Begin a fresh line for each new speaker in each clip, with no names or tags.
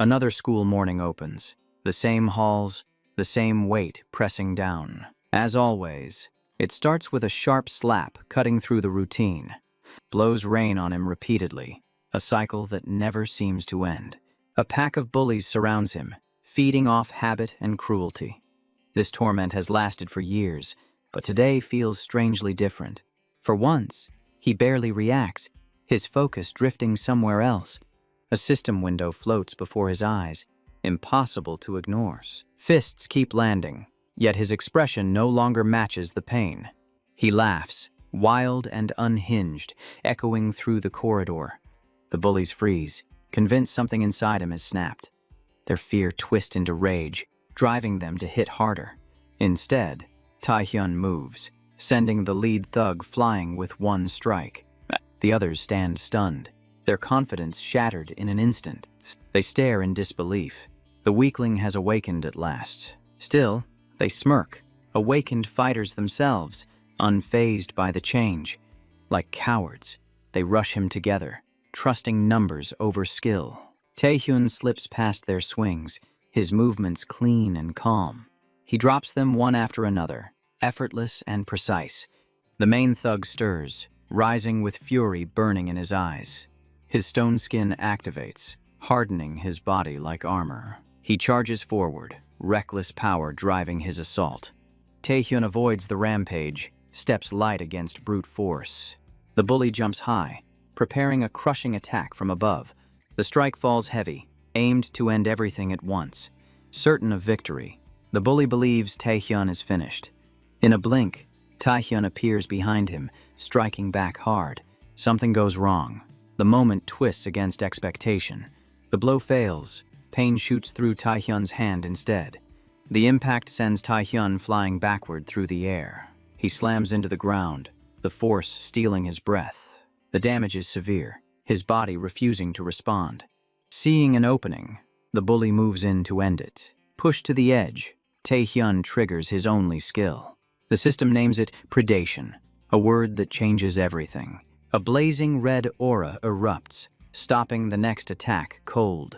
Another school morning opens. The same halls, the same weight pressing down. As always, it starts with a sharp slap cutting through the routine. Blows rain on him repeatedly, a cycle that never seems to end. A pack of bullies surrounds him, feeding off habit and cruelty. This torment has lasted for years, but today feels strangely different. For once, he barely reacts, his focus drifting somewhere else. A system window floats before his eyes, impossible to ignore. Fists keep landing, yet his expression no longer matches the pain. He laughs, wild and unhinged, echoing through the corridor. The bullies freeze, convinced something inside him has snapped. Their fear twists into rage, driving them to hit harder. Instead, Taehyun moves, sending the lead thug flying with one strike. The others stand stunned, their confidence shattered in an instant. They stare in disbelief. The weakling has awakened at last. Still, they smirk, awakened fighters themselves, unfazed by the change. Like cowards, they rush him together, trusting numbers over skill. Taehyun slips past their swings, his movements clean and calm. He drops them one after another, effortless and precise. The main thug stirs, rising with fury burning in his eyes. His stone skin activates, hardening his body like armor. He charges forward, reckless power driving his assault. Taehyun avoids the rampage, steps light against brute force. The bully jumps high, preparing a crushing attack from above. The strike falls heavy, aimed to end everything at once. Certain of victory, the bully believes Taehyun is finished. In a blink, Taehyun appears behind him, striking back hard. Something goes wrong. The moment twists against expectation. The blow fails. Pain shoots through Taehyun's hand instead. The impact sends Taehyun flying backward through the air. He slams into the ground, the force stealing his breath. The damage is severe, his body refusing to respond. Seeing an opening, the bully moves in to end it. Pushed to the edge, Taehyun triggers his only skill. The system names it predation, a word that changes everything. A blazing red aura erupts, stopping the next attack cold.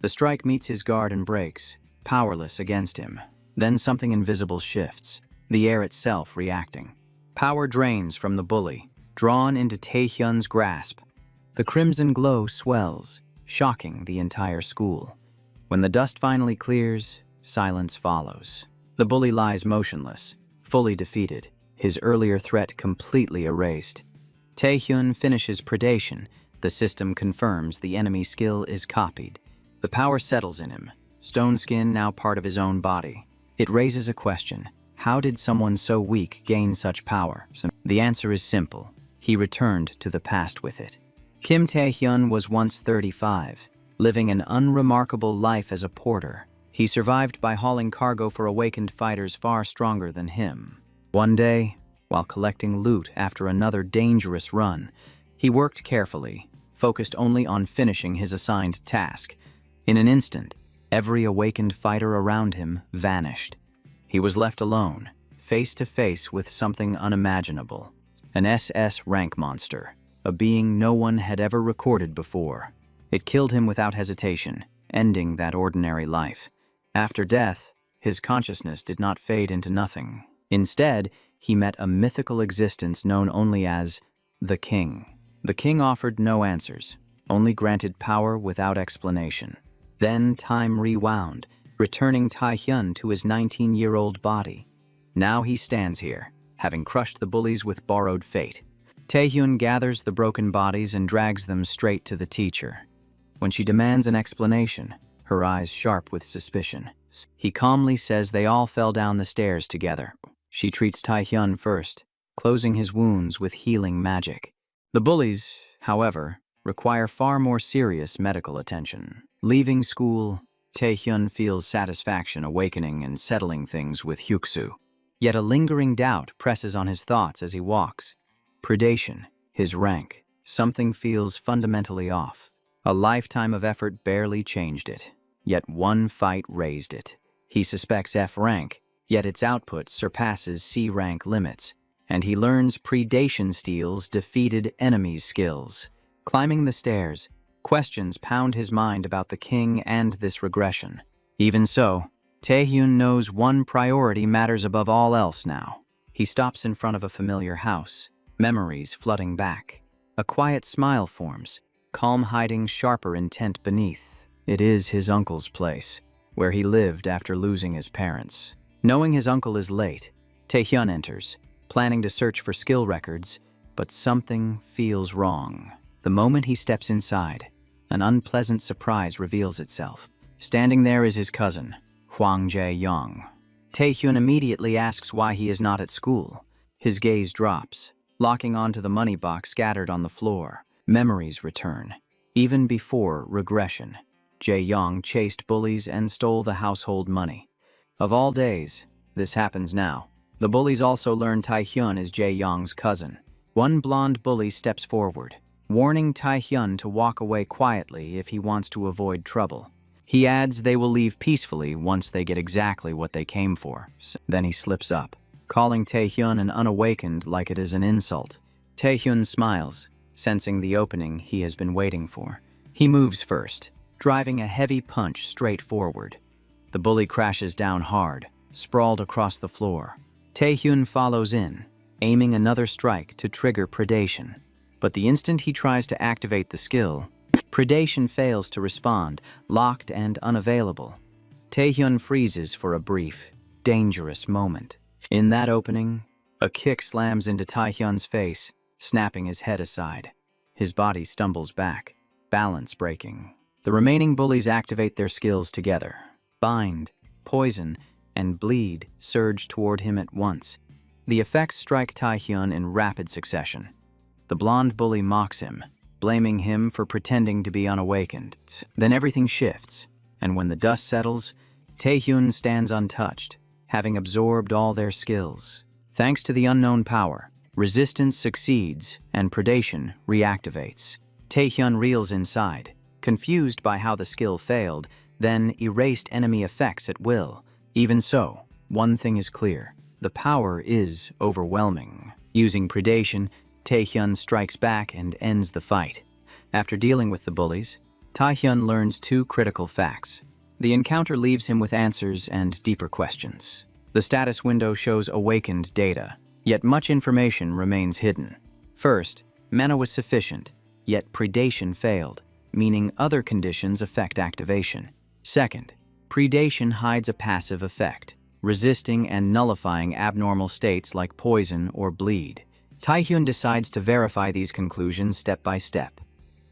The strike meets his guard and breaks, powerless against him. Then something invisible shifts, the air itself reacting. Power drains from the bully, drawn into Taehyun's grasp. The crimson glow swells, shocking the entire school. When the dust finally clears, silence follows. The bully lies motionless, fully defeated, his earlier threat completely erased. Taehyun finishes predation. The system confirms the enemy skill is copied. The power settles in him, stone skin now part of his own body. It raises a question. How did someone so weak gain such power? The answer is simple. He returned to the past with it. Kim Taehyun was once 35, living an unremarkable life as a porter. He survived by hauling cargo for awakened fighters far stronger than him. One day, while collecting loot after another dangerous run, he worked carefully, focused only on finishing his assigned task. In an instant, every awakened fighter around him vanished. He was left alone, face to face with something unimaginable. An SS rank monster, a being no one had ever recorded before. It killed him without hesitation, ending that ordinary life. After death, his consciousness did not fade into nothing. Instead, he met a mythical existence known only as the King. The King offered no answers, only granted power without explanation. Then time rewound, returning Taehyun to his 19-year-old body. Now he stands here, having crushed the bullies with borrowed fate. Taehyun gathers the broken bodies and drags them straight to the teacher. When she demands an explanation, her eyes sharp with suspicion, he calmly says they all fell down the stairs together. She treats Taehyun first, closing his wounds with healing magic. The bullies, however, require far more serious medical attention. Leaving school, Taehyun feels satisfaction awakening and settling things with Hyuksu. Yet a lingering doubt presses on his thoughts as he walks. Predation, his rank, something feels fundamentally off. A lifetime of effort barely changed it, yet one fight raised it. He suspects F rank, yet its output surpasses C rank limits, and he learns predation steals defeated enemies' skills. Climbing the stairs, Questions pound his mind about the king and this regression. Even so, Taehyun knows one priority matters above all else now. He stops in front of a familiar house, memories flooding back. A quiet smile forms, calm hiding sharper intent beneath. It is his uncle's place, where he lived after losing his parents. Knowing his uncle is late, Taehyun enters, planning to search for skill records, but something feels wrong. The moment he steps inside, an unpleasant surprise reveals itself. Standing there is his cousin, Hwang Jae-young. Taehyun immediately asks why he is not at school. His gaze drops, locking onto the money box scattered on the floor. Memories return. Even before regression, Jae-young chased bullies and stole the household money. Of all days, this happens now. The bullies also learn Taehyun is Jae-young's cousin. One blonde bully steps forward, warning Taehyun to walk away quietly if he wants to avoid trouble. He adds they will leave peacefully once they get exactly what they came for. Then he slips up, calling Taehyun an unawakened like it is an insult. Taehyun smiles, sensing the opening he has been waiting for. He moves first, driving a heavy punch straight forward. The bully crashes down hard, sprawled across the floor. Taehyun follows in, aiming another strike to trigger predation. But the instant he tries to activate the skill, predation fails to respond, locked and unavailable. Taehyun freezes for a brief, dangerous moment. In that opening, a kick slams into Taehyun's face, snapping his head aside. His body stumbles back, balance breaking. The remaining bullies activate their skills together. Bind, poison, and bleed surge toward him at once. The effects strike Taehyun in rapid succession. The blonde bully mocks him, blaming him for pretending to be unawakened. Then everything shifts, and when the dust settles, Taehyun stands untouched, having absorbed all their skills. Thanks to the unknown power, resistance succeeds and predation reactivates. Taehyun reels inside, confused by how the skill failed, then erased enemy effects at will. Even so, one thing is clear. The power is overwhelming. Using predation, Taehyun strikes back and ends the fight. After dealing with the bullies, Taehyun learns two critical facts. The encounter leaves him with answers and deeper questions. The status window shows awakened data, yet much information remains hidden. First, mana was sufficient, yet predation failed, meaning other conditions affect activation. Second, predation hides a passive effect, resisting and nullifying abnormal states like poison or bleed. Taehyun decides to verify these conclusions step by step.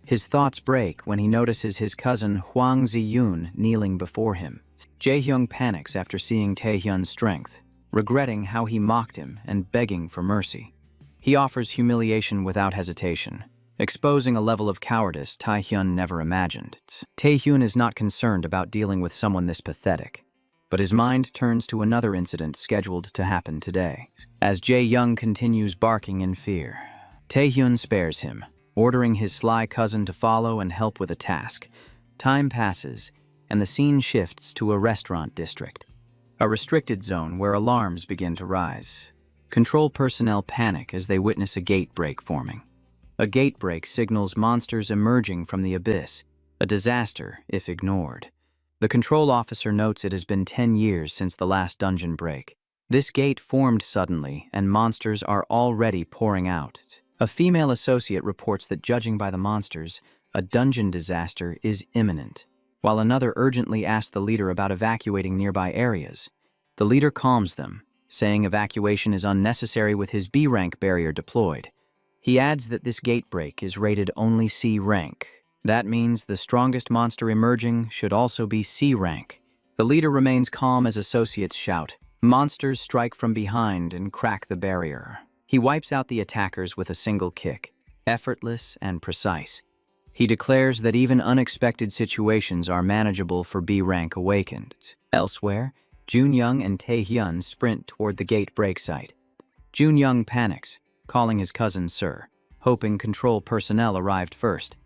His thoughts break when he notices his cousin Hwang Ji-yoon kneeling before him. Jae-hyung panics after seeing Taehyun's strength, regretting how he mocked him and begging for mercy. He offers humiliation without hesitation, exposing a level of cowardice Taehyun never imagined. Taehyun is not concerned about dealing with someone this pathetic, but his mind turns to another incident scheduled to happen today. As Jae-young continues barking in fear, Taehyun spares him, ordering his sly cousin to follow and help with a task. Time passes, and the scene shifts to a restaurant district, a restricted zone where alarms begin to rise. Control personnel panic as they witness a gate break forming. A gate break signals monsters emerging from the abyss, a disaster if ignored. The control officer notes it has been 10 years since the last dungeon break. This gate formed suddenly, and monsters are already pouring out. A female associate reports that judging by the monsters, a dungeon disaster is imminent, while another urgently asks the leader about evacuating nearby areas. The leader calms them, saying evacuation is unnecessary with his B rank barrier deployed. He adds that this gate break is rated only C rank. That means the strongest monster emerging should also be C rank. The leader remains calm as associates shout, "Monsters strike from behind and crack the barrier." He wipes out the attackers with a single kick, effortless and precise. He declares that even unexpected situations are manageable for B rank awakened. Elsewhere, Junyoung and Taehyun sprint toward the gate break site. Junyoung panics, calling his cousin Sir, hoping control personnel arrived first.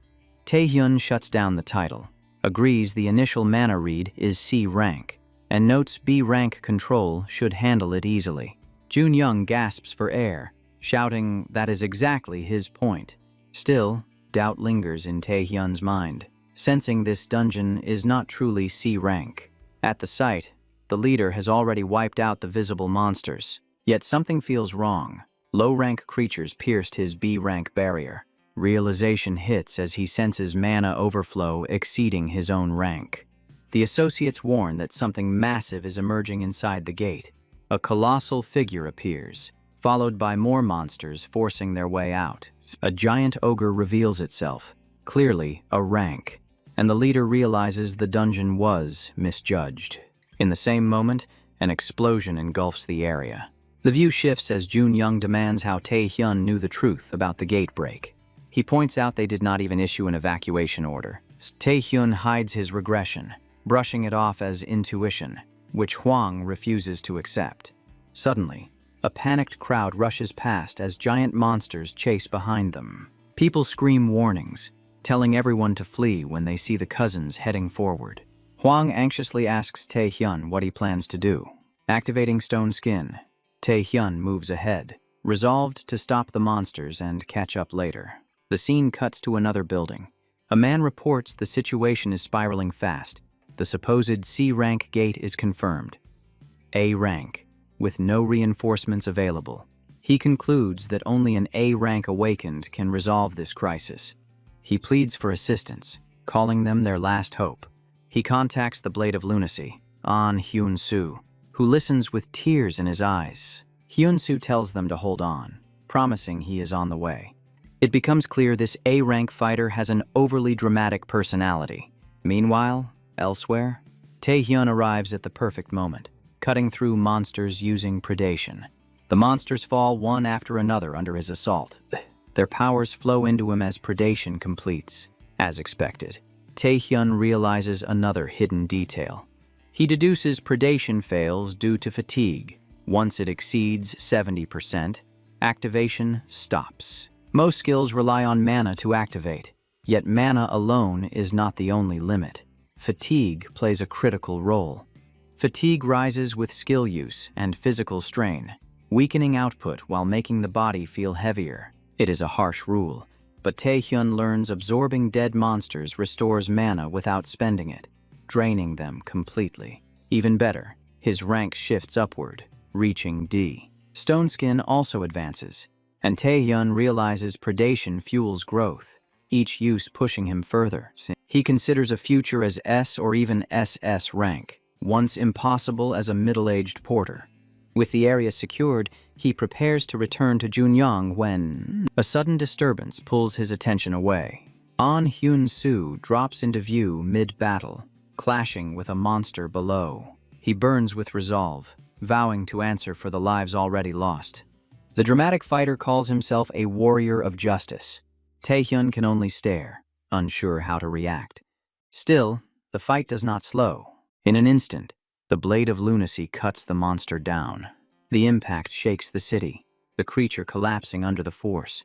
Taehyun shuts down the title, agrees the initial mana read is C rank, and notes B rank control should handle it easily. Junyoung gasps for air, shouting that is exactly his point. Still, doubt lingers in Taehyun's mind, sensing this dungeon is not truly C rank. At the site, the leader has already wiped out the visible monsters, yet something feels wrong. Low-rank creatures pierced his B-rank barrier. Realization hits as he senses mana overflow exceeding his own rank. The associates warn that something massive is emerging inside the gate. A colossal figure appears, followed by more monsters forcing their way out. A giant ogre reveals itself, clearly a rank, and the leader realizes the dungeon was misjudged. In the same moment, an explosion engulfs the area. The view shifts as Jun-young demands how Taehyun knew the truth about the gate break. He points out they did not even issue an evacuation order. Taehyun hides his regression, brushing it off as intuition, which Hwang refuses to accept. Suddenly, a panicked crowd rushes past as giant monsters chase behind them. People scream warnings, telling everyone to flee when they see the cousins heading forward. Hwang anxiously asks Taehyun what he plans to do. Activating stone skin, Taehyun moves ahead, resolved to stop the monsters and catch up later. The scene cuts to another building. A man reports the situation is spiraling fast. The supposed C-rank gate is confirmed. A rank, with no reinforcements available. He concludes that only an A rank awakened can resolve this crisis. He pleads for assistance, calling them their last hope. He contacts the Blade of Lunacy, An Hyun-soo, who listens with tears in his eyes. Hyun-soo tells them to hold on, promising he is on the way. It becomes clear this A-rank fighter has an overly dramatic personality. Meanwhile, elsewhere, Taehyun arrives at the perfect moment, cutting through monsters using predation. The monsters fall one after another under his assault. Their powers flow into him as predation completes. As expected, Taehyun realizes another hidden detail. He deduces predation fails due to fatigue. Once it exceeds 70%, activation stops. Most skills rely on mana to activate, yet mana alone is not the only limit. Fatigue plays a critical role. Fatigue rises with skill use and physical strain, weakening output while making the body feel heavier. It is a harsh rule, but Taehyun learns absorbing dead monsters restores mana without spending it, draining them completely. Even better, his rank shifts upward, reaching D. Stone Skin also advances, and Taehyun realizes predation fuels growth, each use pushing him further. He considers a future as S or even SS rank, once impossible as a middle-aged porter. With the area secured, he prepares to return to Jun-young when a sudden disturbance pulls his attention away. An Hyun-soo drops into view mid-battle, clashing with a monster below. He burns with resolve, vowing to answer for the lives already lost. The dramatic fighter calls himself a warrior of justice. Taehyun can only stare, unsure how to react. Still, the fight does not slow. In an instant, the Blade of Lunacy cuts the monster down. The impact shakes the city, the creature collapsing under the force.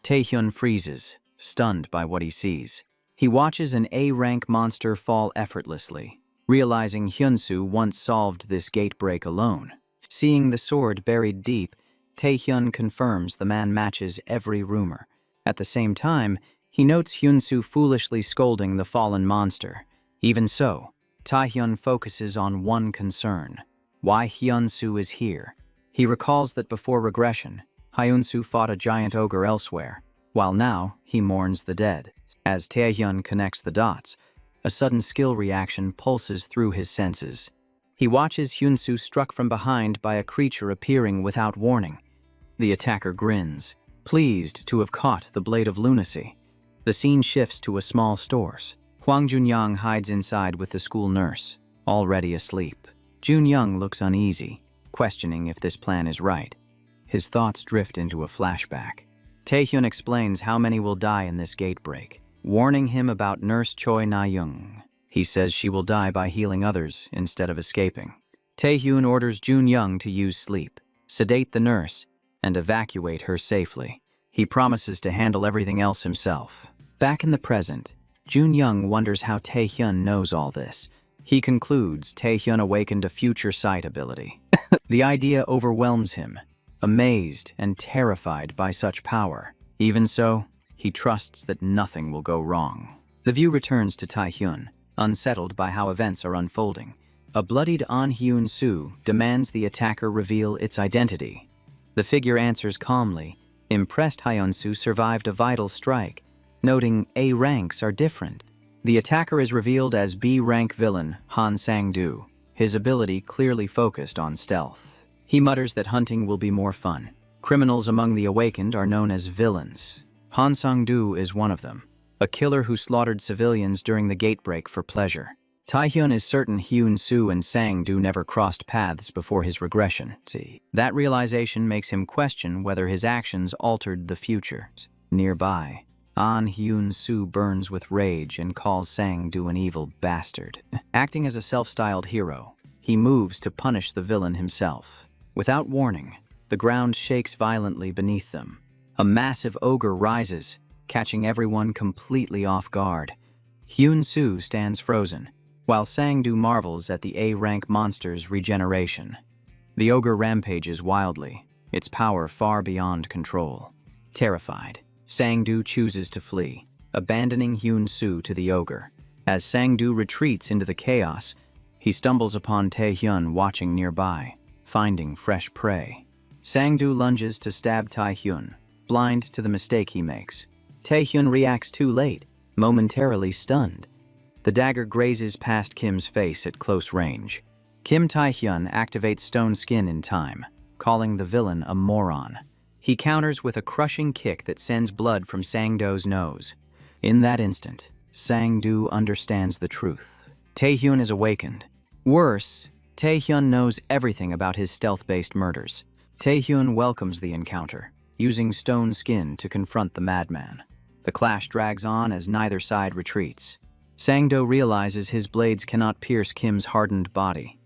Taehyun freezes, stunned by what he sees. He watches an A-rank monster fall effortlessly, realizing Hyun-soo once solved this gate break alone. Seeing the sword buried deep, Taehyun confirms the man matches every rumor. At the same time, he notes Hyun-soo foolishly scolding the fallen monster. Even so, Taehyun focuses on one concern: why Hyun-soo is here. He recalls that before regression, Hyun-soo fought a giant ogre elsewhere, while now he mourns the dead. As Taehyun connects the dots, a sudden skill reaction pulses through his senses. He watches Hyun-soo struck from behind by a creature appearing without warning. The attacker grins, pleased to have caught the Blade of Lunacy. The scene shifts to a small stores. Hwang Jun-young hides inside with the school nurse, already asleep. Jun-young looks uneasy, questioning if this plan is right. His thoughts drift into a flashback. Taehyun explains how many will die in this gate break, warning him about Nurse Choi Na-young. He says she will die by healing others instead of escaping. Taehyun orders Jun-young to use sleep, sedate the nurse, and evacuate her safely. He promises to handle everything else himself. Back in the present, Jun-young wonders how Taehyun knows all this. He concludes Taehyun awakened a future sight ability. The idea overwhelms him, amazed and terrified by such power. Even so, He trusts that nothing will go wrong. The view returns to Taehyun, unsettled by how events are unfolding. A bloodied An Hyun-soo demands the attacker reveal its identity. The figure answers calmly, impressed Hyun-soo survived a vital strike, noting A ranks are different. The attacker is revealed as B rank villain Han Sang-do, his ability clearly focused on stealth. He mutters that hunting will be more fun. Criminals among the awakened are known as villains. Han Sang-do is one of them, a killer who slaughtered civilians during the gatebreak for pleasure. Taehyun is certain Hyun-soo and Sang-do never crossed paths before his regression. That realization makes him question whether his actions altered the future. Nearby, An Hyun-soo burns with rage and calls Sang-do an evil bastard. Acting as a self-styled hero, he moves to punish the villain himself. Without warning, the ground shakes violently beneath them. A massive ogre rises, catching everyone completely off guard. Hyun-soo stands frozen, while Sang-do marvels at the A-rank monster's regeneration. The ogre rampages wildly, its power far beyond control. Terrified, Sang-do chooses to flee, abandoning Hyun-soo to the ogre. As Sang-do retreats into the chaos, he stumbles upon Taehyun watching nearby, finding fresh prey. Sang-do lunges to stab Taehyun, blind to the mistake he makes. Taehyun reacts too late, momentarily stunned. The dagger grazes past Kim's face at close range. Kim Taehyun activates Stone Skin in time, calling the villain a moron. He counters with a crushing kick that sends blood from Sang-do's nose. In that instant, Sang-do understands the truth. Taehyun is awakened. Worse, Taehyun knows everything about his stealth-based murders. Taehyun welcomes the encounter, using Stone Skin to confront the madman. The clash drags on as neither side retreats. Sang-do realizes his blades cannot pierce Kim's hardened body.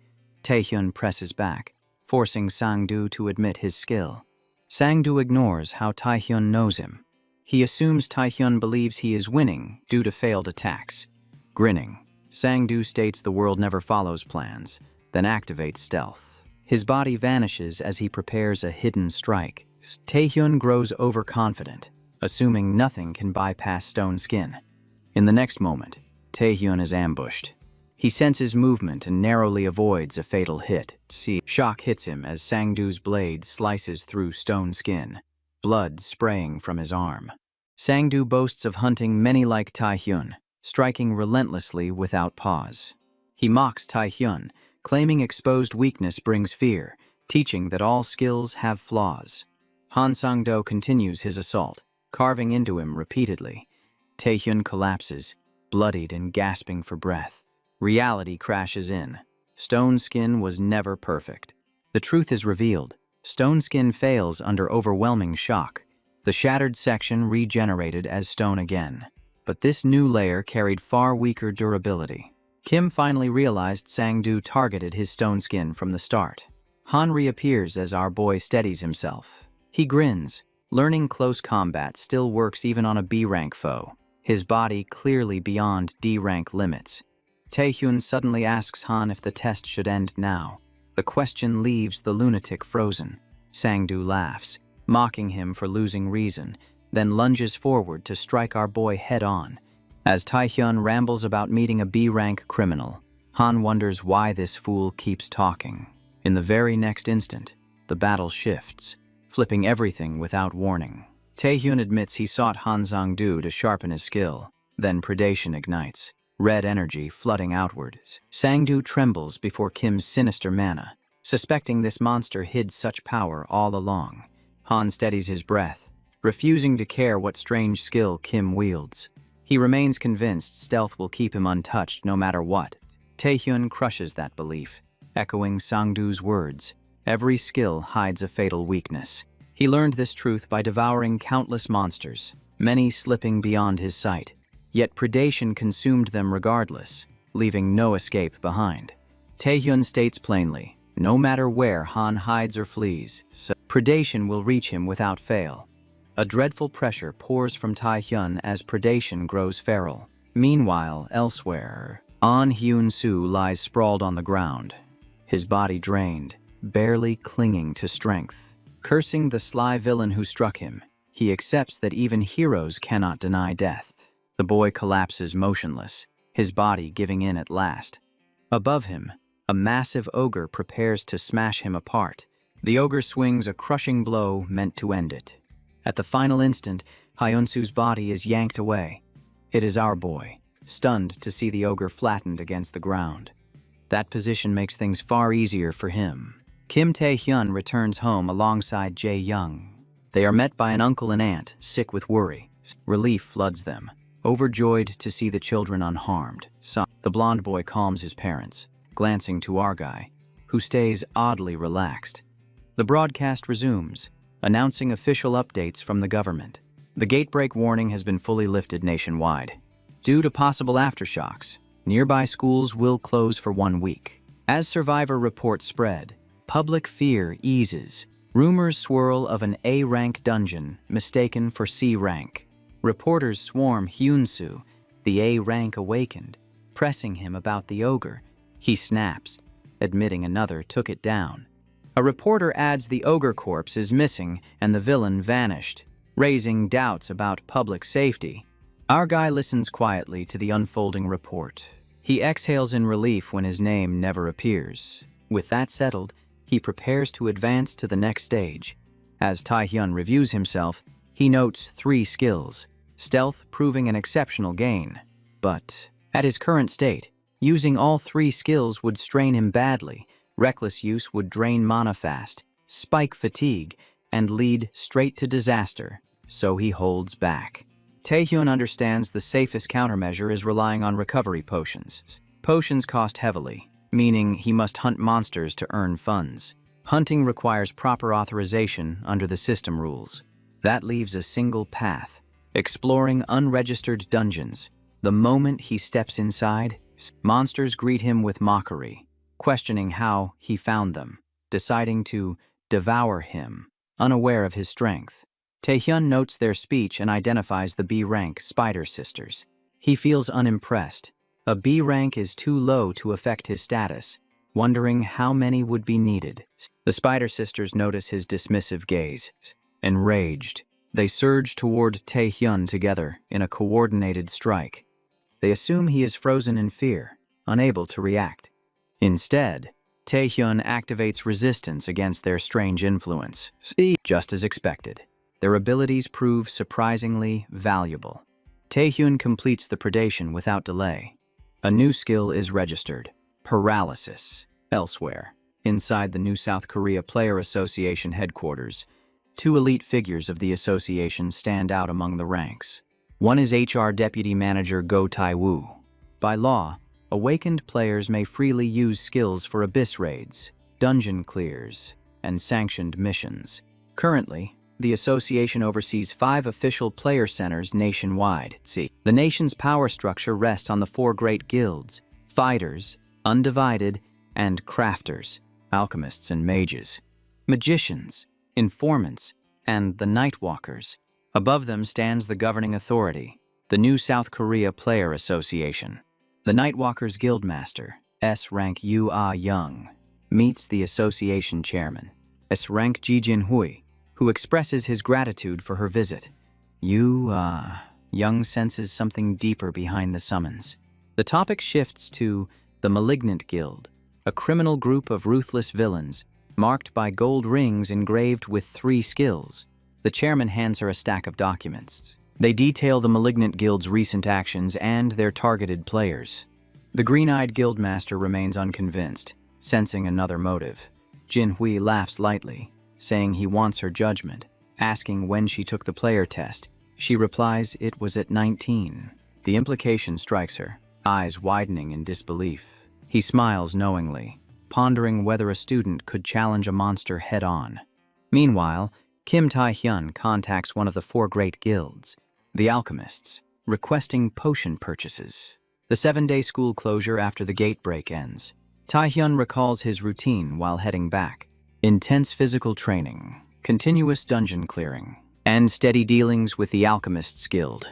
Taehyun presses back, forcing Sang-do to admit his skill. Sang-do ignores how Taehyun knows him. He assumes Taehyun believes he is winning due to failed attacks. Grinning, Sang-do states the world never follows plans, then activates stealth. His body vanishes as he prepares a hidden strike. Taehyun grows overconfident, assuming nothing can bypass Stone Skin. In the next moment, Taehyun is ambushed. He senses movement and narrowly avoids a fatal hit. Shock hits him as Sang-do's blade slices through Stone Skin, blood spraying from his arm. Sang-do boasts of hunting many like Taehyun, striking relentlessly without pause. He mocks Taehyun, claiming exposed weakness brings fear, teaching that all skills have flaws. Han Sang-do continues his assault, carving into him repeatedly. Taehyun collapses, bloodied and gasping for breath. Reality crashes in. Stone Skin was never perfect. The truth is revealed. Stone Skin fails under overwhelming shock. The shattered section regenerated as stone again. But this new layer carried far weaker durability. Kim finally realized Sang-do targeted his Stone Skin from the start. Han reappears as our boy steadies himself. He grins, learning close combat still works even on a B-rank foe, his body clearly beyond D-rank limits. Taehyun suddenly asks Han if the test should end now. The question leaves the lunatic frozen. Sang-do laughs, mocking him for losing reason, then lunges forward to strike our boy head-on. As Taehyun rambles about meeting a B-rank criminal, Han wonders why this fool keeps talking. In the very next instant, the battle shifts, flipping everything without warning. Taehyun admits he sought Han Sang-do to sharpen his skill, then predation ignites, red energy flooding outward. Sang-do trembles before Kim's sinister mana, suspecting this monster hid such power all along. Han steadies his breath, refusing to care what strange skill Kim wields. He remains convinced stealth will keep him untouched no matter what. Taehyun crushes that belief, echoing Sang-do's words, every skill hides a fatal weakness. He learned this truth by devouring countless monsters, many slipping beyond his sight. Yet predation consumed them regardless, leaving no escape behind. Taehyun states plainly, no matter where Han hides or flees, predation will reach him without fail. A dreadful pressure pours from Taehyun as predation grows feral. Meanwhile, elsewhere, An Hyun-soo lies sprawled on the ground, his body drained, barely clinging to strength. Cursing the sly villain who struck him, He accepts that even heroes cannot deny death. The boy collapses motionless, his body giving in at last. Above him, a massive ogre prepares to smash him apart. The ogre swings a crushing blow meant to end it. At the final instant, Hyunsu's body is yanked away. It is our boy, stunned to see the ogre flattened against the ground. That position makes things far easier for him. Kim Tae-hyun returns home alongside Jae-young. They are met by an uncle and aunt, sick with worry. Relief floods them, overjoyed to see the children unharmed. The blonde boy calms his parents, glancing to our guy, who stays oddly relaxed. The broadcast resumes, announcing official updates from the government. The gatebreak warning has been fully lifted nationwide. Due to possible aftershocks, nearby schools will close for 1 week. As survivor reports spread, public fear eases. Rumors swirl of an A-rank dungeon mistaken for C-rank. Reporters swarm Hyunsu, the A-rank awakened, pressing him about the ogre. He snaps, admitting another took it down. A reporter adds the ogre corpse is missing and the villain vanished, raising doubts about public safety. Our guy listens quietly to the unfolding report. He exhales in relief when his name never appears. With that settled, he prepares to advance to the next stage. As Tae-hyun reviews himself, he notes 3 skills, stealth proving an exceptional gain. But at his current state, using all 3 skills would strain him badly. Reckless use would drain mana fast, spike fatigue, and lead straight to disaster, so he holds back. Tae-hyun understands the safest countermeasure is relying on recovery potions. Potions cost heavily, meaning he must hunt monsters to earn funds. Hunting requires proper authorization under the system rules. That leaves a single path, exploring unregistered dungeons. The moment he steps inside, monsters greet him with mockery, questioning how he found them, deciding to devour him, unaware of his strength. Tae-hyun notes their speech and identifies the B-rank Spider Sisters. He feels unimpressed. A B rank is too low to affect his status, wondering how many would be needed. The Spider Sisters notice his dismissive gaze. Enraged, they surge toward Tae-hyun together in a coordinated strike. They assume he is frozen in fear, unable to react. Instead, Tae-hyun activates resistance against their strange influence. Just as expected, their abilities prove surprisingly valuable. Tae-hyun completes the predation without delay. A new skill is registered, paralysis. Elsewhere, inside the New South Korea Player Association headquarters, 2 elite figures of the association stand out among the ranks. One is HR Deputy Manager Go Tai-woo. By law, awakened players may freely use skills for abyss raids, dungeon clears, and sanctioned missions. Currently, the association oversees 5 official player centers nationwide. The nation's power structure rests on the 4 great guilds: fighters, undivided, and crafters, alchemists and mages, magicians, informants, and the Nightwalkers. Above them stands the governing authority, the New South Korea Player Association. The Nightwalkers Guildmaster, S-rank Yu Ah-young, meets the association chairman, S-rank Ji Jin-hui, who expresses his gratitude for her visit. Young senses something deeper behind the summons. The topic shifts to the Malignant Guild, a criminal group of ruthless villains, marked by gold rings engraved with 3 skills. The chairman hands her a stack of documents. They detail the Malignant Guild's recent actions and their targeted players. The green-eyed guildmaster remains unconvinced, sensing another motive. Jin-hui laughs lightly, saying he wants her judgment. Asking when she took the player test, she replies it was at 19. The implication strikes her, eyes widening in disbelief. He smiles knowingly, pondering whether a student could challenge a monster head-on. Meanwhile, Kim Tae-hyun contacts one of the 4 great guilds, the Alchemists, requesting potion purchases. The 7-day school closure after the gate break ends. Tae-hyun recalls his routine while heading back. Intense physical training, continuous dungeon clearing, and steady dealings with the Alchemists Guild.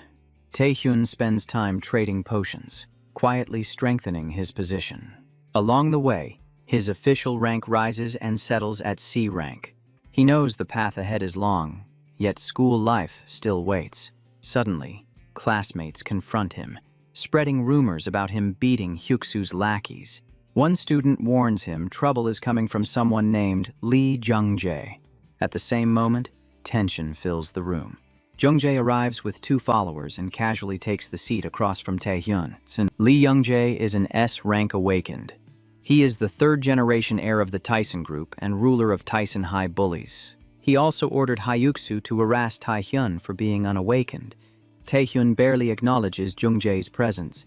Tae-hyun spends time trading potions, quietly strengthening his position. Along the way, his official rank rises and settles at C rank. He knows the path ahead is long, yet school life still waits. Suddenly, classmates confront him, spreading rumors about him beating Hyuksu's lackeys. One student warns him trouble is coming from someone named Lee Jung-jae. At the same moment, tension fills the room. Jung-jae arrives with 2 followers and casually takes the seat across from Taehyun. Lee Jung-jae is an S-rank awakened. He is the 3rd-generation heir of the Tyson Group and ruler of Tyson High Bullies. He also ordered Hyuksu to harass Taehyun for being unawakened. Taehyun barely acknowledges Jung-jae's presence.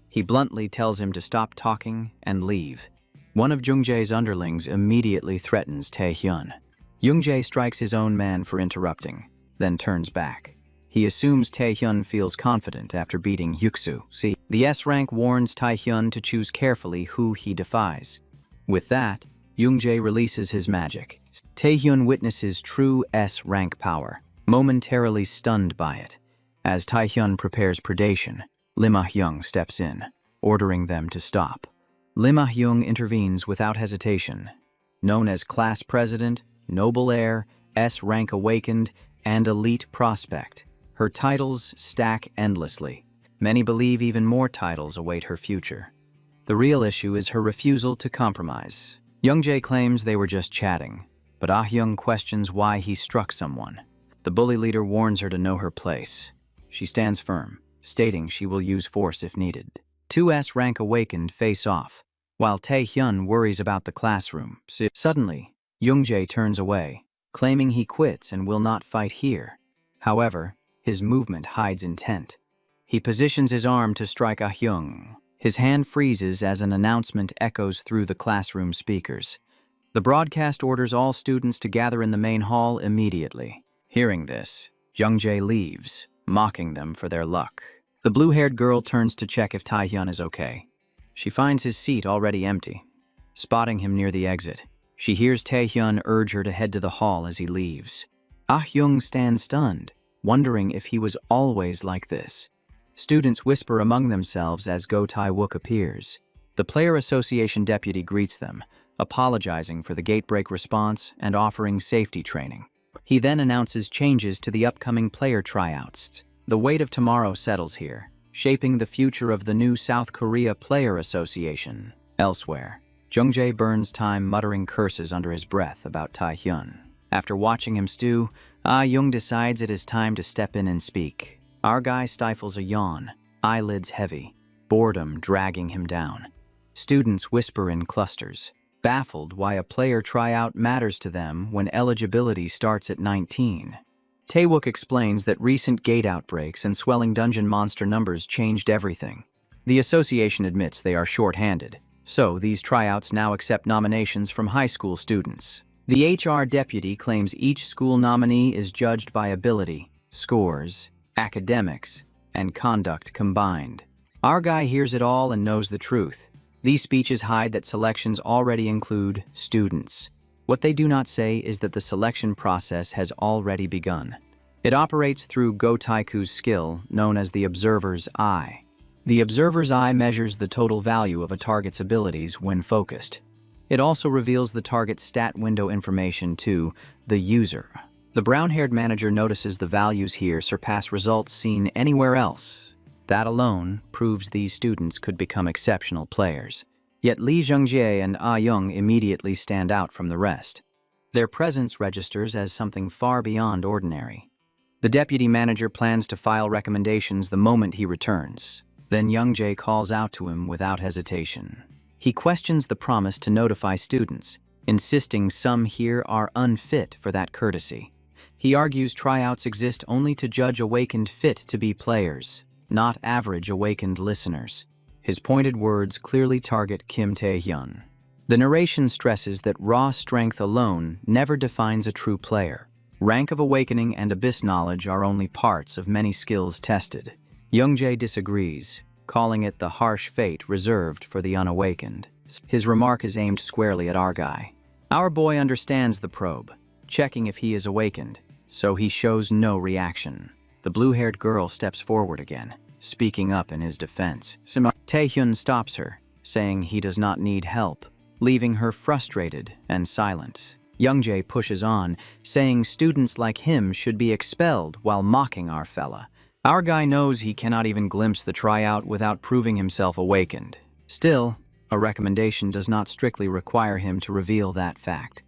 He bluntly tells him to stop talking and leave. One of Jung-jae's underlings immediately threatens Taehyun. Jung-jae strikes his own man for interrupting, then turns back. He assumes Taehyun feels confident after beating Hyuksu. The S-rank warns Taehyun to choose carefully who he defies. With that, Jung-jae releases his magic. Taehyun witnesses true S-rank power, momentarily stunned by it. As Taehyun prepares predation, Lim Ah-hyung steps in, ordering them to stop. Lim Ah-hyung intervenes without hesitation. Known as class president, noble heir, S-rank awakened, and elite prospect, her titles stack endlessly. Many believe even more titles await her future. The real issue is her refusal to compromise. Jung-jae claims they were just chatting, but Ah-hyung questions why he struck someone. The bully leader warns her to know her place. She stands firm, stating she will use force if needed. 2 S-rank awakened face off, while Taehyun worries about the classroom. Suddenly, Jung-jae turns away, claiming he quits and will not fight here. However, his movement hides intent. He positions his arm to strike Ah-hyung. His hand freezes as an announcement echoes through the classroom speakers. The broadcast orders all students to gather in the main hall immediately. Hearing this, Jung-jae leaves, mocking them for their luck. The blue-haired girl turns to check if Taehyun is okay. She finds his seat already empty. Spotting him near the exit, she hears Taehyun urge her to head to the hall as he leaves. Ah-hyung stands stunned, wondering if he was always like this. Students whisper among themselves as Go Tae-wook appears. The Player Association deputy greets them, apologizing for the gate-break response and offering safety training. He then announces changes to the upcoming player tryouts. The weight of tomorrow settles here, shaping the future of the new South Korea Player Association. Elsewhere, Jung-jae burns time muttering curses under his breath about Taehyun. After watching him stew, Ah-hyung decides it is time to step in and speak. Our guy stifles a yawn, eyelids heavy, boredom dragging him down. Students whisper in clusters, baffled why a player tryout matters to them when eligibility starts at 19. Tae-wook explains that recent gate outbreaks and swelling dungeon monster numbers changed everything. The association admits they are short-handed, so these tryouts now accept nominations from high school students. The HR deputy claims each school nominee is judged by ability, scores, academics, and conduct combined. Our guy hears it all and knows the truth. These speeches hide that selections already include students. What they do not say is that the selection process has already begun. It operates through Go Taiku's skill, known as the Observer's Eye. The Observer's Eye measures the total value of a target's abilities when focused. It also reveals the target's stat window information to the user. The brown-haired manager notices the values here surpass results seen anywhere else. That alone proves these students could become exceptional players. Yet Lee Jung-jae and Ah-hyung immediately stand out from the rest. Their presence registers as something far beyond ordinary. The deputy manager plans to file recommendations the moment he returns. Then Jung-jae calls out to him without hesitation. He questions the promise to notify students, insisting some here are unfit for that courtesy. He argues tryouts exist only to judge awakened fit to be players, not average awakened listeners. His pointed words clearly target Kim Tae-hyun. The narration stresses that raw strength alone never defines a true player. Rank of awakening and abyss knowledge are only parts of many skills tested. Jung-jae disagrees, calling it the harsh fate reserved for the unawakened. His remark is aimed squarely at our guy. Our boy understands the probe, checking if he is awakened, so he shows no reaction. The blue-haired girl steps forward again, speaking up in his defense. Taehyun stops her, saying he does not need help, leaving her frustrated and silent. Youngjae pushes on, saying students like him should be expelled while mocking our fella. Our guy knows he cannot even glimpse the tryout without proving himself awakened. Still, a recommendation does not strictly require him to reveal that fact.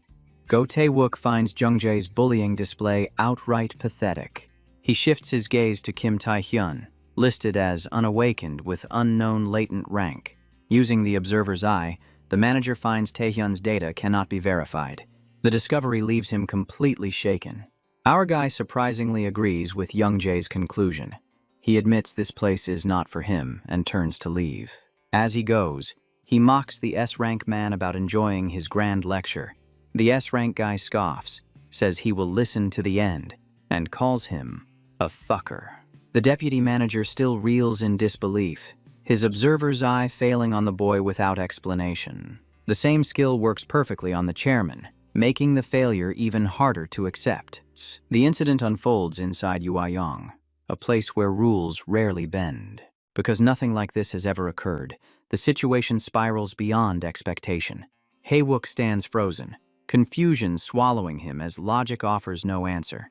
Go Tae-wook finds Jungjae's bullying display outright pathetic. He shifts his gaze to Kim Tae-hyun, listed as unawakened with unknown latent rank. Using the observer's eye, the manager finds Taehyun's data cannot be verified. The discovery leaves him completely shaken. Our guy surprisingly agrees with Youngjae's conclusion. He admits this place is not for him and turns to leave. As he goes, he mocks the S-rank man about enjoying his grand lecture. The S-rank guy scoffs, says he will listen to the end, and calls him a fucker. The deputy manager still reels in disbelief, his observer's eye failing on the boy without explanation. The same skill works perfectly on the chairman, making the failure even harder to accept. The incident unfolds inside Yuayong, a place where rules rarely bend. Because nothing like this has ever occurred, the situation spirals beyond expectation. Hae-wook stands frozen, confusion swallowing him as logic offers no answer.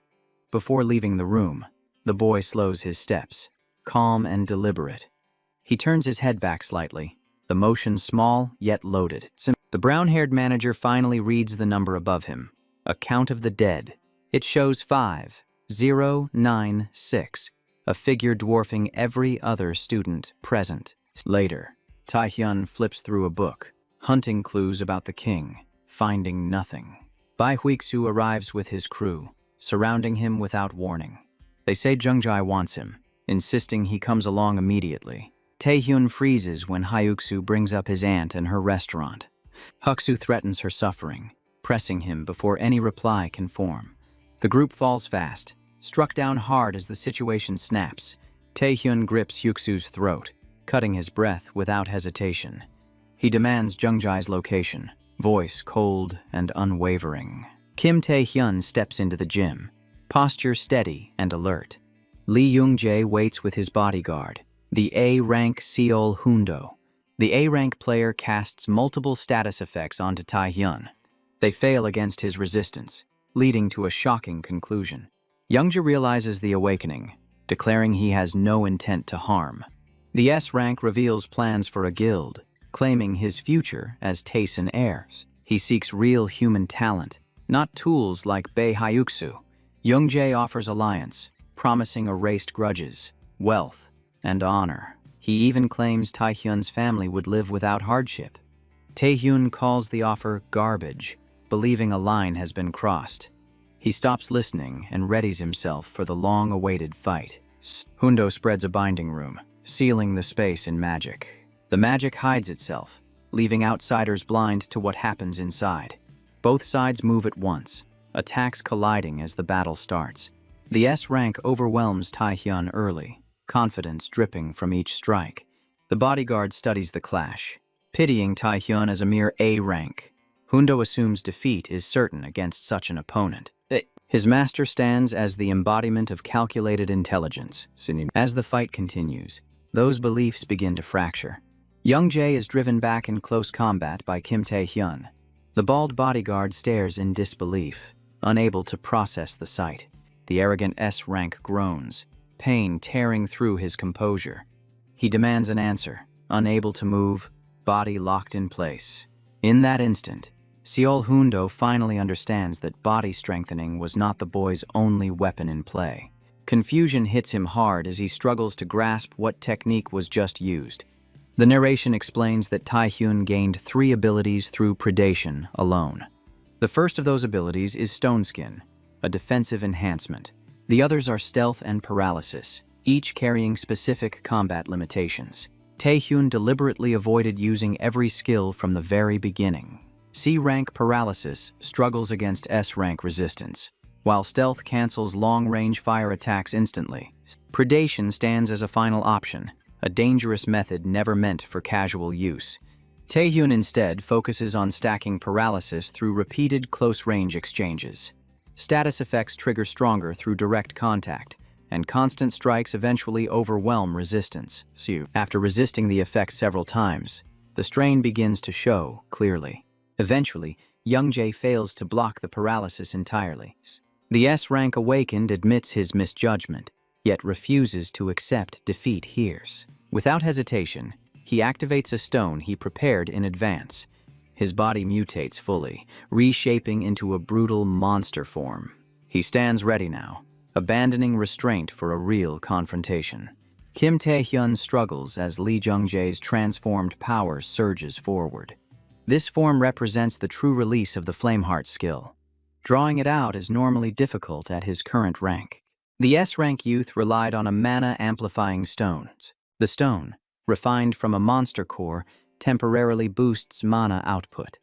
Before leaving the room, the boy slows his steps, calm and deliberate. He turns his head back slightly, the motion small yet loaded. The brown-haired manager finally reads the number above him, a count of the dead. It shows 5096, a figure dwarfing every other student present. Later, Taehyun flips through a book, hunting clues about the king, finding nothing. Bai Huixu arrives with his crew, surrounding him without warning. They say Jungjae wants him, insisting he comes along immediately. Taehyun freezes when Hyuksu brings up his aunt and her restaurant. Huksu threatens her suffering, pressing him before any reply can form. The group falls fast, struck down hard as the situation snaps. Taehyun grips Hyuksu's throat, cutting his breath without hesitation. He demands Jungjae's location, voice cold and unwavering. Kim Tae-hyun steps into the gym, posture steady and alert. Lee Young-jae waits with his bodyguard, the A-rank Seol Hundo. The A-rank player casts multiple status effects onto Taehyun. They fail against his resistance, leading to a shocking conclusion. Youngjae realizes the awakening, declaring he has no intent to harm. The S-rank reveals plans for a guild, claiming his future as Taesun heirs. He seeks real human talent, not tools like Bae Hyuksu. Youngjae offers alliance, promising erased grudges, wealth, and honor. He even claims Taehyun's family would live without hardship. Taehyun calls the offer garbage, believing a line has been crossed. He stops listening and readies himself for the long-awaited fight. Hundo spreads a binding room, sealing the space in magic. The magic hides itself, leaving outsiders blind to what happens inside. Both sides move at once, attacks colliding as the battle starts. The S-rank overwhelms Taehyun early, confidence dripping from each strike. The bodyguard studies the clash, pitying Taehyun as a mere A-rank. Hundo assumes defeat is certain against such an opponent. His master stands as the embodiment of calculated intelligence. As the fight continues, those beliefs begin to fracture. Youngjae is driven back in close combat by Kim Tae-hyun. The bald bodyguard stares in disbelief, unable to process the sight. The arrogant S-rank groans, pain tearing through his composure. He demands an answer, unable to move, body locked in place. In that instant, Seol Hundo finally understands that body strengthening was not the boy's only weapon in play. Confusion hits him hard as he struggles to grasp what technique was just used. The narration explains that Taehyun gained 3 abilities through predation alone. The first of those abilities is Stone Skin, a defensive enhancement. The others are stealth and paralysis, each carrying specific combat limitations. Taehyun deliberately avoided using every skill from the very beginning. C-rank paralysis struggles against S-rank resistance, while stealth cancels long-range fire attacks instantly. Predation stands as a final option, a dangerous method never meant for casual use. Taehyun instead focuses on stacking paralysis through repeated close-range exchanges. Status effects trigger stronger through direct contact, and constant strikes eventually overwhelm resistance. After resisting the effect several times, the strain begins to show clearly. Eventually, Youngjae fails to block the paralysis entirely. The S-rank awakened admits his misjudgment, yet refuses to accept defeat here. Without hesitation, he activates a stone he prepared in advance. His body mutates fully, reshaping into a brutal monster form. He stands ready now, abandoning restraint for a real confrontation. Kim Tae-hyun struggles as Lee Jung-jae's transformed power surges forward. This form represents the true release of the Flameheart skill. Drawing it out is normally difficult at his current rank. The S-rank youth relied on a mana-amplifying stone. The stone, refined from a monster core, temporarily boosts mana output.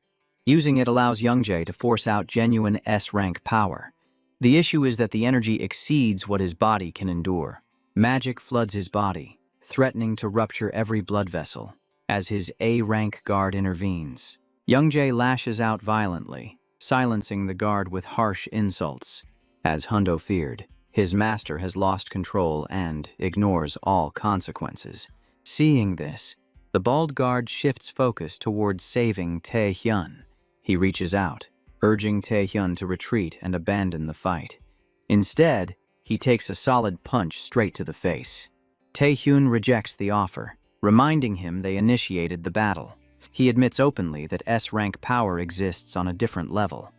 Using it allows Youngjae to force out genuine S-rank power. The issue is that the energy exceeds what his body can endure. Magic floods his body, threatening to rupture every blood vessel. As his A-rank guard intervenes, Youngjae lashes out violently, silencing the guard with harsh insults. As Hundo feared, his master has lost control and ignores all consequences. Seeing this, the bald guard shifts focus towards saving Tae-hyun. He reaches out, urging Tae-hyun to retreat and abandon the fight. Instead, he takes a solid punch straight to the face. Tae-hyun rejects the offer, reminding him they initiated the battle. He admits openly that S-rank power exists on a different level.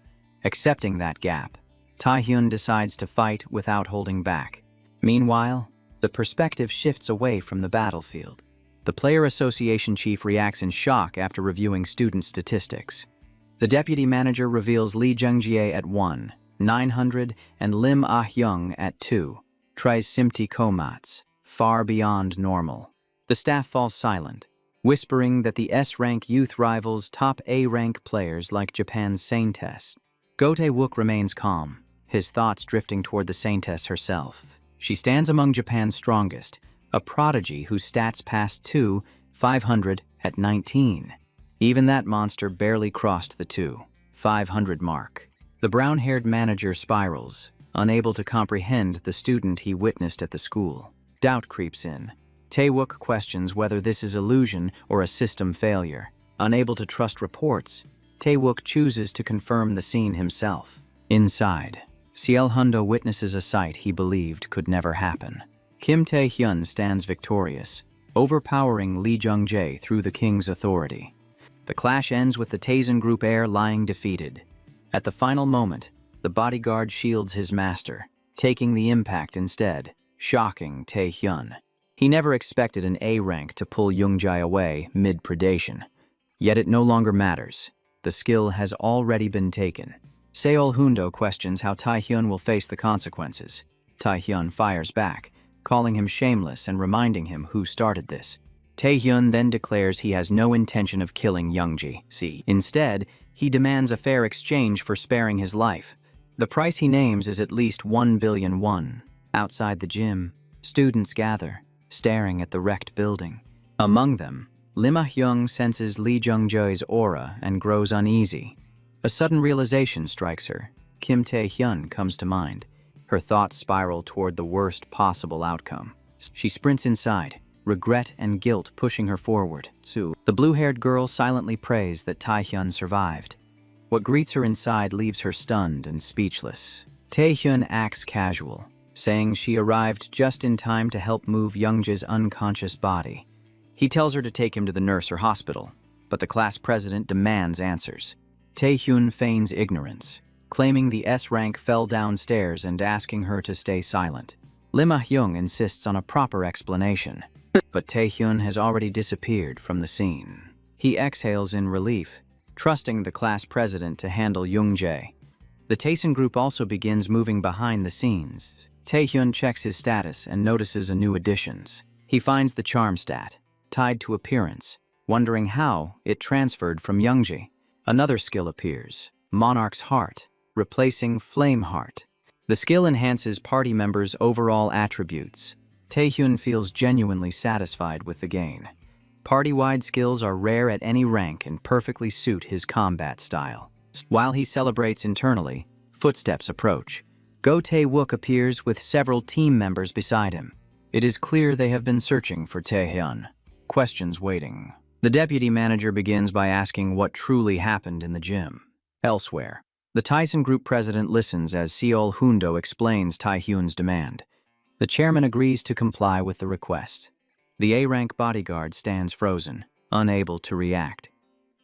Accepting that gap, Tae-hyun decides to fight without holding back. Meanwhile, the perspective shifts away from the battlefield. The player association chief reacts in shock after reviewing student statistics. The deputy manager reveals Lee Jung-jae at 1, 900, and Lim Ah-hyung at 2, tries Simti Komats, far beyond normal. The staff falls silent, whispering that the S-rank youth rivals top A-rank players like Japan's Saintess. Go Tae-wook remains calm, his thoughts drifting toward the Saintess herself. She stands among Japan's strongest, a prodigy whose stats passed 500 at 19. Even that monster barely crossed the 500 mark. The brown-haired manager spirals, unable to comprehend the student he witnessed at the school. Doubt creeps in. Tae-wook questions whether this is illusion or a system failure. Unable to trust reports, Tae-wook chooses to confirm the scene himself. Inside, Ciel Hundo witnesses a sight he believed could never happen. Kim Tae-hyun stands victorious, overpowering Lee Jung-jae through the king's authority. The clash ends with the Taesan group heir lying defeated. At the final moment, the bodyguard shields his master, taking the impact instead, shocking Tae-hyun. He never expected an A-rank to pull Youngjae away mid-predation. Yet it no longer matters. The skill has already been taken. Seol Hundo questions how Tae-hyun will face the consequences. Tae-hyun fires back, calling him shameless and reminding him who started this. Tae-hyun then declares he has no intention of killing Youngjae. Instead, he demands a fair exchange for sparing his life. The price he names is at least 1 billion won. Outside the gym, students gather, staring at the wrecked building. Among them, Lim Ah-hyung senses Lee Jung-jae's aura and grows uneasy. A sudden realization strikes her. Kim Tae-hyun comes to mind. Her thoughts spiral toward the worst possible outcome. She sprints inside, regret and guilt pushing her forward. The blue-haired girl silently prays that Tae-hyun survived. What greets her inside leaves her stunned and speechless. Tae-hyun acts casual, saying she arrived just in time to help move Youngjae's unconscious body. He tells her to take him to the nurse or hospital, but the class president demands answers. Tae-hyun feigns ignorance, claiming the S-rank fell downstairs and asking her to stay silent. Lim Ah-hyung insists on a proper explanation, but Tae-hyun has already disappeared from the scene. He exhales in relief, trusting the class president to handle Youngjae. The Taesan group also begins moving behind the scenes. Tae-hyun checks his status and notices a new additions. He finds the charm stat, tied to appearance, wondering how it transferred from Youngjae. Another skill appears, Monarch's Heart, replacing Flameheart. The skill enhances party members' overall attributes. Tae-hyun feels genuinely satisfied with the gain. Party-wide skills are rare at any rank and perfectly suit his combat style. While he celebrates internally, footsteps approach. Go Tae-wook appears with several team members beside him. It is clear they have been searching for Tae-hyun. Questions waiting. The deputy manager begins by asking what truly happened in the gym. Elsewhere, the Tyson Group president listens as Seol Hundo explains Tae-hyun's demand. The chairman agrees to comply with the request. The A-rank bodyguard stands frozen, unable to react.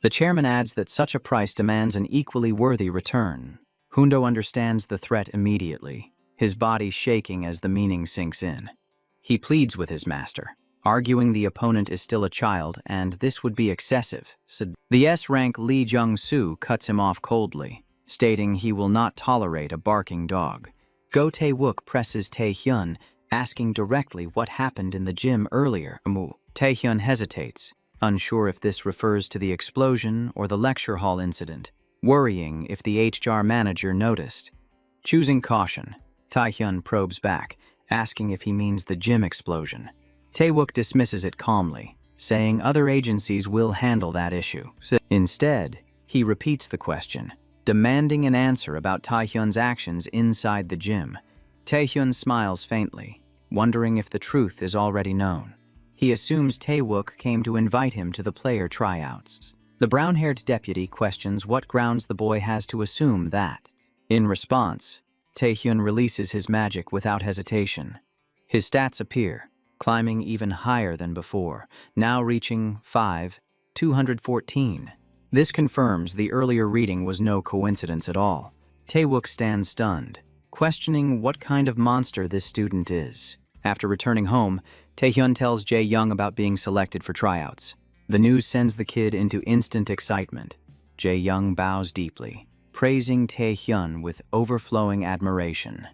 The chairman adds that such a price demands an equally worthy return. Hundo understands the threat immediately, his body shaking as the meaning sinks in. He pleads with his master, arguing the opponent is still a child and this would be excessive. The S-rank Lee Jung-soo cuts him off coldly, stating he will not tolerate a barking dog. Go Tae-wook presses Tae-hyun, asking directly what happened in the gym earlier. Tae-hyun hesitates, unsure if this refers to the explosion or the lecture hall incident, worrying if the HR manager noticed. Choosing caution, Tae-hyun probes back, asking if he means the gym explosion. Tae-wook dismisses it calmly, saying other agencies will handle that issue. Instead, he repeats the question, demanding an answer about Tae-hyun's actions inside the gym. Tae-hyun smiles faintly, wondering if the truth is already known. He assumes Tae-wook came to invite him to the player tryouts. The brown-haired deputy questions what grounds the boy has to assume that. In response, Tae-hyun releases his magic without hesitation. His stats appear, climbing even higher than before, now reaching 214. This confirms the earlier reading was no coincidence at all. Tae-wook stands stunned, questioning what kind of monster this student is. After returning home, Tae-hyun tells Jae-young about being selected for tryouts. The news sends the kid into instant excitement. Jae-young bows deeply, praising Tae-hyun with overflowing admiration.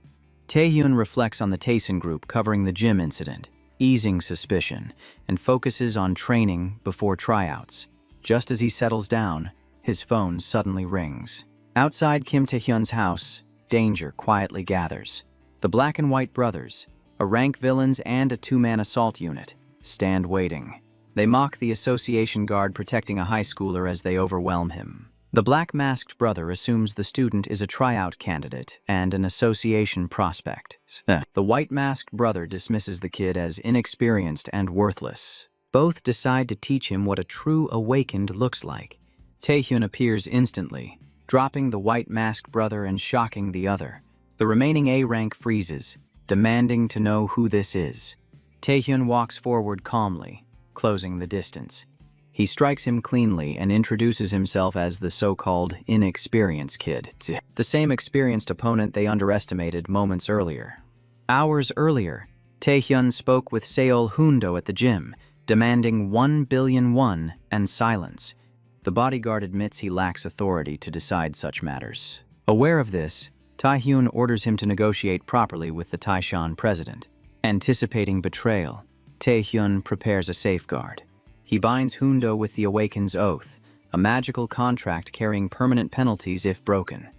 Tae-hyun reflects on the Taeson group covering the gym incident, easing suspicion, and focuses on training before tryouts. Just as he settles down, his phone suddenly rings. Outside Kim Tae-hyun's house, danger quietly gathers. The Black and White brothers, a rank villains and a two-man assault unit, stand waiting. They mock the association guard protecting a high schooler as they overwhelm him. The black-masked brother assumes the student is a tryout candidate and an association prospect. The white-masked brother dismisses the kid as inexperienced and worthless. Both decide to teach him what a true awakened looks like. Tae-hyun appears instantly, dropping the white-masked brother and shocking the other. The remaining A-rank freezes, demanding to know who this is. Tae-hyun walks forward calmly, closing the distance. He strikes him cleanly and introduces himself as the so-called inexperienced kid, the same experienced opponent they underestimated moments earlier. Hours earlier, Tae-hyun spoke with Seol Hundo at the gym, demanding 1 billion won and silence. The bodyguard admits he lacks authority to decide such matters. Aware of this, Tae-hyun orders him to negotiate properly with the Taishan president. Anticipating betrayal, Tae-hyun prepares a safeguard. He binds Hundo with the Awaken's Oath, a magical contract carrying permanent penalties if broken.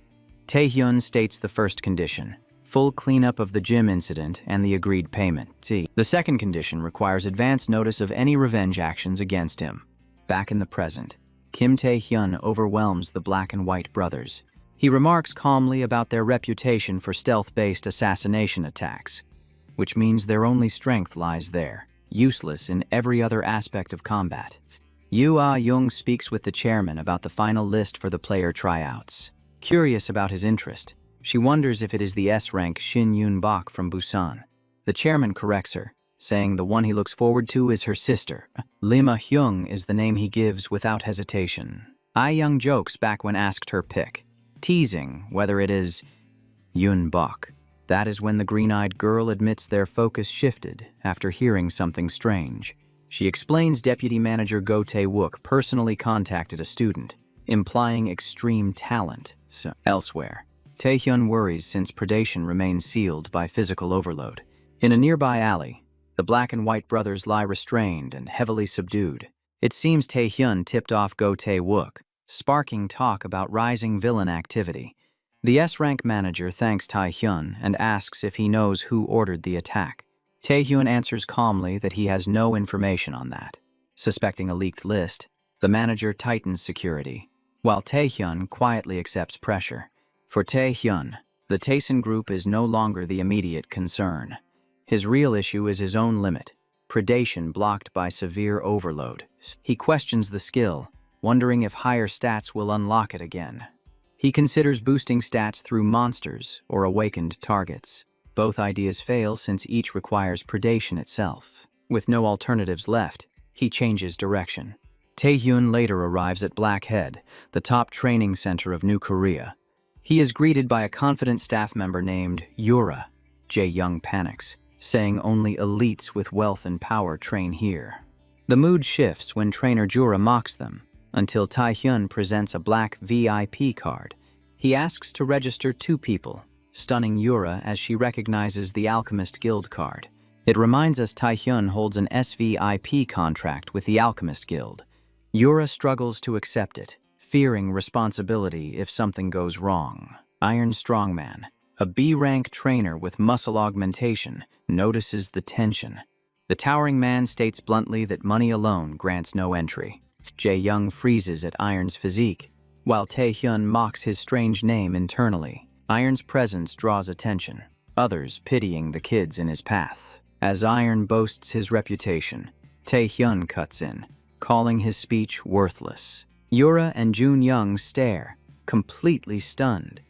Tae-hyun states the first condition, full cleanup of the gym incident and the agreed payment. The second condition requires advance notice of any revenge actions against him. Back in the present, Kim Tae-hyun overwhelms the Black and White brothers. He remarks calmly about their reputation for stealth-based assassination attacks, which means their only strength lies there, useless in every other aspect of combat. Yoo Ah-young speaks with the chairman about the final list for the player tryouts. Curious about his interest, she wonders if it is the S-rank Shin Yoon-bok from Busan. The chairman corrects her, saying the one he looks forward to is her sister. Lim Ah-hyung is the name he gives without hesitation. Ah-young jokes back when asked her pick, teasing whether it is Yoon-bok. That is when the green-eyed girl admits their focus shifted after hearing something strange. She explains Deputy Manager Go Tae-wook personally contacted a student, implying extreme talent. Elsewhere, Tae-hyun worries since predation remains sealed by physical overload. In a nearby alley, the Black and White brothers lie restrained and heavily subdued. It seems Tae-hyun tipped off Go Tae-wook, sparking talk about rising villain activity. The S-rank manager thanks Tae-hyun and asks if he knows who ordered the attack. Tae-hyun answers calmly that he has no information on that. Suspecting a leaked list, the manager tightens security, while Tae-hyun quietly accepts pressure. For Tae-hyun, the Taeson group is no longer the immediate concern. His real issue is his own limit, predation blocked by severe overload. He questions the skill, wondering if higher stats will unlock it again. He considers boosting stats through monsters or awakened targets. Both ideas fail since each requires predation itself. With no alternatives left, he changes direction. Taehyun later arrives at Blackhead, the top training center of New Korea. He is greeted by a confident staff member named Yura. Jae-young panics, saying only elites with wealth and power train here. The mood shifts when trainer Jura mocks them, until Taehyun presents a black VIP card. He asks to register 2 people, stunning Yura as she recognizes the Alchemist Guild card. It reminds us Taehyun holds an SVIP contract with the Alchemist Guild. Yura struggles to accept it, fearing responsibility if something goes wrong. Iron Strongman, a B-rank trainer with muscle augmentation, notices the tension. The towering man states bluntly that money alone grants no entry. Jae-young freezes at Iron's physique, while Taehyun mocks his strange name internally. Iron's presence draws attention, others pitying the kids in his path. As Iron boasts his reputation, Taehyun cuts in, calling his speech worthless. Yura and Jun-young stare, completely stunned.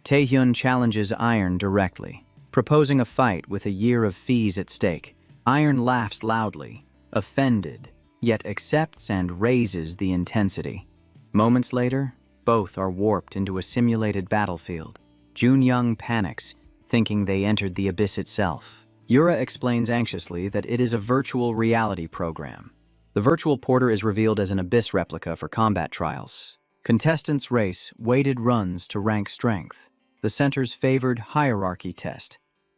Taehyun challenges Iron directly, proposing a fight with a year of fees at stake. Iron laughs loudly, offended, yet accepts and raises the intensity. Moments later, both are warped into a simulated battlefield. Jun-young panics, thinking they entered the abyss itself. Yura explains anxiously that it is a virtual reality program. The virtual porter is revealed as an abyss replica for combat trials. Contestants race weighted runs to rank strength, the center's favored hierarchy test.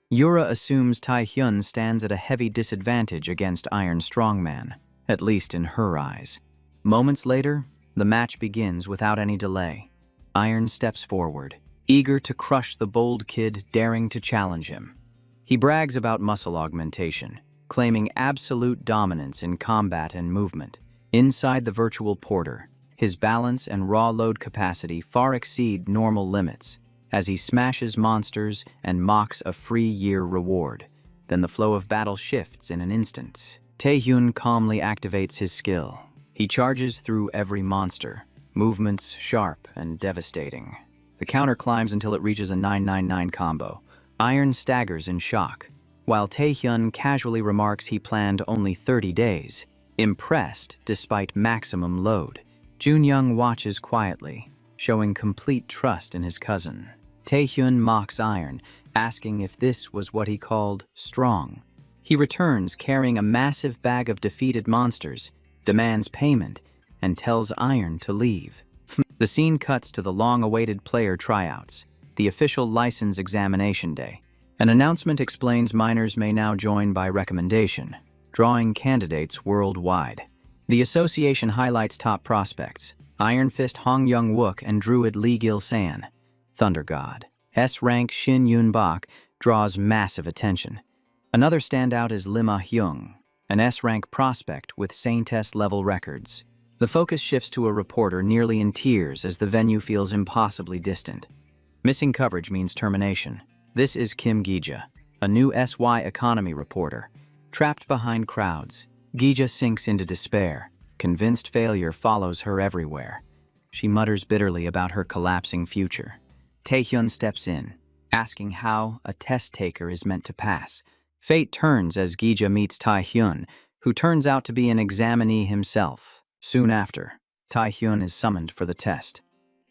Yura assumes Taehyun stands at a heavy disadvantage against Iron Strongman, at least in her eyes. Moments later, the match begins without any delay. Iron steps forward, eager to crush the bold kid daring to challenge him. He brags about muscle augmentation, claiming absolute dominance in combat and movement. Inside the virtual porter, his balance and raw load capacity far exceed normal limits, as he smashes monsters and mocks a free year reward. Then the flow of battle shifts in an instant. Taehyun calmly activates his skill. He charges through every monster, movements sharp and devastating. The counter climbs until it reaches a 999 combo. Iron staggers in shock, while Taehyun casually remarks he planned only 30 days. Impressed despite maximum load, Jun-young watches quietly, showing complete trust in his cousin. Taehyun mocks Iron, asking if this was what he called strong. He returns carrying a massive bag of defeated monsters, demands payment, and tells Iron to leave. The scene cuts to the long-awaited player tryouts, the official license examination day. An announcement explains minors may now join by recommendation, drawing candidates worldwide. The association highlights top prospects: Iron Fist Hong Young-wook and Druid Lee Gil-san. Thunder God S-rank Shin Yun-bak draws massive attention. Another standout is Lim Ah-hyung, an S-rank prospect with Saintess-level records. The focus shifts to a reporter nearly in tears as the venue feels impossibly distant. Missing coverage means termination. This is Kim Gija, a new SY economy reporter. Trapped behind crowds, Gija sinks into despair. Convinced failure follows her everywhere. She mutters bitterly about her collapsing future. Taehyun steps in, asking how a test taker is meant to pass. Fate turns as Gija meets Taehyun, who turns out to be an examinee himself. Soon after, Taehyun is summoned for the test.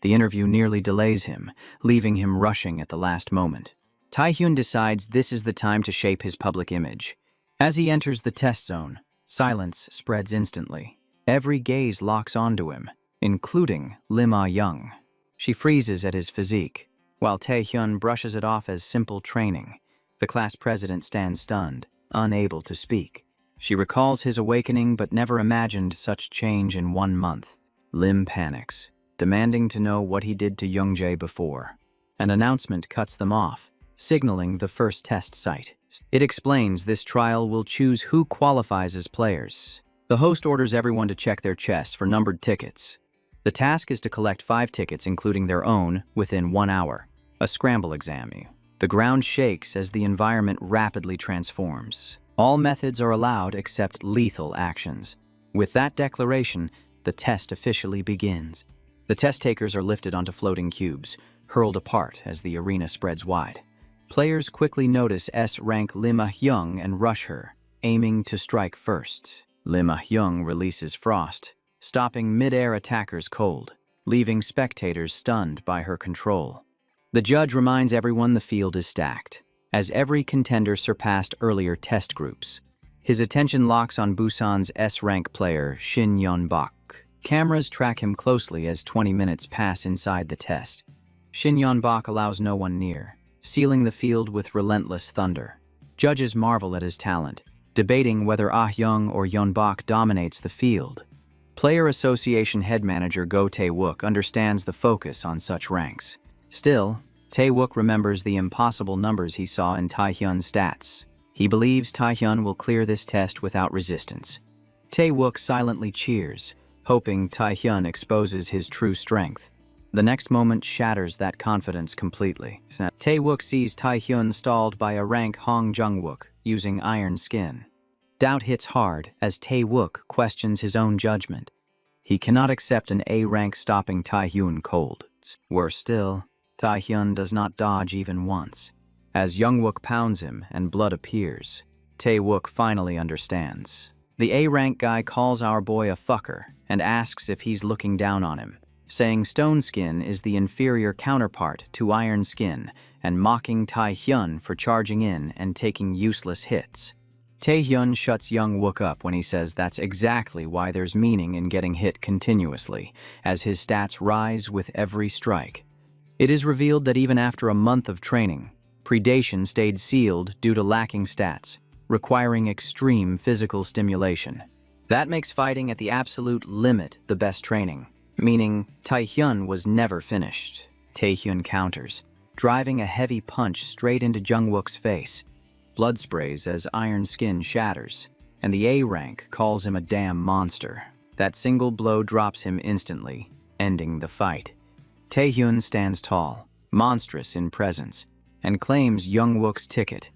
The interview nearly delays him, leaving him rushing at the last moment. Taehyun decides this is the time to shape his public image. As he enters the test zone, silence spreads instantly. Every gaze locks onto him, including Lim Ah-hyung. She freezes at his physique, while Taehyun brushes it off as simple training. The class president stands stunned, unable to speak. She recalls his awakening but never imagined such change in 1 month. Lim panics, demanding to know what he did to Youngjae before. An announcement cuts them off, signaling the first test site. It explains this trial will choose who qualifies as players. The host orders everyone to check their chests for numbered tickets. The task is to collect 5 tickets, including their own, within 1 hour. A scramble exam. The ground shakes as the environment rapidly transforms. All methods are allowed except lethal actions. With that declaration, the test officially begins. The test takers are lifted onto floating cubes, hurled apart as the arena spreads wide. Players quickly notice S-rank Lim Ah-hyung and rush her, aiming to strike first. Lim Ah-hyung releases frost, stopping mid-air attackers cold, leaving spectators stunned by her control. The judge reminds everyone the field is stacked, as every contender surpassed earlier test groups. His attention locks on Busan's S-rank player, Shin Yeon-bak. Cameras track him closely as 20 minutes pass inside the test. Shin Yeon-bak allows no one near, sealing the field with relentless thunder. Judges marvel at his talent, debating whether Ah-hyung or Yeon-bak dominates the field. Player Association head manager Go Tae-wook understands the focus on such ranks. Still, Tae-wook remembers the impossible numbers he saw in Tae-hyun's stats. He believes Tae-hyun will clear this test without resistance. Tae-wook silently cheers, hoping Tae-hyun exposes his true strength. The next moment shatters that confidence completely. Tae-wook sees Tae-hyun stalled by a rank Hong Jung-wook using iron skin. Doubt hits hard as Tae-wook questions his own judgment. He cannot accept an A-rank stopping Tae-hyun cold. Worse still, Tae-hyun does not dodge even once. As Jung-wook pounds him and blood appears, Tae-wook finally understands. The A-rank guy calls our boy a fucker and asks if he's looking down on him, saying stone skin is the inferior counterpart to iron skin and mocking Tae-hyun for charging in and taking useless hits. Tae-hyun shuts Jung-wook up when he says that's exactly why there's meaning in getting hit continuously, as his stats rise with every strike. It is revealed that even after a month of training, predation stayed sealed due to lacking stats, requiring extreme physical stimulation. That makes fighting at the absolute limit the best training, meaning Tae-hyun was never finished. Tae-hyun counters, driving a heavy punch straight into Jung-wook's face. Blood sprays as iron skin shatters, and the A-rank calls him a damn monster. That single blow drops him instantly, ending the fight. Tae-hyun stands tall, monstrous in presence, and claims Jung-wook's ticket.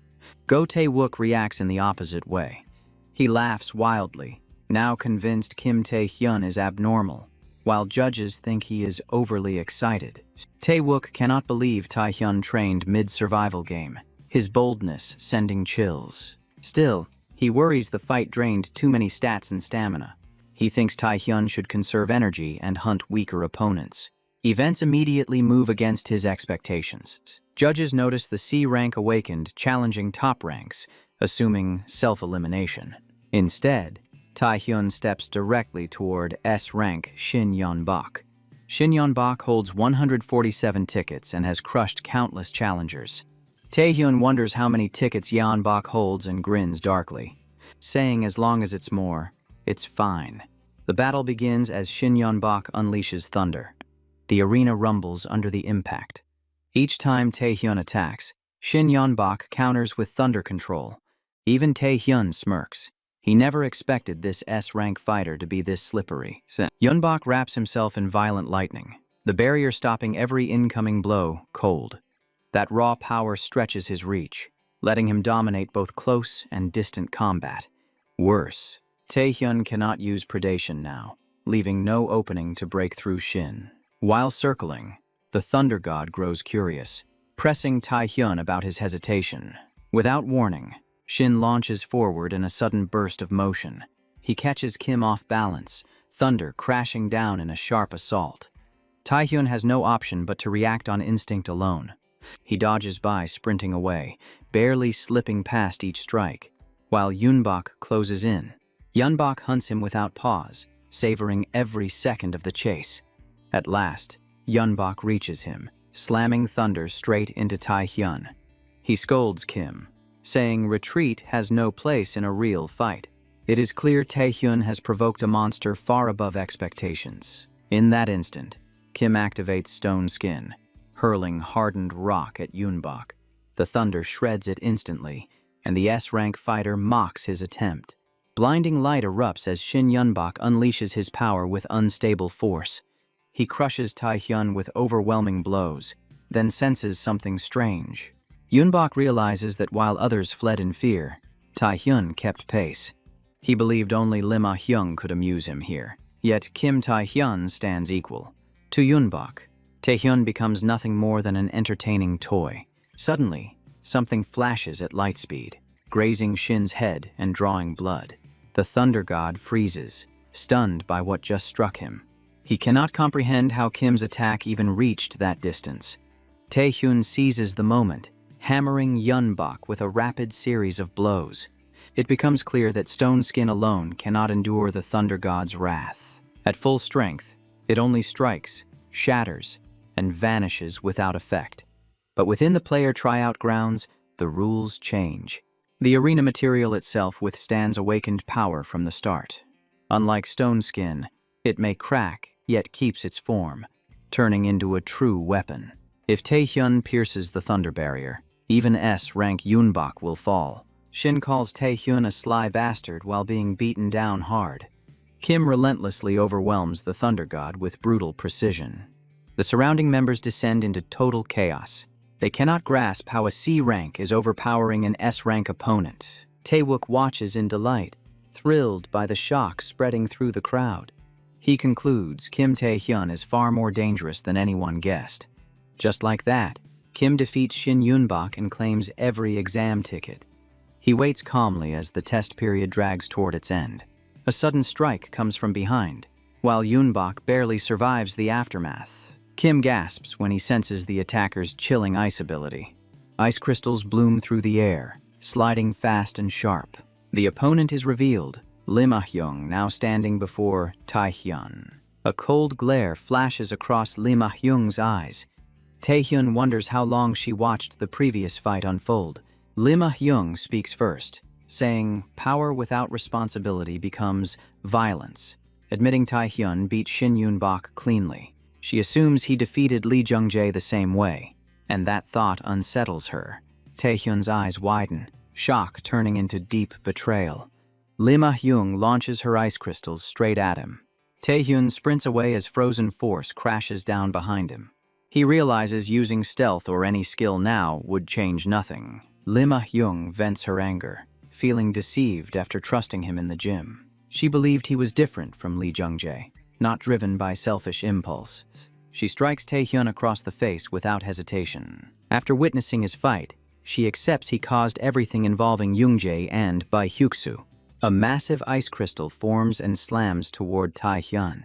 Go Tae-wook reacts in the opposite way. He laughs wildly, now convinced Kim Tae-hyun is abnormal, while judges think he is overly excited. Tae-wook cannot believe Tae-hyun trained mid-survival game, his boldness sending chills. Still, he worries the fight drained too many stats and stamina. He thinks Tae-hyun should conserve energy and hunt weaker opponents. Events immediately move against his expectations. Judges notice the C-rank awakened, challenging top ranks, assuming self-elimination. Instead, Tae-hyun steps directly toward S-rank Shin Yeon-bak. Shin Yeon-bak holds 147 tickets and has crushed countless challengers. Tae-hyun wonders how many tickets Yeon-bak holds and grins darkly, saying as long as it's more, it's fine. The battle begins as Shin Yeon-bak unleashes thunder. The arena rumbles under the impact. Each time Tae-hyun attacks, Shin Yeon-bak counters with thunder control. Even Tae-hyun smirks. He never expected this S-rank fighter to be this slippery. Yeon-bak wraps himself in violent lightning, the barrier stopping every incoming blow cold. That raw power stretches his reach, letting him dominate both close and distant combat. Worse, Tae-hyun cannot use predation now, leaving no opening to break through Shin. While circling, the Thunder God grows curious, pressing Tae-hyun about his hesitation. Without warning, Shin launches forward in a sudden burst of motion. He catches Kim off balance, thunder crashing down in a sharp assault. Tae-hyun has no option but to react on instinct alone. He dodges by, sprinting away, barely slipping past each strike, while Yeon-bak closes in. Yeon-bak hunts him without pause, savoring every second of the chase. At last, Yeon-bak reaches him, slamming thunder straight into Tae-hyun. He scolds Kim, saying retreat has no place in a real fight. It is clear Tae-hyun has provoked a monster far above expectations. In that instant, Kim activates Stone Skin, hurling hardened rock at Yeon-bak. The thunder shreds it instantly, and the S-rank fighter mocks his attempt. Blinding light erupts as Shin Yeon-bak unleashes his power with unstable force. He crushes Tae-hyun with overwhelming blows, then senses something strange. Yeon-bak realizes that while others fled in fear, Tae-hyun kept pace. He believed only Lim Ah-hyung could amuse him here, yet Kim Tae-hyun stands equal. To Yunbok, Tae-hyun becomes nothing more than an entertaining toy. Suddenly, something flashes at light speed, grazing Shin's head and drawing blood. The thunder god freezes, stunned by what just struck him. He cannot comprehend how Kim's attack even reached that distance. Tae-hyun seizes the moment, hammering Yunbok with a rapid series of blows. It becomes clear that stone skin alone cannot endure the thunder god's wrath. At full strength, it only strikes, shatters, and vanishes without effect. But within the player tryout grounds, the rules change. The arena material itself withstands awakened power from the start. Unlike stone skin, it may crack, yet keeps its form, turning into a true weapon. If Tae-hyun pierces the thunder barrier, even S-rank Yunbok will fall. Shin calls Tae-hyun a sly bastard while being beaten down hard. Kim relentlessly overwhelms the thunder god with brutal precision. The surrounding members descend into total chaos. They cannot grasp how a C-rank is overpowering an S-rank opponent. Taewook watches in delight, thrilled by the shock spreading through the crowd. He concludes Kim Tae-hyun is far more dangerous than anyone guessed. Just like that, Kim defeats Shin Yunbok and claims every exam ticket. He waits calmly as the test period drags toward its end. A sudden strike comes from behind, while Yunbok barely survives the aftermath. Kim gasps when he senses the attacker's chilling ice ability. Ice crystals bloom through the air, sliding fast and sharp. The opponent is revealed, Lim Ah-hyung now standing before Tae-hyun. A cold glare flashes across Lim Ah-hyung's eyes. Tae-hyun wonders how long she watched the previous fight unfold. Lim Ah-hyung speaks first, saying power without responsibility becomes violence. Admitting Tae-hyun beat Shin Yunbok cleanly. She assumes he defeated Lee Jung-jae the same way, and that thought unsettles her. Tae-hyun's eyes widen, shock turning into deep betrayal. Lim Ah-hyung launches her ice crystals straight at him. Tae-hyun sprints away as frozen force crashes down behind him. He realizes using stealth or any skill now would change nothing. Lim Ah-hyung vents her anger, feeling deceived after trusting him in the gym. She believed he was different from Lee Jung-jae, not driven by selfish impulse. She strikes Tae-hyun across the face without hesitation. After witnessing his fight, she accepts he caused everything involving Jung-jae and Bai Hyuksu. A massive ice crystal forms and slams toward Tae-hyun.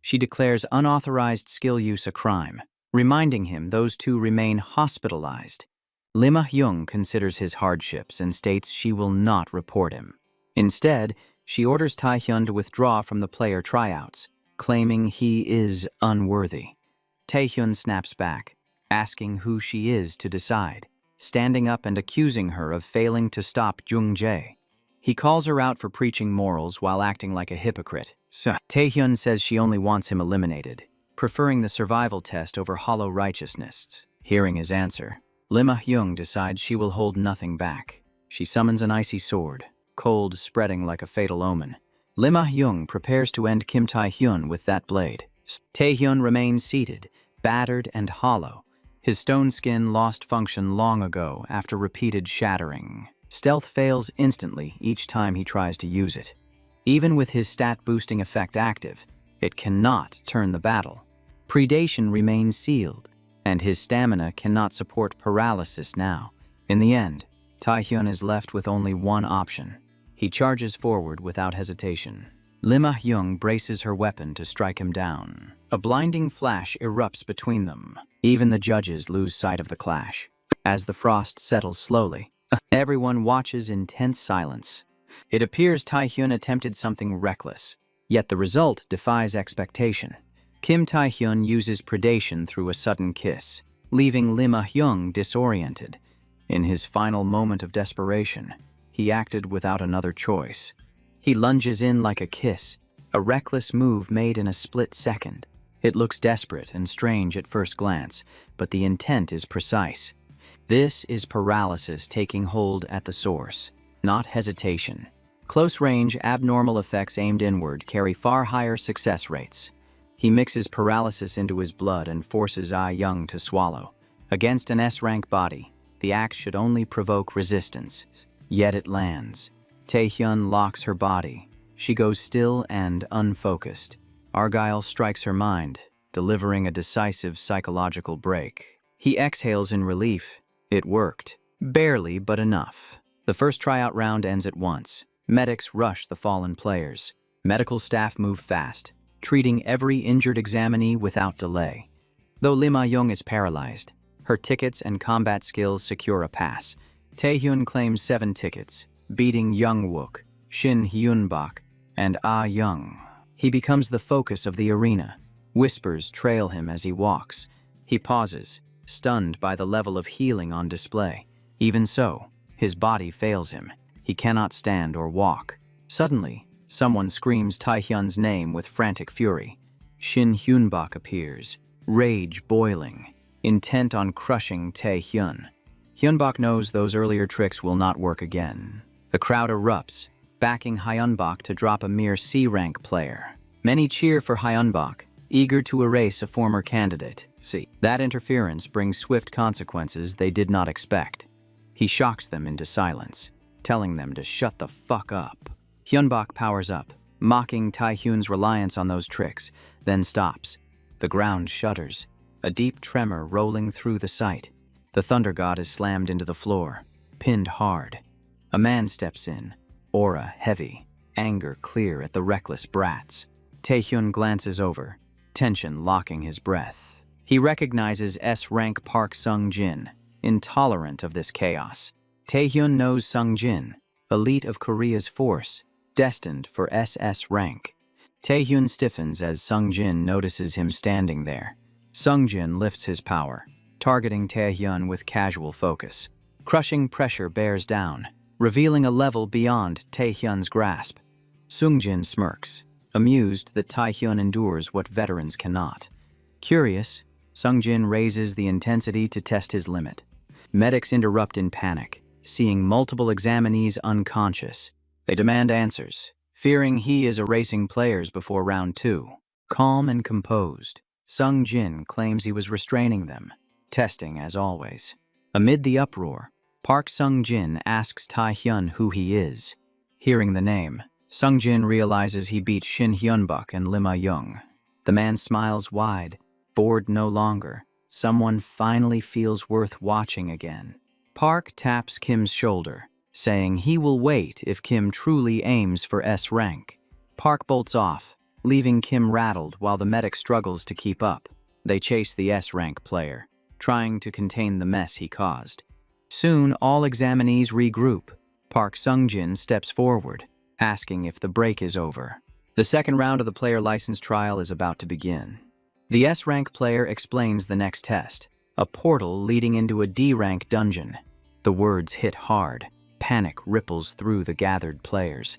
She declares unauthorized skill use a crime, reminding him those two remain hospitalized. Lim Ah-hyung considers his hardships and states she will not report him. Instead, she orders Tae-hyun to withdraw from the player tryouts, claiming he is unworthy. Tae-hyun snaps back, asking who she is to decide, standing up and accusing her of failing to stop Jung-jae. He calls her out for preaching morals while acting like a hypocrite. Tae-hyun says she only wants him eliminated, preferring the survival test over hollow righteousness. Hearing his answer, Lim Ah-hyung decides she will hold nothing back. She summons an icy sword, cold spreading like a fatal omen. Lim Ah-hyung prepares to end Kim Tae-hyun with that blade. Tae-hyun remains seated, battered and hollow. His stone skin lost function long ago after repeated shattering. Stealth fails instantly each time he tries to use it. Even with his stat-boosting effect active, it cannot turn the battle. Predation remains sealed, and his stamina cannot support paralysis now. In the end, Tae-hyun is left with only one option. He charges forward without hesitation. Lim Ah-hyung braces her weapon to strike him down. A blinding flash erupts between them. Even the judges lose sight of the clash. As the frost settles slowly, everyone watches in tense silence. It appears Tae-hyun attempted something reckless, yet the result defies expectation. Kim Tae-hyun uses predation through a sudden kiss, leaving Lim Ah-hyung disoriented. In his final moment of desperation, he acted without another choice. He lunges in like a kiss, a reckless move made in a split second. It looks desperate and strange at first glance, but the intent is precise. This is paralysis taking hold at the source, not hesitation. Close-range, abnormal effects aimed inward carry far higher success rates. He mixes paralysis into his blood and forces Ah-hyung to swallow. Against an S-rank body, the act should only provoke resistance. Yet it lands. Taehyun locks her body. She goes still and unfocused. Argyle strikes her mind, delivering a decisive psychological break. He exhales in relief. It worked. Barely, but enough. The first tryout round ends at once. Medics rush the fallen players. Medical staff move fast, treating every injured examinee without delay. Though Lim Ah-young is paralyzed, her tickets and combat skills secure a pass. Taehyun claims 7 tickets, beating Young-wook, Shin Hyun-bak, and Ah-young. He becomes the focus of the arena. Whispers trail him as he walks. He pauses, stunned by the level of healing on display. Even so, his body fails him. He cannot stand or walk. Suddenly, someone screams Taehyun's name with frantic fury. Shin Hyun-bak appears, rage boiling, intent on crushing Taehyun. Hyun-bak knows those earlier tricks will not work again. The crowd erupts, backing Hyun-bak to drop a mere C-rank player. Many cheer for Hyun-bak, eager to erase a former candidate. That interference brings swift consequences they did not expect. He shocks them into silence, telling them to shut the fuck up. Hyun-bak powers up, mocking Taehyun's reliance on those tricks, then stops. The ground shudders, a deep tremor rolling through the site. The thunder god is slammed into the floor, pinned hard. A man steps in, aura heavy, anger clear at the reckless brats. Taehyun glances over, tension locking his breath. He recognizes S-rank Park Sung-jin, intolerant of this chaos. Taehyun knows Sung-jin, elite of Korea's force, destined for SS rank. Taehyun stiffens as Sung-jin notices him standing there. Sung-jin lifts his power, targeting Taehyun with casual focus. Crushing pressure bears down, revealing a level beyond Taehyun's grasp. Sung-jin smirks, amused that Taehyun endures what veterans cannot. Curious, Sung-jin raises the intensity to test his limit. Medics interrupt in panic, seeing multiple examinees unconscious. They demand answers, fearing he is erasing players before round 2. Calm and composed, Sung-jin claims he was restraining them, testing as always. Amid the uproar, Park Sung-jin asks Taehyun who he is. Hearing the name, Sung-jin realizes he beat Shin Hyun-bak and Lim Ah-young. The man smiles wide, bored no longer. Someone finally feels worth watching again. Park taps Kim's shoulder, saying he will wait if Kim truly aims for S rank. Park bolts off, leaving Kim rattled while the medic struggles to keep up. They chase the S rank player, trying to contain the mess he caused. Soon, all examinees regroup. Park Sung-jin steps forward, asking if the break is over. The second round of the player license trial is about to begin. The S-rank player explains the next test, a portal leading into a D-rank dungeon. The words hit hard. Panic ripples through the gathered players.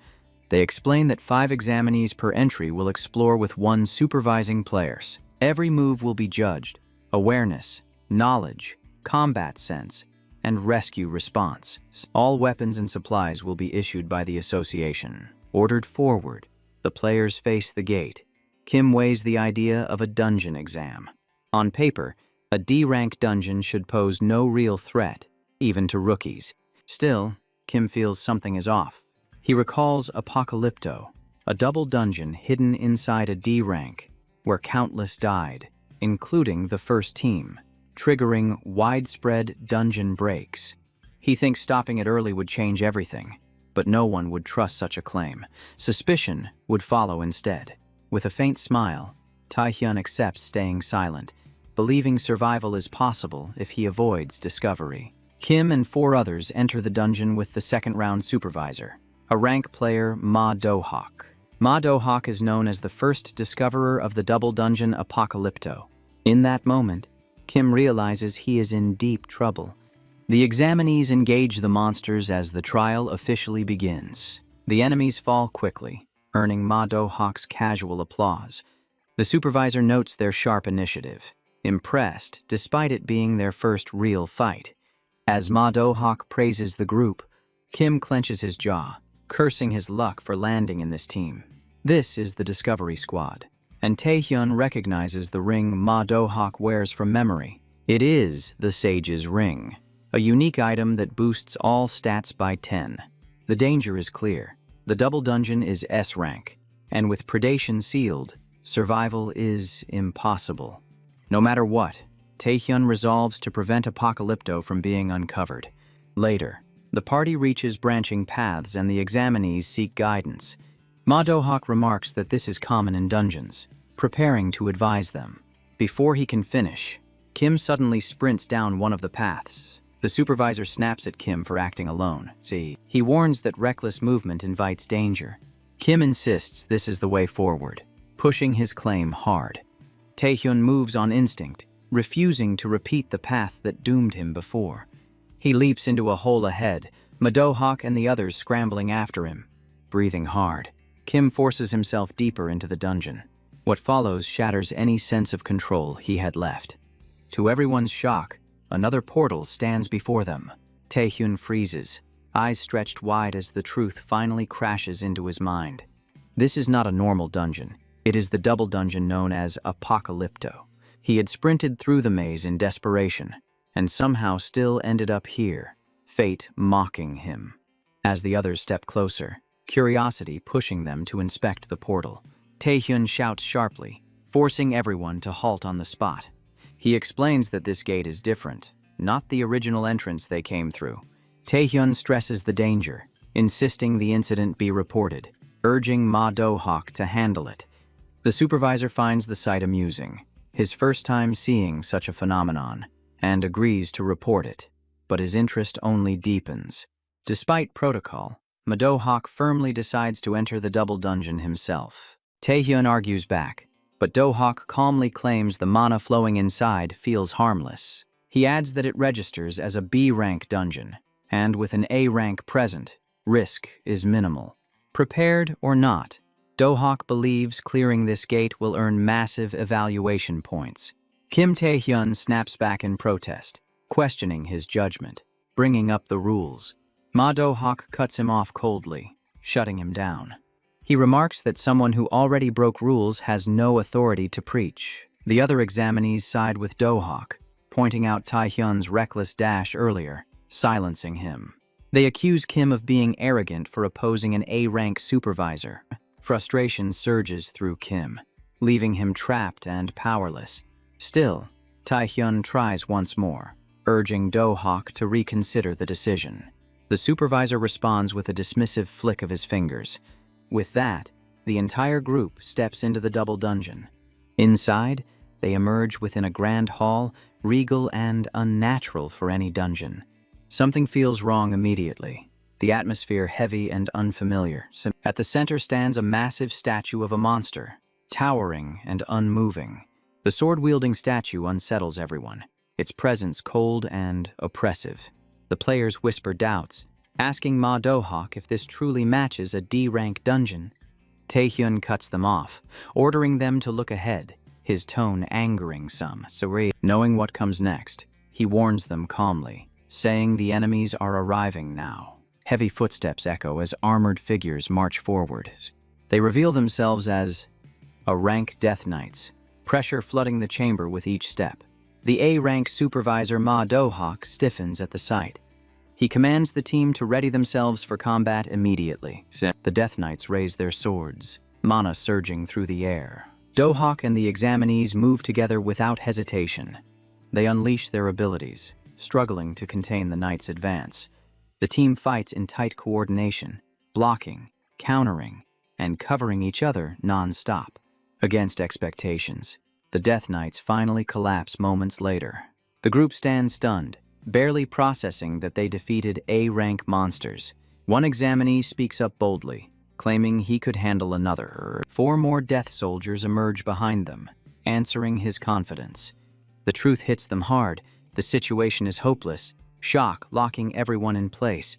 They explain that 5 examinees per entry will explore with 1 supervising players. Every move will be judged: awareness, knowledge, combat sense, and rescue response. All weapons and supplies will be issued by the association. Ordered forward, the players face the gate. Kim weighs the idea of a dungeon exam. On paper, a D-rank dungeon should pose no real threat, even to rookies. Still, Kim feels something is off. He recalls Apocalypto, a double dungeon hidden inside a D-rank, where countless died, including the first team, triggering widespread dungeon breaks. He thinks stopping it early would change everything, but no one would trust such a claim. Suspicion would follow instead. With a faint smile, Taehyun accepts staying silent, believing survival is possible if he avoids discovery. Kim and 4 others enter the dungeon with the second-round supervisor, a rank player Ma Do-hak. Ma Do-hak is known as the first discoverer of the double dungeon Apocalypto. In that moment, Kim realizes he is in deep trouble. The examinees engage the monsters as the trial officially begins. The enemies fall quickly, earning Ma Do-hak's casual applause. The supervisor notes their sharp initiative, impressed despite it being their first real fight. As Ma Do-hak praises the group, Kim clenches his jaw, cursing his luck for landing in this team. This is the Discovery Squad, and Taehyun recognizes the ring Ma Do-hak wears from memory. It is the Sage's ring, a unique item that boosts all stats by 10. The danger is clear. The double dungeon is S rank, and with predation sealed, survival is impossible. No matter what, Taehyun resolves to prevent Apocalypto from being uncovered. Later, the party reaches branching paths and the examinees seek guidance. Ma Do-hak remarks that this is common in dungeons, preparing to advise them. Before he can finish, Kim suddenly sprints down one of the paths. The supervisor snaps at Kim for acting alone. He warns that reckless movement invites danger. Kim insists this is the way forward, pushing his claim hard. Taehyun moves on instinct, refusing to repeat the path that doomed him before. He leaps into a hole ahead, Ma Do-hak and the others scrambling after him. Breathing hard, Kim forces himself deeper into the dungeon. What follows shatters any sense of control he had left. To everyone's shock, another portal stands before them. Taehyun freezes, eyes stretched wide as the truth finally crashes into his mind. This is not a normal dungeon. It is the double dungeon known as Apocalypto. He had sprinted through the maze in desperation, and somehow still ended up here, fate mocking him. As the others step closer, curiosity pushing them to inspect the portal, Taehyun shouts sharply, forcing everyone to halt on the spot. He explains that this gate is different, not the original entrance they came through. Taehyun stresses the danger, insisting the incident be reported, urging Ma Do-hak to handle it. The supervisor finds the sight amusing, his first time seeing such a phenomenon, and agrees to report it, but his interest only deepens. Despite protocol, Ma Do-hak firmly decides to enter the double dungeon himself. Taehyun argues back, but Do-hak calmly claims the mana flowing inside feels harmless. He adds that it registers as a B-rank dungeon, and with an A-rank present, risk is minimal. Prepared or not, Do-hak believes clearing this gate will earn massive evaluation points. Kim Taehyun snaps back in protest, questioning his judgment, bringing up the rules. Ma Do-hak cuts him off coldly, shutting him down. He remarks that someone who already broke rules has no authority to preach. The other examinees side with Do-hak, pointing out Taehyun's reckless dash earlier, silencing him. They accuse Kim of being arrogant for opposing an A-rank supervisor. Frustration surges through Kim, leaving him trapped and powerless. Still, Taehyun tries once more, urging Do-hak to reconsider the decision. The supervisor responds with a dismissive flick of his fingers. With that, the entire group steps into the double dungeon. Inside, they emerge within a grand hall, regal and unnatural for any dungeon. Something feels wrong immediately, the atmosphere heavy and unfamiliar. At the center stands a massive statue of a monster, towering and unmoving. The sword-wielding statue unsettles everyone, its presence cold and oppressive. The players whisper doubts, asking Ma Do-hak if this truly matches a D-rank dungeon. Taehyun cuts them off, ordering them to look ahead, his tone angering some. Knowing what comes next, he warns them calmly, saying the enemies are arriving now. Heavy footsteps echo as armored figures march forward. They reveal themselves as a rank Death Knights, pressure flooding the chamber with each step. The A-rank supervisor Ma Do-hak stiffens at the sight. He commands the team to ready themselves for combat immediately. The Death Knights raise their swords, mana surging through the air. Do-hak and the examinees move together without hesitation. They unleash their abilities, struggling to contain the Knights' advance. The team fights in tight coordination, blocking, countering, and covering each other non-stop. Against expectations, the Death Knights finally collapse moments later. The group stands stunned, barely processing that they defeated A-rank monsters. One examinee speaks up boldly, claiming he could handle another. 4 more death soldiers emerge behind them, answering his confidence. The truth hits them hard. The situation is hopeless, shock locking everyone in place.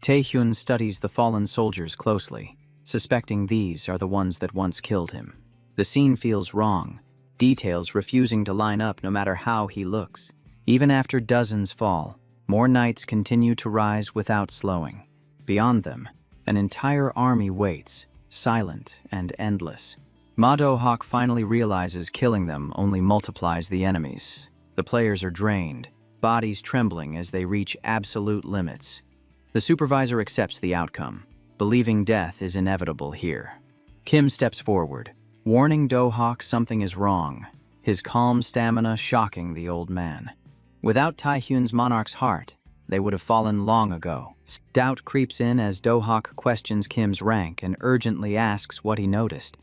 Taehyun studies the fallen soldiers closely, suspecting these are the ones that once killed him. The scene feels wrong, details refusing to line up no matter how he looks. Even after dozens fall, more knights continue to rise without slowing. Beyond them, an entire army waits, silent and endless. Ma Do-hak finally realizes killing them only multiplies the enemies. The players are drained, bodies trembling as they reach absolute limits. The supervisor accepts the outcome, believing death is inevitable here. Kim steps forward, warning Do-hak something is wrong, his calm stamina shocking the old man. Without Taehyun's monarch's heart, they would have fallen long ago. Doubt creeps in as Do-hak questions Kim's rank and urgently asks what he noticed.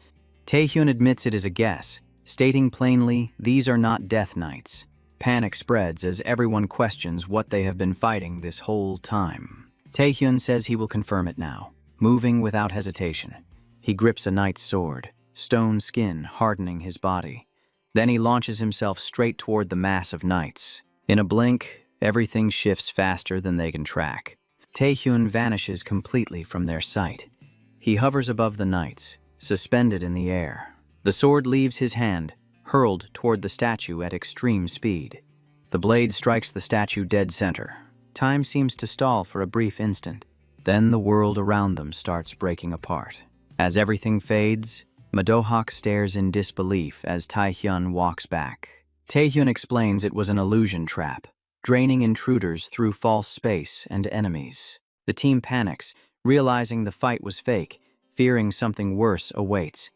Taehyun admits it is a guess, stating plainly, these are not death knights. Panic spreads as everyone questions what they have been fighting this whole time. Taehyun says he will confirm it now, moving without hesitation. He grips a knight's sword, stone skin hardening his body. Then he launches himself straight toward the mass of knights. In a blink, everything shifts faster than they can track. Taehyun vanishes completely from their sight. He hovers above the knights, suspended in the air. The sword leaves his hand, hurled toward the statue at extreme speed. The blade strikes the statue dead center. Time seems to stall for a brief instant. Then the world around them starts breaking apart. As everything fades, Do-hak stares in disbelief as Taehyun walks back. Taehyun explains it was an illusion trap, draining intruders through false space and enemies. The team panics, realizing the fight was fake, fearing something worse awaits.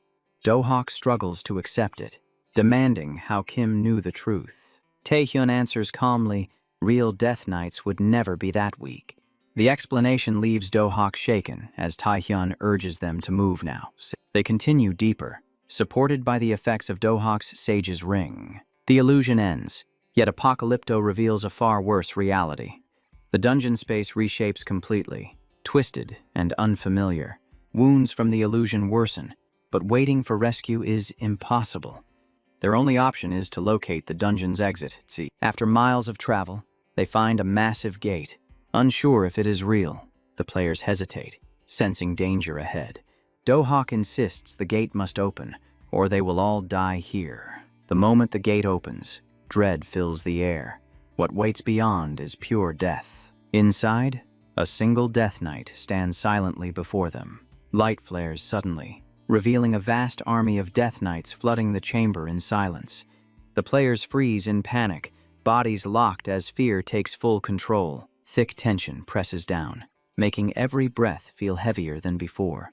Do-hak struggles to accept it, demanding how Kim knew the truth. Taehyun answers calmly, real death knights would never be that weak. The explanation leaves Do-hak shaken as Taehyun urges them to move now. They continue deeper, supported by the effects of Do-hak's Sage's Ring. The illusion ends, yet Apocalypto reveals a far worse reality. The dungeon space reshapes completely, twisted and unfamiliar. Wounds from the illusion worsen, but waiting for rescue is impossible. Their only option is to locate the dungeon's exit. After miles of travel, they find a massive gate. Unsure if it is real, the players hesitate, sensing danger ahead. Do-hak insists the gate must open, or they will all die here. The moment the gate opens, dread fills the air. What waits beyond is pure death. Inside, a single death knight stands silently before them. Light flares suddenly, revealing a vast army of death knights flooding the chamber in silence. The players freeze in panic, bodies locked as fear takes full control. Thick tension presses down, making every breath feel heavier than before.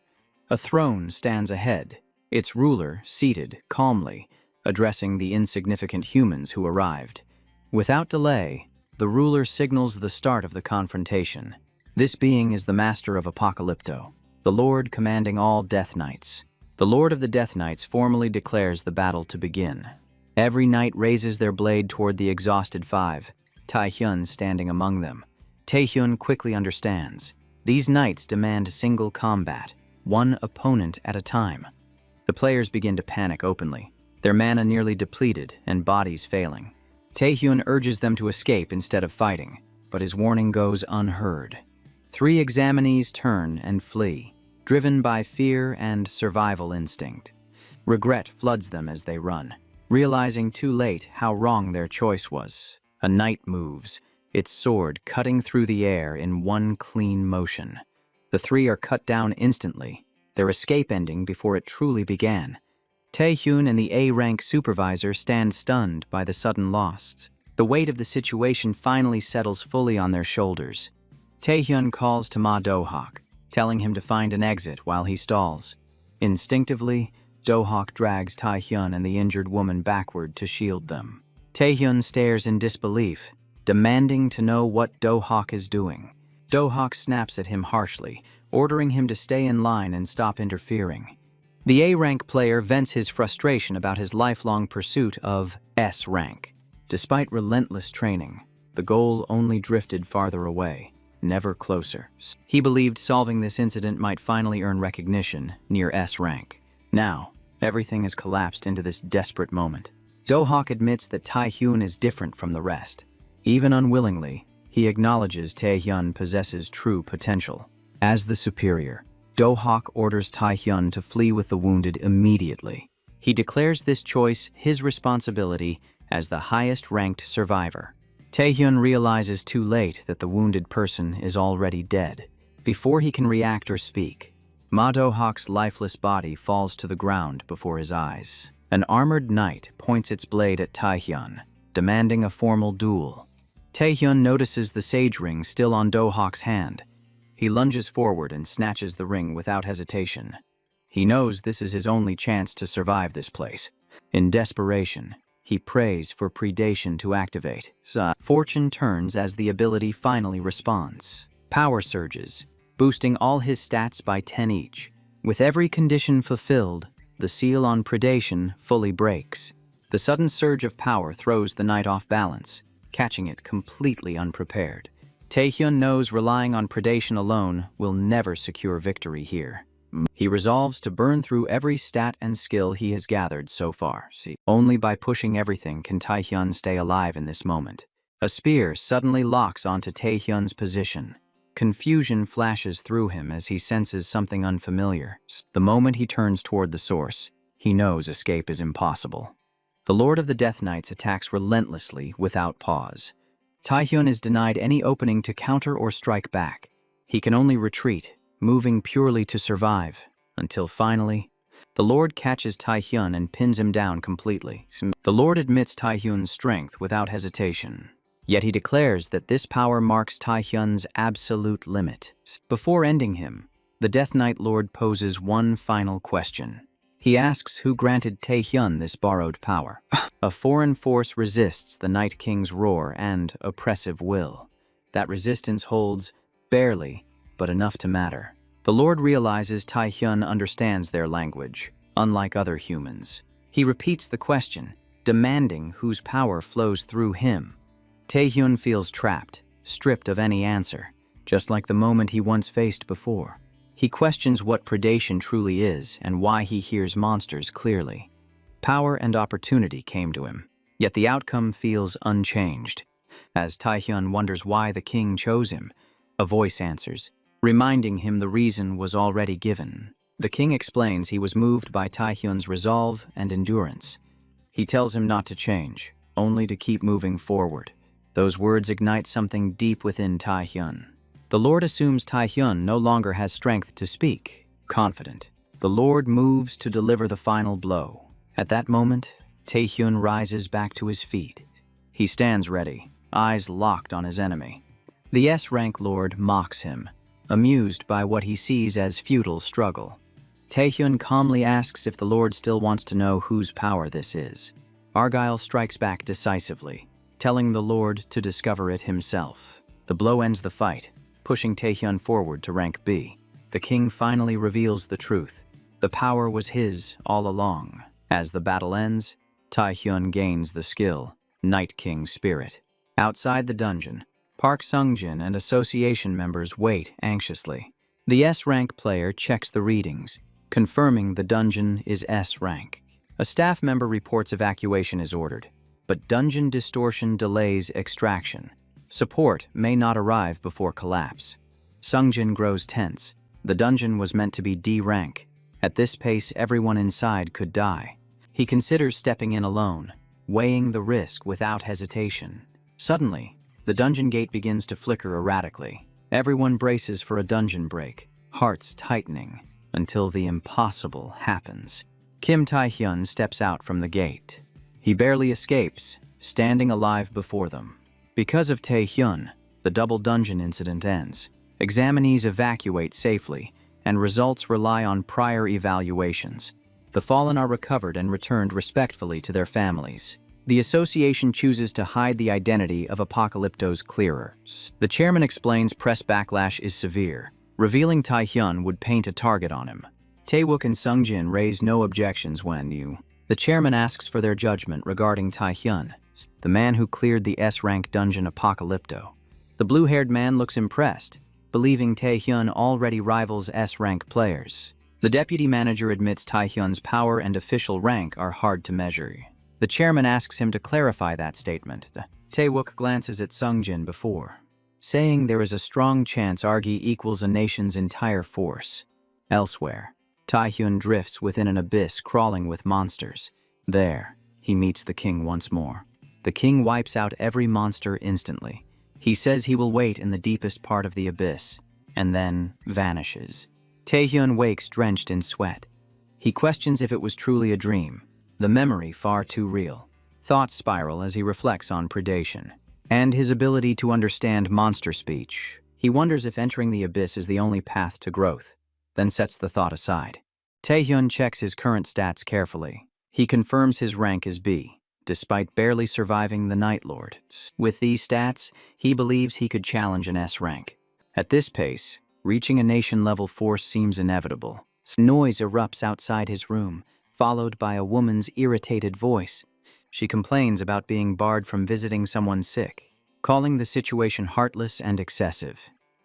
A throne stands ahead, its ruler seated calmly, addressing the insignificant humans who arrived. Without delay, the ruler signals the start of the confrontation. This being is the master of Apocalypto, the lord commanding all Death Knights. The lord of the Death Knights formally declares the battle to begin. Every knight raises their blade toward the exhausted five, Taehyun standing among them. Taehyun quickly understands. These knights demand single combat, one opponent at a time. The players begin to panic openly, their mana nearly depleted and bodies failing. Taehyun urges them to escape instead of fighting, but his warning goes unheard. 3 examinees turn and flee, driven by fear and survival instinct. Regret floods them as they run, realizing too late how wrong their choice was. A knight moves, its sword cutting through the air in one clean motion. The 3 are cut down instantly, their escape ending before it truly began. Taehyun and the A-rank supervisor stand stunned by the sudden loss. The weight of the situation finally settles fully on their shoulders. Taehyun calls to Do-hak, telling him to find an exit while he stalls. Instinctively, Do-hak drags Taehyun and the injured woman backward to shield them. Taehyun stares in disbelief, demanding to know what Do-hak is doing. Do-hak snaps at him harshly, ordering him to stay in line and stop interfering. The A-rank player vents his frustration about his lifelong pursuit of S-rank. Despite relentless training, the goal only drifted farther away, never closer. He believed solving this incident might finally earn recognition near S-rank. Now, everything has collapsed into this desperate moment. Do-hak admits that Taehyun is different from the rest. Even unwillingly, he acknowledges Taehyun possesses true potential. As the superior, Do-hak orders Taehyun to flee with the wounded immediately. He declares this choice his responsibility as the highest-ranked survivor. Taehyun realizes too late that the wounded person is already dead. Before he can react or speak, Do-hak's lifeless body falls to the ground before his eyes. An armored knight points its blade at Taehyun, demanding a formal duel. Taehyun notices the sage ring still on Do-hok's hand. He lunges forward and snatches the ring without hesitation. He knows this is his only chance to survive this place. In desperation, he prays for predation to activate. Fortune turns as the ability finally responds. Power surges, boosting all his stats by 10 each. With every condition fulfilled, the seal on predation fully breaks. The sudden surge of power throws the knight off balance, catching it completely unprepared. Taehyun knows relying on predation alone will never secure victory here. He resolves to burn through every stat and skill he has gathered so far. Only by pushing everything can Taehyun stay alive in this moment. A spear suddenly locks onto Taehyun's position. Confusion flashes through him as he senses something unfamiliar. The moment he turns toward the source, he knows escape is impossible. The Lord of the Death Knights attacks relentlessly without pause. Taehyun is denied any opening to counter or strike back. He can only retreat, moving purely to survive, until finally, the Lord catches Taehyun and pins him down completely. The Lord admits Taehyun's strength without hesitation, yet he declares that this power marks Taehyun's absolute limit. Before ending him, the Death Knight Lord poses one final question. He asks who granted Taehyun this borrowed power. A foreign force resists the Night King's roar and oppressive will. That resistance holds, barely, but enough to matter. The Lord realizes Taehyun understands their language, unlike other humans. He repeats the question, demanding whose power flows through him. Taehyun feels trapped, stripped of any answer, just like the moment he once faced before. He questions what predation truly is and why he hears monsters clearly. Power and opportunity came to him, yet the outcome feels unchanged. As Taehyun wonders why the king chose him, a voice answers, reminding him the reason was already given. The king explains he was moved by Taehyun's resolve and endurance. He tells him not to change, only to keep moving forward. Those words ignite something deep within Taehyun. The Lord assumes Taehyun no longer has strength to speak. Confident, the Lord moves to deliver the final blow. At that moment, Taehyun rises back to his feet. He stands ready, eyes locked on his enemy. The S-rank Lord mocks him, amused by what he sees as futile struggle. Taehyun calmly asks if the Lord still wants to know whose power this is. Argyle strikes back decisively, telling the Lord to discover it himself. The blow ends the fight, pushing Taehyun forward to rank B. The king finally reveals the truth. The power was his all along. As the battle ends, Taehyun gains the skill, Night King Spirit. Outside the dungeon, Park Sungjin and association members wait anxiously. The S-rank player checks the readings, confirming the dungeon is S-rank. A staff member reports evacuation is ordered, but dungeon distortion delays extraction. Support may not arrive before collapse. Sungjin grows tense. The dungeon was meant to be D-rank. At this pace, everyone inside could die. He considers stepping in alone, weighing the risk without hesitation. Suddenly, the dungeon gate begins to flicker erratically. Everyone braces for a dungeon break, hearts tightening, until the impossible happens. Kim Taehyun steps out from the gate. He barely escapes, standing alive before them. Because of Taehyun, the double dungeon incident ends. Examinees evacuate safely, and results rely on prior evaluations. The fallen are recovered and returned respectfully to their families. The association chooses to hide the identity of Apocalypto's clearers. The chairman explains press backlash is severe. Revealing Taehyun would paint a target on him. Taewook and Sungjin raise no objections when the chairman asks for their judgment regarding Taehyun, the man who cleared the S-rank dungeon Apocalypto. The blue-haired man looks impressed, believing Taehyun already rivals S-rank players. The deputy manager admits Taehyun's power and official rank are hard to measure. The chairman asks him to clarify that statement. Taewook glances at Sungjin before, saying there is a strong chance Argi equals a nation's entire force. Elsewhere, Taehyun drifts within an abyss crawling with monsters. There, he meets the king once more. The king wipes out every monster instantly. He says he will wait in the deepest part of the abyss, and then vanishes. Taehyun wakes drenched in sweat. He questions if it was truly a dream, the memory far too real. Thoughts spiral as he reflects on predation. and his ability to understand monster speech. He wonders if entering the abyss is the only path to growth, then sets the thought aside. Taehyun checks his current stats carefully. He confirms his rank is B, despite barely surviving the Night Lord. With these stats, he believes he could challenge an S rank. At this pace, reaching a nation-level force seems inevitable. Noise erupts outside his room, followed by a woman's irritated voice. She complains about being barred from visiting someone sick, calling the situation heartless and excessive.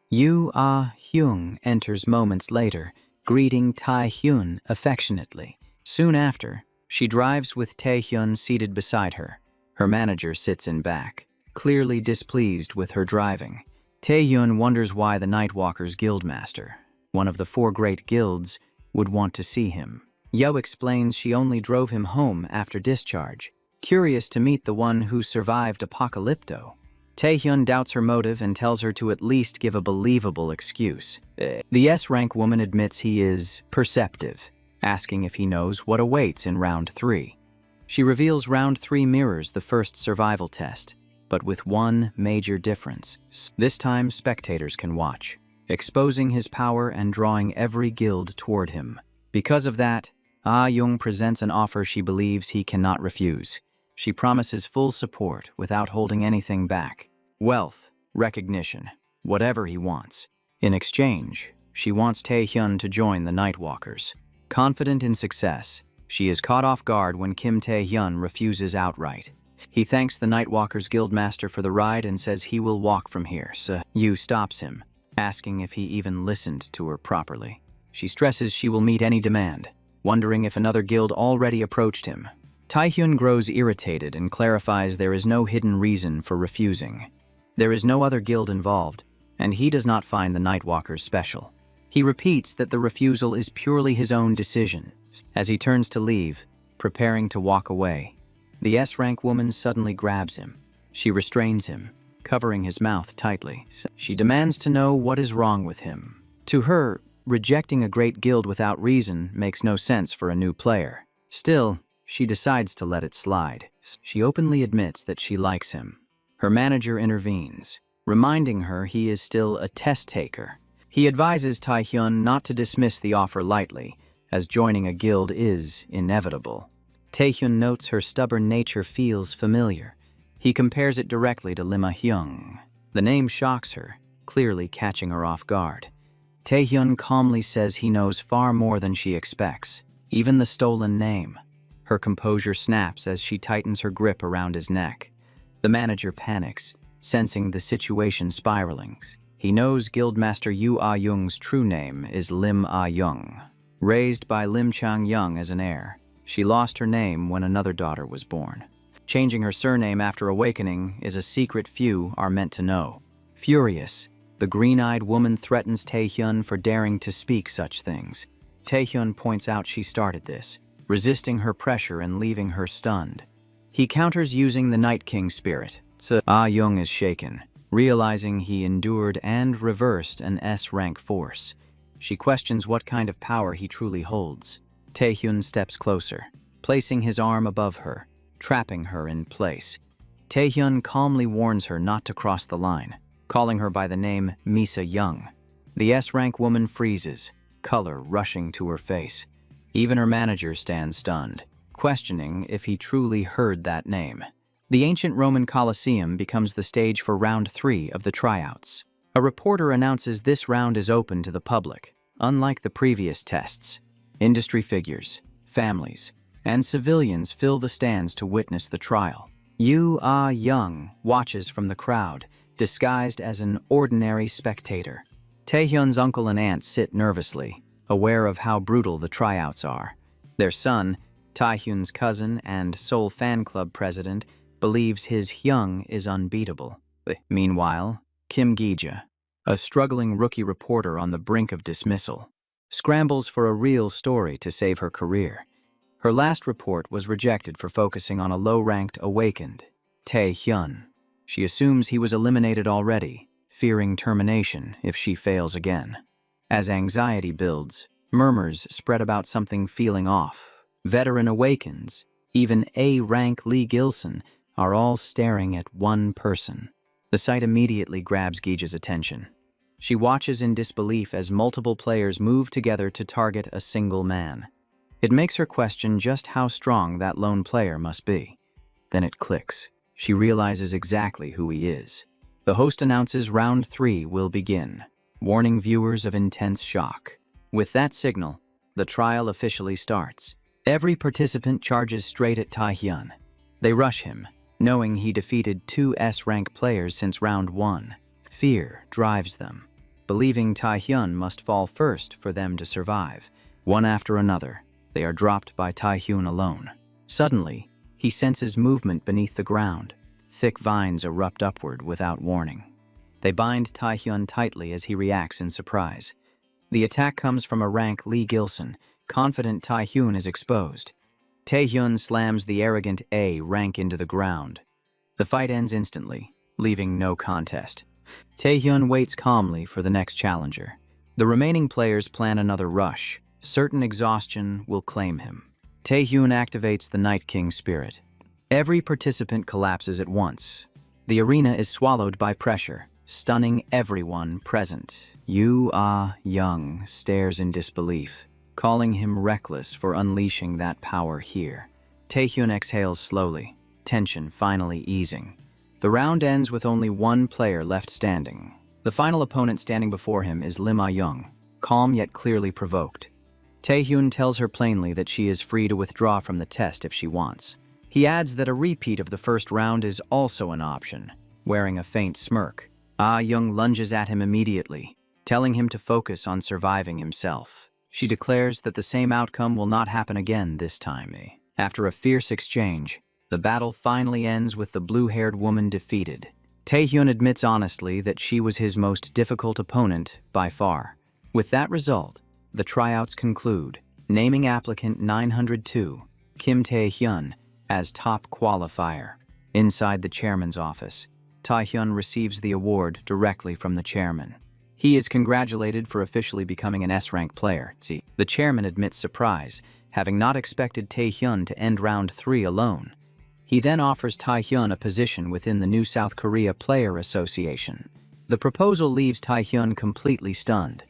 Yoo Ah-hyung enters moments later, greeting Tae-hyun affectionately. Soon after, she drives with Tae-hyun seated beside her. Her manager sits in back, clearly displeased with her driving. Tae-hyun wonders why the Nightwalker's guildmaster, one of the 4 great guilds, would want to see him. Yo explains she only drove him home after discharge, curious to meet the one who survived Apocalypto. Taehyun doubts her motive and tells her to at least give a believable excuse. The S-rank woman admits he is perceptive, asking if he knows what awaits in round 3. She reveals round 3 mirrors the first survival test, but with one major difference. This time, spectators can watch, exposing his power and drawing every guild toward him. Because of that, Ah-hyung presents an offer she believes he cannot refuse. She promises full support without holding anything back. Wealth, recognition, whatever he wants. In exchange, she wants Tae-hyun to join the Nightwalkers. Confident in success, she is caught off guard when Kim Tae-hyun refuses outright. He thanks the Nightwalkers Guildmaster for the ride and says he will walk from here. Yu stops him, asking if he even listened to her properly. She stresses she will meet any demand, wondering if another guild already approached him. Taehyun grows irritated and clarifies there is no hidden reason for refusing. There is no other guild involved, and he does not find the Nightwalkers special. He repeats that the refusal is purely his own decision. As he turns to leave, preparing to walk away, the S-rank woman suddenly grabs him. She restrains him, covering his mouth tightly. She demands to know what is wrong with him. To her, rejecting a great guild without reason makes no sense for a new player. Still, she decides to let it slide. She openly admits that she likes him. Her manager intervenes, reminding her he is still a test taker. He advises Taehyun not to dismiss the offer lightly, as joining a guild is inevitable. Taehyun notes her stubborn nature feels familiar. He compares it directly to Lim Ah-hyung. The name shocks her, clearly catching her off guard. Taehyun calmly says he knows far more than she expects, even the stolen name. Her composure snaps as she tightens her grip around his neck. The manager panics, sensing the situation spiraling. He knows Guildmaster Yoo Ah-hyung's true name is Lim Ah-hyung. Raised by Lim Chang-young as an heir, she lost her name when another daughter was born. Changing her surname after awakening is a secret few are meant to know. Furious, the green-eyed woman threatens Taehyun for daring to speak such things. Taehyun points out she started this, resisting her pressure and leaving her stunned. He counters using the Night King spirit. Ah-hyung is shaken, realizing he endured and reversed an S-rank force. She questions what kind of power he truly holds. Taehyun steps closer, placing his arm above her, trapping her in place. Taehyun calmly warns her not to cross the line, calling her by the name Misa Young. The S-rank woman freezes, color rushing to her face. Even her manager stands stunned, questioning if he truly heard that name. The ancient Roman Colosseum becomes the stage for round 3 of the tryouts. A reporter announces this round is open to the public, unlike the previous tests. Industry figures, families, and civilians fill the stands to witness the trial. Yoo Ah-hyung watches from the crowd, disguised as an ordinary spectator. Taehyun's uncle and aunt sit nervously, aware of how brutal the tryouts are. Their son, Taehyun's cousin and Seoul fan club president, believes his Hyung is unbeatable. Meanwhile, Kim Gi-ja, a struggling rookie reporter on the brink of dismissal, scrambles for a real story to save her career. Her last report was rejected for focusing on a low-ranked awakened, Tae-hyun. She assumes he was eliminated already, fearing termination if she fails again. As anxiety builds, murmurs spread about something feeling off. Veteran awakens, even A-rank Lee Gilson, are all staring at one person. The sight immediately grabs Gija's attention. She watches in disbelief as multiple players move together to target a single man. It makes her question just how strong that lone player must be. Then it clicks. She realizes exactly who he is. The host announces round 3 will begin, warning viewers of intense shock. With that signal, the trial officially starts. Every participant charges straight at Taehyun. They rush him, knowing he defeated 2 S-rank players since round 1. Fear drives them, believing Taehyun must fall first for them to survive. One after another, they are dropped by Taehyun alone. Suddenly, he senses movement beneath the ground. Thick vines erupt upward without warning. They bind Taehyun tightly as he reacts in surprise. The attack comes from a rank Lee Gilson, confident Taehyun is exposed. Taehyun slams the arrogant A rank into the ground. The fight ends instantly, leaving no contest. Taehyun waits calmly for the next challenger. The remaining players plan another rush. Certain exhaustion will claim him. Taehyun activates the Night King spirit. Every participant collapses at once. The arena is swallowed by pressure, stunning everyone present. Yu Young stares in disbelief, calling him reckless for unleashing that power here. Taehyun exhales slowly, tension finally easing. The round ends with only one player left standing. The final opponent standing before him is Lim Young, calm yet clearly provoked. Taehyun tells her plainly that she is free to withdraw from the test if she wants. He adds that a repeat of the first round is also an option. Wearing a faint smirk, Young lunges at him immediately, telling him to focus on surviving himself. She declares that the same outcome will not happen again this time. After a fierce exchange, the battle finally ends with the blue-haired woman defeated. Taehyun admits honestly that she was his most difficult opponent by far. With that result, the tryouts conclude, naming applicant 902, Kim Taehyun, as top qualifier. Inside the chairman's office, Taehyun receives the award directly from the chairman. He is congratulated for officially becoming an S-rank player. The chairman admits surprise, having not expected Taehyun to end round 3 alone. He then offers Taehyun a position within the new South Korea Player Association. The proposal leaves Taehyun completely stunned.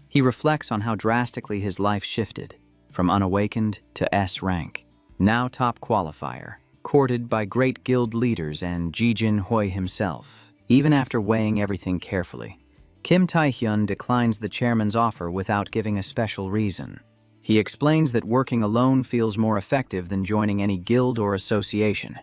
He reflects on how drastically his life shifted, from unawakened to S-rank. Now top qualifier, courted by great guild leaders and Ji Jin-hoi himself. Even after weighing everything carefully, Kim Taehyun declines the chairman's offer without giving a special reason. He explains that working alone feels more effective than joining any guild or association.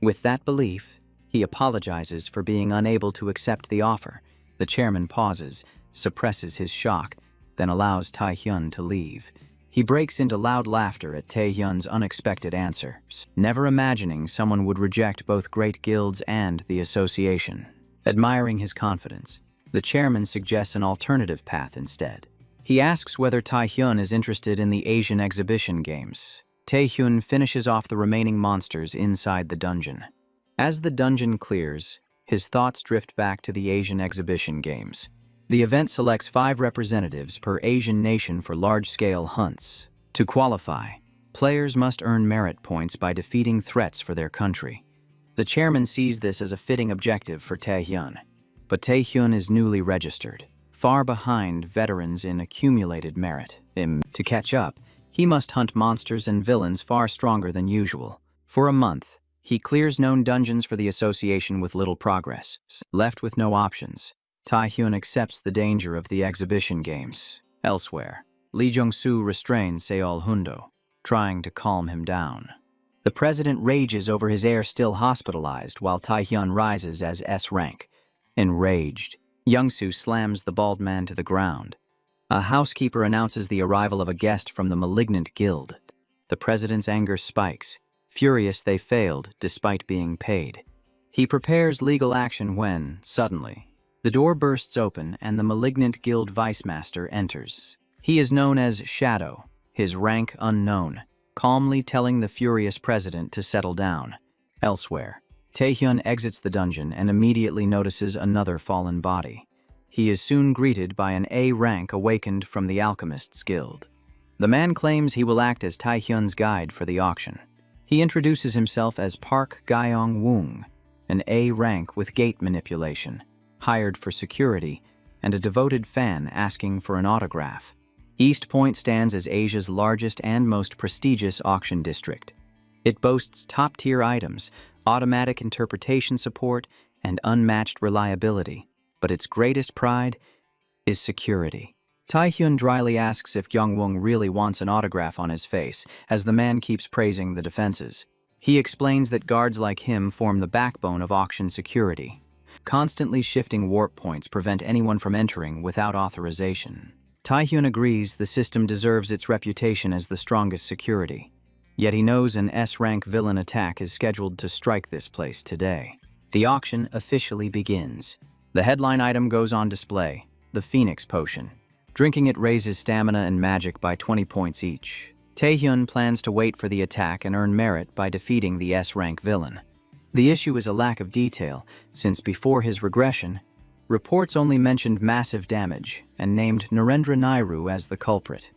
With that belief, he apologizes for being unable to accept the offer. The chairman pauses, suppresses his shock, then allows Taehyun to leave. He breaks into loud laughter at Taehyun's unexpected answer, never imagining someone would reject both great guilds and the association. Admiring his confidence, the chairman suggests an alternative path instead. He asks whether Taehyun is interested in the Asian exhibition games. Taehyun finishes off the remaining monsters inside the dungeon. As the dungeon clears, his thoughts drift back to the Asian exhibition games. The event selects 5 representatives per Asian nation for large-scale hunts. To qualify, players must earn merit points by defeating threats for their country. The chairman sees this as a fitting objective for Taehyun. But Taehyun is newly registered, far behind veterans in accumulated merit. To catch up, he must hunt monsters and villains far stronger than usual. For a month, he clears known dungeons for the association with little progress. Left with no options, Taehyun accepts the danger of the exhibition games. Elsewhere, Lee Jung-soo restrains Seol Hundo, trying to calm him down. The president rages over his heir still hospitalized while Taehyun rises as S-rank. Enraged, Young-soo slams the bald man to the ground. A housekeeper announces the arrival of a guest from the malignant guild. The president's anger spikes. Furious they failed despite being paid. He prepares legal action when, suddenly, the door bursts open and the malignant guild vice-master enters. He is known as Shadow, his rank unknown, calmly telling the furious president to settle down. Elsewhere, Taehyun exits the dungeon and immediately notices another fallen body. He is soon greeted by an A rank awakened from the Alchemist's Guild. The man claims he will act as Taehyun's guide for the auction. He introduces himself as Park Gyeong-woong, an A rank with gate manipulation, hired for security, and a devoted fan asking for an autograph. East Point stands as Asia's largest and most prestigious auction district. It boasts top-tier items, automatic interpretation support, and unmatched reliability, but its greatest pride is security. Taehyun dryly asks if Youngwon really wants an autograph on his face, as the man keeps praising the defenses. He explains that guards like him form the backbone of auction security. Constantly shifting warp points prevent anyone from entering without authorization. Taehyun agrees the system deserves its reputation as the strongest security. Yet he knows an S-rank villain attack is scheduled to strike this place today. The auction officially begins. The headline item goes on display, the Phoenix Potion. Drinking it raises stamina and magic by 20 points each. Taehyun plans to wait for the attack and earn merit by defeating the S-rank villain. The issue is a lack of detail, since before his regression, reports only mentioned massive damage and named Narendra Nairu as the culprit.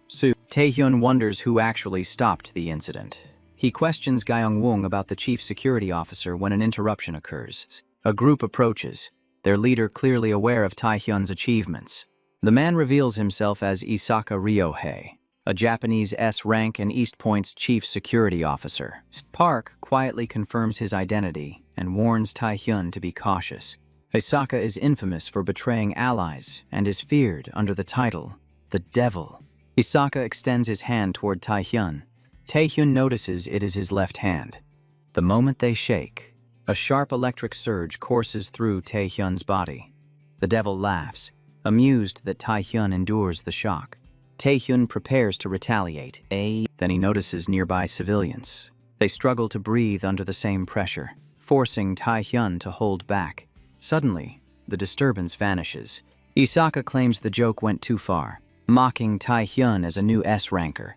Taehyun wonders who actually stopped the incident. He questions Gyeong-woong about the chief security officer when an interruption occurs. A group approaches, their leader clearly aware of Taehyun's achievements. The man reveals himself as Isaka Ryohei, a Japanese S-rank and East Point's chief security officer. Park quietly confirms his identity and warns Taehyun to be cautious. Isaka is infamous for betraying allies and is feared under the title, the Devil. Isaka extends his hand toward Taehyun. Taehyun notices it is his left hand. The moment they shake, a sharp electric surge courses through Taehyun's body. The Devil laughs, amused that Taehyun endures the shock. Taehyun prepares to retaliate. Then he notices nearby civilians. They struggle to breathe under the same pressure, forcing Taehyun to hold back. Suddenly, the disturbance vanishes. Isaka claims the joke went too far, mocking Taehyun as a new S-ranker.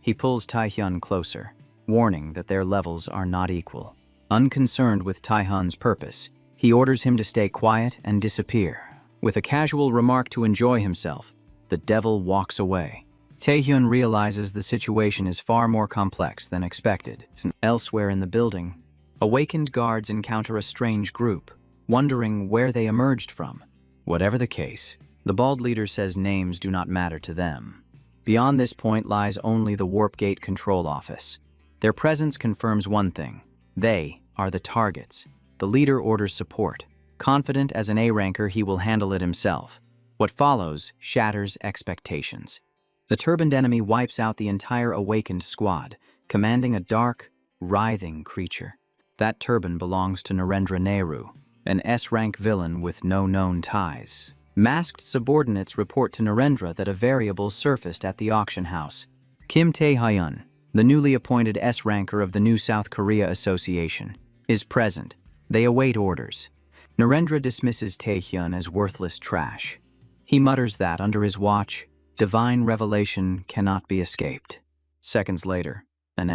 He pulls Taehyun closer, warning that their levels are not equal. Unconcerned with Taehyun's purpose, he orders him to stay quiet and disappear. With a casual remark to enjoy himself, the Devil walks away. Taehyun realizes the situation is far more complex than expected. Elsewhere in the building, awakened guards encounter a strange group, wondering where they emerged from. Whatever the case, the bald leader says names do not matter to them. Beyond this point lies only the Warp Gate Control Office. Their presence confirms one thing: they are the targets. The leader orders support. Confident as an A-ranker, he will handle it himself. What follows shatters expectations. The turbaned enemy wipes out the entire awakened squad, commanding a dark, writhing creature. That turban belongs to Narendra Nairu, an S-rank villain with no known ties. Masked subordinates report to Narendra that a variable surfaced at the auction house. Kim Tae-hyun, the newly appointed S-ranker of the New South Korea Association, is present. They await orders. Narendra dismisses Taehyun as worthless trash. He mutters that, under his watch, divine revelation cannot be escaped. Seconds later, an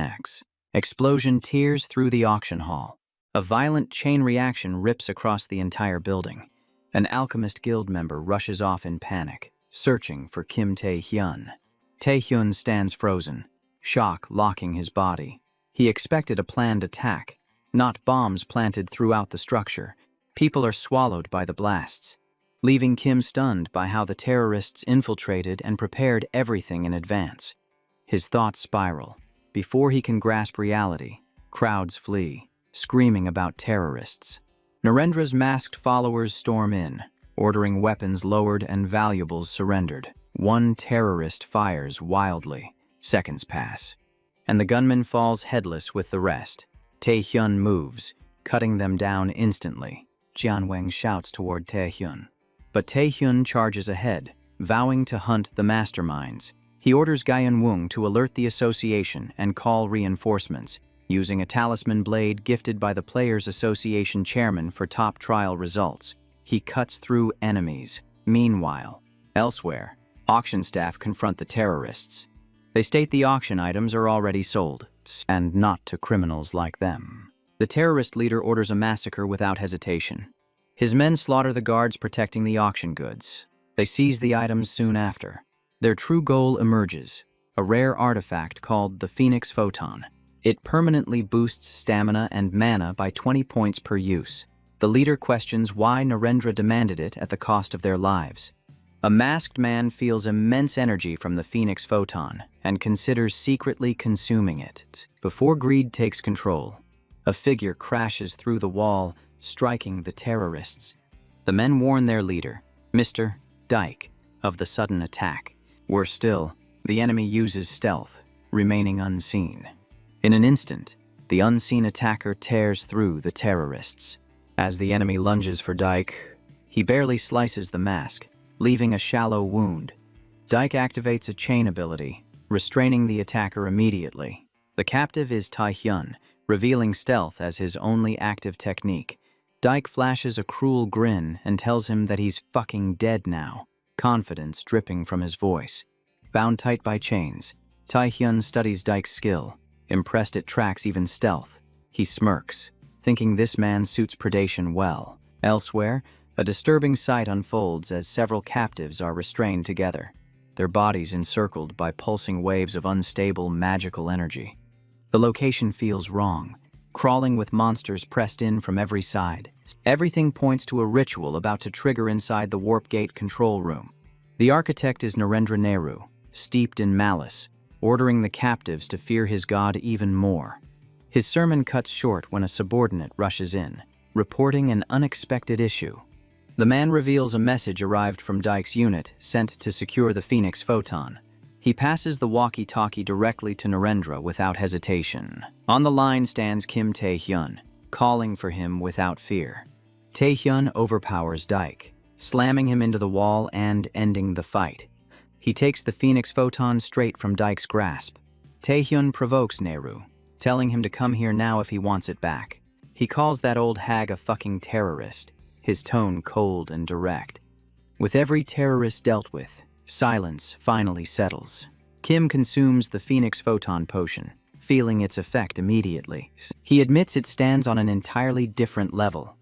explosion tears through the auction hall. A violent chain reaction rips across the entire building. An Alchemist Guild member rushes off in panic, searching for Kim Tae-hyun. Taehyun stands frozen, shock locking his body. He expected a planned attack, not bombs planted throughout the structure. People are swallowed by the blasts, leaving Kim stunned by how the terrorists infiltrated and prepared everything in advance. His thoughts spiral. Before he can grasp reality, crowds flee, screaming about terrorists. Narendra's masked followers storm in, ordering weapons lowered and valuables surrendered. One terrorist fires wildly. Seconds pass, and the gunman falls headless with the rest. Taehyun moves, cutting them down instantly. Jianwang shouts toward Taehyun. But Taehyun charges ahead, vowing to hunt the masterminds. He orders Gyeong-woong to alert the association and call reinforcements, using a talisman blade gifted by the Players Association chairman for top trial results. He cuts through enemies. Meanwhile, elsewhere, auction staff confront the terrorists. They state the auction items are already sold, and not to criminals like them. The terrorist leader orders a massacre without hesitation. His men slaughter the guards protecting the auction goods. They seize the items soon after. Their true goal emerges, a rare artifact called the Phoenix Photon. It permanently boosts stamina and mana by 20 points per use. The leader questions why Narendra demanded it at the cost of their lives. A masked man feels immense energy from the Phoenix photon and considers secretly consuming it. Before greed takes control, a figure crashes through the wall, striking the terrorists. The men warn their leader, Mr. Dyke, of the sudden attack. Worse still, the enemy uses stealth, remaining unseen. In an instant, the unseen attacker tears through the terrorists. As the enemy lunges for Dyke, he barely slices the mask, leaving a shallow wound. Dyke activates a chain ability, restraining the attacker immediately. The captive is Tae-hyun, revealing stealth as his only active technique. Dyke flashes a cruel grin and tells him that he's fucking dead now, confidence dripping from his voice. Bound tight by chains, Tae-hyun studies Dyke's skill. Impressed it tracks even stealth. He smirks, thinking this man suits predation well. Elsewhere, a disturbing sight unfolds as several captives are restrained together, their bodies encircled by pulsing waves of unstable magical energy. The location feels wrong, crawling with monsters pressed in from every side. Everything points to a ritual about to trigger inside the warp gate control room. The architect is Narendra Nehru, steeped in malice, ordering the captives to fear his god even more. His sermon cuts short when a subordinate rushes in, reporting an unexpected issue. The man reveals a message arrived from Dyke's unit, sent to secure the Phoenix photon. He passes the walkie-talkie directly to Narendra without hesitation. On the line stands Kim Tae-hyun, calling for him without fear. Tae-hyun overpowers Dyke, slamming him into the wall and ending the fight. He takes the Phoenix photon straight from Dyke's grasp. Tae-hyun provokes Nehru, telling him to come here now if he wants it back. He calls that old hag a fucking terrorist, his tone cold and direct. With every terrorist dealt with, silence finally settles. Kim consumes the Phoenix photon potion, feeling its effect immediately. He admits it stands on an entirely different level.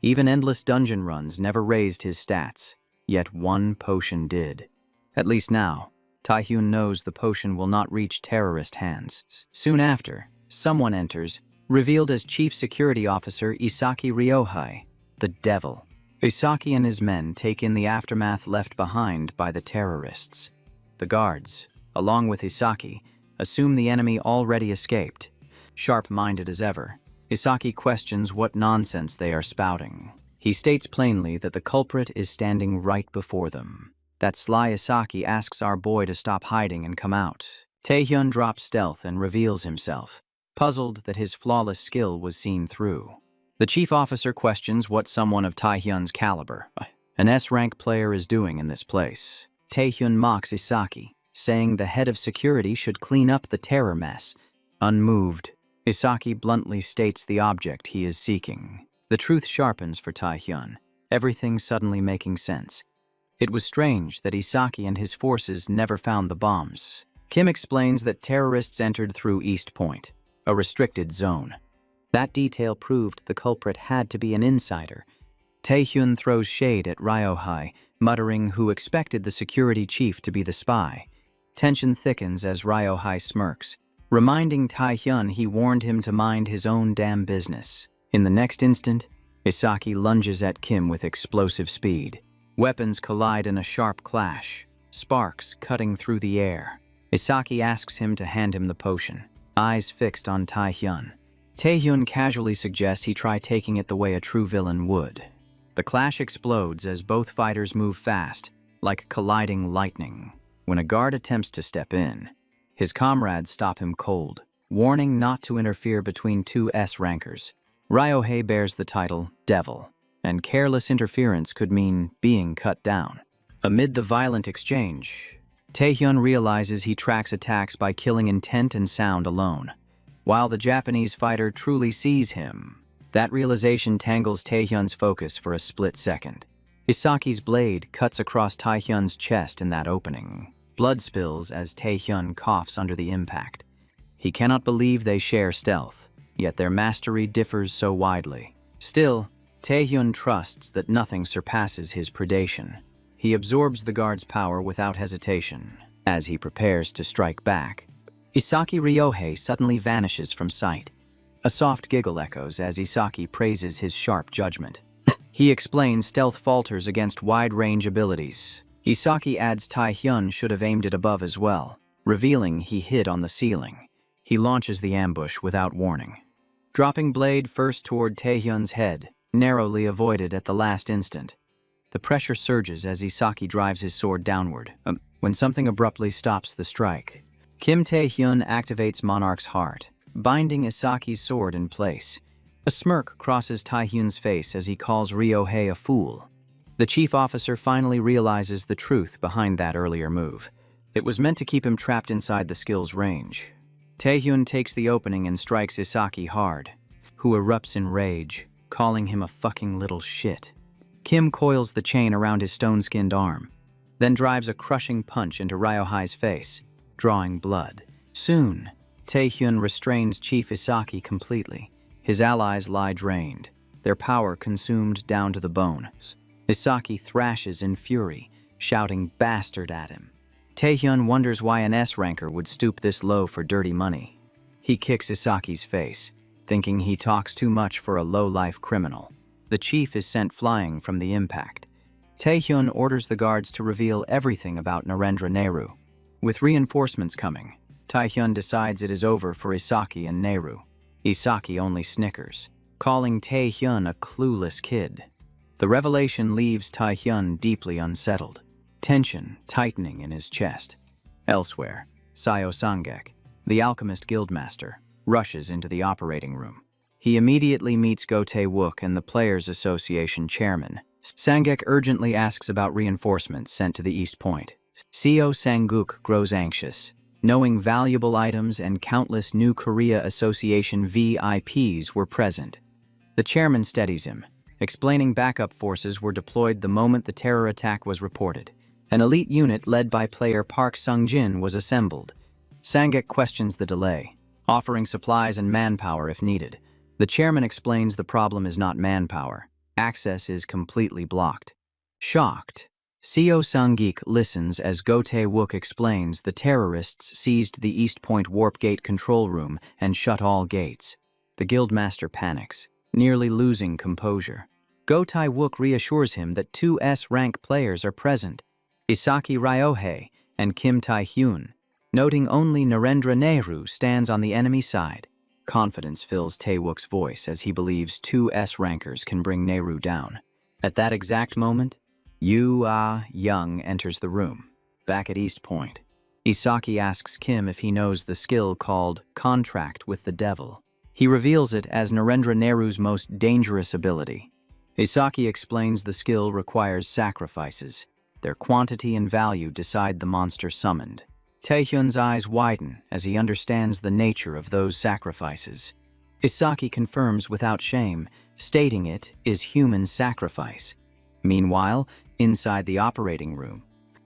Even endless dungeon runs never raised his stats, yet one potion did. At least now, Tae-hyun knows the potion will not reach terrorist hands. Soon after, someone enters, revealed as Chief Security Officer Isaki Ryohei, the devil. Isaki and his men take in the aftermath left behind by the terrorists. The guards, along with Isaki, assume the enemy already escaped. Sharp-minded as ever, Isaki questions what nonsense they are spouting. He states plainly that the culprit is standing right before them. That sly Isaki asks our boy to stop hiding and come out. Tae-hyun drops stealth and reveals himself, puzzled that his flawless skill was seen through. The chief officer questions what someone of Tae-hyun's caliber, an S-rank player, is doing in this place. Tae-hyun mocks Isaki, saying the head of security should clean up the terror mess. Unmoved, Isaki bluntly states the object he is seeking. The truth sharpens for Tae-hyun, everything suddenly making sense. It was strange that Isaki and his forces never found the bombs. Kim explains that terrorists entered through East Point, a restricted zone. That detail proved the culprit had to be an insider. Tae-hyun throws shade at Ryohei, muttering who expected the security chief to be the spy. Tension thickens as Ryohei smirks, reminding Tae-hyun he warned him to mind his own damn business. In the next instant, Isaki lunges at Kim with explosive speed. Weapons collide in a sharp clash, sparks cutting through the air. Isaki asks him to hand him the potion, eyes fixed on Tae-hyun. Tae-hyun casually suggests he try taking it the way a true villain would. The clash explodes as both fighters move fast, like colliding lightning. When a guard attempts to step in, his comrades stop him cold, warning not to interfere between two S-rankers. Ryohei bears the title Devil, and careless interference could mean being cut down. Amid the violent exchange, Tae-hyun realizes he tracks attacks by killing intent and sound alone, while the Japanese fighter truly sees him. That realization tangles Tae-hyun's focus for a split second. Isaki's blade cuts across Tae-hyun's chest in that opening. Blood spills as Tae-hyun coughs under the impact. He cannot believe they share stealth, yet their mastery differs so widely. Still, Tae-hyun trusts that nothing surpasses his predation. He absorbs the guard's power without hesitation. As he prepares to strike back, Isaki Ryohei suddenly vanishes from sight. A soft giggle echoes as Isaki praises his sharp judgment. He explains stealth falters against wide-range abilities. Isaki adds Taehyun should have aimed it above as well, revealing he hid on the ceiling. He launches the ambush without warning. Dropping blade first toward Taehyun's head, narrowly avoided at the last instant. The pressure surges as Isaki drives his sword downward, when something abruptly stops the strike. Kim Taehyun activates Monarch's Heart, binding Isaki's sword in place. A smirk crosses Taehyun's face as he calls Ryohei a fool. The chief officer finally realizes the truth behind that earlier move. It was meant to keep him trapped inside the skill's range. Taehyun takes the opening and strikes Isaki hard, who erupts in rage, calling him a fucking little shit. Kim coils the chain around his stone-skinned arm, then drives a crushing punch into Ryohei's face, drawing blood. Soon, Taehyun restrains Chief Isaki completely. His allies lie drained, their power consumed down to the bone. Isaki thrashes in fury, shouting "bastard" at him. Taehyun wonders why an S-ranker would stoop this low for dirty money. He kicks Isaki's face, thinking he talks too much for a low-life criminal. The chief is sent flying from the impact. Taehyun orders the guards to reveal everything about Narendra Nehru. With reinforcements coming, Taehyun decides it is over for Isaki and Nehru. Isaki only snickers, calling Taehyun a clueless kid. The revelation leaves Taehyun deeply unsettled, tension tightening in his chest. Elsewhere, Seo Sangek, the alchemist guildmaster, rushes into the operating room. He immediately meets Go Tae-wook and the Players Association chairman. Sangek urgently asks about reinforcements sent to the East Point. Seo Sang-guk grows anxious, knowing valuable items and countless New Korea Association VIPs were present. The chairman steadies him, explaining backup forces were deployed the moment the terror attack was reported. An elite unit led by player Park Sung-jin was assembled. Sangek questions the delay, offering supplies and manpower if needed. The chairman explains the problem is not manpower. Access is completely blocked. Shocked, Seo Sang-gik listens as Go Tae-wook explains the terrorists seized the East Point Warp Gate control room and shut all gates. The guildmaster panics, nearly losing composure. Go Tae-wook reassures him that two S-rank players are present, Isaki Ryohei and Kim Taehyun, noting only Narendra Nehru stands on the enemy side. Confidence fills Tae-wook's voice as he believes two S-rankers can bring Nehru down. At that exact moment, Young enters the room, back at East Point. Isaki asks Kim if he knows the skill called Contract with the Devil. He reveals it as Narendra Nehru's most dangerous ability. Isaki explains the skill requires sacrifices. Their quantity and value decide the monster summoned. Taehyun's eyes widen as he understands the nature of those sacrifices. Isaki confirms without shame, stating it is human sacrifice. Meanwhile, inside the operating room,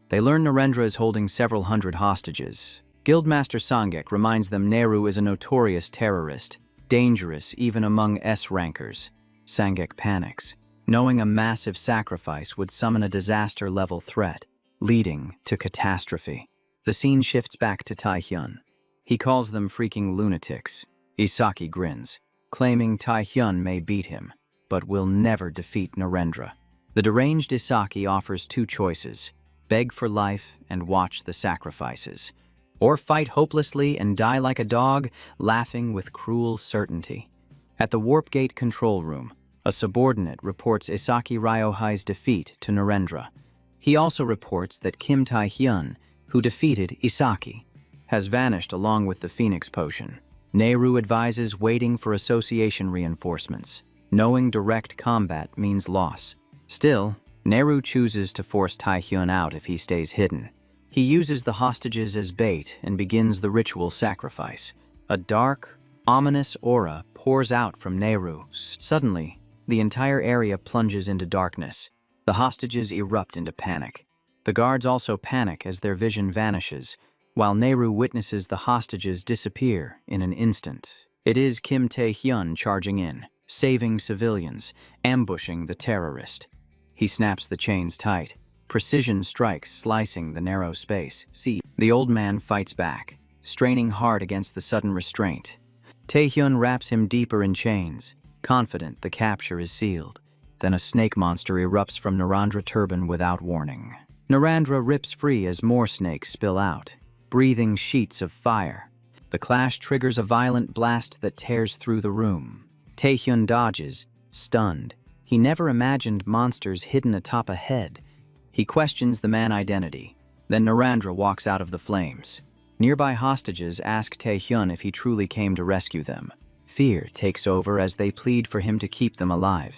they learn Narendra is holding several hundred hostages. Guildmaster Sangek reminds them Nehru is a notorious terrorist, dangerous even among S-rankers. Sangek panics, knowing a massive sacrifice would summon a disaster-level threat, leading to catastrophe. The scene shifts back to Taehyun. He calls them freaking lunatics. Isaki grins, claiming Taehyun may beat him, but will never defeat Narendra. The deranged Isaki offers two choices: beg for life and watch the sacrifices, or fight hopelessly and die like a dog, laughing with cruel certainty. At the Warp Gate control room, a subordinate reports Isaki Ryohei's defeat to Narendra. He also reports that Kim Taehyun, who defeated Isaki, has vanished along with the Phoenix Potion. Nehru advises waiting for association reinforcements, knowing direct combat means loss. Still, Nehru chooses to force Taehyun out if he stays hidden. He uses the hostages as bait and begins the ritual sacrifice. A dark, ominous aura pours out from Nehru. Suddenly, the entire area plunges into darkness. The hostages erupt into panic. The guards also panic as their vision vanishes, while Nehru witnesses the hostages disappear in an instant. It is Kim Taehyun charging in, saving civilians, ambushing the terrorist. He snaps the chains tight, precision strikes slicing the narrow space. The old man fights back, straining hard against the sudden restraint. Taehyun wraps him deeper in chains, confident the capture is sealed. then a snake monster erupts from Narendra turban without warning. Narendra rips free as more snakes spill out, breathing sheets of fire. The clash triggers a violent blast that tears through the room. Taehyun dodges, stunned. He never imagined monsters hidden atop a head. He questions the man's identity. Then Narendra walks out of the flames. Nearby hostages ask Taehyun if he truly came to rescue them. Fear takes over as they plead for him to keep them alive.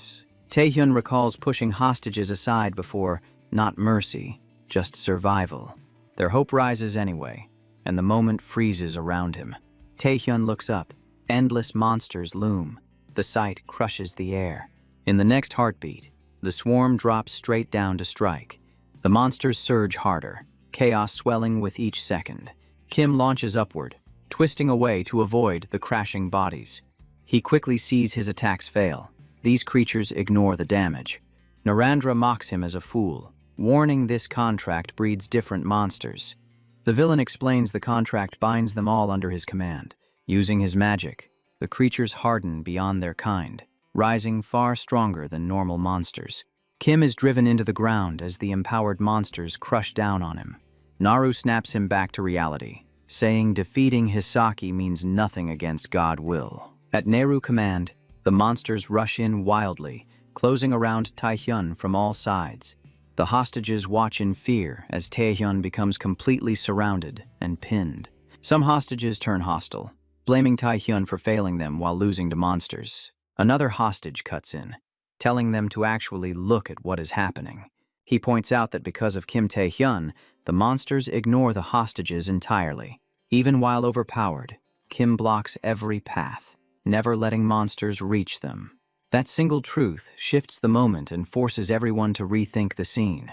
Taehyun recalls pushing hostages aside before, not mercy, just survival. Their hope rises anyway, and the moment freezes around him. Taehyun looks up. Endless monsters loom. The sight crushes the air. In the next heartbeat, the swarm drops straight down to strike. The monsters surge harder, chaos swelling with each second. Kim launches upward, twisting away to avoid the crashing bodies. He quickly sees his attacks fail. These creatures ignore the damage. Narendra mocks him as a fool, warning this contract breeds different monsters. The villain explains the contract binds them all under his command. Using his magic, the creatures harden beyond their kind, rising far stronger than normal monsters. Kim is driven into the ground as the empowered monsters crush down on him. Naru snaps him back to reality, saying defeating Hisaki means nothing against God will. At Neru's command, the monsters rush in wildly, closing around Taehyun from all sides. The hostages watch in fear as Taehyun becomes completely surrounded and pinned. Some hostages turn hostile, blaming Taehyun for failing them while losing to monsters. Another hostage cuts in, telling them to actually look at what is happening. He points out that because of Kim Taehyun, the monsters ignore the hostages entirely. Even while overpowered, Kim blocks every path, never letting monsters reach them. That single truth shifts the moment and forces everyone to rethink the scene.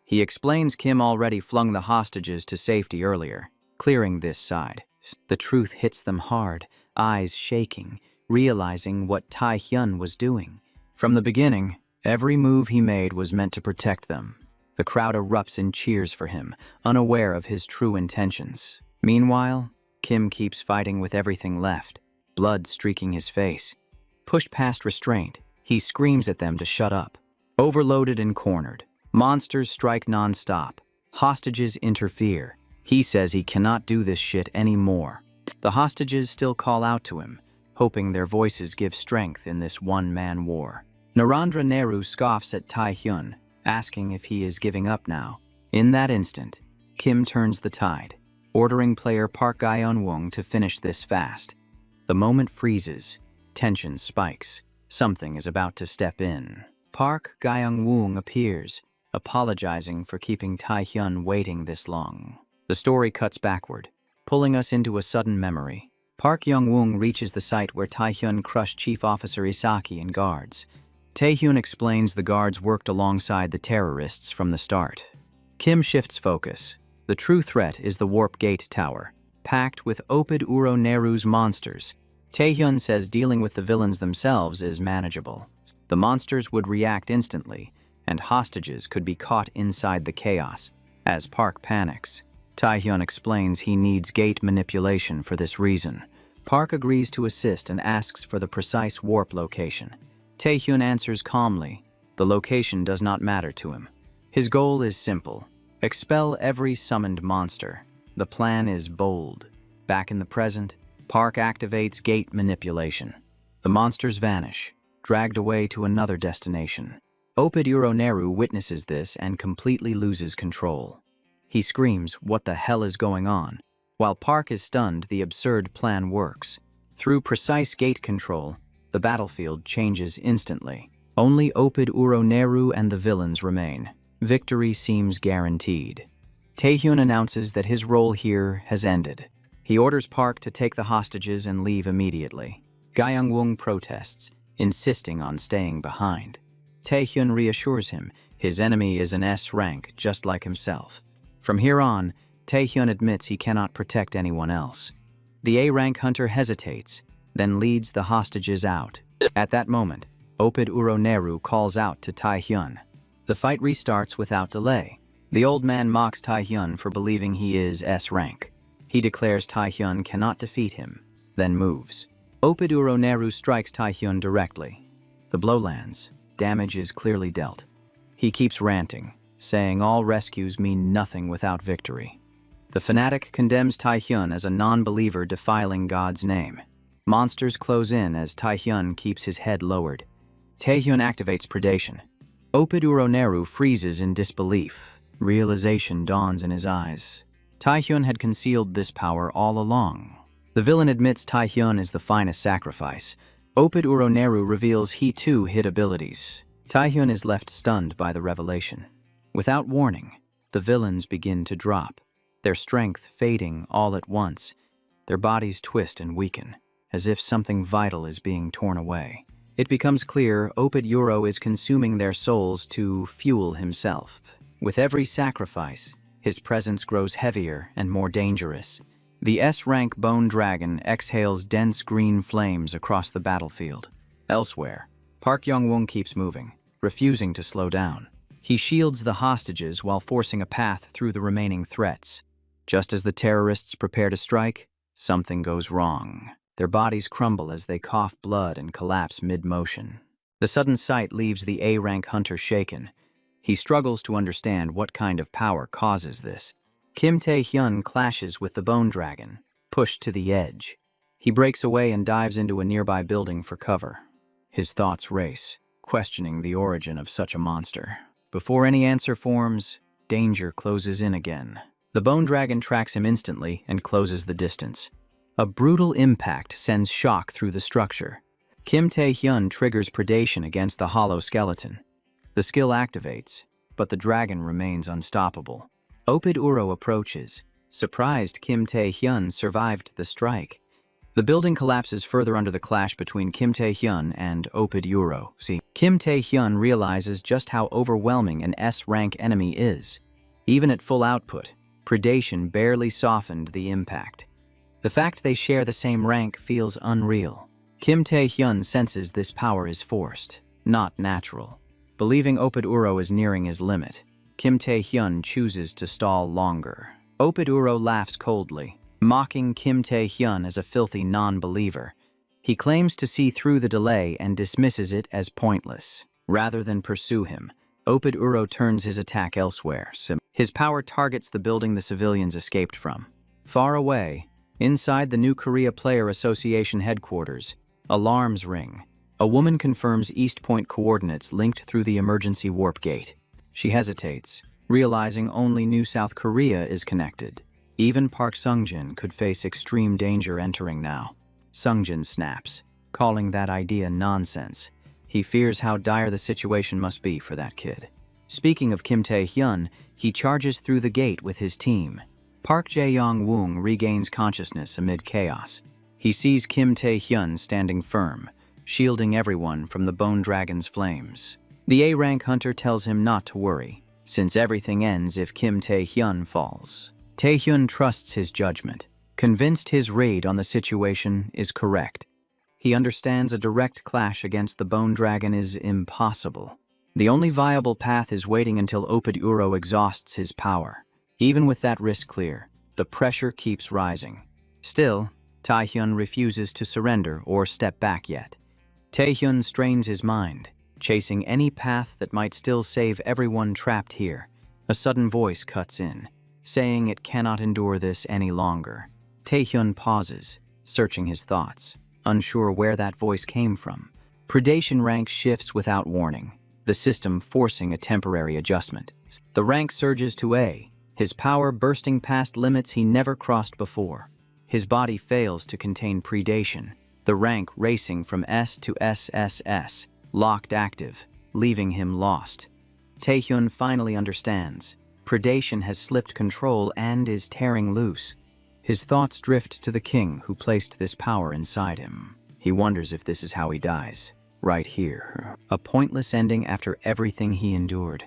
He explains Kim already flung the hostages to safety earlier, clearing this side. The truth hits them hard, eyes shaking, realizing what Taehyun was doing. From the beginning, every move he made was meant to protect them. The crowd erupts in cheers for him, unaware of his true intentions. Meanwhile, Kim keeps fighting with everything left, blood streaking his face. Pushed past restraint, he screams at them to shut up. Overloaded and cornered, monsters strike non-stop. Hostages interfere. He says he cannot do this shit anymore. The hostages still call out to him, hoping their voices give strength in this one-man war. Narendra Neru scoffs at Taehyun, asking if he is giving up now. In that instant, Kim turns the tide, ordering player Park Gyeon-woong to finish this fast. The moment freezes, tension spikes. Something is about to step in. Park Gyeon-woong appears, apologizing for keeping Taehyun waiting this long. The story cuts backward, pulling us into a sudden memory. Park Young-woong reaches the site where Taehyun crushed Chief Officer Isaki and guards. Taehyun explains the guards worked alongside the terrorists from the start. Kim shifts focus. The true threat is the Warp Gate Tower, packed with Opid Uro Neru's monsters. Taehyun says dealing with the villains themselves is manageable. The monsters would react instantly, and hostages could be caught inside the chaos. As Park panics, Taehyun explains he needs gate manipulation for this reason. Park agrees to assist and asks for the precise warp location. Taehyun answers calmly. The location does not matter to him. His goal is simple: expel every summoned monster. The plan is bold. Back in the present, Park activates gate manipulation. The monsters vanish, dragged away to another destination. Opid Uro Neru witnesses this and completely loses control. He screams, "What the hell is going on?" While Park is stunned, the absurd plan works. Through precise gate control, the battlefield changes instantly. Only Opid Uro Neru and the villains remain. Victory seems guaranteed. Taehyun announces that his role here has ended. He orders Park to take the hostages and leave immediately. Gyeong-woong protests, insisting on staying behind. Taehyun reassures him his enemy is an S rank just like himself. From here on, Taehyun admits he cannot protect anyone else. The A rank hunter hesitates, then leads the hostages out. At that moment, Opid Uro Neru calls out to Taehyun. The fight restarts without delay. The old man mocks Taehyun for believing he is S rank. He declares Taehyun cannot defeat him, then moves. Opid Uro Neru strikes Taehyun directly. The blow lands, damage is clearly dealt. He keeps ranting, saying all rescues mean nothing without victory. The fanatic condemns Taehyun as a non-believer defiling God's name. Monsters close in as Taehyun keeps his head lowered. Taehyun activates predation. Opid Uroneru freezes in disbelief. Realization dawns in his eyes. Taehyun had concealed this power all along. The villain admits Taehyun is the finest sacrifice. Opid Uroneru reveals he too hid abilities. Taehyun is left stunned by the revelation. Without warning, the villains begin to drop, their strength fading all at once. Their bodies twist and weaken, as if something vital is being torn away. It becomes clear Opid Uro is consuming their souls to fuel himself. With every sacrifice, his presence grows heavier and more dangerous. The S-rank bone dragon exhales dense green flames across the battlefield. Elsewhere, Park Young-woong keeps moving, refusing to slow down. He shields the hostages while forcing a path through the remaining threats. Just as the terrorists prepare to strike, something goes wrong. Their bodies crumble as they cough blood and collapse mid-motion. The sudden sight leaves the A-rank hunter shaken. He struggles to understand what kind of power causes this. Kim Tae-hyun clashes with the bone dragon, pushed to the edge. He breaks away and dives into a nearby building for cover. His thoughts race, questioning the origin of such a monster. Before any answer forms, danger closes in again. The bone dragon tracks him instantly and closes the distance. A brutal impact sends shock through the structure. Kim Tae-hyun triggers predation against the hollow skeleton. The skill activates, but the dragon remains unstoppable. Opid Uro approaches. Surprised Kim Tae-hyun survived the strike. The building collapses further under the clash between Kim Tae-hyun and Opid Uro. Kim Tae-hyun realizes just how overwhelming an S-rank enemy is. Even at full output, predation barely softened the impact. The fact they share the same rank feels unreal. Kim Tae-hyun senses this power is forced, not natural. Believing Opid Uro is nearing his limit, Kim Tae-hyun chooses to stall longer. Opid Uro laughs coldly, mocking Kim Tae-hyun as a filthy non-believer. He claims to see through the delay and dismisses it as pointless. Rather than pursue him, Opid Uro turns his attack elsewhere. His power targets the building the civilians escaped from. Far away, inside the New Korea Player Association headquarters, alarms ring. A woman confirms East Point coordinates linked through the emergency warp gate. She hesitates, realizing only New South Korea is connected. Even Park Sungjin could face extreme danger entering now. Sungjin snaps, calling that idea nonsense. He fears how dire the situation must be for that kid. Speaking of Kim Tae-hyun, he charges through the gate with his team. Park Jae-young-woong regains consciousness amid chaos. He sees Kim Tae-hyun standing firm, shielding everyone from the bone dragon's flames. The A-rank hunter tells him not to worry, since everything ends if Kim Tae-hyun falls. Tae-hyun trusts his judgment, convinced his read on the situation is correct. He understands a direct clash against the bone dragon is impossible. The only viable path is waiting until Opid Uro exhausts his power. Even with that risk clear, the pressure keeps rising. Still, Taehyun refuses to surrender or step back yet. Taehyun strains his mind, chasing any path that might still save everyone trapped here. A sudden voice cuts in, saying it cannot endure this any longer. Taehyun pauses, searching his thoughts, unsure where that voice came from. Predation rank shifts without warning, the system forcing a temporary adjustment. The rank surges to A, his power bursting past limits he never crossed before. His body fails to contain predation, the rank racing from S to SSS, locked active, leaving him lost. Taehyun finally understands. Predation has slipped control and is tearing loose. His thoughts drift to the king who placed this power inside him. He wonders if this is how he dies, right here. A pointless ending after everything he endured.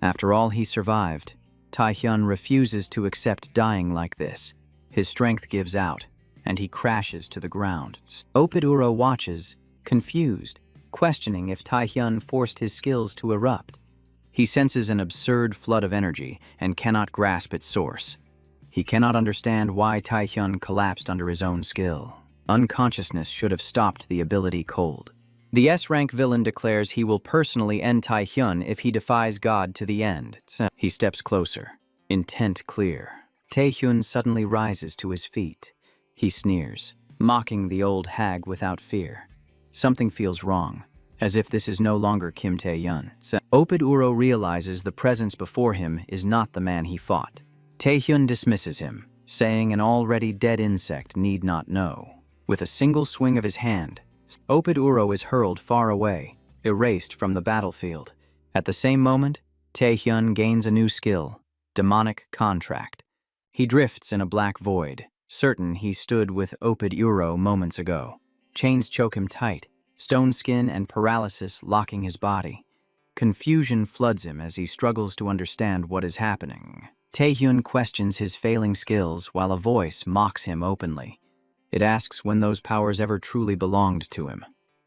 After all he survived, Taehyun refuses to accept dying like this. His strength gives out, and he crashes to the ground. Opid Uro watches, confused, questioning if Taehyun forced his skills to erupt. He senses an absurd flood of energy and cannot grasp its source. He cannot understand why Taehyun collapsed under his own skill. Unconsciousness should have stopped the ability cold. The S-rank villain declares he will personally end Taehyun if he defies God to the end. He steps closer, intent clear. Taehyun suddenly rises to his feet. He sneers, mocking the old hag without fear. Something feels wrong, as if this is no longer Kim Taehyun. Oped Uro realizes the presence before him is not the man he fought. Taehyun dismisses him, saying an already dead insect need not know. With a single swing of his hand, Oped Uro is hurled far away, erased from the battlefield. At the same moment, Taehyun gains a new skill, demonic contract. He drifts in a black void, certain he stood with Oped Uro moments ago. Chains choke him tight, stone skin and paralysis locking his body. Confusion floods him as he struggles to understand what is happening. Taehyun questions his failing skills while a voice mocks him openly. It asks when those powers ever truly belonged to him.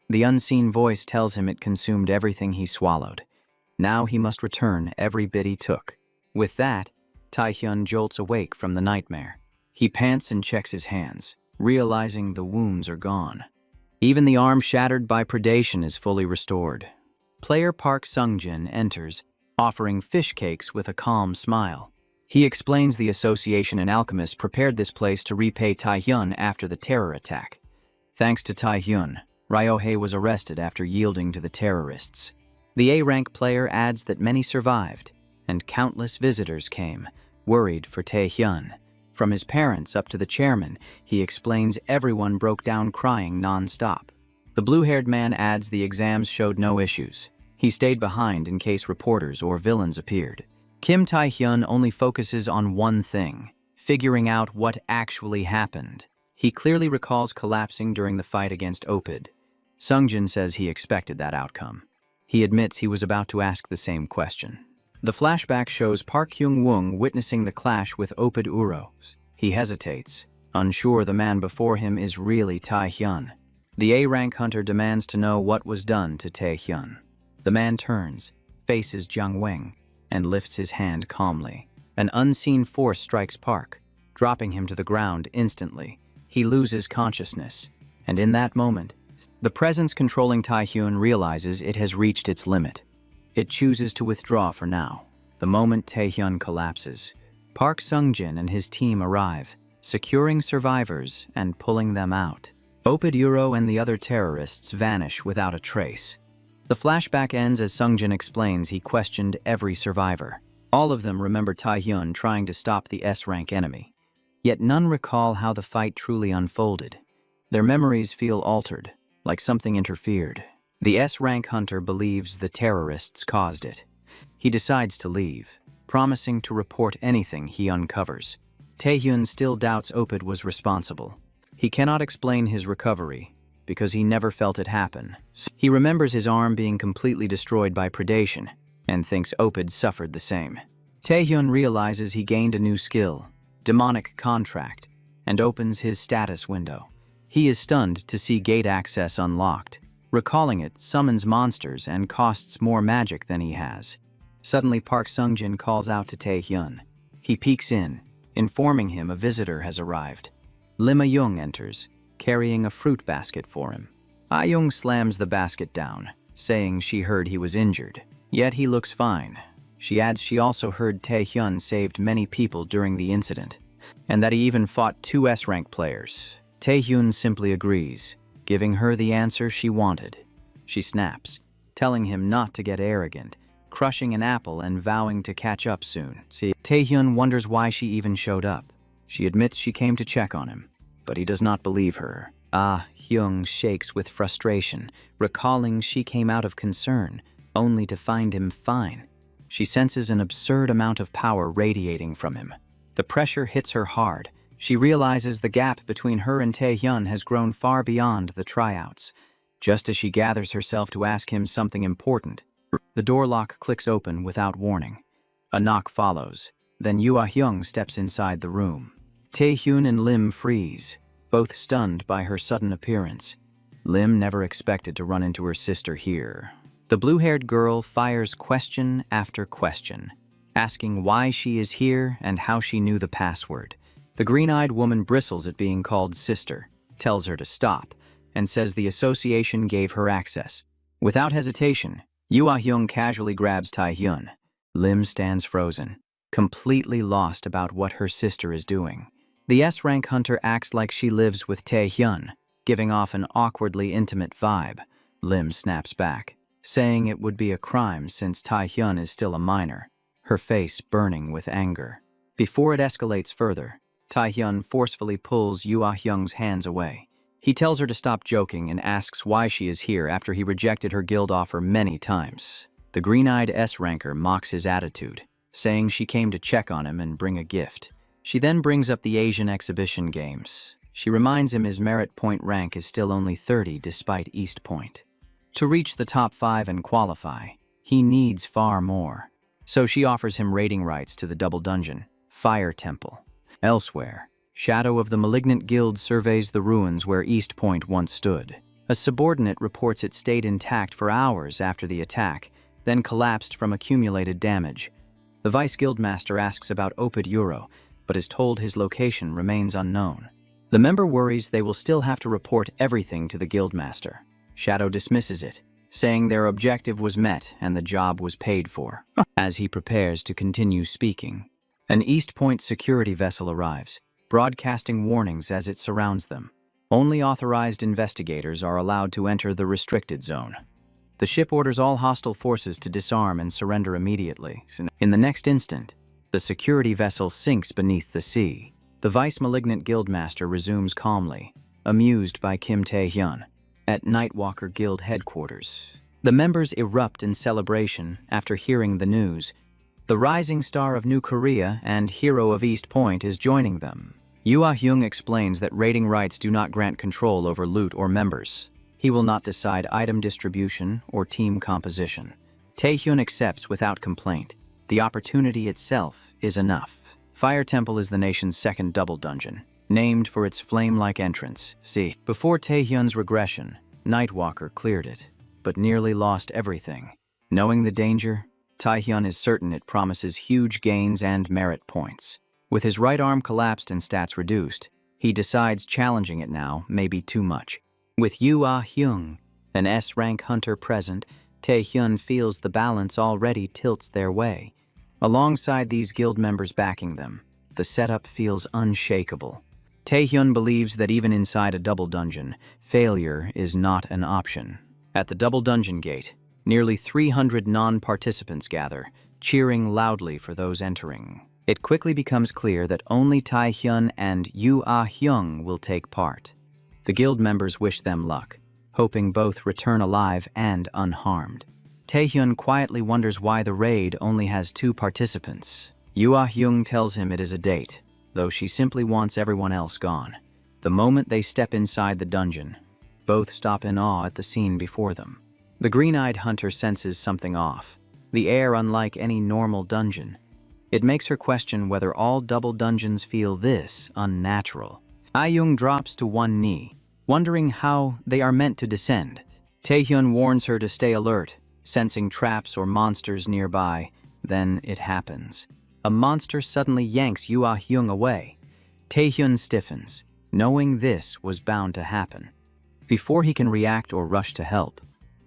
The unseen voice tells him it consumed everything he swallowed. Now he must return every bit he took. With that, Taehyun jolts awake from the nightmare. He pants and checks his hands, realizing the wounds are gone. Even the arm shattered by predation is fully restored. Player Park Sungjin enters, offering fish cakes with a calm smile. He explains the association and alchemists prepared this place to repay Taehyun after the terror attack. Thanks to Taehyun, Ryohei was arrested after yielding to the terrorists. The A-rank player adds that many survived, and countless visitors came, worried for Taehyun. From his parents up to the chairman, he explains everyone broke down crying non-stop. The blue-haired man adds the exams showed no issues. He stayed behind in case reporters or villains appeared. Kim Taehyun only focuses on one thing, figuring out what actually happened. He clearly recalls collapsing during the fight against Oped. Sungjin says he expected that outcome. He admits he was about to ask the same question. The flashback shows Park Hyung-woong witnessing the clash with Oped Uro. He hesitates, unsure the man before him is really Taehyun. The A-rank hunter demands to know what was done to Taehyun. The man turns, faces Jung Weng, and lifts his hand calmly. An unseen force strikes Park, dropping him to the ground instantly. He loses consciousness, and in that moment, the presence controlling Taehyun realizes it has reached its limit. It chooses to withdraw for now. The moment Taehyun collapses, Park Sungjin and his team arrive, securing survivors and pulling them out. Oped Uro and the other terrorists vanish without a trace. The flashback ends as Sungjin explains he questioned every survivor. All of them remember Taehyun trying to stop the S-rank enemy. Yet none recall how the fight truly unfolded. Their memories feel altered, like something interfered. The S-rank hunter believes the terrorists caused it. He decides to leave, promising to report anything he uncovers. Taehyun still doubts Oped was responsible. He cannot explain his recovery, because he never felt it happen. He remembers his arm being completely destroyed by predation, and thinks Oped suffered the same. Taehyun realizes he gained a new skill, demonic contract, and opens his status window. He is stunned to see gate access unlocked. Recalling it summons monsters and costs more magic than he has. Suddenly Park Sungjin calls out to Taehyun. He peeks in, informing him a visitor has arrived. Lim A-young enters, carrying a fruit basket for him. Ah-young slams the basket down, saying she heard he was injured. Yet he looks fine. She adds she also heard Taehyun saved many people during the incident, and that he even fought 2 S-rank players. Taehyun simply agrees, giving her the answer she wanted. She snaps, telling him not to get arrogant, crushing an apple and vowing to catch up soon. Taehyun wonders why she even showed up. She admits she came to check on him, but he does not believe her. Ah-hyung shakes with frustration, recalling she came out of concern, only to find him fine. She senses an absurd amount of power radiating from him. The pressure hits her hard. She realizes the gap between her and Taehyun has grown far beyond the tryouts. Just as she gathers herself to ask him something important, the door lock clicks open without warning. A knock follows. Then Yoo Ah-hyung steps inside the room. Taehyun and Lim freeze, both stunned by her sudden appearance. Lim never expected to run into her sister here. The blue-haired girl fires question after question, asking why she is here and how she knew the password. The green-eyed woman bristles at being called sister, tells her to stop, and says the association gave her access. Without hesitation, Yoo Ah-hyung casually grabs Tae-hyun. Lim stands frozen, completely lost about what her sister is doing. The S-rank hunter acts like she lives with Tae-hyun, giving off an awkwardly intimate vibe. Lim snaps back, saying it would be a crime since Tae-hyun is still a minor, her face burning with anger. Before it escalates further, Tae-hyun forcefully pulls Yoo Ah-hyung's hands away. He tells her to stop joking and asks why she is here after he rejected her guild offer many times. The green-eyed S-ranker mocks his attitude, saying she came to check on him and bring a gift. She then brings up the Asian exhibition games. She reminds him his merit point rank is still only 30 despite East Point. To reach the top 5 and qualify, he needs far more. So she offers him raiding rights to the double dungeon, Fire Temple. Elsewhere, Shadow of the Malignant Guild surveys the ruins where East Point once stood. A subordinate reports it stayed intact for hours after the attack, then collapsed from accumulated damage. The Vice Guildmaster asks about Opid Euro, but is told his location remains unknown. The member worries they will still have to report everything to the Guildmaster. Shadow dismisses it, saying their objective was met and the job was paid for. As he prepares to continue speaking, an East Point security vessel arrives, broadcasting warnings as it surrounds them. Only authorized investigators are allowed to enter the restricted zone. The ship orders all hostile forces to disarm and surrender immediately. In the next instant, the security vessel sinks beneath the sea. The Vice-Malignant Guildmaster resumes calmly, amused by Kim Tae-hyun, at Nightwalker Guild headquarters. The members erupt in celebration after hearing the news. The rising star of New Korea and hero of East Point is joining them. Yoo Ah-hyung explains that raiding rights do not grant control over loot or members. He will not decide item distribution or team composition. Tae-hyun accepts without complaint. The opportunity itself is enough. Fire Temple is the nation's second double dungeon, named for its flame-like entrance. See, before Tae-hyun's regression, Nightwalker cleared it, but nearly lost everything. Knowing the danger, Tae-hyun is certain it promises huge gains and merit points. With his right arm collapsed and stats reduced, he decides challenging it now may be too much. With Yoo Ah-hyung, an S-rank hunter present, Tae-hyun feels the balance already tilts their way. Alongside these guild members backing them, the setup feels unshakable. Tae-hyun believes that even inside a double dungeon, failure is not an option. At the double dungeon gate, nearly 300 non-participants gather, cheering loudly for those entering. It quickly becomes clear that only Tae-hyun and Yoo Ah-hyung will take part. The guild members wish them luck, hoping both return alive and unharmed. Tae-hyun quietly wonders why the raid only has 2 participants. Yoo Ah-hyung tells him it is a date, though she simply wants everyone else gone. The moment they step inside the dungeon, both stop in awe at the scene before them. The green-eyed hunter senses something off, the air unlike any normal dungeon. It makes her question whether all double dungeons feel this unnatural. Ah-hyung drops to one knee, wondering how they are meant to descend. Tae-hyun warns her to stay alert, sensing traps or monsters nearby. Then it happens. A monster suddenly yanks Yoo Ah-hyung away. Tae-hyun stiffens, knowing this was bound to happen. Before he can react or rush to help,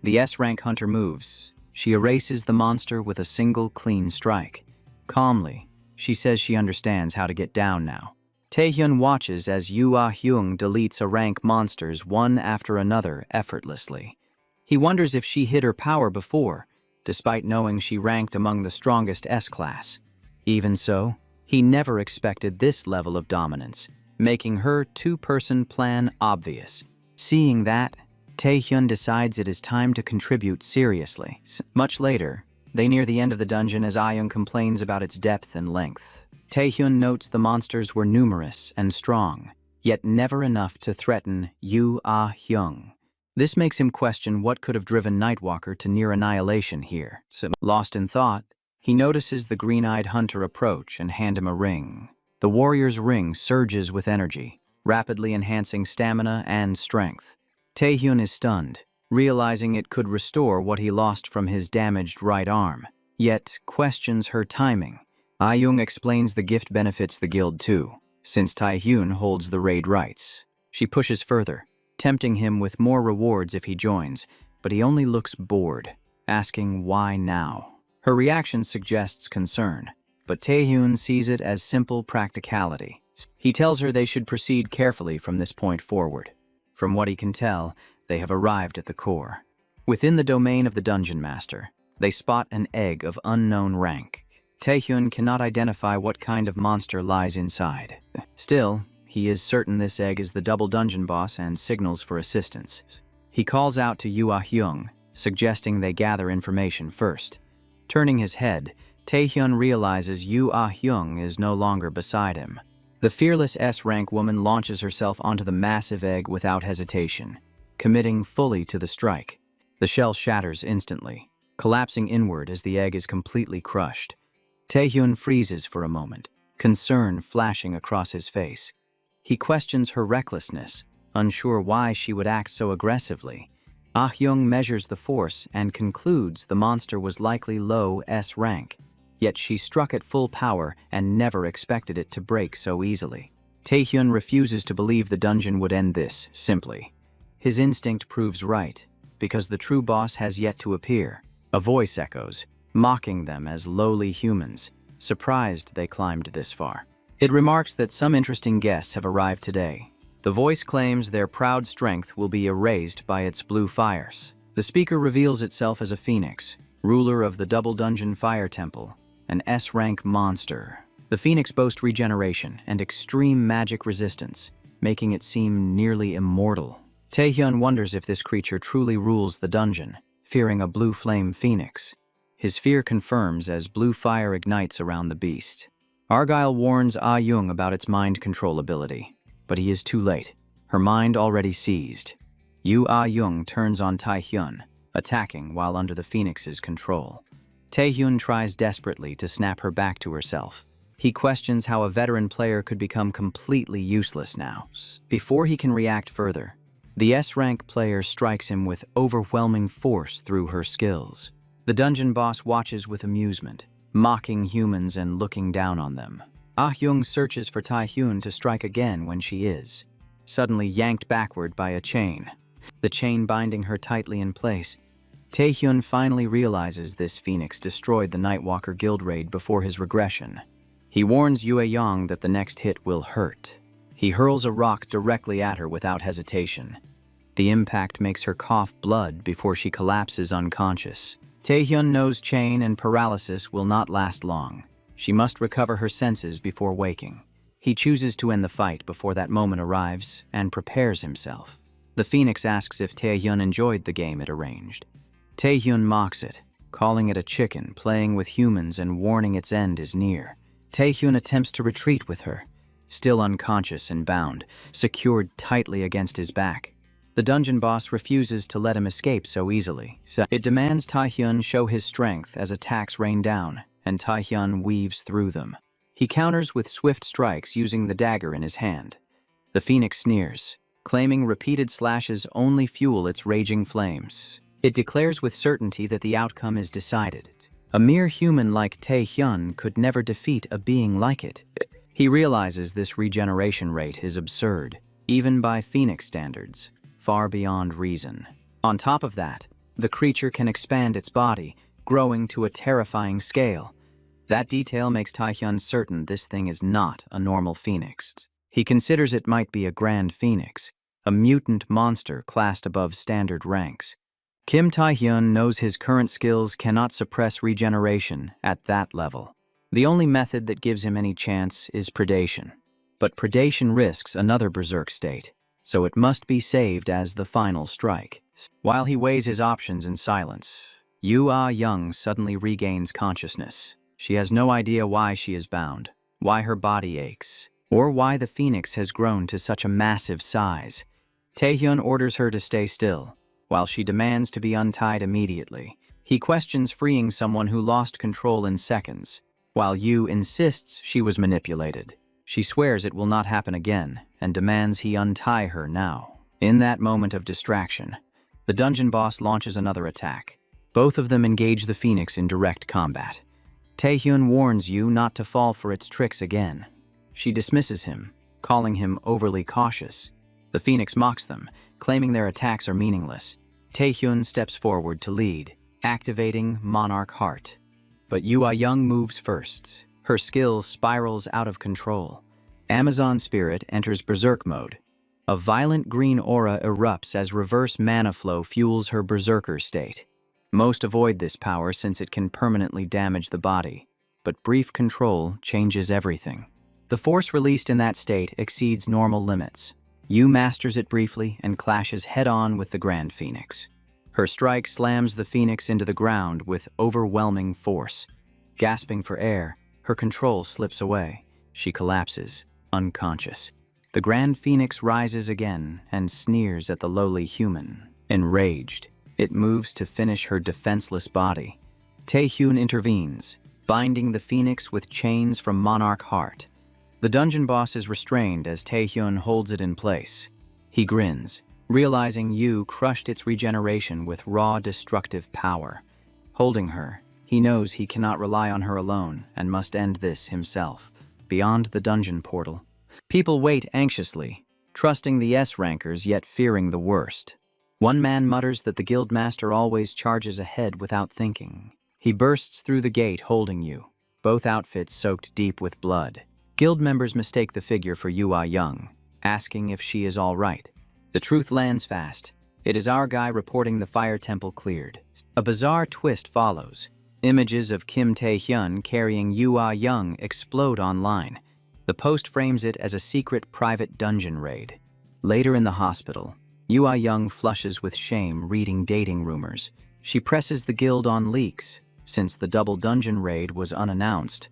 the S-rank hunter moves. She erases the monster with a single clean strike. Calmly, she says she understands how to get down now. Tae-hyun watches as Yoo Ah-hyung deletes a rank monsters one after another effortlessly. He wonders if she hid her power before, despite knowing she ranked among the strongest S-class. Even so, he never expected this level of dominance, making her 2-person plan obvious. Seeing that, Tae-hyun decides it is time to contribute seriously. Much later, they near the end of the dungeon as Ah-hyung complains about its depth and length. Tae-hyun notes the monsters were numerous and strong, yet never enough to threaten Yoo Ah-hyung. This makes him question what could have driven Nightwalker to near annihilation here. Lost in thought, he notices the green-eyed hunter approach and hand him a ring. The warrior's ring surges with energy, rapidly enhancing stamina and strength. Tae-hyun is stunned, realizing it could restore what he lost from his damaged right arm, yet questions her timing. Ah-hyung explains the gift benefits the guild too, since Tae-hyun holds the raid rights. She pushes further, tempting him with more rewards if he joins, but he only looks bored, asking why now. Her reaction suggests concern, but Taehyun sees it as simple practicality. He tells her they should proceed carefully from this point forward. From what he can tell, they have arrived at the core. Within the domain of the Dungeon Master, they spot an egg of unknown rank. Taehyun cannot identify what kind of monster lies inside. Still, he is certain this egg is the double dungeon boss and signals for assistance. He calls out to Yoo Ah-hyung, suggesting they gather information first. Turning his head, Taehyun realizes Yoo Ah-hyung is no longer beside him. The fearless S-rank woman launches herself onto the massive egg without hesitation, committing fully to the strike. The shell shatters instantly, collapsing inward as the egg is completely crushed. Taehyun freezes for a moment, concern flashing across his face. He questions her recklessness, unsure why she would act so aggressively. Ah-hyung measures the force and concludes the monster was likely low S rank, yet she struck at full power and never expected it to break so easily. Taehyun refuses to believe the dungeon would end this simply. His instinct proves right, because the true boss has yet to appear. A voice echoes, mocking them as lowly humans, surprised they climbed this far. It remarks that some interesting guests have arrived today. The voice claims their proud strength will be erased by its blue fires. The speaker reveals itself as a phoenix, ruler of the Double Dungeon Fire Temple, an S-rank monster. The phoenix boasts regeneration and extreme magic resistance, making it seem nearly immortal. Taehyun wonders if this creature truly rules the dungeon, fearing a blue flame phoenix. His fear confirms as blue fire ignites around the beast. Argyle warns Ah-hyung about its mind control ability, but he is too late, her mind already seized. Yoo Ah-hyung turns on Taehyun, attacking while under the phoenix's control. Taehyun tries desperately to snap her back to herself. He questions how a veteran player could become completely useless now. Before he can react further, the S-rank player strikes him with overwhelming force through her skills. The dungeon boss watches with amusement, mocking humans and looking down on them. Ah-hyung searches for Taehyun to strike again when she is suddenly yanked backward by a chain, the chain binding her tightly in place. Taehyun finally realizes this phoenix destroyed the Nightwalker guild raid before his regression. He warns Yoo Ah-hyung that the next hit will hurt. He hurls a rock directly at her without hesitation. The impact makes her cough blood before she collapses unconscious. Taehyun knows chain and paralysis will not last long. She must recover her senses before waking. He chooses to end the fight before that moment arrives and prepares himself. The phoenix asks if Taehyun enjoyed the game it arranged. Taehyun mocks it, calling it a chicken playing with humans and warning its end is near. Taehyun attempts to retreat with her, still unconscious and bound, secured tightly against his back. The dungeon boss refuses to let him escape so easily. It demands Taehyun show his strength as attacks rain down, and Taehyun weaves through them. He counters with swift strikes using the dagger in his hand. The phoenix sneers, claiming repeated slashes only fuel its raging flames. It declares with certainty that the outcome is decided. A mere human like Taehyun could never defeat a being like it. He realizes this regeneration rate is absurd, even by phoenix standards, far beyond reason. On top of that, the creature can expand its body, growing to a terrifying scale. That detail makes Taehyun certain this thing is not a normal phoenix. He considers it might be a grand phoenix, a mutant monster classed above standard ranks. Kim Taehyun knows his current skills cannot suppress regeneration at that level. The only method that gives him any chance is predation. But predation risks another berserk state, so it must be saved as the final strike. While he weighs his options in silence, Yoo Ah-hyung suddenly regains consciousness. She has no idea why she is bound, why her body aches, or why the phoenix has grown to such a massive size. Taehyun orders her to stay still, while she demands to be untied immediately. He questions freeing someone who lost control in seconds, while Yoo insists she was manipulated. She swears it will not happen again, and demands he untie her now. In that moment of distraction, the dungeon boss launches another attack. Both of them engage the phoenix in direct combat. Taehyun warns Yoo not to fall for its tricks again. She dismisses him, calling him overly cautious. The Phoenix mocks them, claiming their attacks are meaningless. Taehyun steps forward to lead, activating Monarch Heart. But Yua Young moves first. Her skill spirals out of control. Amazon Spirit enters Berserk mode. A violent green aura erupts as reverse mana flow fuels her Berserker state. Most avoid this power since it can permanently damage the body, but brief control changes everything. The force released in that state exceeds normal limits. Yu masters it briefly and clashes head-on with the Grand Phoenix. Her strike slams the Phoenix into the ground with overwhelming force. Gasping for air, her control slips away. She collapses, unconscious. The Grand Phoenix rises again and sneers at the lowly human. Enraged, it moves to finish her defenseless body. Taehyun intervenes, binding the Phoenix with chains from Monarch Heart. The dungeon boss is restrained as Taehyun holds it in place. He grins, realizing Yu crushed its regeneration with raw destructive power. Holding her, he knows he cannot rely on her alone and must end this himself. Beyond the dungeon portal, people wait anxiously, trusting the S-rankers yet fearing the worst. One man mutters that the guildmaster always charges ahead without thinking. He bursts through the gate holding Yu, both outfits soaked deep with blood. Guild members mistake the figure for Yua Young, asking if she is all right. The truth lands fast. It is our guy reporting the fire temple cleared. A bizarre twist follows. Images of Kim Taehyun carrying Yua Young explode online. The post frames it as a secret private dungeon raid. Later in the hospital, Yua Young flushes with shame reading dating rumors. She presses the guild on leaks, since the double dungeon raid was unannounced.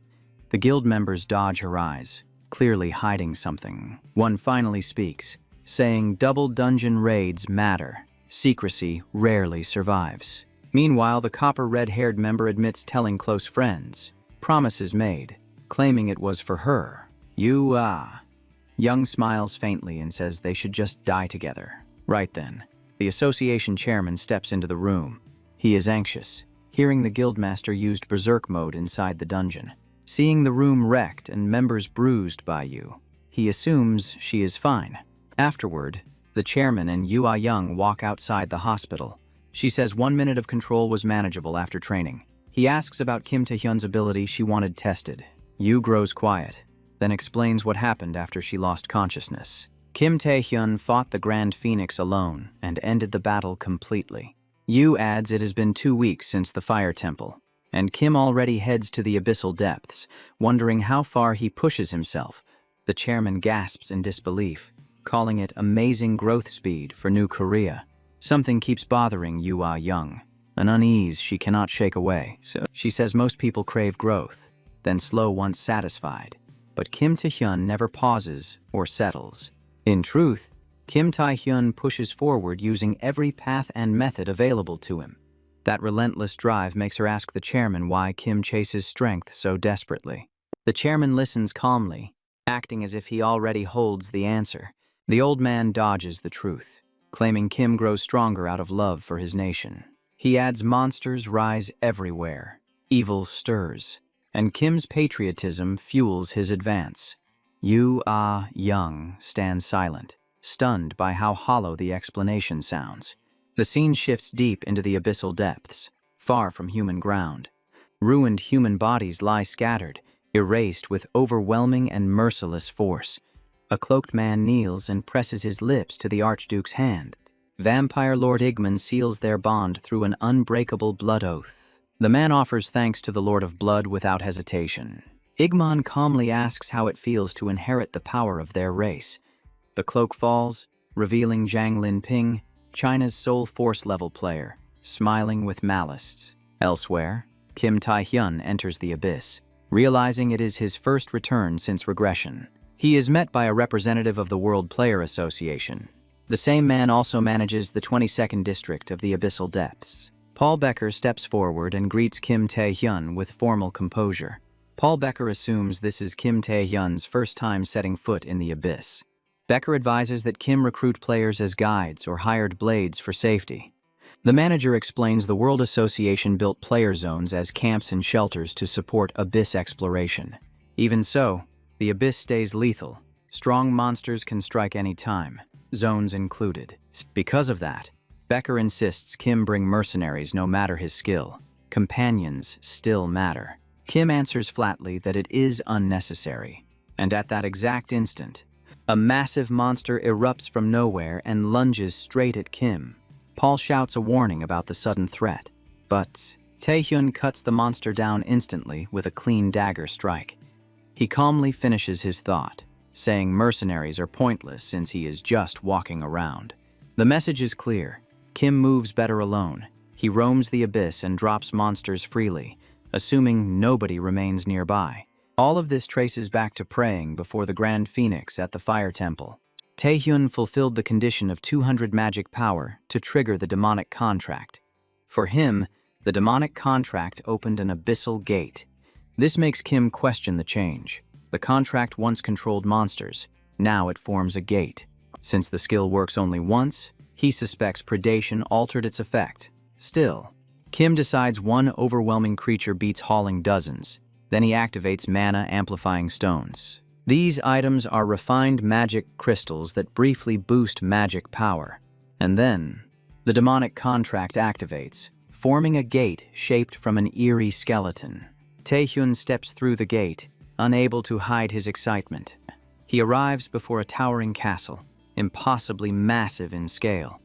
The guild members dodge her eyes, clearly hiding something. One finally speaks, saying double dungeon raids matter. Secrecy rarely survives. Meanwhile, the copper red-haired member admits telling close friends. Promises made, claiming it was for her. Young smiles faintly and says they should just die together. Right then, the association chairman steps into the room. He is anxious, hearing the guildmaster used berserk mode inside the dungeon. Seeing the room wrecked and members bruised by Yu, he assumes she is fine. Afterward, the chairman and Yua Young walk outside the hospital. She says 1 minute of control was manageable after training. He asks about Kim Taehyun's ability she wanted tested. Yu grows quiet, then explains what happened after she lost consciousness. Kim Taehyun fought the Grand Phoenix alone and ended the battle completely. Yu adds it has been 2 weeks since the Fire Temple, and Kim already heads to the abyssal depths, wondering how far he pushes himself. The chairman gasps in disbelief, calling it amazing growth speed for New Korea. Something keeps bothering Yua Young, an unease she cannot shake away. So she says most people crave growth, then slow once satisfied. But Kim Taehyun never pauses or settles. In truth, Kim Taehyun pushes forward using every path and method available to him. That relentless drive makes her ask the chairman why Kim chases strength so desperately. The chairman listens calmly, acting as if he already holds the answer. The old man dodges the truth, claiming Kim grows stronger out of love for his nation. He adds monsters rise everywhere, evil stirs, and Kim's patriotism fuels his advance. Yua Young stands silent, stunned by how hollow the explanation sounds. The scene shifts deep into the abyssal depths, far from human ground. Ruined human bodies lie scattered, erased with overwhelming and merciless force. A cloaked man kneels and presses his lips to the Archduke's hand. Vampire Lord Igman seals their bond through an unbreakable blood oath. The man offers thanks to the Lord of Blood without hesitation. Igman calmly asks how it feels to inherit the power of their race. The cloak falls, revealing Zhang Linping, China's sole force-level player, smiling with malice. Elsewhere, Kim Taehyun enters the abyss, realizing it is his first return since regression. He is met by a representative of the World Player Association. The same man also manages the 22nd district of the abyssal depths. Paul Becker steps forward and greets Kim Taehyun with formal composure. Paul Becker assumes this is Kim Taehyun's first time setting foot in the abyss. Becker advises that Kim recruit players as guides or hired blades for safety. The manager explains the World Association built player zones as camps and shelters to support abyss exploration. Even so, the abyss stays lethal. Strong monsters can strike any time. zones included. Because of that, Becker insists Kim bring mercenaries no matter his skill. Companions still matter. Kim answers flatly that it is unnecessary. And at that exact instant, a massive monster erupts from nowhere and lunges straight at Kim. Paul shouts a warning about the sudden threat, but Taehyun cuts the monster down instantly with a clean dagger strike. He calmly finishes his thought, saying mercenaries are pointless since he is just walking around. The message is clear. Kim moves better alone. He roams the abyss and drops monsters freely, assuming nobody remains nearby. All of this traces back to praying before the Grand Phoenix at the Fire Temple. Taehyun fulfilled the condition of 200 magic power to trigger the demonic contract. For him, the demonic contract opened an abyssal gate. This makes Kim question the change. The contract once controlled monsters. Now it forms a gate. Since the skill works only once, he suspects predation altered its effect. Still, Kim decides one overwhelming creature beats hauling dozens. Then he activates mana-amplifying stones. These items are refined magic crystals that briefly boost magic power. And then, the demonic contract activates, forming a gate shaped from an eerie skeleton. Taehyun steps through the gate, unable to hide his excitement. He arrives before a towering castle, impossibly massive in scale.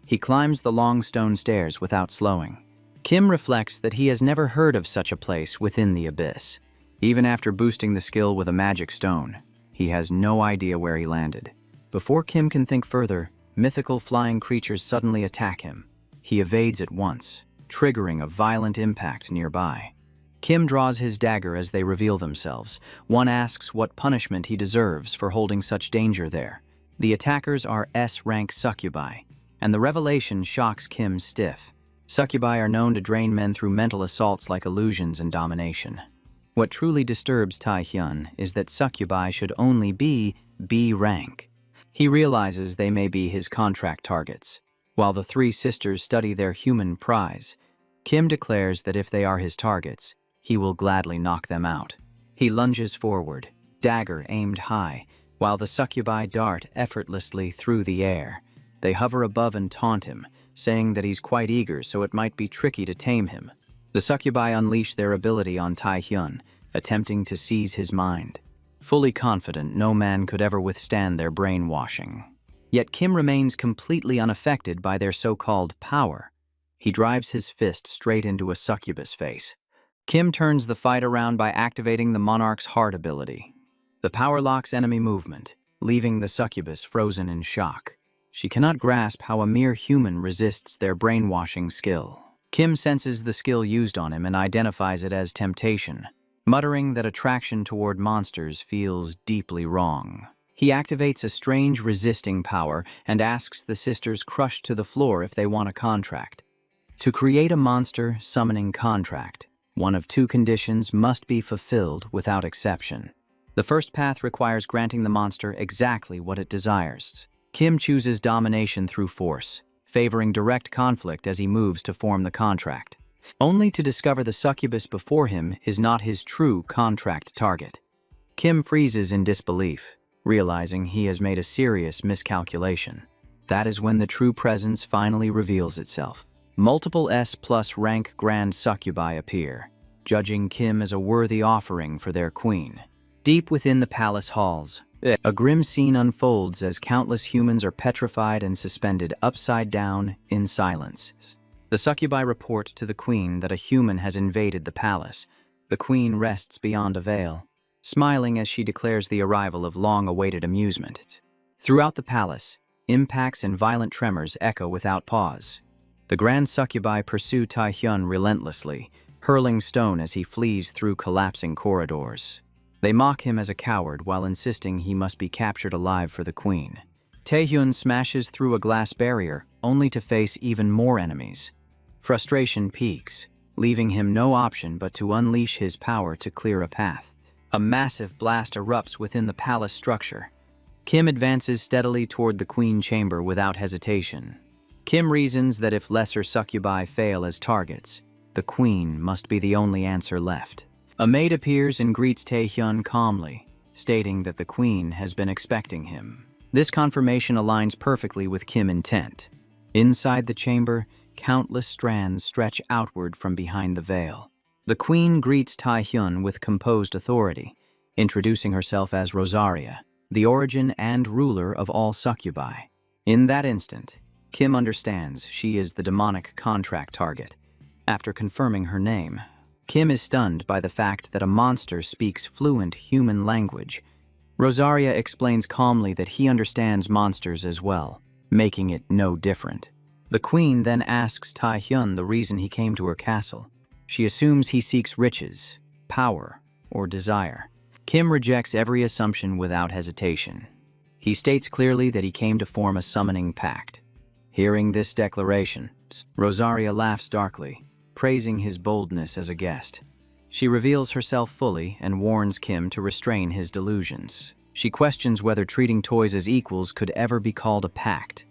He climbs the long stone stairs without slowing. Kim reflects that he has never heard of such a place within the abyss. Even after boosting the skill with a magic stone, he has no idea where he landed. Before Kim can think further, mythical flying creatures suddenly attack him. He evades at once, triggering a violent impact nearby. Kim draws his dagger as they reveal themselves. One asks what punishment he deserves for holding such danger there. The attackers are S-rank succubi, and the revelation shocks Kim stiff. Succubi are known to drain men through mental assaults like illusions and domination. What truly disturbs Taehyun is that succubi should only be B rank. He realizes they may be his contract targets. While the three sisters study their human prize, Kim declares that if they are his targets, he will gladly knock them out. He lunges forward, dagger aimed high, while the succubi dart effortlessly through the air. They hover above and taunt him, saying that he's quite eager so it might be tricky to tame him. The succubi unleash their ability on Taehyun, attempting to seize his mind. Fully confident no man could ever withstand their brainwashing. Yet Kim remains completely unaffected by their so-called power. He drives his fist straight into a succubus face. Kim turns the fight around by activating the Monarch's Heart ability. The power locks enemy movement, leaving the succubus frozen in shock. She cannot grasp how a mere human resists their brainwashing skill. Kim senses the skill used on him and identifies it as temptation, muttering that attraction toward monsters feels deeply wrong. He activates a strange resisting power and asks the sisters crushed to the floor if they want a contract. To create a monster summoning contract, one of two conditions must be fulfilled without exception. The first path requires granting the monster exactly what it desires. Kim chooses domination through force, favoring direct conflict as he moves to form the contract, only to discover the succubus before him is not his true contract target. Kim freezes in disbelief, realizing he has made a serious miscalculation. That is when the true presence finally reveals itself. Multiple S+ rank grand succubi appear, judging Kim as a worthy offering for their queen. Deep within the palace halls, a grim scene unfolds as countless humans are petrified and suspended upside down in silence. The succubi report to the queen that a human has invaded the palace. The queen rests beyond a veil, smiling as she declares the arrival of long-awaited amusement. Throughout the palace, impacts and violent tremors echo without pause. The grand succubi pursue Taehyun relentlessly, hurling stone as he flees through collapsing corridors. They mock him as a coward while insisting he must be captured alive for the queen. Taehyun smashes through a glass barrier, only to face even more enemies. Frustration peaks, leaving him no option but to unleash his power to clear a path. A massive blast erupts within the palace structure. Kim advances steadily toward the queen chamber without hesitation. Kim reasons that if lesser succubi fail as targets, the queen must be the only answer left. A maid appears and greets Taehyun calmly, stating that the queen has been expecting him. This confirmation aligns perfectly with Kim's intent. Inside the chamber, countless strands stretch outward from behind the veil. The queen greets Taehyun with composed authority, introducing herself as Rosaria, the origin and ruler of all succubi. In that instant, Kim understands she is the demonic contract target. After confirming her name, Kim is stunned by the fact that a monster speaks fluent human language. Rosaria explains calmly that he understands monsters as well, making it no different. The queen then asks Taehyun the reason he came to her castle. She assumes he seeks riches, power, or desire. Kim rejects every assumption without hesitation. He states clearly that he came to form a summoning pact. Hearing this declaration, Rosaria laughs darkly, praising his boldness as a guest. She reveals herself fully and warns Kim to restrain his delusions. She questions whether treating toys as equals could ever be called a pact.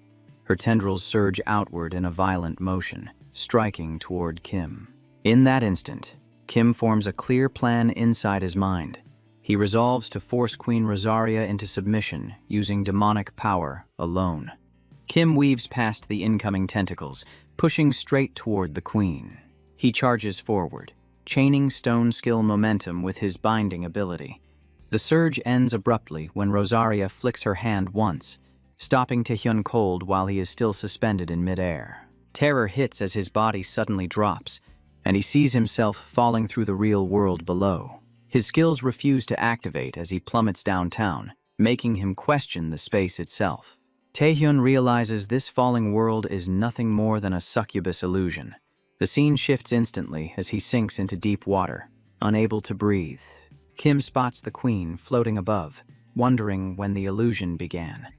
Her tendrils surge outward in a violent motion, striking toward Kim. In that instant, Kim forms a clear plan inside his mind. He resolves to force Queen Rosaria into submission using demonic power alone. Kim weaves past the incoming tentacles, pushing straight toward the queen. He charges forward, chaining stone skill momentum with his binding ability. The surge ends abruptly when Rosaria flicks her hand once, stopping Taehyun cold while he is still suspended in midair. Terror hits as his body suddenly drops, and he sees himself falling through the real world below. His skills refuse to activate as he plummets downtown, making him question the space itself. Taehyun realizes this falling world is nothing more than a succubus illusion. The scene shifts instantly as he sinks into deep water, unable to breathe. Kim spots the queen floating above, wondering when the illusion began.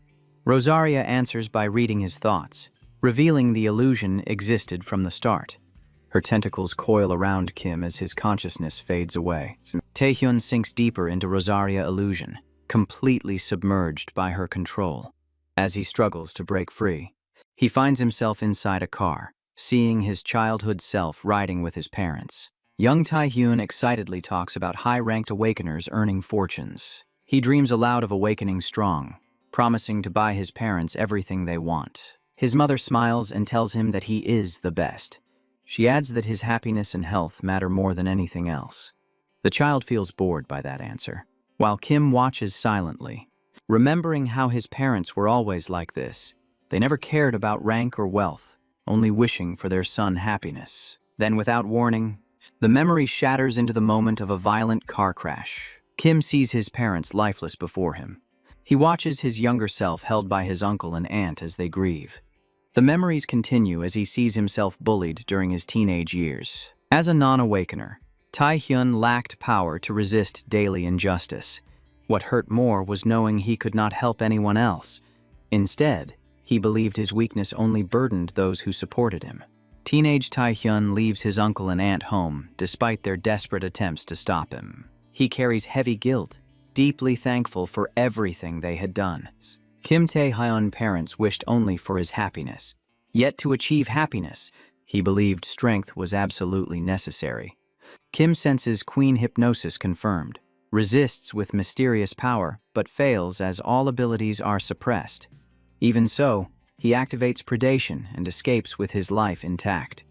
Rosaria answers by reading his thoughts, revealing the illusion existed from the start. Her tentacles coil around Kim as his consciousness fades away. Taehyun sinks deeper into Rosaria illusion, completely submerged by her control. As he struggles to break free, he finds himself inside a car, seeing his childhood self riding with his parents. Young Taehyun excitedly talks about high-ranked awakeners earning fortunes. He dreams aloud of awakening strong, promising to buy his parents everything they want. His mother smiles and tells him that he is the best. She adds that his happiness and health matter more than anything else. The child feels bored by that answer, while Kim watches silently, remembering how his parents were always like this. They never cared about rank or wealth, only wishing for their son happiness. Then, without warning, the memory shatters into the moment of a violent car crash. Kim sees his parents lifeless before him. He watches his younger self held by his uncle and aunt as they grieve. The memories continue as he sees himself bullied during his teenage years. As a non-awakener, Taehyun lacked power to resist daily injustice. What hurt more was knowing he could not help anyone else. Instead, he believed his weakness only burdened those who supported him. Teenage Taehyun leaves his uncle and aunt home despite their desperate attempts to stop him. He carries heavy guilt, deeply thankful for everything they had done. Kim Taehyun's parents wished only for his happiness. Yet to achieve happiness, he believed strength was absolutely necessary. Kim senses queen hypnosis confirmed, resists with mysterious power, but fails as all abilities are suppressed. Even so, he activates predation and escapes with his life intact.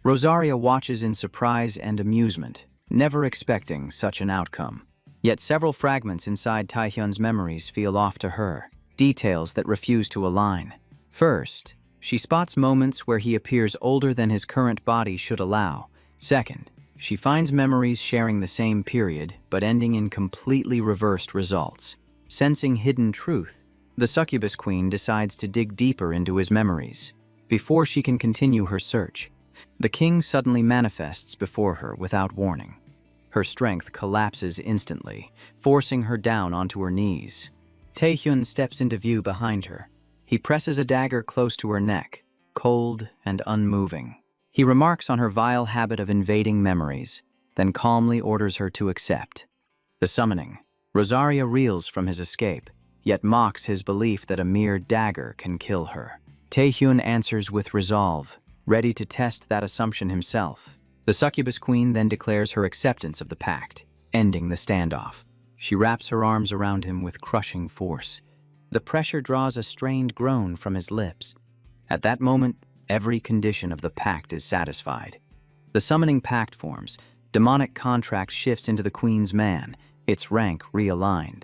Rosaria watches in surprise and amusement, never expecting such an outcome. Yet several fragments inside Taehyun's memories feel off to her, details that refuse to align. First, she spots moments where he appears older than his current body should allow. Second, she finds memories sharing the same period, but ending in completely reversed results. Sensing hidden truth, the succubus queen decides to dig deeper into his memories. Before she can continue her search, the king suddenly manifests before her without warning. Her strength collapses instantly, forcing her down onto her knees. Taehyun steps into view behind her. He presses a dagger close to her neck, cold and unmoving. He remarks on her vile habit of invading memories, then calmly orders her to accept. The summoning. Rosaria reels from his escape, yet mocks his belief that a mere dagger can kill her. Taehyun answers with resolve, ready to test that assumption himself. The succubus queen then declares her acceptance of the pact, ending the standoff. She wraps her arms around him with crushing force. The pressure draws a strained groan from his lips. At that moment, every condition of the pact is satisfied. The summoning pact forms. Demonic contract shifts into the Queen's man, its rank realigned.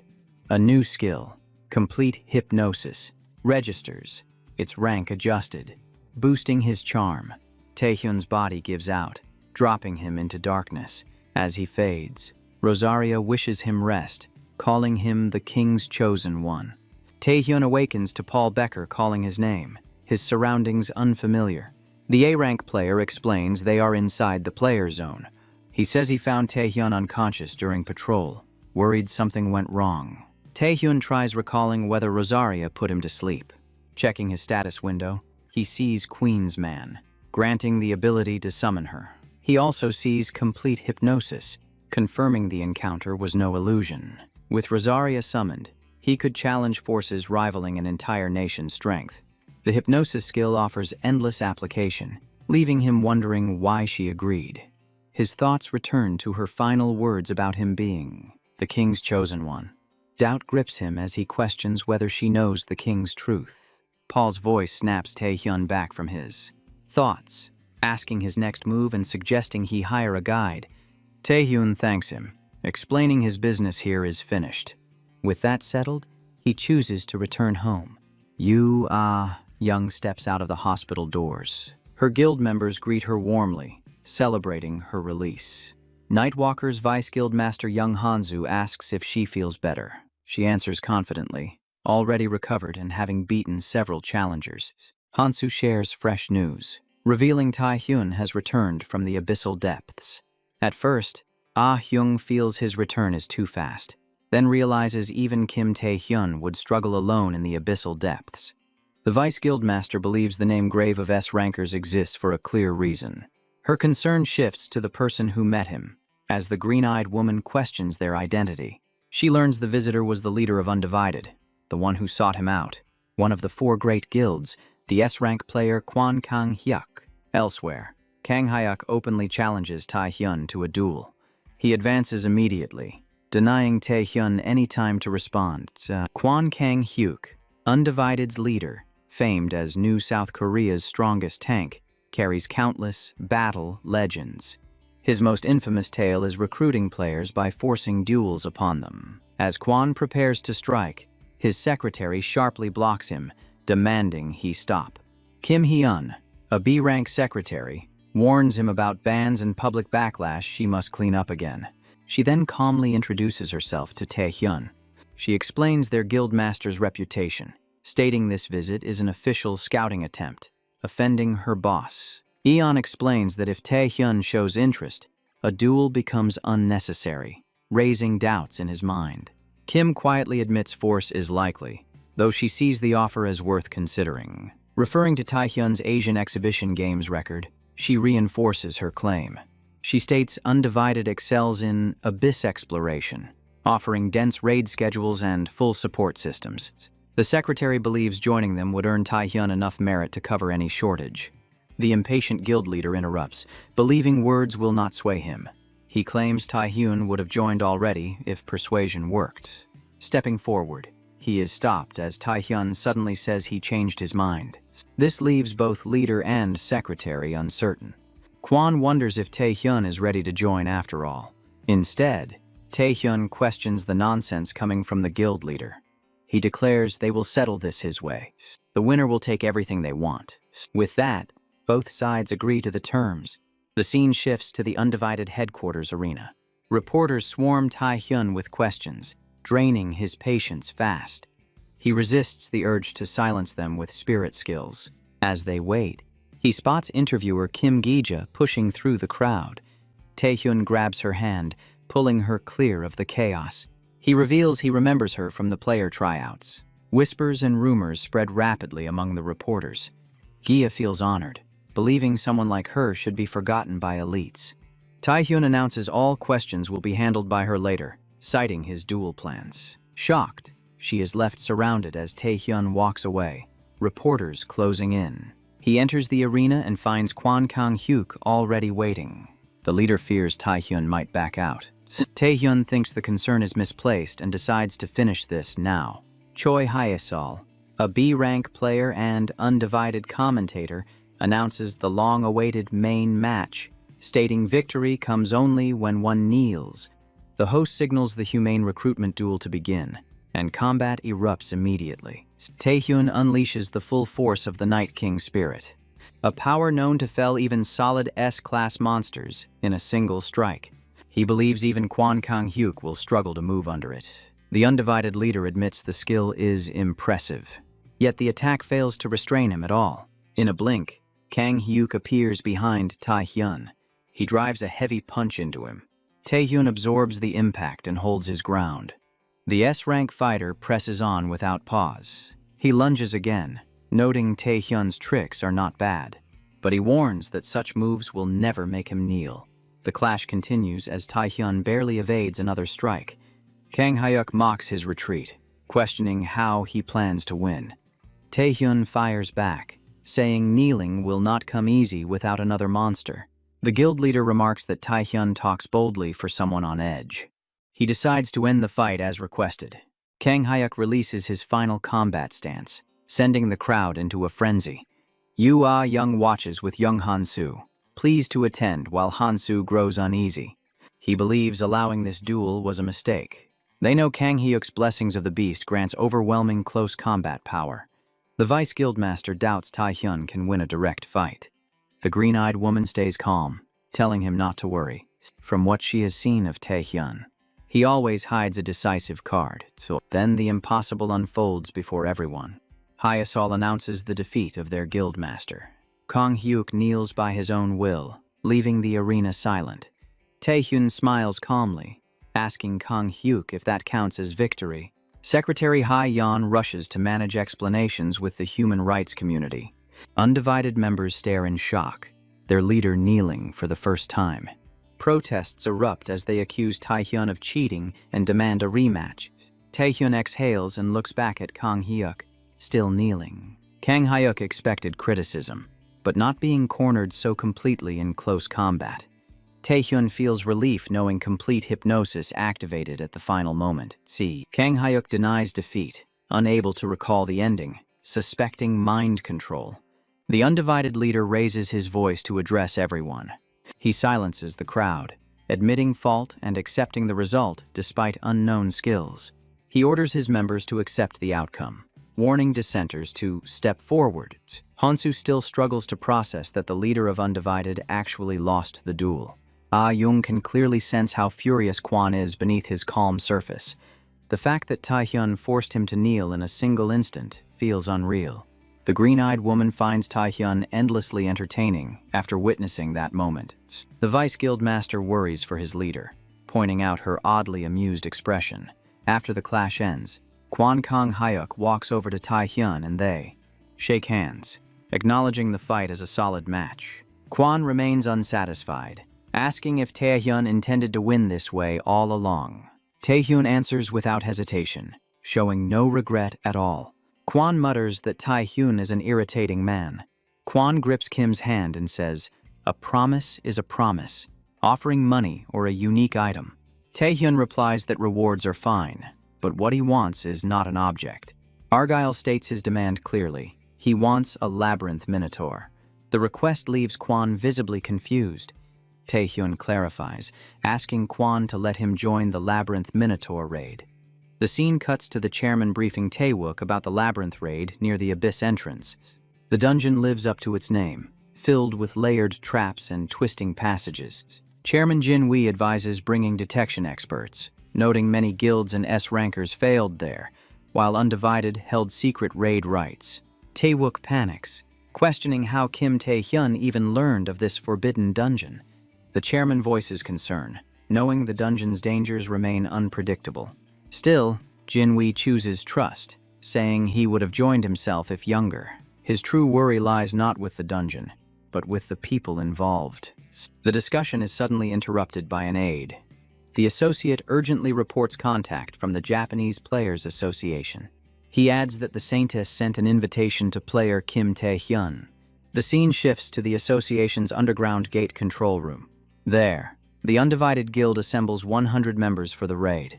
A new skill, complete hypnosis, registers, its rank adjusted. Boosting his charm, Taehyun's body gives out, dropping him into darkness. As he fades, Rosaria wishes him rest, calling him the King's chosen one. Taehyun awakens to Paul Becker calling his name, his surroundings unfamiliar. The A-rank player explains they are inside the player zone. He says he found Taehyun unconscious during patrol, worried something went wrong. Taehyun tries recalling whether Rosaria put him to sleep. Checking his status window, he sees Queen's Man, granting the ability to summon her. He also sees complete hypnosis, confirming the encounter was no illusion. With Rosaria summoned, he could challenge forces rivaling an entire nation's strength. The hypnosis skill offers endless application, leaving him wondering why she agreed. His thoughts return to her final words about him being the King's chosen one. Doubt grips him as he questions whether she knows the King's truth. Paul's voice snaps Taehyun back from his thoughts, asking his next move and suggesting he hire a guide. Taehyun thanks him, explaining his business here is finished. With that settled, he chooses to return home. Young steps out of the hospital doors. Her guild members greet her warmly, celebrating her release. Nightwalker's Vice Guild Master Young Hanzu asks if she feels better. She answers confidently, already recovered and having beaten several challengers. Hansu shares fresh news, revealing Taehyun has returned from the abyssal depths. At first, Hyung feels his return is too fast, then realizes even Kim Taehyun would struggle alone in the abyssal depths. The Vice Guildmaster believes the name Grave of S-Rankers exists for a clear reason. Her concern shifts to the person who met him, as the green-eyed woman questions their identity. She learns the visitor was the leader of Undivided, the one who sought him out, one of the 4 great guilds, the S-rank player Kwon Kang-hyuk. Elsewhere, Kang-hyuk openly challenges Taehyun to a duel. He advances immediately, denying Taehyun any time to respond. Kwon Kang-hyuk, Undivided's leader, famed as New South Korea's strongest tank, carries countless battle legends. His most infamous tale is recruiting players by forcing duels upon them. As Kwon prepares to strike, his secretary sharply blocks him, demanding he stop. Kim Hyun, a B-rank secretary, warns him about bans and public backlash she must clean up again. She then calmly introduces herself to Taehyun. She explains their guildmaster's reputation, stating this visit is an official scouting attempt, offending her boss. Eon explains that if Taehyun shows interest, a duel becomes unnecessary, raising doubts in his mind. Kim quietly admits force is likely, though she sees the offer as worth considering. Referring to Taehyun's Asian Exhibition Games record, she reinforces her claim. She states Undivided excels in abyss exploration, offering dense raid schedules and full support systems. The secretary believes joining them would earn Taehyun enough merit to cover any shortage. The impatient guild leader interrupts, believing words will not sway him. He claims Taehyun would have joined already if persuasion worked. Stepping forward, he is stopped as Taehyun suddenly says he changed his mind. This leaves both leader and secretary uncertain. Kwon wonders if Taehyun is ready to join after all. Instead, Taehyun questions the nonsense coming from the guild leader. He declares they will settle this his way. The winner will take everything they want. With that, both sides agree to the terms. The scene shifts to the Undivided headquarters arena. Reporters swarm Taehyun with questions, draining his patience fast. He resists the urge to silence them with spirit skills. As they wait, he spots interviewer Kim Gi-ja pushing through the crowd. Taehyun grabs her hand, pulling her clear of the chaos. He reveals he remembers her from the player tryouts. Whispers and rumors spread rapidly among the reporters. Gia feels honored, believing someone like her should be forgotten by elites. Taehyun announces all questions will be handled by her later, citing his duel plans. Shocked, she is left surrounded as Taehyun walks away, reporters closing in. He enters the arena and finds Kwon Kang-hyuk already waiting. The leader fears Taehyun might back out. Taehyun thinks the concern is misplaced and decides to finish this now. Choi Hyesol, a B-rank player and undivided commentator, announces the long-awaited main match, stating victory comes only when one kneels. The host signals the humane recruitment duel to begin, and combat erupts immediately. Taehyun unleashes the full force of the Night King spirit, a power known to fell even solid S-class monsters in a single strike. He believes even Kwon Kang-hyuk will struggle to move under it. The undivided leader admits the skill is impressive, yet the attack fails to restrain him at all. In a blink, Kang-hyuk appears behind Taehyun. He drives a heavy punch into him. Taehyun absorbs the impact and holds his ground. The S-rank fighter presses on without pause. He lunges again, noting Taehyun's tricks are not bad, but he warns that such moves will never make him kneel. The clash continues as Taehyun barely evades another strike. Kang-hyuk mocks his retreat, questioning how he plans to win. Taehyun fires back, saying kneeling will not come easy without another monster. The guild leader remarks that Taehyun talks boldly for someone on edge. He decides to end the fight as requested. Kang-hyuk releases his final combat stance, sending the crowd into a frenzy. Yu Ah Young watches with young Hansu, pleased to attend while Hansu grows uneasy. He believes allowing this duel was a mistake. They know Kang-hyuk's blessings of the beast grants overwhelming close combat power. The vice guildmaster doubts Taehyun can win a direct fight. The green-eyed woman stays calm, telling him not to worry. From what she has seen of Taehyun, he always hides a decisive card, so then the impossible unfolds before everyone. Hyesol announces the defeat of their guildmaster. Kang-hyuk kneels by his own will, leaving the arena silent. Taehyun smiles calmly, asking Kang-hyuk if that counts as victory. Secretary Ha-yeon rushes to manage explanations with the human rights community. Undivided members stare in shock, their leader kneeling for the first time. Protests erupt as they accuse Taehyun of cheating and demand a rematch. Taehyun exhales and looks back at Kang-hyuk, still kneeling. Kang-hyuk expected criticism, but not being cornered so completely in close combat. Taehyun feels relief knowing complete hypnosis activated at the final moment. Kang-hyuk denies defeat, unable to recall the ending, suspecting mind control. The undivided leader raises his voice to address everyone. He silences the crowd, admitting fault and accepting the result despite unknown skills. He orders his members to accept the outcome, warning dissenters to step forward. Hansu still struggles to process that the leader of Undivided actually lost the duel. Ah-young can clearly sense how furious Kwon is beneath his calm surface. The fact that Taehyun forced him to kneel in a single instant feels unreal. The green-eyed woman finds Taehyun endlessly entertaining after witnessing that moment. The vice guildmaster worries for his leader, pointing out her oddly amused expression. After the clash ends, Kwon Kang-hyuk walks over to Taehyun and they shake hands, acknowledging the fight as a solid match. Kwon remains unsatisfied, asking if Taehyun intended to win this way all along. Taehyun answers without hesitation, showing no regret at all. Kwon mutters that Taehyun is an irritating man. Kwon grips Kim's hand and says, "A promise is a promise, offering money or a unique item." Taehyun replies that rewards are fine, but what he wants is not an object. Argyle states his demand clearly. He wants a labyrinth minotaur. The request leaves Kwon visibly confused. Taehyun clarifies, asking Kwon to let him join the labyrinth minotaur raid. The scene cuts to the chairman briefing Taewook about the labyrinth raid near the abyss entrance. The dungeon lives up to its name, filled with layered traps and twisting passages. Chairman Jin-wee advises bringing detection experts, noting many guilds and S-rankers failed there, while Undivided held secret raid rites. Taewook panics, questioning how Kim Taehyun even learned of this forbidden dungeon. The chairman voices concern, knowing the dungeon's dangers remain unpredictable. Still, Jin-wee chooses trust, saying he would have joined himself if younger. His true worry lies not with the dungeon, but with the people involved. The discussion is suddenly interrupted by an aide. The associate urgently reports contact from the Japanese Players Association. He adds that the Saintess sent an invitation to player Kim Taehyun. The scene shifts to the association's underground gate control room. There, the Undivided Guild assembles 100 members for the raid.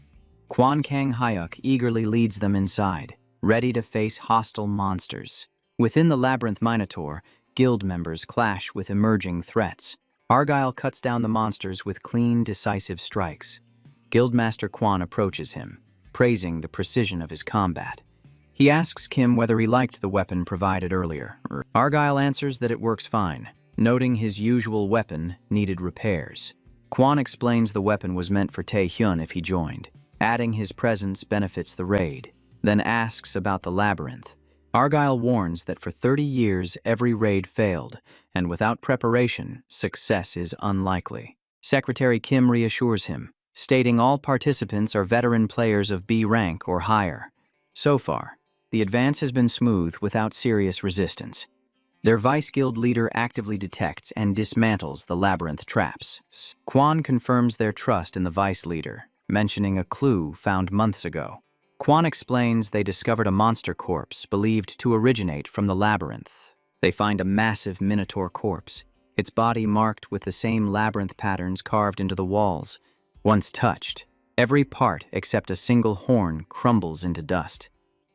Kwon Kang-hyuk eagerly leads them inside. ready to face hostile monsters. Within the Labyrinth Minotaur, guild members clash with emerging threats. Argyle cuts down the monsters with clean, decisive strikes. Guildmaster Quan approaches him, praising the precision of his combat. He asks Kim whether he liked the weapon provided earlier. Argyle answers that it works fine, noting his usual weapon needed repairs. Quan explains the weapon was meant for Tae-hyun if he joined, adding his presence benefits the raid, then asks about the labyrinth. Argyle warns that for 30 years every raid failed, and without preparation, success is unlikely. Secretary Kim reassures him, stating all participants are veteran players of B rank or higher. So far, the advance has been smooth without serious resistance. Their vice guild leader actively detects and dismantles the labyrinth traps. Quan confirms their trust in the vice leader, mentioning a clue found months ago. Quan explains they discovered a monster corpse believed to originate from the labyrinth. They find a massive minotaur corpse, its body marked with the same labyrinth patterns carved into the walls. Once touched, every part except a single horn crumbles into dust.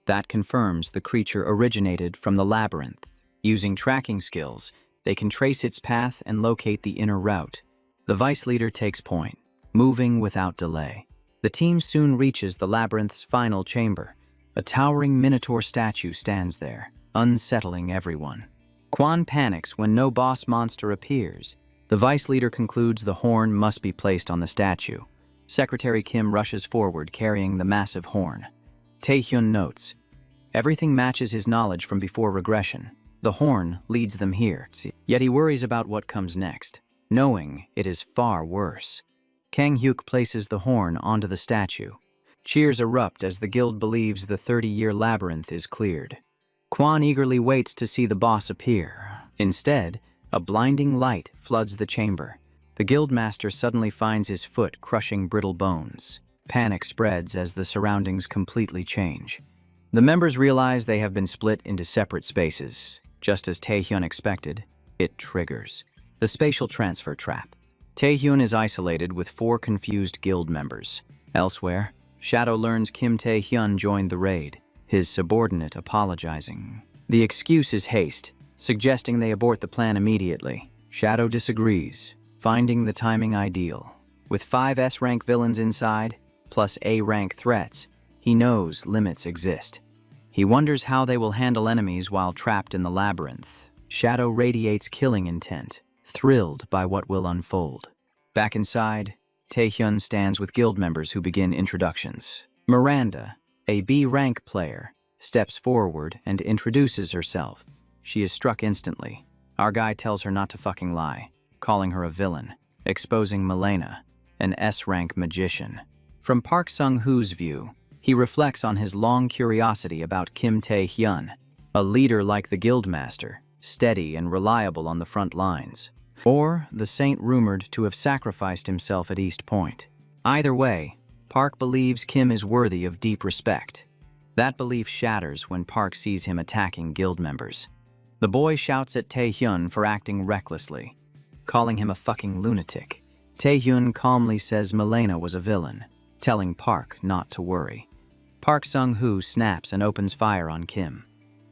That confirms the creature originated from the labyrinth. Using tracking skills, they can trace its path and locate the inner route. The vice leader takes point, moving without delay. The team soon reaches the labyrinth's final chamber. A towering minotaur statue stands there, unsettling everyone. Quan panics when no boss monster appears. The vice leader concludes the horn must be placed on the statue. Secretary Kim rushes forward carrying the massive horn. Tae-hyun notes, everything matches his knowledge from before regression. The horn leads them here, yet he worries about what comes next, knowing it is far worse. Kang-hyuk places the horn onto the statue. Cheers erupt as the guild believes the 30-year labyrinth is cleared. Quan eagerly waits to see the boss appear. Instead, a blinding light floods the chamber. The guildmaster suddenly finds his foot crushing brittle bones. Panic spreads as the surroundings completely change. The members realize they have been split into separate spaces. Just as Tae-hyun expected, it triggers the spatial transfer trap. Tae-hyun is isolated with 4 confused guild members. Elsewhere, Shadow learns Kim Tae-hyun joined the raid, his subordinate apologizing. The excuse is haste, suggesting they abort the plan immediately. Shadow disagrees, finding the timing ideal. With 5 S-rank villains inside, plus A-rank threats, he knows limits exist. He wonders how they will handle enemies while trapped in the labyrinth. Shadow radiates killing intent, thrilled by what will unfold. Back inside, Tae-hyun stands with guild members who begin introductions. Miranda, a B-rank player, steps forward and introduces herself. She is struck instantly. Our guy tells her not to fucking lie, calling her a villain, exposing Milena, an S-rank magician. From Park Sung-hoo's view, he reflects on his long curiosity about Kim Tae-hyun, a leader like the guildmaster, steady and reliable on the front lines. Or the saint rumored to have sacrificed himself at East Point. Either way, Park believes Kim is worthy of deep respect. That belief shatters when Park sees him attacking guild members. The boy shouts at Tae-hyun for acting recklessly, calling him a fucking lunatic. Tae-hyun calmly says Milena was a villain, telling Park not to worry. Park Sung-hoo snaps and opens fire on Kim.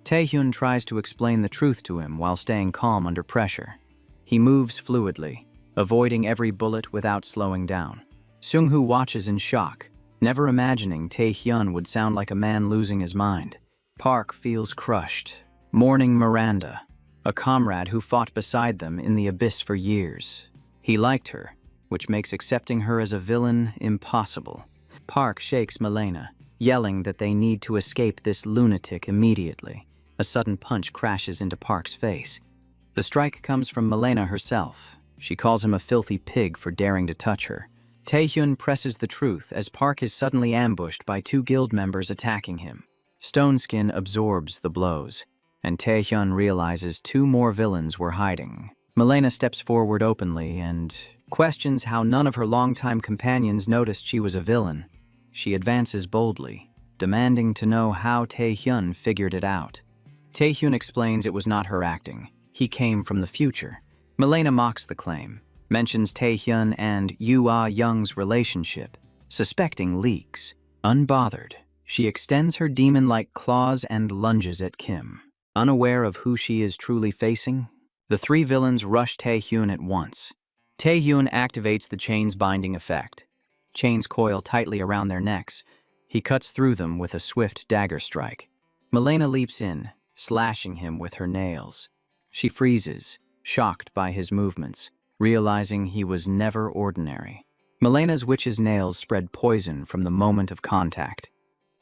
Tae-hyun tries to explain the truth to him while staying calm under pressure. He moves fluidly, avoiding every bullet without slowing down. Sung-hoo watches in shock, never imagining Tae-hyun would sound like a man losing his mind. Park feels crushed, mourning Miranda, a comrade who fought beside them in the abyss for years. He liked her, which makes accepting her as a villain impossible. Park shakes Milena, yelling that they need to escape this lunatic immediately. A sudden punch crashes into Park's face. The strike comes from Milena herself. She calls him a filthy pig for daring to touch her. Tae-hyun presses the truth as Park is suddenly ambushed by 2 guild members attacking him. Stoneskin absorbs the blows, and Tae-hyun realizes 2 more villains were hiding. Milena steps forward openly and questions how none of her longtime companions noticed she was a villain. She advances boldly, demanding to know how Tae-hyun figured it out. Tae-hyun explains it was not her acting. He came from the future. Milena mocks the claim, mentions Tae-hyun and Yoo Ah-young's relationship, suspecting leaks. Unbothered, She extends her demon-like claws and lunges at Kim. Unaware of who she is truly facing, the three villains rush Taehyun at once. Taehyun activates the chains binding effect. Chains coil tightly around their necks. He cuts through them with a swift dagger strike. Milena leaps in, slashing him with her nails. She freezes, shocked by his movements, realizing he was never ordinary. Milena's witch's nails spread poison from the moment of contact.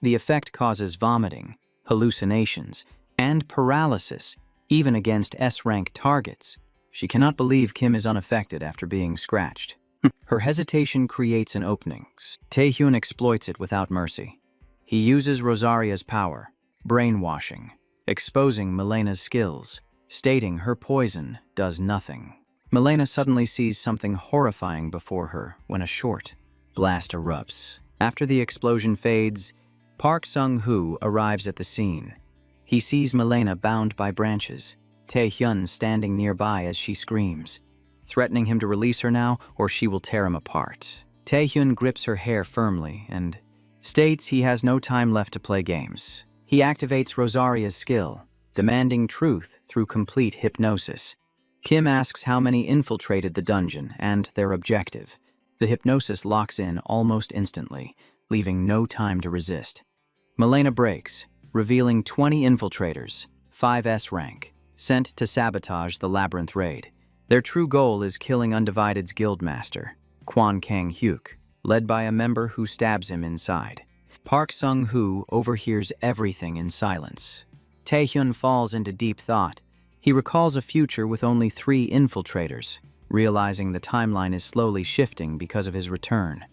The effect causes vomiting, hallucinations, and paralysis, even against S-rank targets. She cannot believe Kim is unaffected after being scratched. Her hesitation creates an opening. Taehyun exploits it without mercy. He uses Rosaria's power, brainwashing, exposing Milena's skills, stating her poison does nothing. Milena suddenly sees something horrifying before her when a short blast erupts. After the explosion fades, Park Sung-hoo arrives at the scene. He sees Milena bound by branches, Taehyun standing nearby as she screams, threatening him to release her now or she will tear him apart. Taehyun grips her hair firmly and states he has no time left to play games. He activates Rosaria's skill, demanding truth through complete hypnosis. Kim asks how many infiltrated the dungeon and their objective. The hypnosis locks in almost instantly, leaving no time to resist. Milena breaks, revealing 20 infiltrators, 5S rank, sent to sabotage the Labyrinth raid. Their true goal is killing Undivided's guildmaster, Kwon Kang-hyuk, led by a member who stabs him inside. Park Sung-hoo overhears everything in silence. Taehyun falls into deep thought. He recalls a future with only 3 infiltrators, realizing the timeline is slowly shifting because of his return.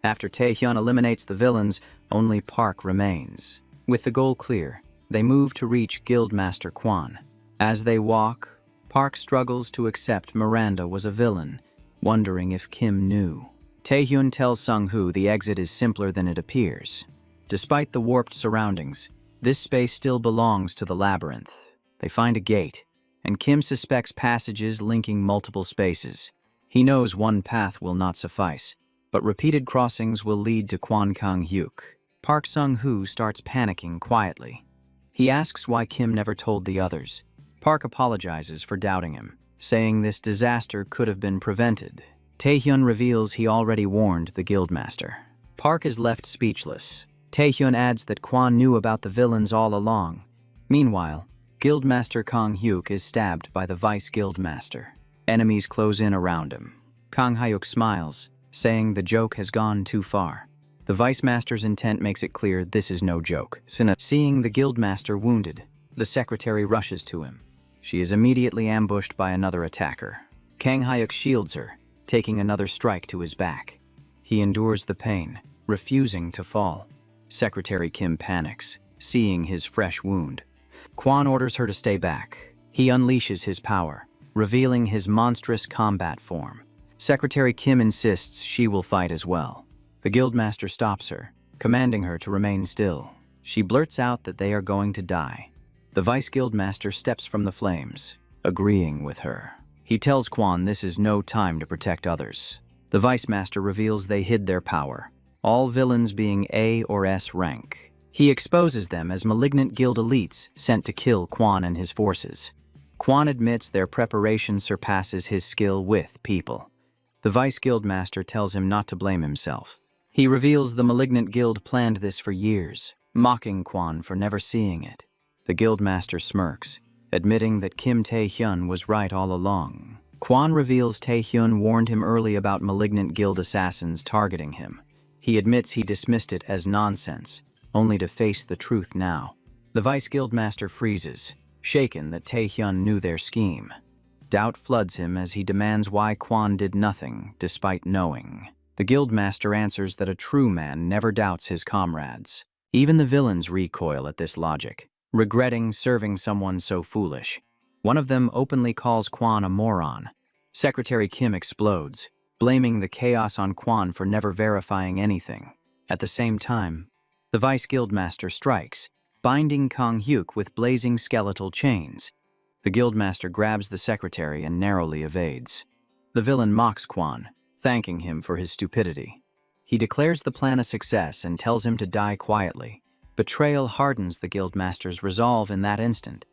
After Taehyun eliminates the villains, only Park remains. With the goal clear, they move to reach Guildmaster Kwon. As they walk, Park struggles to accept Miranda was a villain, wondering if Kim knew. Taehyun tells Sung-hoo the exit is simpler than it appears. Despite the warped surroundings, this space still belongs to the labyrinth. They find a gate, and Kim suspects passages linking multiple spaces. He knows one path will not suffice, but repeated crossings will lead to Kwon Kang-hyuk. Park Sung-hoo starts panicking quietly. He asks why Kim never told the others. Park apologizes for doubting him, saying this disaster could have been prevented. Taehyun reveals he already warned the guildmaster. Park is left speechless. Taehyun adds that Kwon knew about the villains all along. Meanwhile, Guildmaster Kang-hyuk is stabbed by the Vice Guildmaster. Enemies close in around him. Kang-hyuk smiles, saying the joke has gone too far. The Vice Master's intent makes it clear this is no joke. Seeing the Guildmaster wounded, the secretary rushes to him. She is immediately ambushed by another attacker. Kang-hyuk shields her, taking another strike to his back. He endures the pain, refusing to fall. Secretary Kim panics, seeing his fresh wound. Kwon orders her to stay back. He unleashes his power, revealing his monstrous combat form. Secretary Kim insists she will fight as well. The Guildmaster stops her, commanding her to remain still. She blurts out that they are going to die. The Vice Guildmaster steps from the flames, agreeing with her. He tells Kwon this is no time to protect others. The Vice Master reveals they hid their power, all villains being A or S rank. He exposes them as malignant guild elites sent to kill Kwon and his forces. Kwon admits their preparation surpasses his skill with people. The Vice Guildmaster tells him not to blame himself. He reveals the malignant guild planned this for years, mocking Kwon for never seeing it. The Guildmaster smirks, admitting that Kim Taehyun was right all along. Kwon reveals Taehyun warned him early about malignant guild assassins targeting him. He admits he dismissed it as nonsense, only to face the truth now. The Vice Guildmaster freezes, shaken that Taehyun knew their scheme. Doubt floods him as he demands why Kwon did nothing, despite knowing. The Guildmaster answers that a true man never doubts his comrades. Even the villains recoil at this logic, regretting serving someone so foolish. One of them openly calls Kwon a moron. Secretary Kim explodes, blaming the chaos on Kwon for never verifying anything. At the same time, the Vice Guildmaster strikes, binding Kang-hyuk with blazing skeletal chains. The Guildmaster grabs the secretary and narrowly evades. The villain mocks Kwon, thanking him for his stupidity. He declares the plan a success and tells him to die quietly. Betrayal hardens the guildmaster's resolve in that instant.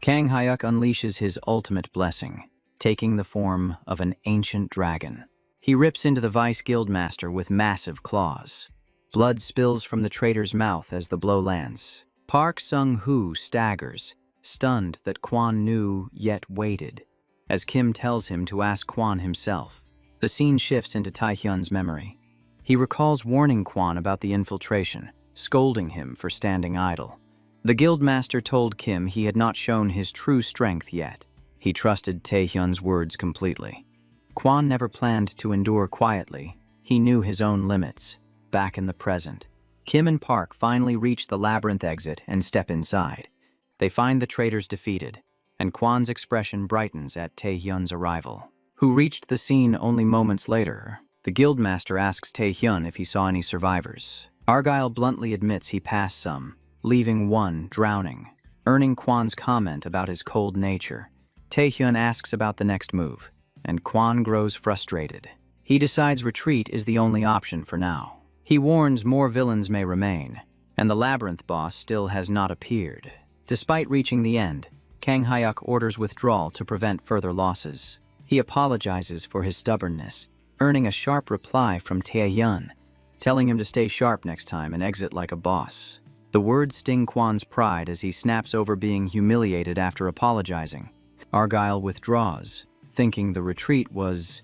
Kang Hyuk unleashes his ultimate blessing, taking the form of an ancient dragon. He rips into the vice guildmaster with massive claws. Blood spills from the traitor's mouth as the blow lands. Park Sung-hoo staggers, stunned that Kwon knew yet waited, as Kim tells him to ask Kwon himself. The scene shifts into Tae-hyun's memory. He recalls warning Kwon about the infiltration, scolding him for standing idle. The guildmaster told Kim he had not shown his true strength yet. He trusted Tae-hyun's words completely. Kwon never planned to endure quietly. He knew his own limits. Back in the present, Kim and Park finally reach the labyrinth exit and step inside. They find the traitors defeated, and Kwon's expression brightens at Tae-hyun's arrival, who reached the scene only moments later. The guildmaster asks Tae-hyun if he saw any survivors. Argyle bluntly admits he passed some, leaving one drowning, earning Kwon's comment about his cold nature. Tae-hyun asks about the next move, and Kwon grows frustrated. He decides retreat is the only option for now. He warns more villains may remain, and the labyrinth boss still has not appeared. Despite reaching the end, Kang Hyuk orders withdrawal to prevent further losses. He apologizes for his stubbornness, earning a sharp reply from Tae-hyun, telling him to stay sharp next time and exit like a boss. The words sting Kwon's pride as he snaps over being humiliated after apologizing. Argyle withdraws, thinking the retreat was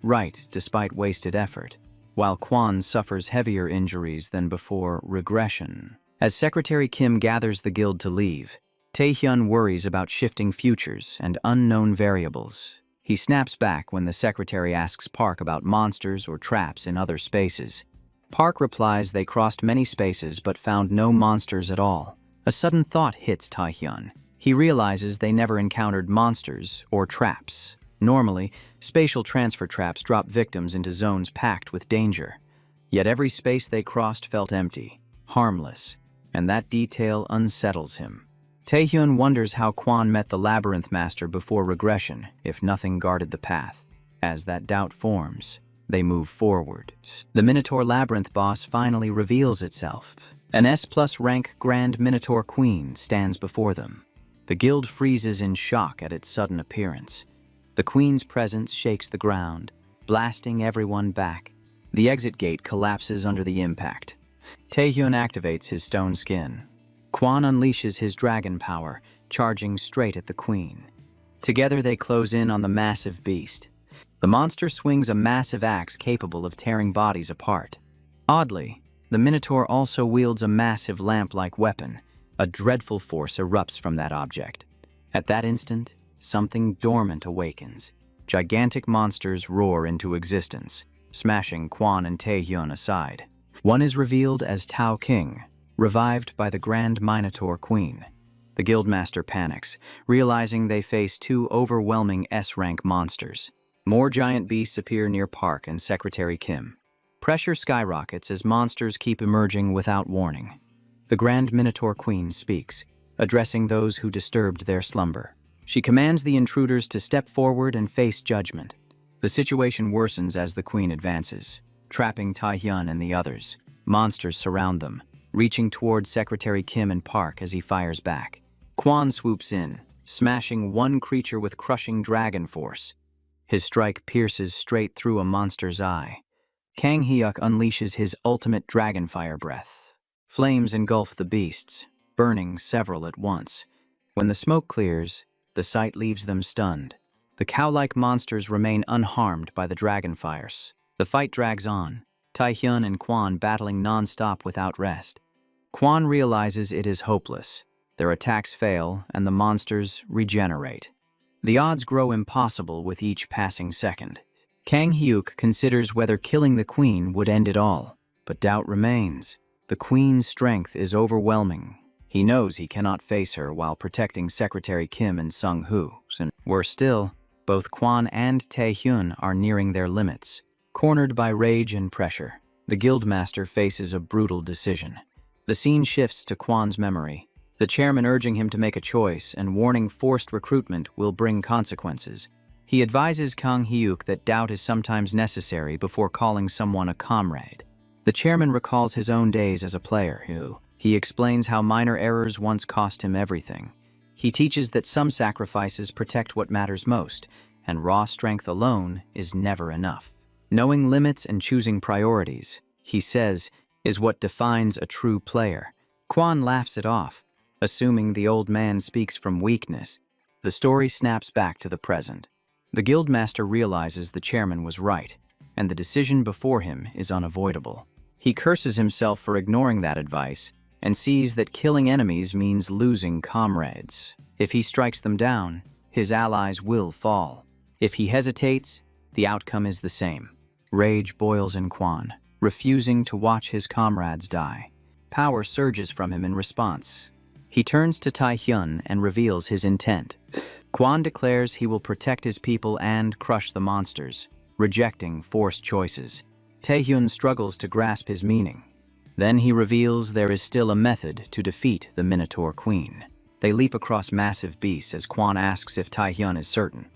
right despite wasted effort, while Kwon suffers heavier injuries than before regression. As Secretary Kim gathers the guild to leave, Tae-hyun worries about shifting futures and unknown variables. He snaps back when the secretary asks Park about monsters or traps in other spaces. Park replies they crossed many spaces but found no monsters at all. A sudden thought hits Tae-hyun. He realizes they never encountered monsters or traps. Normally, spatial transfer traps drop victims into zones packed with danger. Yet every space they crossed felt empty, harmless, and that detail unsettles him. Tae-hyun wonders how Kwon met the Labyrinth Master before regression if nothing guarded the path. As that doubt forms, they move forward. The Minotaur Labyrinth boss finally reveals itself. An S+ rank Grand Minotaur Queen stands before them. The guild freezes in shock at its sudden appearance. The queen's presence shakes the ground, blasting everyone back. The exit gate collapses under the impact. Tae-hyun activates his stone skin. Kwon unleashes his dragon power, charging straight at the queen. Together they close in on the massive beast. The monster swings a massive axe capable of tearing bodies apart. Oddly, the Minotaur also wields a massive lamp-like weapon. A dreadful force erupts from that object. At that instant, something dormant awakens. Gigantic monsters roar into existence, smashing Kwon and Tae-hyun aside. One is revealed as Tao King, revived by the Grand Minotaur Queen. The guildmaster panics, realizing they face two overwhelming S-rank monsters. More giant beasts appear near Park and Secretary Kim. Pressure skyrockets as monsters keep emerging without warning. The Grand Minotaur Queen speaks, addressing those who disturbed their slumber. She commands the intruders to step forward and face judgment. The situation worsens as the Queen advances, trapping Tae-hyun and the others. Monsters surround them, reaching toward Secretary Kim and Park as he fires back. Kwon swoops in, smashing one creature with crushing dragon force. His strike pierces straight through a monster's eye. Kang Hyuk unleashes his ultimate dragon fire breath. Flames engulf the beasts, burning several at once. When the smoke clears, the sight leaves them stunned. The cow-like monsters remain unharmed by the dragon fires. The fight drags on, Tae-hyun and Kwon battling non-stop without rest. Kwon realizes it is hopeless. Their attacks fail, and the monsters regenerate. The odds grow impossible with each passing second. Kang Hyuk considers whether killing the queen would end it all, but doubt remains. The queen's strength is overwhelming. He knows he cannot face her while protecting Secretary Kim and Sung-hoo. Worse still, both Kwon and Tae-hyun are nearing their limits. Cornered by rage and pressure, the guildmaster faces a brutal decision. The scene shifts to Kwon's memory, the chairman urging him to make a choice and warning forced recruitment will bring consequences. He advises Kang Hyuk that doubt is sometimes necessary before calling someone a comrade. The chairman recalls his own days as a player who He explains how minor errors once cost him everything. He teaches that some sacrifices protect what matters most, and raw strength alone is never enough. Knowing limits and choosing priorities, he says, is what defines a true player. Quan laughs it off, assuming the old man speaks from weakness. The story snaps back to the present. The guildmaster realizes the chairman was right, and the decision before him is unavoidable. He curses himself for ignoring that advice and sees that killing enemies means losing comrades. If he strikes them down, his allies will fall. If he hesitates, the outcome is the same. Rage boils in Quan, refusing to watch his comrades die. Power surges from him in response. He turns to Taehyun and reveals his intent. Quan declares he will protect his people and crush the monsters, rejecting forced choices. Taehyun struggles to grasp his meaning. Then he reveals there is still a method to defeat the Minotaur Queen. They leap across massive beasts as Quan asks if Taehyun is certain.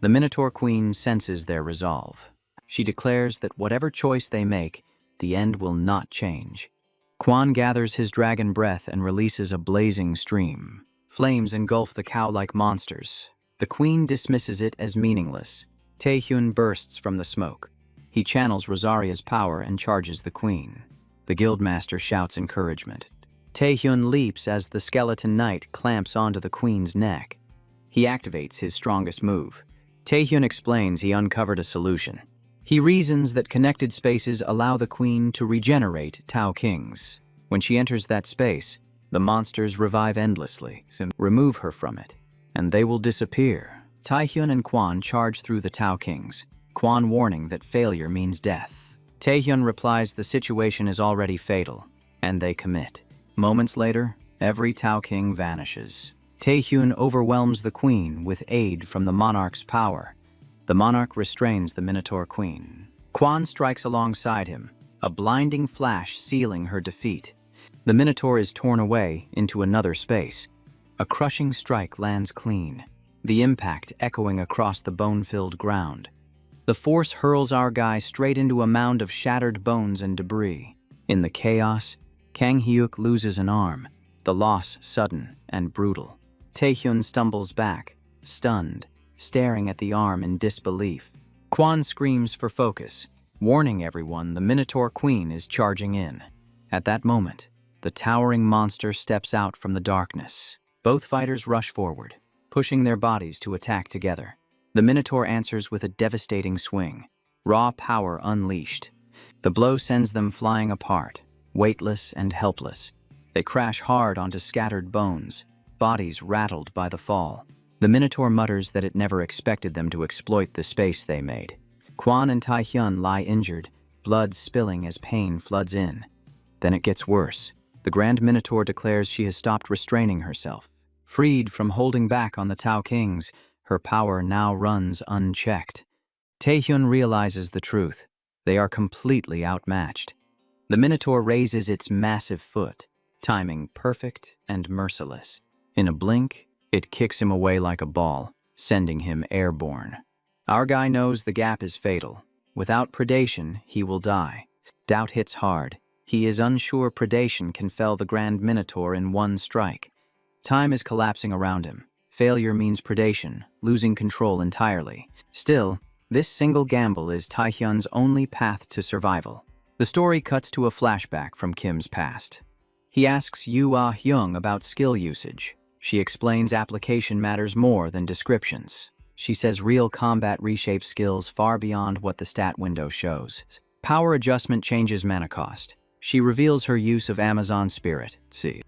The Minotaur Queen senses their resolve. She declares that whatever choice they make, the end will not change. Quan gathers his dragon breath and releases a blazing stream. Flames engulf the cow-like monsters. The queen dismisses it as meaningless. Taehyun bursts from the smoke. He channels Rosaria's power and charges the queen. The guildmaster shouts encouragement. Taehyun leaps as the skeleton knight clamps onto the queen's neck. He activates his strongest move. Taehyun explains he uncovered a solution. He reasons that connected spaces allow the queen to regenerate Tao Kings. When she enters that space, the monsters revive endlessly. Remove her from it, and they will disappear. Taehyun and Quan charge through the Tao Kings, Quan warning that failure means death. Taehyun replies the situation is already fatal, and they commit. Moments later, every Tao King vanishes. Taehyun overwhelms the queen with aid from the monarch's power. The monarch restrains the Minotaur Queen. Quan strikes alongside him, a blinding flash sealing her defeat. The Minotaur is torn away into another space. A crushing strike lands clean, the impact echoing across the bone-filled ground. The force hurls our guy straight into a mound of shattered bones and debris. In the chaos, Kang Hyuk loses an arm, the loss sudden and brutal. Taehyun stumbles back, stunned, staring at the arm in disbelief. Quan screams for focus, warning everyone the Minotaur Queen is charging in. At that moment, the towering monster steps out from the darkness. Both fighters rush forward, pushing their bodies to attack together. The Minotaur answers with a devastating swing, raw power unleashed. The blow sends them flying apart, weightless and helpless. They crash hard onto scattered bones, bodies rattled by the fall. The Minotaur mutters that it never expected them to exploit the space they made. Quan and Taehyun lie injured, blood spilling as pain floods in. Then it gets worse. The Grand Minotaur declares she has stopped restraining herself. Freed from holding back on the Tao Kings, her power now runs unchecked. Taehyun realizes the truth. They are completely outmatched. The Minotaur raises its massive foot, timing perfect and merciless. In a blink, it kicks him away like a ball, sending him airborne. Our guy knows the gap is fatal. Without predation, he will die. Doubt hits hard. He is unsure predation can fell the Grand Minotaur in one strike. Time is collapsing around him. Failure means predation, losing control entirely. Still, this single gamble is Taehyun's only path to survival. The story cuts to a flashback from Kim's past. He asks Yoo Ah-hyung about skill usage. She explains application matters more than descriptions. She says real combat reshapes skills far beyond what the stat window shows. Power adjustment changes mana cost. She reveals her use of Amazon Spirit.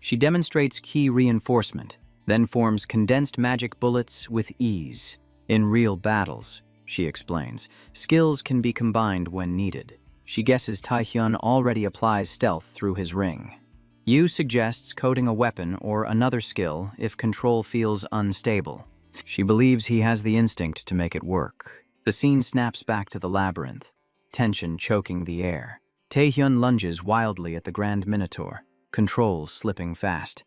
She demonstrates key reinforcement, then forms condensed magic bullets with ease. In real battles, she explains, skills can be combined when needed. She guesses Taehyun already applies stealth through his ring. Yu suggests coding a weapon or another skill if control feels unstable. She believes he has the instinct to make it work. The scene snaps back to the labyrinth, tension choking the air. Taehyun lunges wildly at the Grand Minotaur, control slipping fast.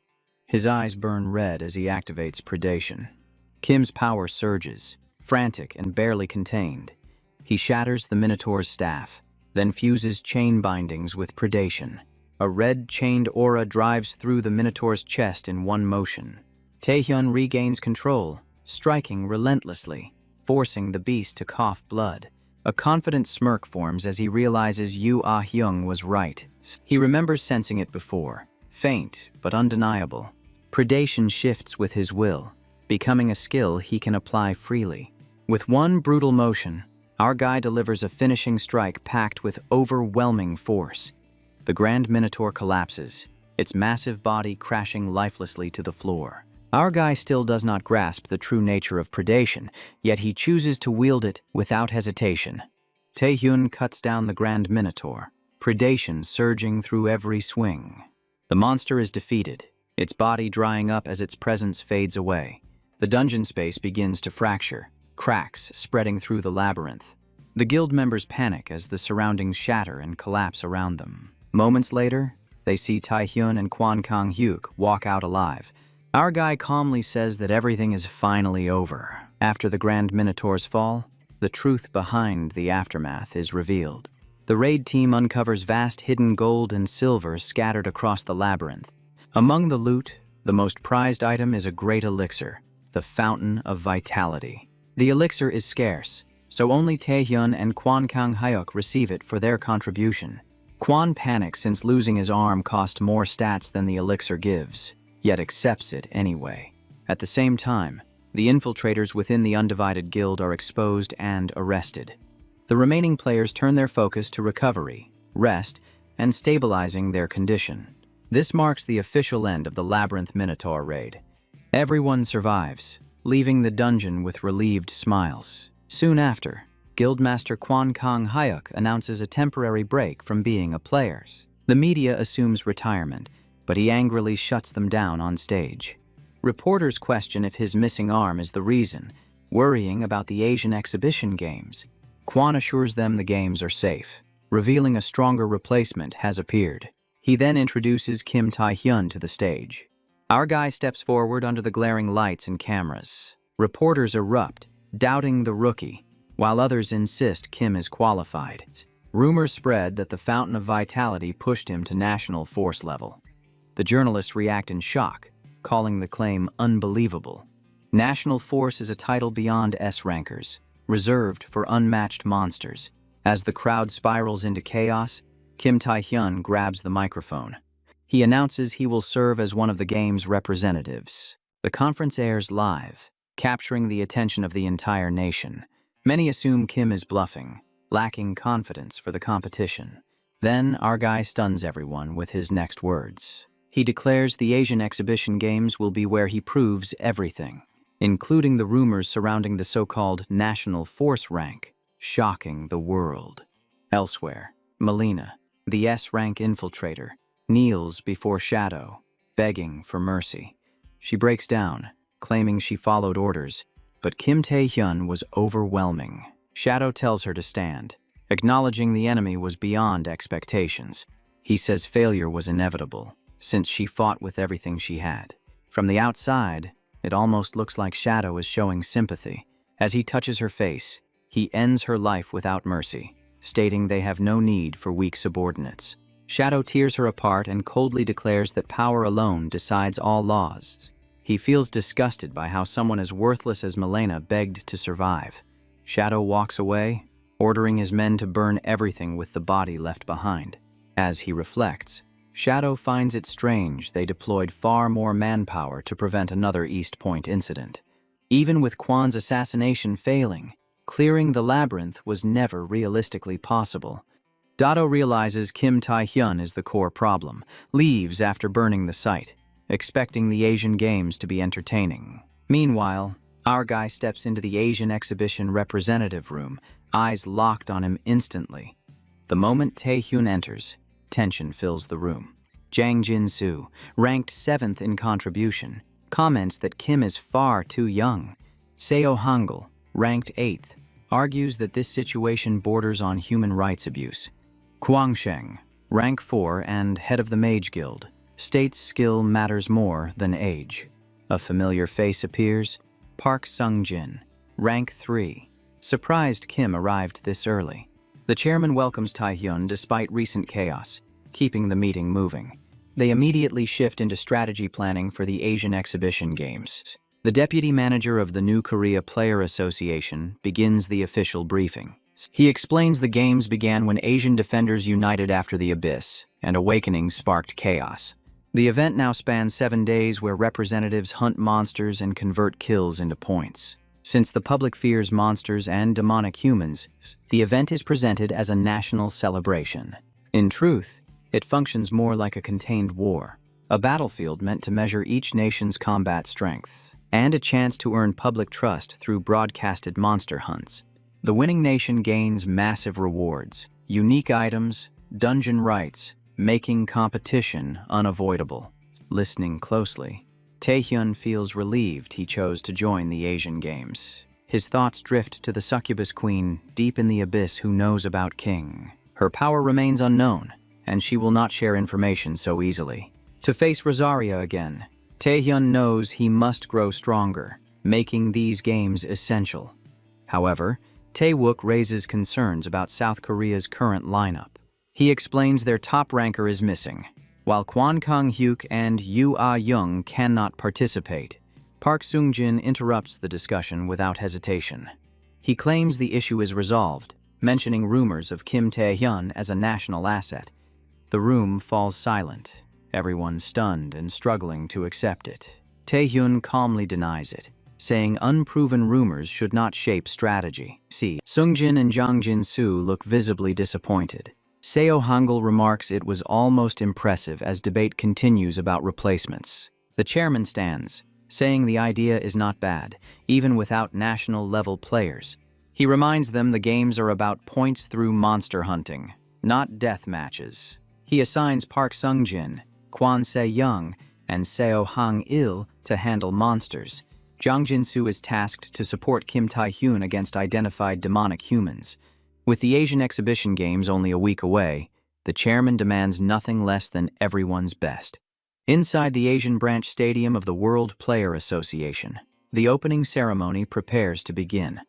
His eyes burn red as he activates predation. Kim's power surges, frantic and barely contained. He shatters the Minotaur's staff, then fuses chain bindings with predation. A red chained aura drives through the Minotaur's chest in one motion. Taehyun regains control, striking relentlessly, forcing the beast to cough blood. A confident smirk forms as he realizes Yu Ah-hyung was right. He remembers sensing it before, faint but undeniable. Predation shifts with his will, becoming a skill he can apply freely. With one brutal motion, our guy delivers a finishing strike packed with overwhelming force. The Grand Minotaur collapses, its massive body crashing lifelessly to the floor. Our guy still does not grasp the true nature of predation, yet he chooses to wield it without hesitation. Taehyun cuts down the Grand Minotaur, predation surging through every swing. The monster is defeated, its body drying up as its presence fades away. The dungeon space begins to fracture, cracks spreading through the labyrinth. The guild members panic as the surroundings shatter and collapse around them. Moments later, they see Taehyun and Kwon Kang-hyuk walk out alive. Our guy calmly says that everything is finally over. After the Grand Minotaur's fall, the truth behind the aftermath is revealed. The raid team uncovers vast hidden gold and silver scattered across the labyrinth. Among the loot, the most prized item is a great elixir, the Fountain of Vitality. The elixir is scarce, so only Taehyun and Kwon Kang-hyuk receive it for their contribution. Kwon panics since losing his arm cost more stats than the elixir gives, yet accepts it anyway. At the same time, the infiltrators within the Undivided Guild are exposed and arrested. The remaining players turn their focus to recovery, rest, and stabilizing their condition. This marks the official end of the Labyrinth Minotaur raid. Everyone survives, leaving the dungeon with relieved smiles. Soon after, Guildmaster Kwon Kang-hyuk announces a temporary break from being a player. The media assumes retirement, but he angrily shuts them down on stage. Reporters question if his missing arm is the reason, worrying about the Asian exhibition games. Kwon assures them the games are safe, revealing a stronger replacement has appeared. He then introduces Kim Tae-hyun to the stage. Our guy steps forward under the glaring lights and cameras. Reporters erupt, doubting the rookie, while others insist Kim is qualified. Rumors spread that the Fountain of Vitality pushed him to national force level. The journalists react in shock, calling the claim unbelievable. National Force is a title beyond S-rankers, reserved for unmatched monsters. As the crowd spirals into chaos, Kim Tae-hyun grabs the microphone. He announces he will serve as one of the game's representatives. The conference airs live, capturing the attention of the entire nation. Many assume Kim is bluffing, lacking confidence for the competition. Then our guy stuns everyone with his next words. He declares the Asian exhibition games will be where he proves everything, including the rumors surrounding the so-called national force rank, shocking the world. Elsewhere, Melina, the S-rank infiltrator, kneels before Shadow, begging for mercy. She breaks down, claiming she followed orders, but Kim Tae-hyun was overwhelming. Shadow tells her to stand, acknowledging the enemy was beyond expectations. He says failure was inevitable, since she fought with everything she had. From the outside, it almost looks like Shadow is showing sympathy. As he touches her face, he ends her life without mercy, stating they have no need for weak subordinates. Shadow tears her apart and coldly declares that power alone decides all laws. He feels disgusted by how someone as worthless as Melina begged to survive. Shadow walks away, ordering his men to burn everything with the body left behind. As he reflects, Shadow finds it strange they deployed far more manpower to prevent another East Point incident. Even with Kwon's assassination failing, clearing the labyrinth was never realistically possible. Dado realizes Kim Tae-hyun is the core problem, leaves after burning the site, expecting the Asian Games to be entertaining. Meanwhile, our guy steps into the Asian exhibition representative room, eyes locked on him instantly. The moment Tae-hyun enters, tension fills the room. Jang Jin-soo, ranked 7th in contribution, comments that Kim is far too young. Seo Hangul, ranked 8th, argues that this situation borders on human rights abuse. Kwang Sheng, rank 4 and head of the Mage Guild, states skill matters more than age. A familiar face appears, Park Sung-jin, rank 3. Surprised Kim arrived this early. The chairman welcomes Tae-hyun despite recent chaos. keeping the meeting moving. They immediately shift into strategy planning for the Asian Exhibition Games. The deputy manager of the New Korea Player Association begins the official briefing. He explains the games began when Asian defenders united after the abyss, and awakening sparked chaos. The event now spans 7 days where representatives hunt monsters and convert kills into points. Since the public fears monsters and demonic humans, the event is presented as a national celebration. In truth, it functions more like a contained war, a battlefield meant to measure each nation's combat strengths, and a chance to earn public trust through broadcasted monster hunts. The winning nation gains massive rewards, unique items, dungeon rights, making competition unavoidable. Listening closely, Taehyun feels relieved he chose to join the Asian Games. His thoughts drift to the succubus queen deep in the abyss who knows about King. Her power remains unknown, and she will not share information so easily. To face Rosaria again, Taehyun knows he must grow stronger, making these games essential. However, Taewook raises concerns about South Korea's current lineup. He explains their top ranker is missing, while Kwon Kang-hyuk and Yoo Ah-young cannot participate. Park Seung-jin interrupts the discussion without hesitation. He claims the issue is resolved, mentioning rumors of Kim Tae-hyun as a national asset. The room falls silent, everyone stunned and struggling to accept it. Taehyun calmly denies it, saying unproven rumors should not shape strategy. Seung-jin and Jang Jin-soo look visibly disappointed. Seo Hangul remarks it was almost impressive as debate continues about replacements. The chairman stands, saying the idea is not bad, even without national-level players. He reminds them the games are about points through monster hunting, not death matches. He assigns Park Seung-jin, Kwon Se-young, and Seo Hang-il to handle monsters. Jang Jin-soo is tasked to support Kim Tae-hyun against identified demonic humans. With the Asian Exhibition Games only a week away, the chairman demands nothing less than everyone's best. Inside the Asian Branch Stadium of the World Player Association, the opening ceremony prepares to begin.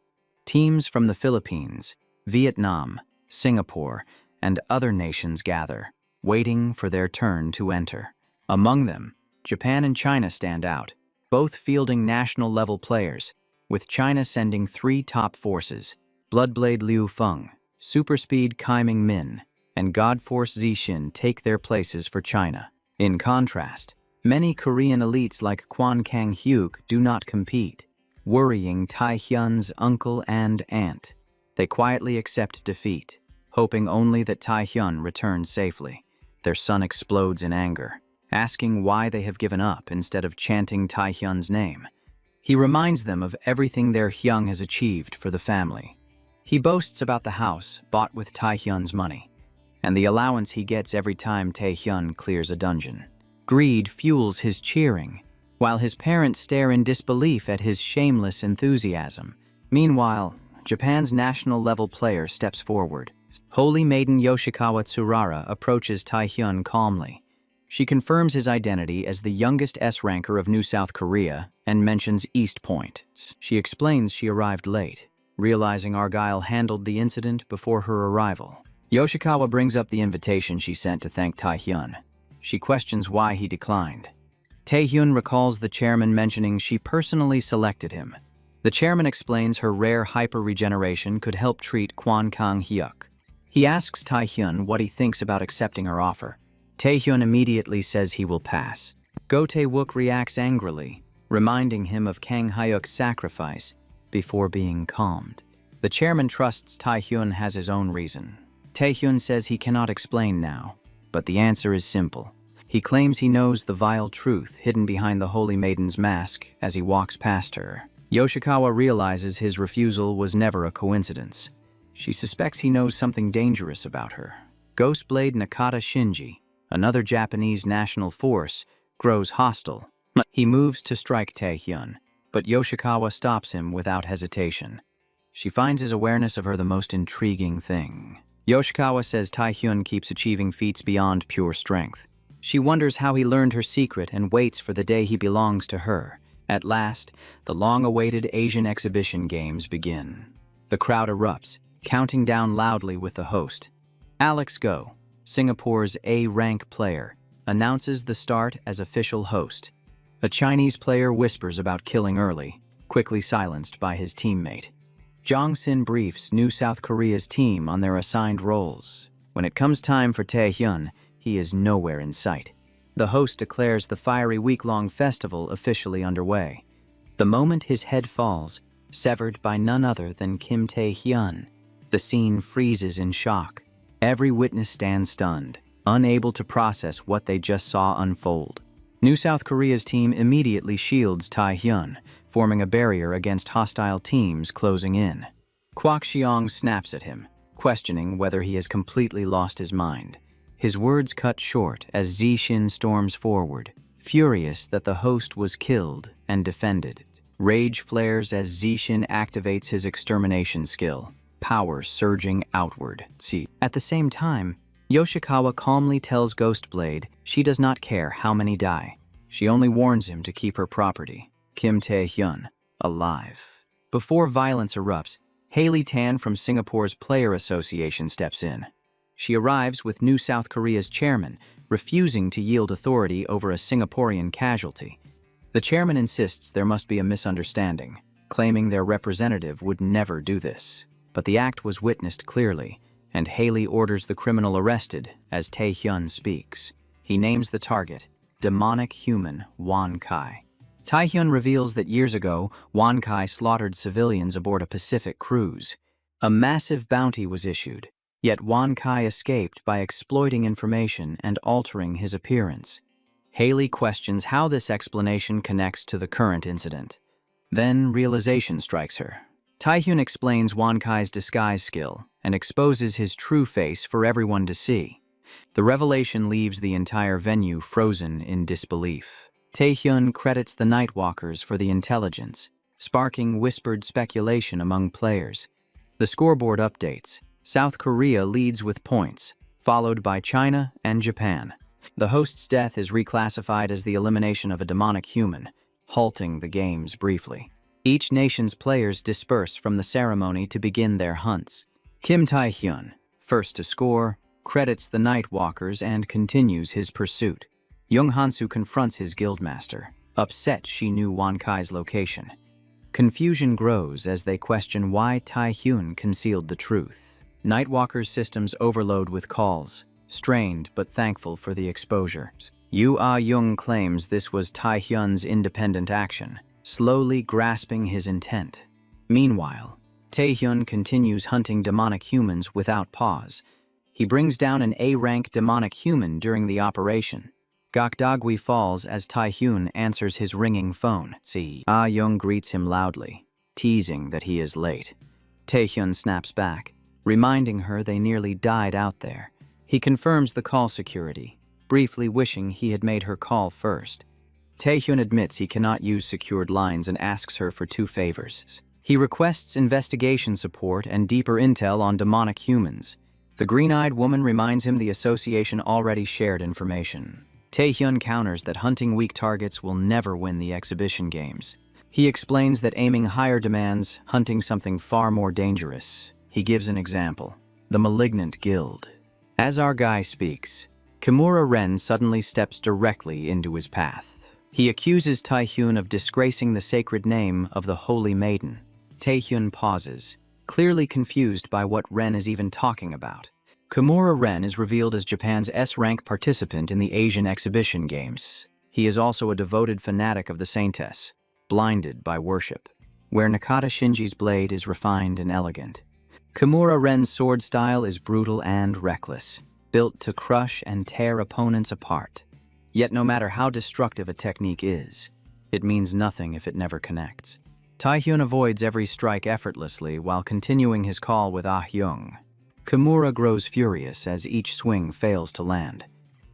Teams from the Philippines, Vietnam, Singapore, and other nations gather, waiting for their turn to enter. Among them, Japan and China stand out, both fielding national-level players, with China sending 3 top forces: Bloodblade Liu Feng, Superspeed Kai Ming-min, and Godforce Zixin take their places for China. In contrast, many Korean elites like Kwon Kang-hyuk do not compete, worrying Taehyun's uncle and aunt. They quietly accept defeat, hoping only that Taehyun returns safely. Their son explodes in anger, asking why they have given up instead of chanting Taehyun's name. He reminds them of everything their Hyung has achieved for the family. He boasts about the house bought with Taehyun's money, and the allowance he gets every time Taehyun clears a dungeon. Greed fuels his cheering, while his parents stare in disbelief at his shameless enthusiasm. Meanwhile, Japan's national-level player steps forward. Holy Maiden Yoshikawa Tsurara approaches Taehyun calmly. She confirms his identity as the youngest S-ranker of New South Korea and mentions East Point. She explains she arrived late, realizing Argyle handled the incident before her arrival. Yoshikawa brings up the invitation she sent to thank Taehyun. She questions why he declined. Taehyun recalls the chairman mentioning she personally selected him. The chairman explains her rare hyper-regeneration could help treat Kwon Kang-hyuk. He asks Taehyun what he thinks about accepting her offer. Taehyun immediately says he will pass. Go Tae-wook reacts angrily, reminding him of Kang Hyuk's sacrifice before being calmed. The chairman trusts Taehyun has his own reason. Taehyun says he cannot explain now, but the answer is simple. He claims he knows the vile truth hidden behind the Holy Maiden's mask as he walks past her. Yoshikawa realizes his refusal was never a coincidence. She suspects he knows something dangerous about her. Ghostblade Nakata Shinji, another Japanese national force, grows hostile. He moves to strike Taehyun, but Yoshikawa stops him without hesitation. She finds his awareness of her the most intriguing thing. Yoshikawa says Taehyun keeps achieving feats beyond pure strength. She wonders how he learned her secret and waits for the day he belongs to her. At last, the long-awaited Asian Exhibition Games begin. The crowd erupts, counting down loudly with the host. Alex go. Singapore's A-rank player, announces the start as official host. A Chinese player whispers about killing early, quickly silenced by his teammate. Jong-sin briefs New South Korea's team on their assigned roles. When it comes time for Taehyun, he is nowhere in sight. The host declares the fiery week-long festival officially underway. The moment his head falls, severed by none other than Kim Tae-hyun, the scene freezes in shock. Every witness stands stunned, unable to process what they just saw unfold. New South Korea's team immediately shields Taehyun, forming a barrier against hostile teams closing in. Kwak Xiong snaps at him, questioning whether he has completely lost his mind. His words cut short as Zixin storms forward, furious that the host was killed and defended. Rage flares as Zixin activates his extermination skill, power surging outward. At the same time, Yoshikawa calmly tells Ghostblade she does not care how many die. She only warns him to keep her property, Kim Tae-hyun, alive. Before violence erupts, Haley Tan from Singapore's Player Association steps in. She arrives with New South Korea's chairman, refusing to yield authority over a Singaporean casualty. The chairman insists there must be a misunderstanding, claiming their representative would never do this. But the act was witnessed clearly, and Haley orders the criminal arrested as Taehyun speaks. He names the target, demonic human Wan Kai. Taehyun reveals that years ago, Wan Kai slaughtered civilians aboard a Pacific cruise. A massive bounty was issued, yet Wan Kai escaped by exploiting information and altering his appearance. Haley questions how this explanation connects to the current incident. Then realization strikes her. Taehyun explains Wan Kai's disguise skill and exposes his true face for everyone to see. The revelation leaves the entire venue frozen in disbelief. Taehyun credits the Nightwalkers for the intelligence, sparking whispered speculation among players. The scoreboard updates. South Korea leads with points, followed by China and Japan. The host's death is reclassified as the elimination of a demonic human, halting the games briefly. Each nation's players disperse from the ceremony to begin their hunts. Kim Tae-hyun, first to score, credits the Nightwalkers and continues his pursuit. Young Hansu confronts his guildmaster, upset she knew Wan Kai's location. Confusion grows as they question why Taehyun concealed the truth. Nightwalker's systems overload with calls, strained but thankful for the exposure. Yu Ah-young claims this was Taehyun's independent action, slowly grasping his intent. Meanwhile, Taehyun continues hunting demonic humans without pause. He brings down an A-rank demonic human during the operation. Gokdagwi falls as Taehyun answers his ringing phone. Ah-young greets him loudly, teasing that he is late. Taehyun snaps back, reminding her they nearly died out there. He confirms the call security, briefly wishing he had made her call first. Taehyun admits he cannot use secured lines and asks her for two favors. He requests investigation support and deeper intel on demonic humans. The green-eyed woman reminds him the association already shared information. Taehyun counters that hunting weak targets will never win the exhibition games. He explains that aiming higher demands hunting something far more dangerous. He gives an example, the Malignant Guild. As our guy speaks, Kimura Ren suddenly steps directly into his path. He accuses Taehyun of disgracing the sacred name of the Holy Maiden. Taehyun pauses, clearly confused by what Ren is even talking about. Kimura Ren is revealed as Japan's S-rank participant in the Asian Exhibition Games. He is also a devoted fanatic of the Saintess, blinded by worship, where Nakata Shinji's blade is refined and elegant. Kimura Ren's sword style is brutal and reckless, built to crush and tear opponents apart. Yet no matter how destructive a technique is, it means nothing if it never connects. Taehyun avoids every strike effortlessly while continuing his call with Ah-young. Kimura grows furious as each swing fails to land.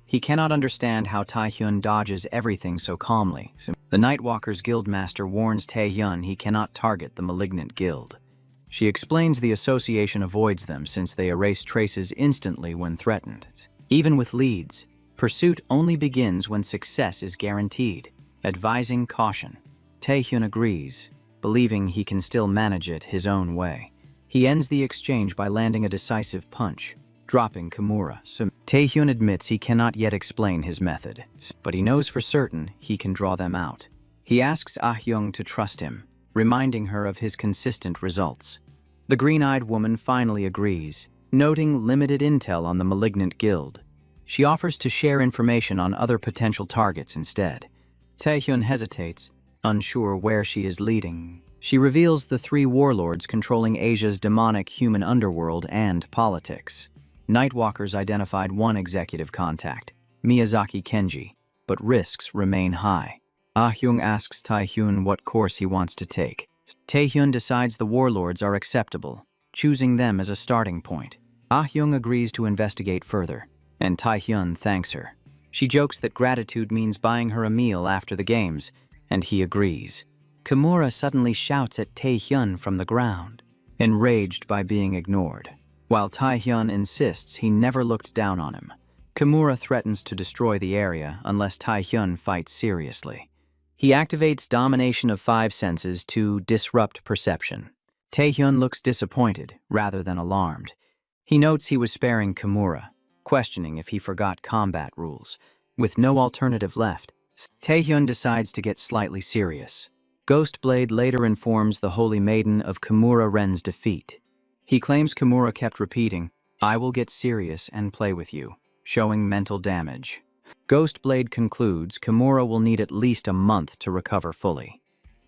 He cannot understand how Taehyun dodges everything so calmly. The Nightwalker's guildmaster warns Taehyun he cannot target the Malignant Guild. She explains the association avoids them since they erase traces instantly when threatened. Even with leads, pursuit only begins when success is guaranteed, advising caution. Taehyun agrees, believing he can still manage it his own way. He ends the exchange by landing a decisive punch, dropping Kimura. Taehyun admits he cannot yet explain his method, but he knows for certain he can draw them out. He asks Ah-hyung to trust him, reminding her of his consistent results. The green-eyed woman finally agrees, noting limited intel on the malignant guild. She offers to share information on other potential targets instead. Taehyun hesitates, unsure where she is leading. She reveals the 3 warlords controlling Asia's demonic human underworld and politics. Nightwalkers identified one executive contact, Miyazaki Kenji, but risks remain high. Ah-hyung asks Taehyun what course he wants to take. Taehyun decides the warlords are acceptable, choosing them as a starting point. Ah-hyung agrees to investigate further, and Taehyun thanks her. She jokes that gratitude means buying her a meal after the games, and he agrees. Kimura suddenly shouts at Taehyun from the ground, enraged by being ignored. While Taehyun insists he never looked down on him, Kimura threatens to destroy the area unless Taehyun fights seriously. He activates domination of 5 senses to disrupt perception. Taehyun looks disappointed rather than alarmed. He notes he was sparing Kimura, questioning if he forgot combat rules. With no alternative left, Taehyun decides to get slightly serious. Ghostblade later informs the Holy Maiden of Kimura Ren's defeat. He claims Kimura kept repeating, "I will get serious and play with you," showing mental damage. Ghostblade concludes Kimura will need at least a month to recover fully.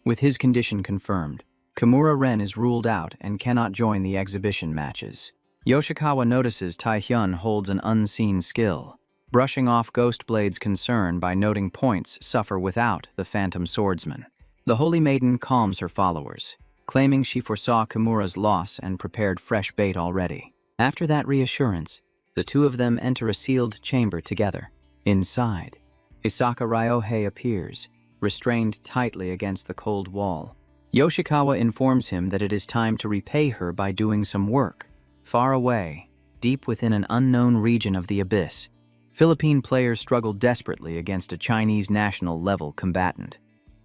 With his condition confirmed, Kimura Ren is ruled out and cannot join the exhibition matches. Yoshikawa notices Taehyun holds an unseen skill, brushing off Ghostblade's concern by noting points suffer without the Phantom Swordsman. The Holy Maiden calms her followers, claiming she foresaw Kimura's loss and prepared fresh bait already. After that reassurance, the 2 of them enter a sealed chamber together. Inside, Isaka Ryohei appears, restrained tightly against the cold wall. Yoshikawa informs him that it is time to repay her by doing some work. Far away, deep within an unknown region of the abyss, Philippine players struggle desperately against a Chinese national-level combatant.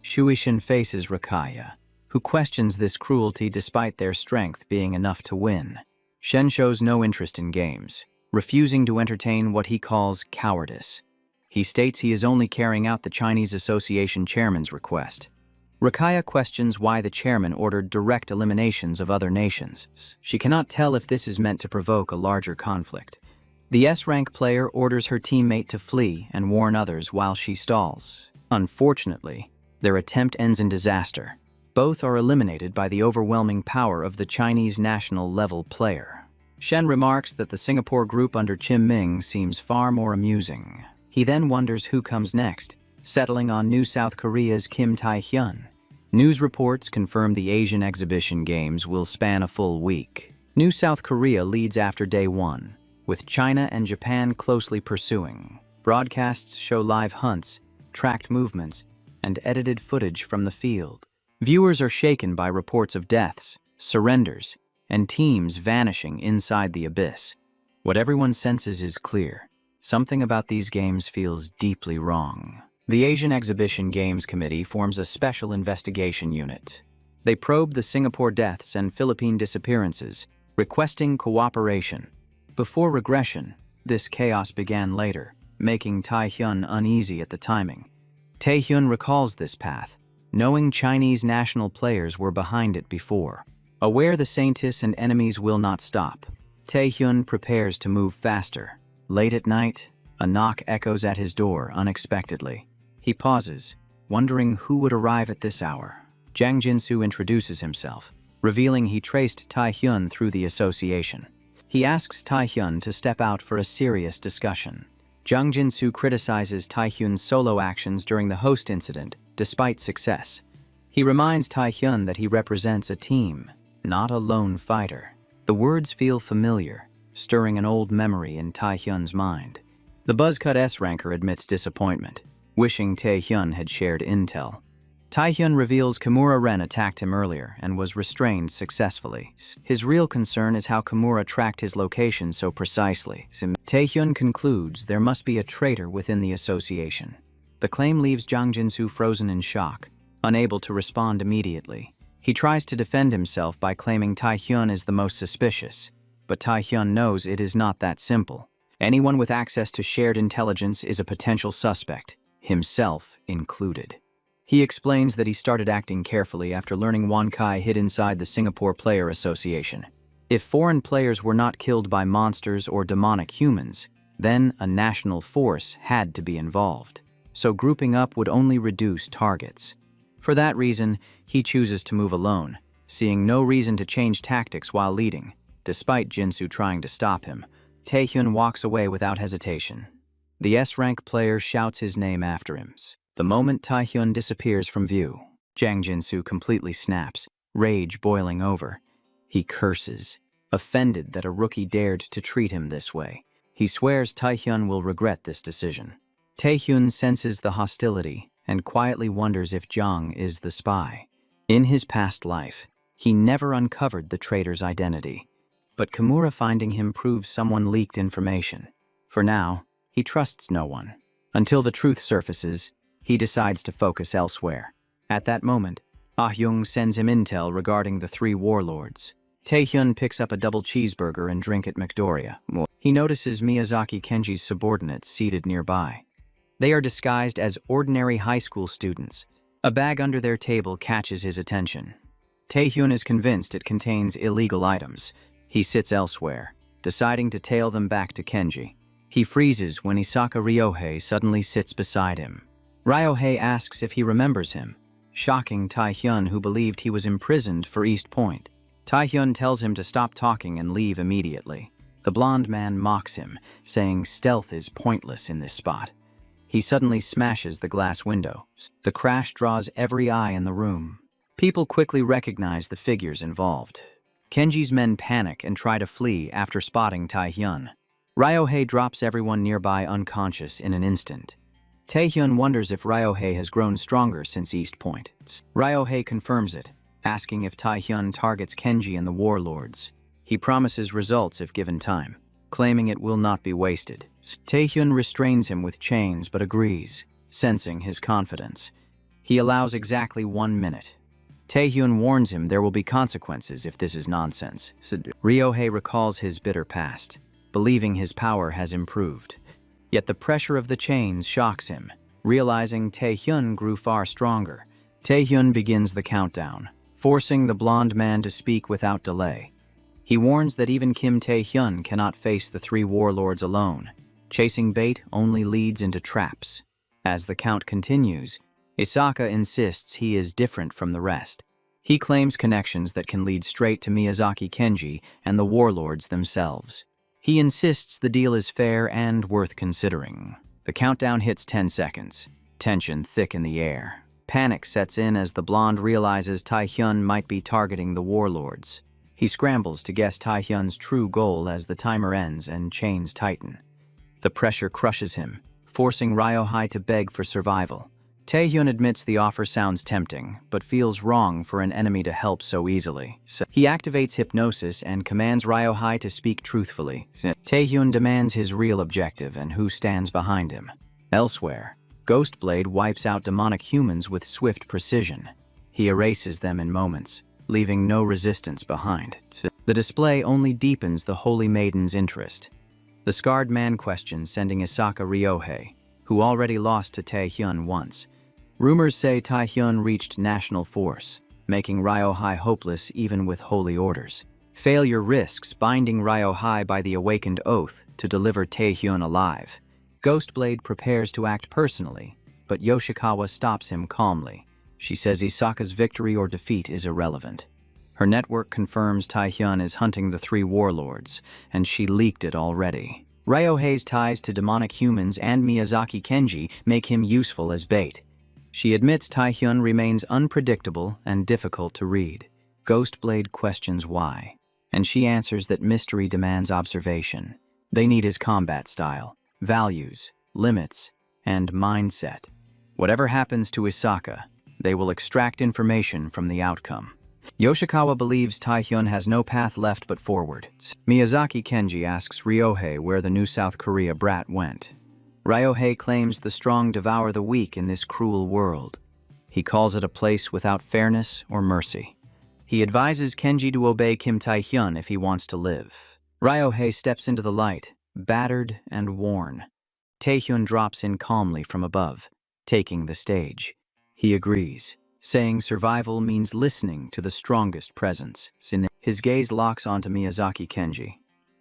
Shuishin faces Rakaya, who questions this cruelty despite their strength being enough to win. Shen shows no interest in games, refusing to entertain what he calls cowardice. He states he is only carrying out the Chinese Association chairman's request. Rakaya questions why the chairman ordered direct eliminations of other nations. She cannot tell if this is meant to provoke a larger conflict. The S-rank player orders her teammate to flee and warn others while she stalls. Unfortunately, their attempt ends in disaster. Both are eliminated by the overwhelming power of the Chinese national-level player. Shen remarks that the Singapore group under Chim Ming seems far more amusing. He then wonders who comes next, settling on New South Korea's Kim Tae-hyun. News reports confirm the Asian exhibition games will span a full week. New South Korea leads after day 1, with China and Japan closely pursuing. Broadcasts show live hunts, tracked movements, and edited footage from the field. Viewers are shaken by reports of deaths, surrenders, and teams vanishing inside the abyss. What everyone senses is clear. Something about these games feels deeply wrong. The Asian Exhibition Games Committee forms a special investigation unit. They probe the Singapore deaths and Philippine disappearances, requesting cooperation. Before regression, this chaos began later, making Taehyun uneasy at the timing. Taehyun recalls this path, knowing Chinese national players were behind it before. Aware the scientists and enemies will not stop, Taehyun prepares to move faster. Late at night, a knock echoes at his door unexpectedly. He pauses, wondering who would arrive at this hour. Jang Jin-soo introduces himself, revealing he traced Taehyun through the association. He asks Taehyun to step out for a serious discussion. Jang Jin-soo criticizes Taehyun's solo actions during the host incident, despite success. He reminds Taehyun that he represents a team, not a lone fighter. The words feel familiar, stirring an old memory in Taehyun's mind. The buzzcut S-ranker admits disappointment, wishing Taehyun had shared intel. Taehyun reveals Kimura Ren attacked him earlier and was restrained successfully. His real concern is how Kimura tracked his location so precisely. Taehyun concludes there must be a traitor within the association. The claim leaves Jang Jin-soo frozen in shock, unable to respond immediately. He tries to defend himself by claiming Taehyun is the most suspicious, but Taehyun knows it is not that simple. Anyone with access to shared intelligence is a potential suspect, himself included. He explains that he started acting carefully after learning Won Kai hid inside the Singapore Player Association. If foreign players were not killed by monsters or demonic humans, then a national force had to be involved. So grouping up would only reduce targets. For that reason, he chooses to move alone, seeing no reason to change tactics while leading. Despite Jinsu trying to stop him, Taehyun walks away without hesitation. The S-rank player shouts his name after him. The moment Taehyun disappears from view, Jang Jinsu completely snaps, rage boiling over. He curses, offended that a rookie dared to treat him this way. He swears Taehyun will regret this decision. Taehyun senses the hostility and quietly wonders if Jang is the spy. In his past life, he never uncovered the traitor's identity, but Kimura finding him proves someone leaked information. For now, he trusts no one. Until the truth surfaces, he decides to focus elsewhere. At that moment, Ah-hyung sends him intel regarding the 3 warlords. Taehyun picks up a double cheeseburger and drink at McDoria. He notices Miyazaki Kenji's subordinates seated nearby. They are disguised as ordinary high school students. A bag under their table catches his attention. Taehyun is convinced it contains illegal items. He sits elsewhere, deciding to tail them back to Kenji. He freezes when Isaka Ryohei suddenly sits beside him. Ryohei asks if he remembers him, shocking Taehyun, who believed he was imprisoned for East Point. Taehyun tells him to stop talking and leave immediately. The blonde man mocks him, saying stealth is pointless in this spot. He suddenly smashes the glass window. The crash draws every eye in the room. People quickly recognize the figures involved. Kenji's men panic and try to flee after spotting Taehyun. Ryohei drops everyone nearby unconscious in an instant. Taehyun wonders if Ryohei has grown stronger since East Point. Ryohei confirms it, asking if Taehyun targets Kenji and the warlords. He promises results if given time, claiming it will not be wasted. Taehyun restrains him with chains but agrees, sensing his confidence. He allows exactly 1 minute. Taehyun warns him there will be consequences if this is nonsense. Ryohei recalls his bitter past, believing his power has improved. Yet the pressure of the chains shocks him, realizing Taehyun grew far stronger. Taehyun begins the countdown, forcing the blonde man to speak without delay. He warns that even Kim Taehyun cannot face the 3 warlords alone. Chasing bait only leads into traps. As the count continues, Isaka insists he is different from the rest. He claims connections that can lead straight to Miyazaki Kenji and the warlords themselves. He insists the deal is fair and worth considering. The countdown hits 10 seconds. Tension thick in the air. Panic sets in as the blonde realizes Taehyun might be targeting the warlords. He scrambles to guess Taehyun's true goal as the timer ends and chains tighten. The pressure crushes him, forcing Ryohei to beg for survival. Taehyun admits the offer sounds tempting, but feels wrong for an enemy to help so easily. He activates hypnosis and commands Ryohei to speak truthfully. Taehyun demands his real objective and who stands behind him. Elsewhere, Ghostblade wipes out demonic humans with swift precision. He erases them in moments, leaving no resistance behind. The display only deepens the Holy Maiden's interest. The scarred man questions sending Isaka Ryohei, who already lost to Taehyun once. Rumors say Taehyun reached national force, making Ryohei hopeless even with holy orders. Failure risks binding Ryohei by the awakened oath to deliver Taehyun alive. Ghostblade prepares to act personally, but Yoshikawa stops him calmly. She says Isaka's victory or defeat is irrelevant. Her network confirms Taehyun is hunting the 3 warlords, and she leaked it already. Ryohei's ties to demonic humans and Miyazaki Kenji make him useful as bait. She admits Taehyun remains unpredictable and difficult to read. Ghostblade questions why, and she answers that mystery demands observation. They need his combat style, values, limits, and mindset. Whatever happens to Isaka, they will extract information from the outcome. Yoshikawa believes Taehyun has no path left but forward. Miyazaki Kenji asks Ryohei where the new South Korea brat went. Ryohei claims the strong devour the weak in this cruel world. He calls it a place without fairness or mercy. He advises Kenji to obey Kim Taehyun if he wants to live. Ryohei steps into the light, battered and worn. Taehyun drops in calmly from above, taking the stage. He agrees, saying survival means listening to the strongest presence. His gaze locks onto Miyazaki Kenji.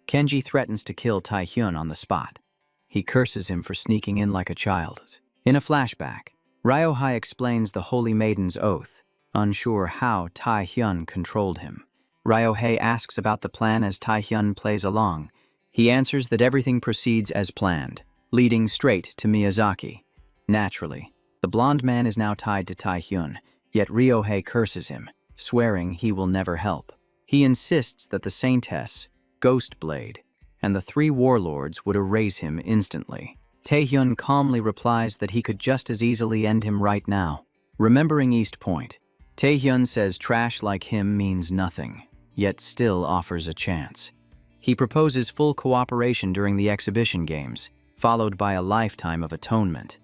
Kenji threatens to kill Taehyun on the spot. He curses him for sneaking in like a child. In a flashback, Ryohei explains the Holy Maiden's oath, unsure how Taehyun controlled him. Ryohei asks about the plan as Taehyun plays along. He answers that everything proceeds as planned, leading straight to Miyazaki. Naturally, the blonde man is now tied to Taehyun, yet Ryohei curses him, swearing he will never help. He insists that the Saintess, Ghostblade, and the three warlords would erase him instantly. Taehyun calmly replies that he could just as easily end him right now. Remembering East Point, Taehyun says trash like him means nothing, yet still offers a chance. He proposes full cooperation during the exhibition games, followed by a lifetime of atonement.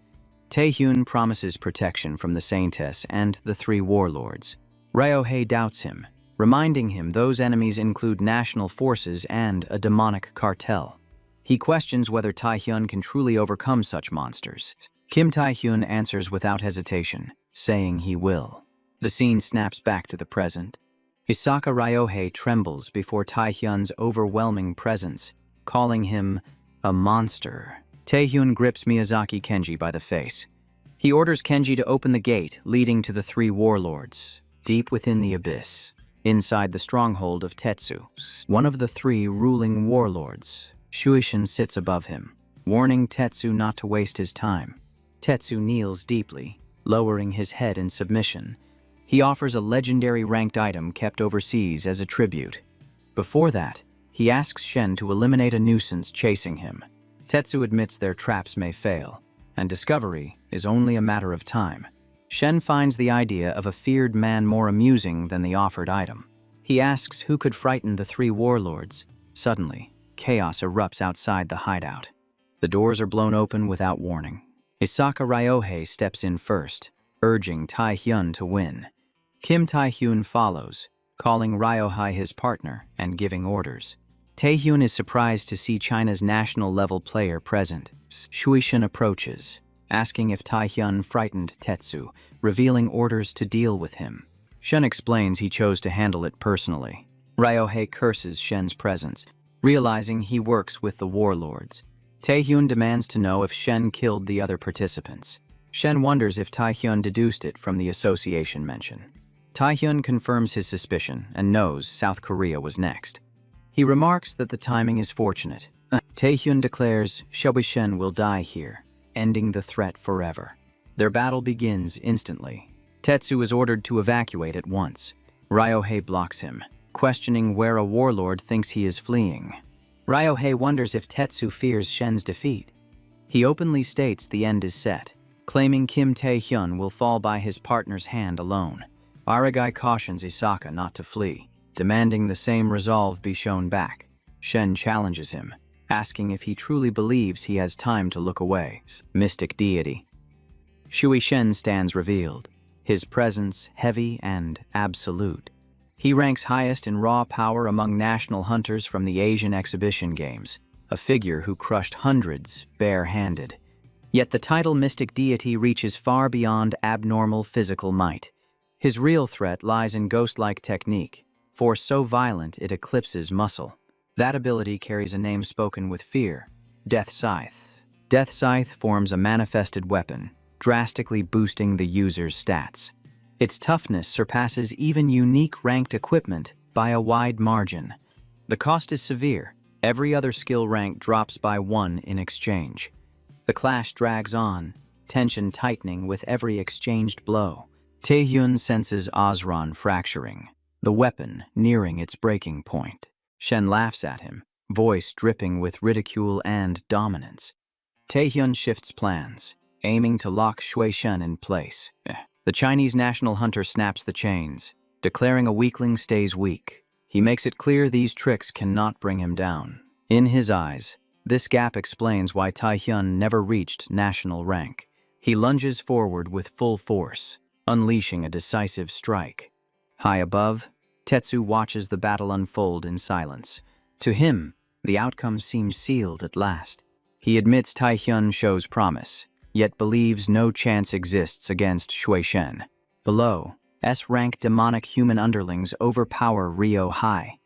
Taehyun promises protection from the Saintess and the three warlords. Ryohei doubts him, reminding him those enemies include national forces and a demonic cartel. He questions whether Taehyun can truly overcome such monsters. Kim Taehyun answers without hesitation, saying he will. The scene snaps back to the present. Isaka Ryohei trembles before Taehyun's overwhelming presence, calling him a monster. Taehyun grips Miyazaki Kenji by the face. He orders Kenji to open the gate leading to the three warlords, deep within the abyss, inside the stronghold of Tetsu, one of the three ruling warlords. Shueishin sits above him, warning Tetsu not to waste his time. Tetsu kneels deeply, lowering his head in submission. He offers a legendary ranked item kept overseas as a tribute. Before that, he asks Shen to eliminate a nuisance chasing him. Tetsu admits their traps may fail, and discovery is only a matter of time. Shen finds the idea of a feared man more amusing than the offered item. He asks who could frighten the three warlords. Suddenly, chaos erupts outside the hideout. The doors are blown open without warning. Isaka Ryohei steps in first, urging Taehyun to win. Kim Taehyun follows, calling Ryohei his partner and giving orders. Taehyun is surprised to see China's national-level player present. Shueishin approaches, asking if Taehyun frightened Tetsu, revealing orders to deal with him. Shen explains he chose to handle it personally. Ryohei curses Shen's presence, realizing he works with the warlords. Taehyun demands to know if Shen killed the other participants. Shen wonders if Taehyun deduced it from the association mention. Taehyun confirms his suspicion and knows South Korea was next. He remarks that the timing is fortunate. Taehyun declares Shueishin will die here, ending the threat forever. Their battle begins instantly. Tetsu is ordered to evacuate at once. Ryohei blocks him, questioning where a warlord thinks he is fleeing. Ryohei wonders if Tetsu fears Shen's defeat. He openly states the end is set, claiming Kim Taehyun will fall by his partner's hand alone. Aragai cautions Isaka not to flee, demanding the same resolve be shown back. Shen challenges him, asking if he truly believes he has time to look away. Mystic deity. Shueishin stands revealed, his presence heavy and absolute. He ranks highest in raw power among national hunters from the Asian exhibition games, a figure who crushed hundreds bare-handed. Yet the title Mystic Deity reaches far beyond abnormal physical might. His real threat lies in ghost-like technique, force so violent it eclipses muscle. That ability carries a name spoken with fear, Death Scythe. Death Scythe forms a manifested weapon, drastically boosting the user's stats. Its toughness surpasses even unique ranked equipment by a wide margin. The cost is severe. Every other skill rank drops by 1 in exchange. The clash drags on, tension tightening with every exchanged blow. Taehyun senses Osran fracturing, the weapon nearing its breaking point. Shen laughs at him, voice dripping with ridicule and dominance. Taehyun shifts plans, aiming to lock Shueishin in place. The Chinese national hunter snaps the chains, declaring a weakling stays weak. He makes it clear these tricks cannot bring him down. In his eyes, this gap explains why Taehyun never reached national rank. He lunges forward with full force, unleashing a decisive strike. High above, Tetsu watches the battle unfold in silence. To him, The outcome seems sealed at last. He admits Taihyun shows promise, yet believes no chance exists against Shui Shen. Below, S-rank demonic human underlings overpower Ryo High.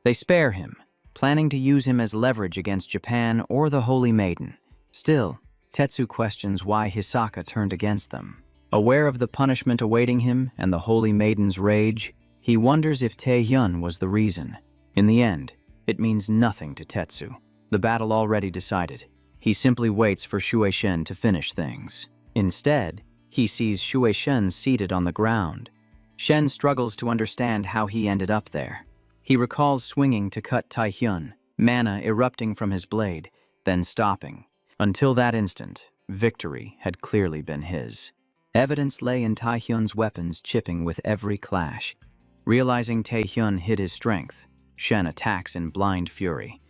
They spare him, planning to use him as leverage against Japan or the Holy Maiden. Still, Tetsu questions why Hisaka turned against them. Aware of the punishment awaiting him and the Holy Maiden's rage, he wonders if Taehyun was the reason. In the end, it means nothing to Tetsu. The battle already decided. He simply waits for Shui Shen to finish things. Instead, he sees Shui Shen seated on the ground. Shen struggles to understand how he ended up there. He recalls swinging to cut Taehyun, mana erupting from his blade, then stopping. Until that instant, victory had clearly been his. Evidence lay in Taehyun's weapons chipping with every clash. Realizing Taehyun hid his strength, Shen attacks in blind fury.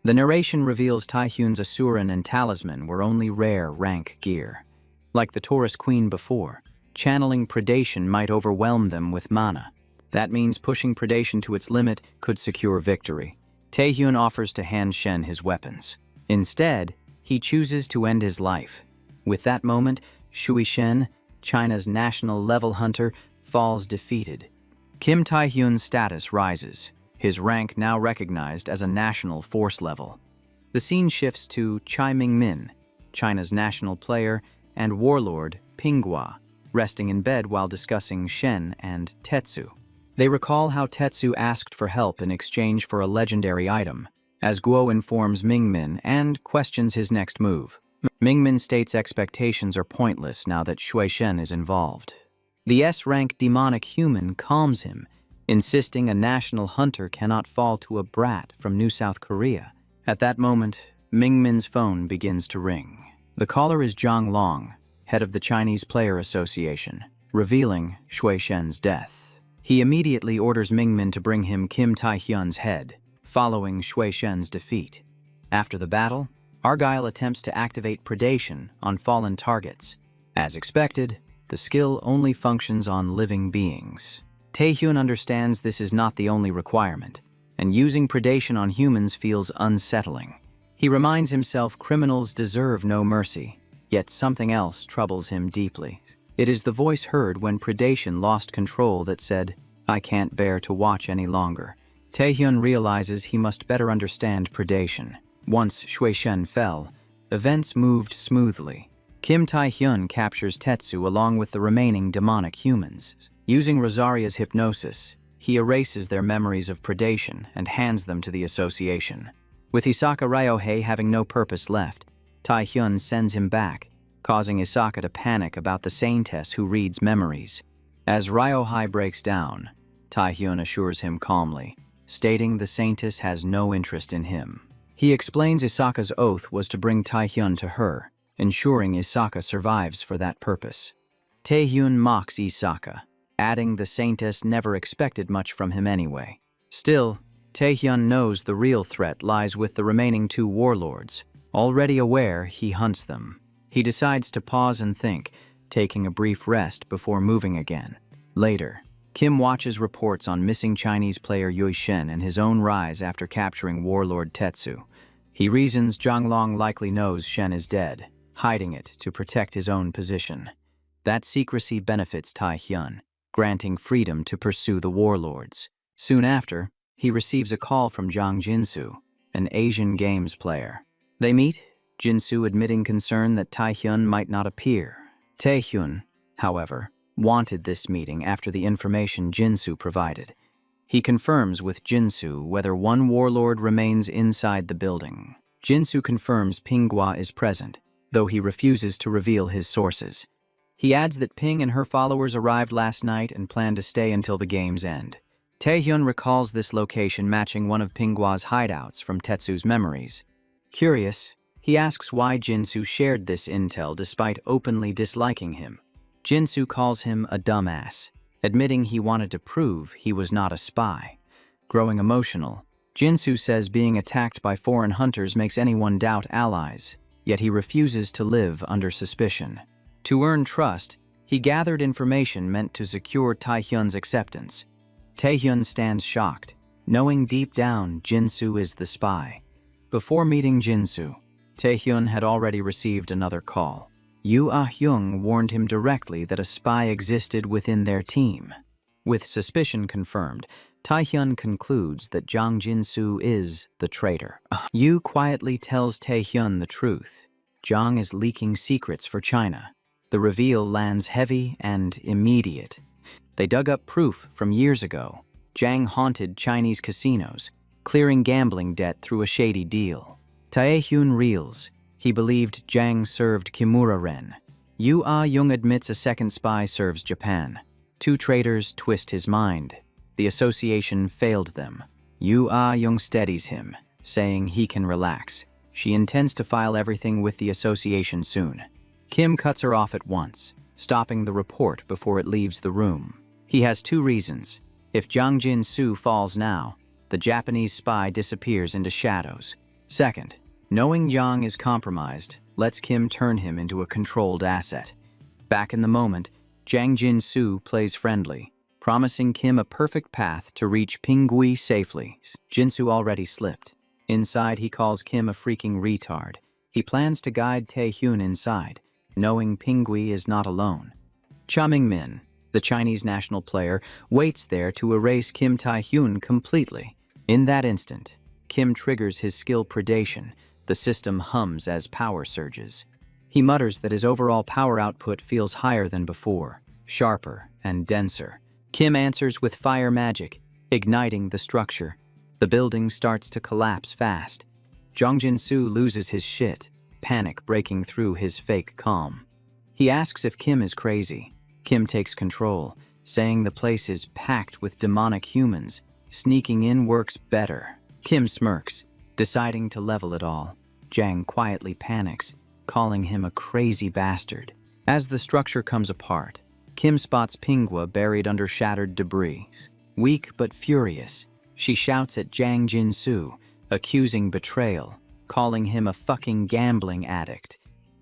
The narration reveals Taehyun's Asuran and Talisman were only rare rank gear. Like the Taurus Queen before, channeling predation might overwhelm them with mana. That means pushing predation to its limit could secure victory. Taehyun offers to hand Shen his weapons. Instead, he chooses to end his life. With that moment, Shui Shen, China's national level hunter, falls defeated. Kim Taehyun's status rises, his rank now recognized as a national force level. The scene shifts to Chai Ming-min, China's national player, and warlord Pinghua, resting in bed while discussing Shen and Tetsu. They recall how Tetsu asked for help in exchange for a legendary item, as Guo informs Ming-min and questions his next move. Ming-min states expectations are pointless now that Shui Shen is involved. The S-rank demonic human calms him, insisting a national hunter cannot fall to a brat from New South Korea. At that moment, Ming-min's phone begins to ring. The caller is Zhang Long, head of the Chinese Player Association, revealing Shui Shen's death. He immediately orders Ming-min to bring him Kim Taehyun's head, following Shui Shen's defeat. After the battle, Argyle attempts to activate predation on fallen targets. As expected, the skill only functions on living beings. Taehyun understands this is not the only requirement, and using predation on humans feels unsettling. He reminds himself criminals deserve no mercy, yet something else troubles him deeply. It is the voice heard when predation lost control that said, "I can't bear to watch any longer." Taehyun realizes he must better understand predation. Once Shui Shen fell, events moved smoothly. Kim Taehyun captures Tetsu along with the remaining demonic humans. Using Rosaria's hypnosis, he erases their memories of predation and hands them to the association. With Hisaka Ryohei having no purpose left, Taehyun sends him back, causing Hisaka to panic about the Saintess who reads memories. As Ryohei breaks down, Taehyun assures him calmly, stating the Saintess has no interest in him. He explains Isaka's oath was to bring Taehyun to her, ensuring Isaka survives for that purpose. Taehyun mocks Isaka, adding the Saintess never expected much from him anyway. Still, Taehyun knows the real threat lies with the remaining two warlords. Already aware, he hunts them. He decides to pause and think, taking a brief rest before moving again. Later, Kim watches reports on missing Chinese player Yui Shen and his own rise after capturing warlord Tetsu. He reasons Zhang Long likely knows Shen is dead, hiding it to protect his own position. That secrecy benefits Taehyun, granting freedom to pursue the warlords. Soon after, he receives a call from Zhang Jinsu, an Asian Games player. They meet, Jinsu admitting concern that Taehyun might not appear. Taehyun, however, wanted this meeting after the information Jinsu provided. He confirms with Jinsu whether one warlord remains inside the building. Jinsu confirms Pinghua is present, though he refuses to reveal his sources. He adds that Ping and her followers arrived last night and plan to stay until the game's end. Taehyun recalls this location matching one of Pinghua's hideouts from Tetsu's memories. Curious, he asks why Jinsu shared this intel despite openly disliking him. Jinsu calls him a dumbass, admitting he wanted to prove he was not a spy. Growing emotional, Jinsu says being attacked by foreign hunters makes anyone doubt allies, yet he refuses to live under suspicion. To earn trust, he gathered information meant to secure Taehyun's acceptance. Taehyun stands shocked, knowing deep down Jinsu is the spy. Before meeting Jinsu, Taehyun had already received another call. Yoo Ah-hyung warned him directly that a spy existed within their team. With suspicion confirmed, Taehyun concludes that Jang Jinsu is the traitor. Yoo quietly tells Taehyun the truth. Jang is leaking secrets for China. The reveal lands heavy and immediate. They dug up proof from years ago. Jang haunted Chinese casinos, clearing gambling debt through a shady deal. Taehyun reels. He believed Jang served Kimura-ren. Yoo Ah-hyung admits a second spy serves Japan. Two traitors twist his mind. The association failed them. Yoo Ah-hyung steadies him, saying he can relax. She intends to file everything with the association soon. Kim cuts her off at once, stopping the report before it leaves the room. He has two reasons. If Jang Jin-soo falls now, the Japanese spy disappears into shadows. Second, knowing Jang is compromised lets Kim turn him into a controlled asset. Back in the moment, Jang Jin-soo plays friendly, promising Kim a perfect path to reach Pingui safely. Jin-soo already slipped. Inside, he calls Kim a freaking retard. He plans to guide Taehyun inside, knowing Pingui is not alone. Cha Ming-min, the Chinese national player, waits there to erase Kim Taehyun completely. In that instant, Kim triggers his skill predation. The system hums as power surges. He mutters that his overall power output feels higher than before, sharper and denser. Kim answers with fire magic, igniting the structure. The building starts to collapse fast. Jang Jin-soo loses his shit, panic breaking through his fake calm. He asks if Kim is crazy. Kim takes control, saying the place is packed with demonic humans. Sneaking in works better. Kim smirks, deciding to level it all. Jang quietly panics, calling him a crazy bastard. As the structure comes apart, Kim spots Pingwa buried under shattered debris. Weak but furious, she shouts at Jang Jin-soo, accusing betrayal, calling him a fucking gambling addict.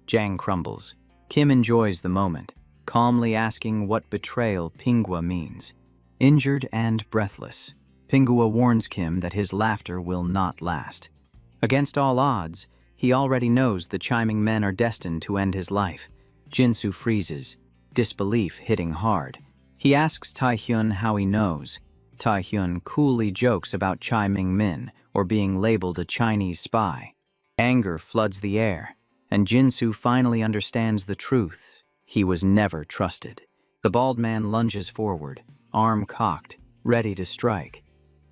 Jang crumbles. Kim enjoys the moment, calmly asking what betrayal Pingwa means. Injured and breathless, Pingwa warns Kim that his laughter will not last. Against all odds, he already knows the chiming men are destined to end his life. Jin-soo freezes, disbelief hitting hard. He asks Taehyun how he knows. Taehyun coolly jokes about Chai Ming-min or being labeled a Chinese spy. Anger floods the air, and Jin-soo finally understands the truth. He was never trusted. The bald man lunges forward, arm cocked, ready to strike.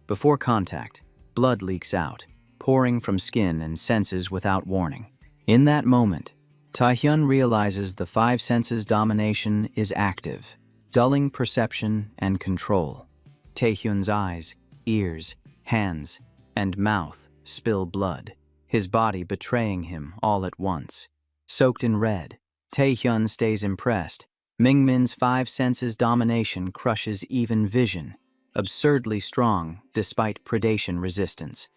Before contact, blood leaks out, pouring from skin and senses without warning. In that moment, Taehyun realizes the five senses domination is active, dulling perception and control. Taehyun's eyes, ears, hands, and mouth spill blood, his body betraying him all at once. Soaked in red, Taehyun stays impressed. Ming-min's five senses domination crushes even vision, absurdly strong despite predation resistance.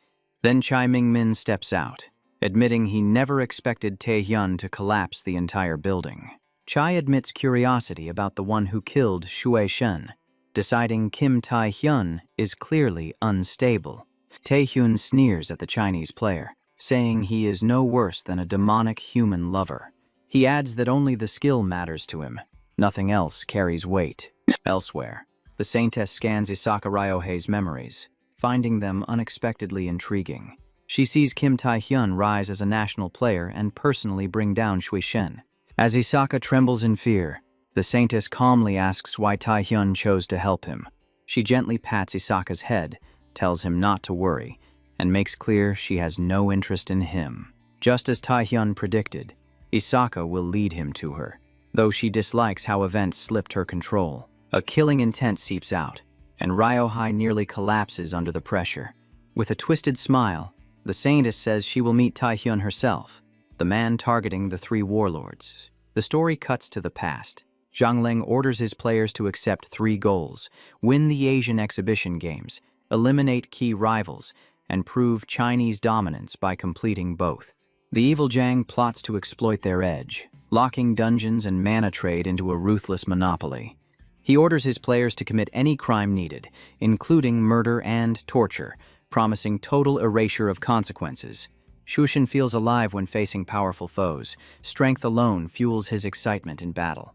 Then Chai Ming-min steps out, admitting he never expected Taehyun to collapse the entire building. Chai admits curiosity about the one who killed Shui Shen, deciding Kim Taehyun is clearly unstable. Taehyun sneers at the Chinese player, saying he is no worse than a demonic human lover. He adds that only the skill matters to him. Nothing else carries weight. Elsewhere, the Saintess scans Isaka Ryohei's memories, finding them unexpectedly intriguing. She sees Kim Taehyun rise as a national player and personally bring down Shui Shen. As Isaka trembles in fear, the Saintess calmly asks why Taehyun chose to help him. She gently pats Isaka's head, tells him not to worry, and makes clear she has no interest in him. Just as Taehyun predicted, Isaka will lead him to her, though she dislikes how events slipped her control. A killing intent seeps out, and Ryohei nearly collapses under the pressure. With a twisted smile, the Saintess says she will meet Taehyun herself, the man targeting the three warlords. The story cuts to the past. Zhang Ling orders his players to accept 3 goals: win the Asian exhibition games, eliminate key rivals, and prove Chinese dominance by completing both. The evil Zhang plots to exploit their edge, locking dungeons and mana trade into a ruthless monopoly. He orders his players to commit any crime needed, including murder and torture, promising total erasure of consequences. Shushin feels alive when facing powerful foes. Strength alone fuels his excitement in battle.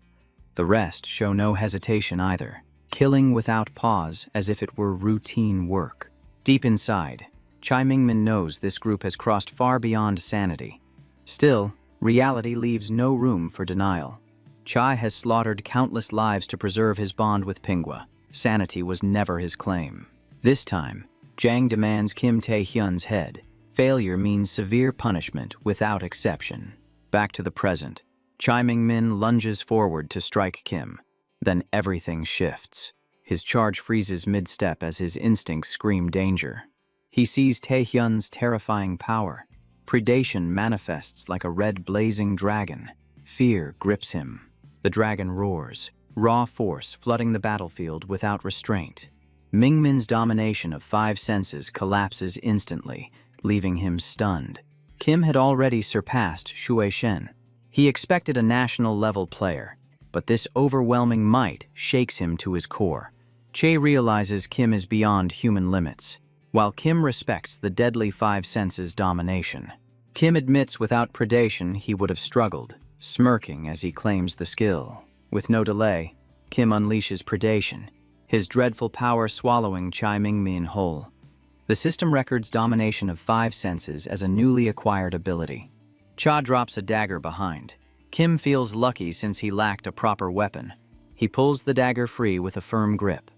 The rest show no hesitation either, killing without pause as if it were routine work. Deep inside, Chai Mingmin knows this group has crossed far beyond sanity. Still, reality leaves no room for denial. Chai has slaughtered countless lives to preserve his bond with Pinghua. Sanity was never his claim. This time, Jang demands Kim Tae-hyun's head. Failure means severe punishment without exception. Back to the present, Chai Mingmin lunges forward to strike Kim. Then everything shifts. His charge freezes mid-step as his instincts scream danger. He sees Tae-hyun's terrifying power. Predation manifests like a red blazing dragon. Fear grips him. The dragon roars, raw force flooding the battlefield without restraint. Mingmin's domination of 5 senses collapses instantly, leaving him stunned. Kim had already surpassed Shui Shen. He expected a national-level player, but this overwhelming might shakes him to his core. Che realizes Kim is beyond human limits, while Kim respects the deadly 5 senses domination. Kim admits without predation he would have struggled, smirking as he claims the skill. With no delay, Kim unleashes predation, his dreadful power swallowing Chai Mingmin whole. The system records domination of 5 senses as a newly acquired ability. Cha drops a dagger behind. Kim feels lucky since he lacked a proper weapon. He pulls the dagger free with a firm grip.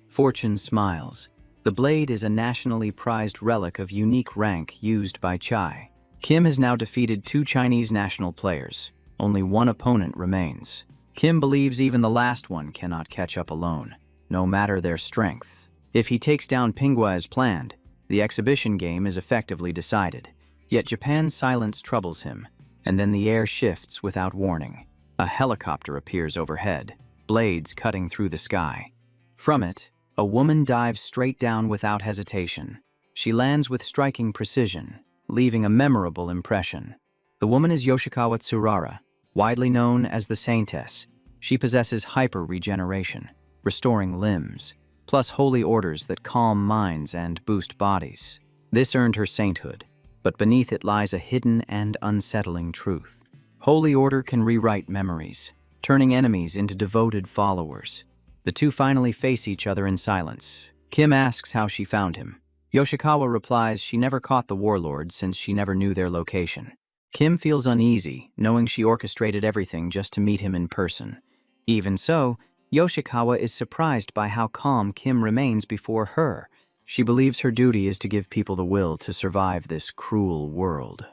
Fortune smiles. The blade is a nationally prized relic of unique rank used by Chai. Kim has now defeated 2 Chinese national players. Only one opponent remains. Kim believes even the last one cannot catch up alone, no matter their strength. If he takes down Pinghua as planned, the exhibition game is effectively decided. Yet Japan's silence troubles him, and then the air shifts without warning. A helicopter appears overhead, blades cutting through the sky. From it, a woman dives straight down without hesitation. She lands with striking precision, leaving a memorable impression. The woman is Yoshikawa Tsurara, widely known as the Saintess. She possesses hyper-regeneration, restoring limbs, plus holy orders that calm minds and boost bodies. This earned her sainthood, but beneath it lies a hidden and unsettling truth. Holy order can rewrite memories, turning enemies into devoted followers. The two finally face each other in silence. Kim asks how she found him. Yoshikawa replies she never caught the warlords since she never knew their location. Kim feels uneasy, knowing she orchestrated everything just to meet him in person. Even so, Yoshikawa is surprised by how calm Kim remains before her. She believes her duty is to give people the will to survive this cruel world.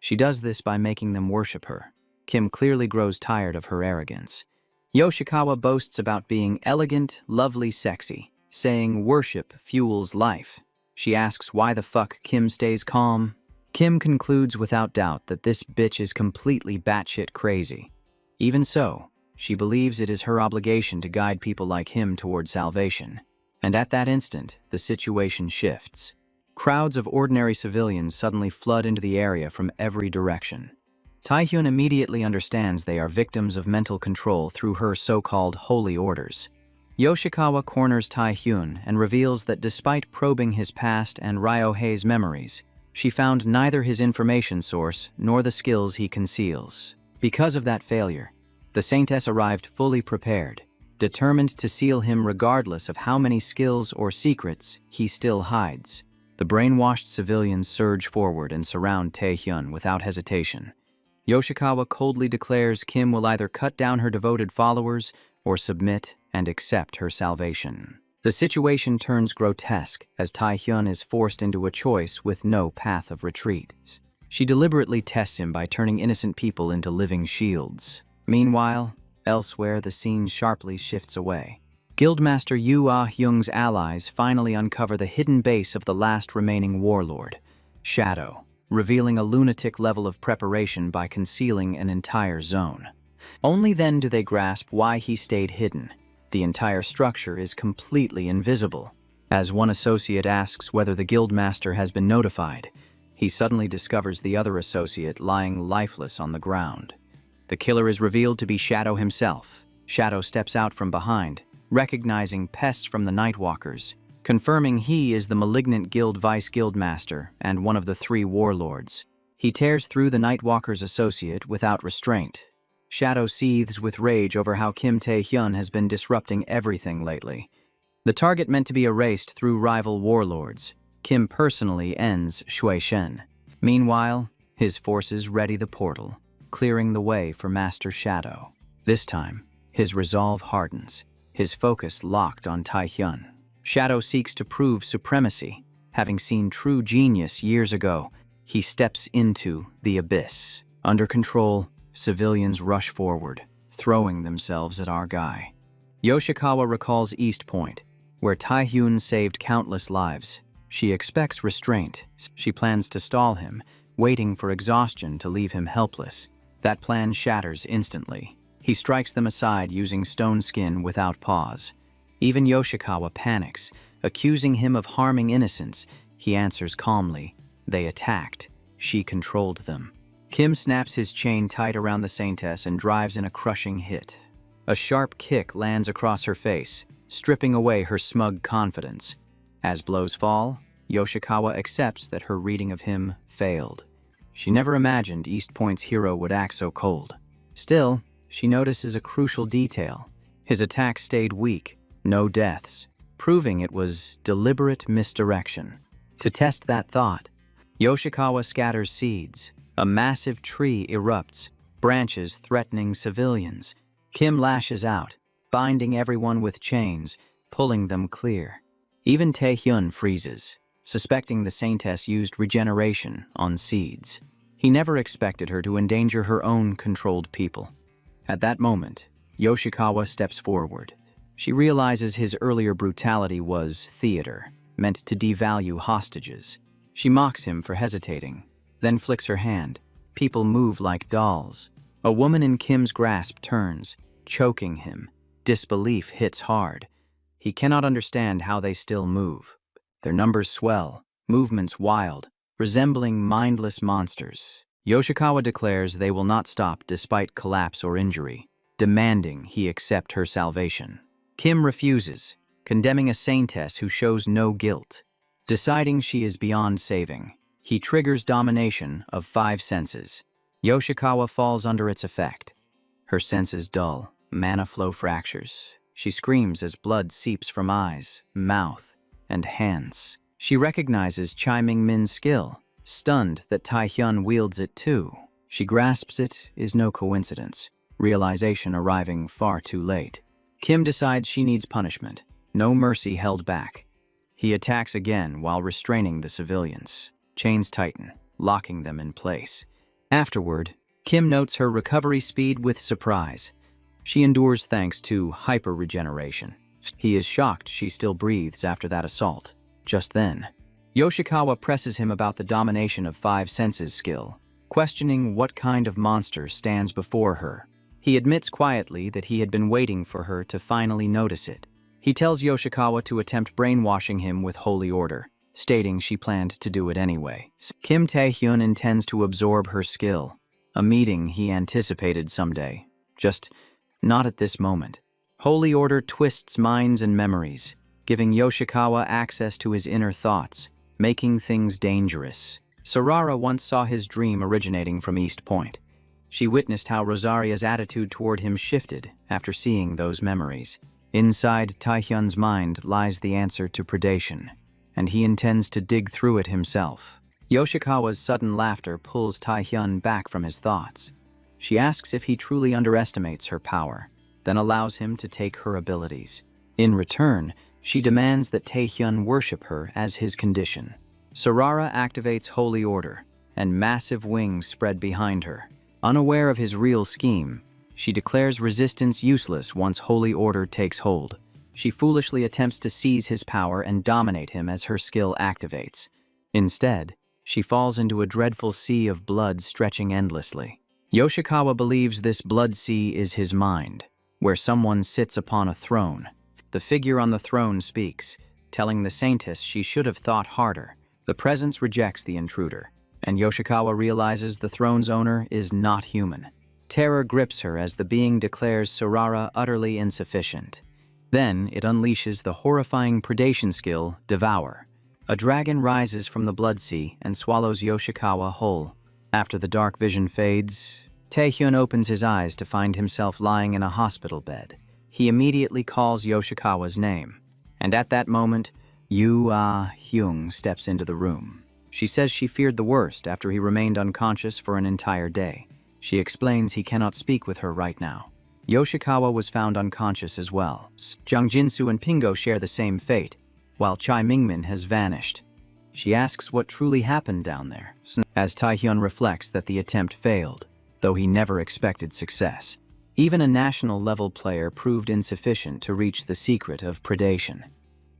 She does this by making them worship her. Kim clearly grows tired of her arrogance. Yoshikawa boasts about being elegant, lovely, sexy, saying worship fuels life. She asks why the fuck Kim stays calm. Kim concludes without doubt that this bitch is completely batshit crazy. Even so, she believes it is her obligation to guide people like him toward salvation. And at that instant, the situation shifts. Crowds of ordinary civilians suddenly flood into the area from every direction. Tae-hyun immediately understands they are victims of mental control through her so-called holy orders. Yoshikawa corners Tae-hyun and reveals that despite probing his past and Ryohei's memories, she found neither his information source nor the skills he conceals. Because of that failure, the Saintess arrived fully prepared, determined to seal him regardless of how many skills or secrets he still hides. The brainwashed civilians surge forward and surround Tae-hyun without hesitation. Yoshikawa coldly declares Kim will either cut down her devoted followers or submit and accept her salvation. The situation turns grotesque as Tae-hyun is forced into a choice with no path of retreat. She deliberately tests him by turning innocent people into living shields. Meanwhile, elsewhere the scene sharply shifts away. Guildmaster Yu Ah-hyung's allies finally uncover the hidden base of the last remaining warlord, Shadow, revealing a lunatic level of preparation by concealing an entire zone. Only then do they grasp why he stayed hidden. The entire structure is completely invisible. As one associate asks whether the guildmaster has been notified, he suddenly discovers the other associate lying lifeless on the ground. The killer is revealed to be Shadow himself. Shadow steps out from behind, recognizing pests from the Nightwalkers, confirming he is the malignant guild vice guildmaster and one of the 3 warlords. He tears through the Nightwalker's associate without restraint. Shadow seethes with rage over how Kim Tae-hyun has been disrupting everything lately. The target meant to be erased through rival warlords, Kim personally ends Shui Shen. Meanwhile, his forces ready the portal, clearing the way for Master Shadow. This time, his resolve hardens, his focus locked on Tae-hyun. Shadow seeks to prove supremacy. Having seen true genius years ago, he steps into the abyss. Under control, civilians rush forward, throwing themselves at our guy. Yoshikawa recalls East Point, where Tae-hyun saved countless lives. She expects restraint. She plans to stall him, waiting for exhaustion to leave him helpless. That plan shatters instantly. He strikes them aside using stone skin without pause. Even Yoshikawa panics, accusing him of harming innocents. He answers calmly, "They attacked. She controlled them." Kim snaps his chain tight around the Saintess and drives in a crushing hit. A sharp kick lands across her face, stripping away her smug confidence. As blows fall, Yoshikawa accepts that her reading of him failed. She never imagined East Point's hero would act so cold. Still, she notices a crucial detail. His attack stayed weak, no deaths, proving it was deliberate misdirection. To test that thought, Yoshikawa scatters seeds. A massive tree erupts, branches threatening civilians. Kim lashes out, binding everyone with chains, pulling them clear. Even Tae-hyun freezes, suspecting the Saintess used regeneration on seeds. He never expected her to endanger her own controlled people. At that moment, Yoshikawa steps forward. She realizes his earlier brutality was theater, meant to devalue hostages. She mocks him for hesitating, then flicks her hand. People move like dolls. A woman in Kim's grasp turns, choking him. Disbelief hits hard. He cannot understand how they still move. Their numbers swell, movements wild, resembling mindless monsters. Yoshikawa declares they will not stop despite collapse or injury, demanding he accept her salvation. Kim refuses, condemning a Saintess who shows no guilt. Deciding she is beyond saving, he triggers domination of 5 senses. Yoshikawa falls under its effect. Her senses dull, mana flow fractures. She screams as blood seeps from eyes, mouth, and hands. She recognizes Chiming Min's skill, stunned that Tae-hyun wields it too. She grasps it is no coincidence, realization arriving far too late. Kim decides she needs punishment, no mercy held back. He attacks again while restraining the civilians. Chains tighten, locking them in place. Afterward, Kim notes her recovery speed with surprise. She endures thanks to hyper-regeneration. He is shocked she still breathes after that assault. Just then, Yoshikawa presses him about the domination of 5 senses skill, questioning what kind of monster stands before her. He admits quietly that he had been waiting for her to finally notice it. He tells Yoshikawa to attempt brainwashing him with holy order, stating she planned to do it anyway. Kim Tae-hyun intends to absorb her skill, a meeting he anticipated someday, just not at this moment. Holy order twists minds and memories, giving Yoshikawa access to his inner thoughts, making things dangerous. Sarara once saw his dream originating from East Point. She witnessed how Rosaria's attitude toward him shifted after seeing those memories. Inside Tae-hyun's mind lies the answer to predation, and he intends to dig through it himself. Yoshikawa's sudden laughter pulls Tae-hyun back from his thoughts. She asks if he truly underestimates her power, then allows him to take her abilities. In return, she demands that Tae-hyun worship her as his condition. Sarara activates Holy Order, and massive wings spread behind her. Unaware of his real scheme, she declares resistance useless once Holy Order takes hold. She foolishly attempts to seize his power and dominate him as her skill activates. Instead, she falls into a dreadful sea of blood stretching endlessly. Yoshikawa believes this blood sea is his mind, where someone sits upon a throne. The figure on the throne speaks, telling the Saintess she should have thought harder. The presence rejects the intruder, and Yoshikawa realizes the throne's owner is not human. Terror grips her as the being declares Sarara utterly insufficient. Then it unleashes the horrifying predation skill, Devour. A dragon rises from the blood sea and swallows Yoshikawa whole. After the dark vision fades, Taehyun opens his eyes to find himself lying in a hospital bed. He immediately calls Yoshikawa's name, and at that moment, Hyung steps into the room. She says she feared the worst after he remained unconscious for an entire day. She explains he cannot speak with her right now. Yoshikawa was found unconscious as well. Jung Jinsu and Pingo share the same fate, while Chai Mingmin has vanished. She asks what truly happened down there, as Taehyun reflects that the attempt failed, though he never expected success. Even a national-level player proved insufficient to reach the secret of predation.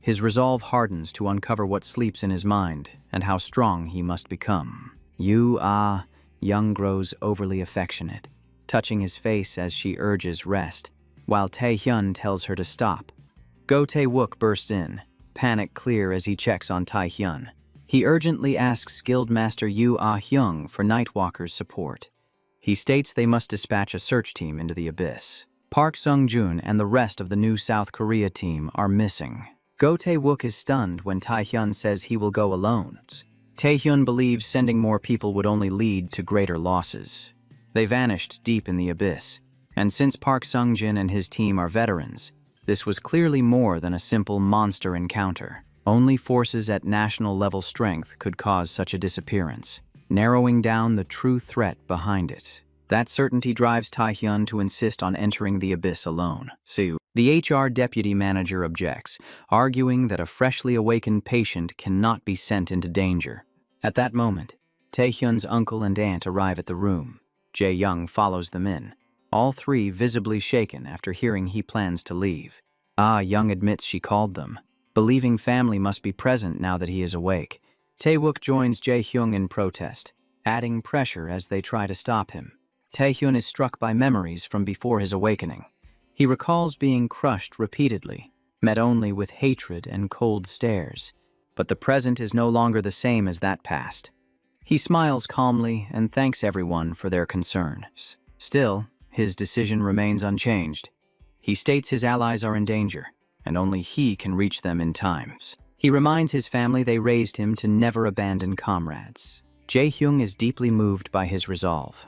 His resolve hardens to uncover what sleeps in his mind and how strong he must become. Young grows overly affectionate, touching his face as she urges rest, while Taehyun tells her to stop. Go Tae-wook bursts in, panic clear as he checks on Taehyun. He urgently asks Guildmaster Hyung for Nightwalker's support. He states they must dispatch a search team into the abyss. Park Sung-joon and the rest of the new South Korea team are missing. Go Tae-wook is stunned when Taehyun says he will go alone. Taehyun believes sending more people would only lead to greater losses. They vanished deep in the abyss, and since Park Sung-jin and his team are veterans, this was clearly more than a simple monster encounter. Only forces at national-level strength could cause such a disappearance, narrowing down the true threat behind it. That certainty drives Taehyun to insist on entering the abyss alone. The HR deputy manager objects, arguing that a freshly awakened patient cannot be sent into danger. At that moment, Taehyun's uncle and aunt arrive at the room. Jae-young follows them in, all three visibly shaken after hearing he plans to leave. Young admits she called them, believing family must be present now that he is awake. Tae-wook joins Jae-hyung in protest, adding pressure as they try to stop him. Taehyun is struck by memories from before his awakening. He recalls being crushed repeatedly, met only with hatred and cold stares. But the present is no longer the same as that past. He smiles calmly and thanks everyone for their concern. Still, his decision remains unchanged. He states his allies are in danger, and only he can reach them in time. He reminds his family they raised him to never abandon comrades. Jae-hyung is deeply moved by his resolve.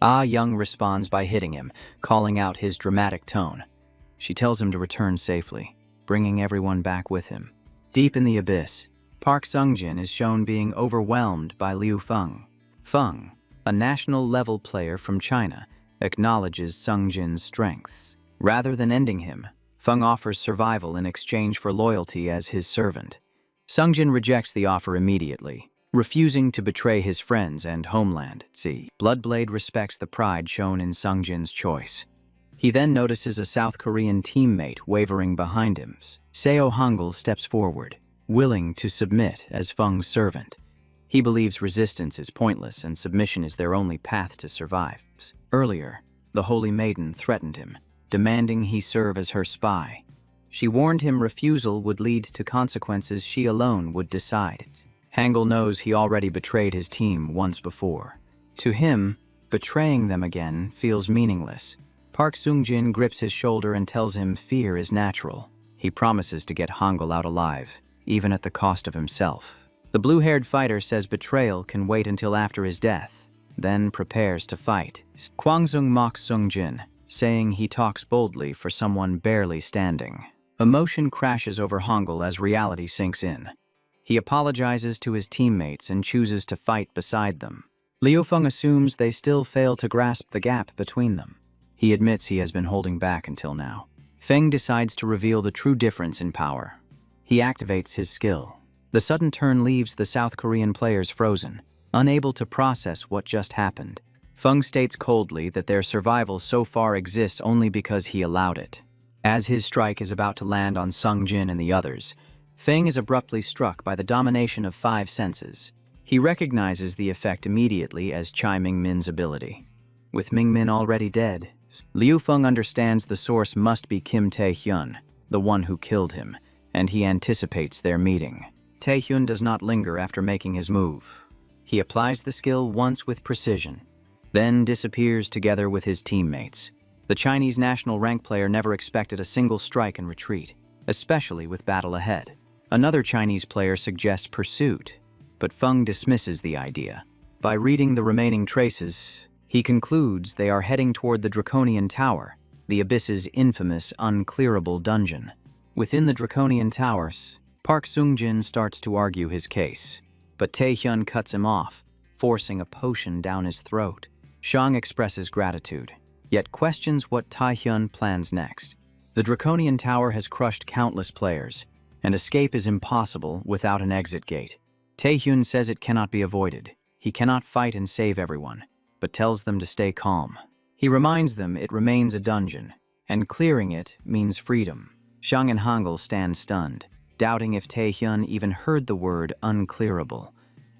Young responds by hitting him, calling out his dramatic tone. She tells him to return safely, bringing everyone back with him. Deep in the abyss, Park Sung-jin is shown being overwhelmed by Liu Feng. Feng, a national-level player from China, acknowledges Sung-jin's strengths. Rather than ending him, Feng offers survival in exchange for loyalty as his servant. Sung-jin rejects the offer immediately, refusing to betray his friends and homeland. Bloodblade respects the pride shown in Sung-jin's choice. He then notices a South Korean teammate wavering behind him. Seo Hangul steps forward, willing to submit as Feng's servant. He believes resistance is pointless and submission is their only path to survive. Earlier, the Holy Maiden threatened him, demanding he serve as her spy. She warned him refusal would lead to consequences she alone would decide. Hangul knows he already betrayed his team once before. To him, betraying them again feels meaningless. Park Sung-jin grips his shoulder and tells him fear is natural. He promises to get Hangul out alive, even at the cost of himself. The blue-haired fighter says betrayal can wait until after his death, then prepares to fight. Kwangzung mocks Sung-jin, saying he talks boldly for someone barely standing. Emotion crashes over Hangul as reality sinks in. He apologizes to his teammates and chooses to fight beside them. Liu Feng assumes they still fail to grasp the gap between them. He admits he has been holding back until now. Feng decides to reveal the true difference in power. He activates his skill. The sudden turn leaves the South Korean players frozen, unable to process what just happened. Feng states coldly that their survival so far exists only because he allowed it. As his strike is about to land on Sung-jin and the others, Feng is abruptly struck by the domination of 5 senses. He recognizes the effect immediately as Chai Mingmin's ability. With Mingmin already dead, Liu Feng understands the source must be Kim Tae-hyun, the one who killed him, and he anticipates their meeting. Tae-hyun does not linger after making his move. He applies the skill once with precision, then disappears together with his teammates. The Chinese national rank player never expected a single strike and retreat, especially with battle ahead. Another Chinese player suggests pursuit, but Feng dismisses the idea. By reading the remaining traces, he concludes they are heading toward the Draconian Tower, the Abyss's infamous, unclearable dungeon. Within the Draconian Towers, Park Sung-jin starts to argue his case, but Tae-hyun cuts him off, forcing a potion down his throat. Shang expresses gratitude, yet questions what Tae-hyun plans next. The Draconian Tower has crushed countless players, and escape is impossible without an exit gate. Tae-hyun says it cannot be avoided. He cannot fight and save everyone, but tells them to stay calm. He reminds them it remains a dungeon, and clearing it means freedom. Shang and Hangul stand stunned, doubting if Tae-hyun even heard the word unclearable.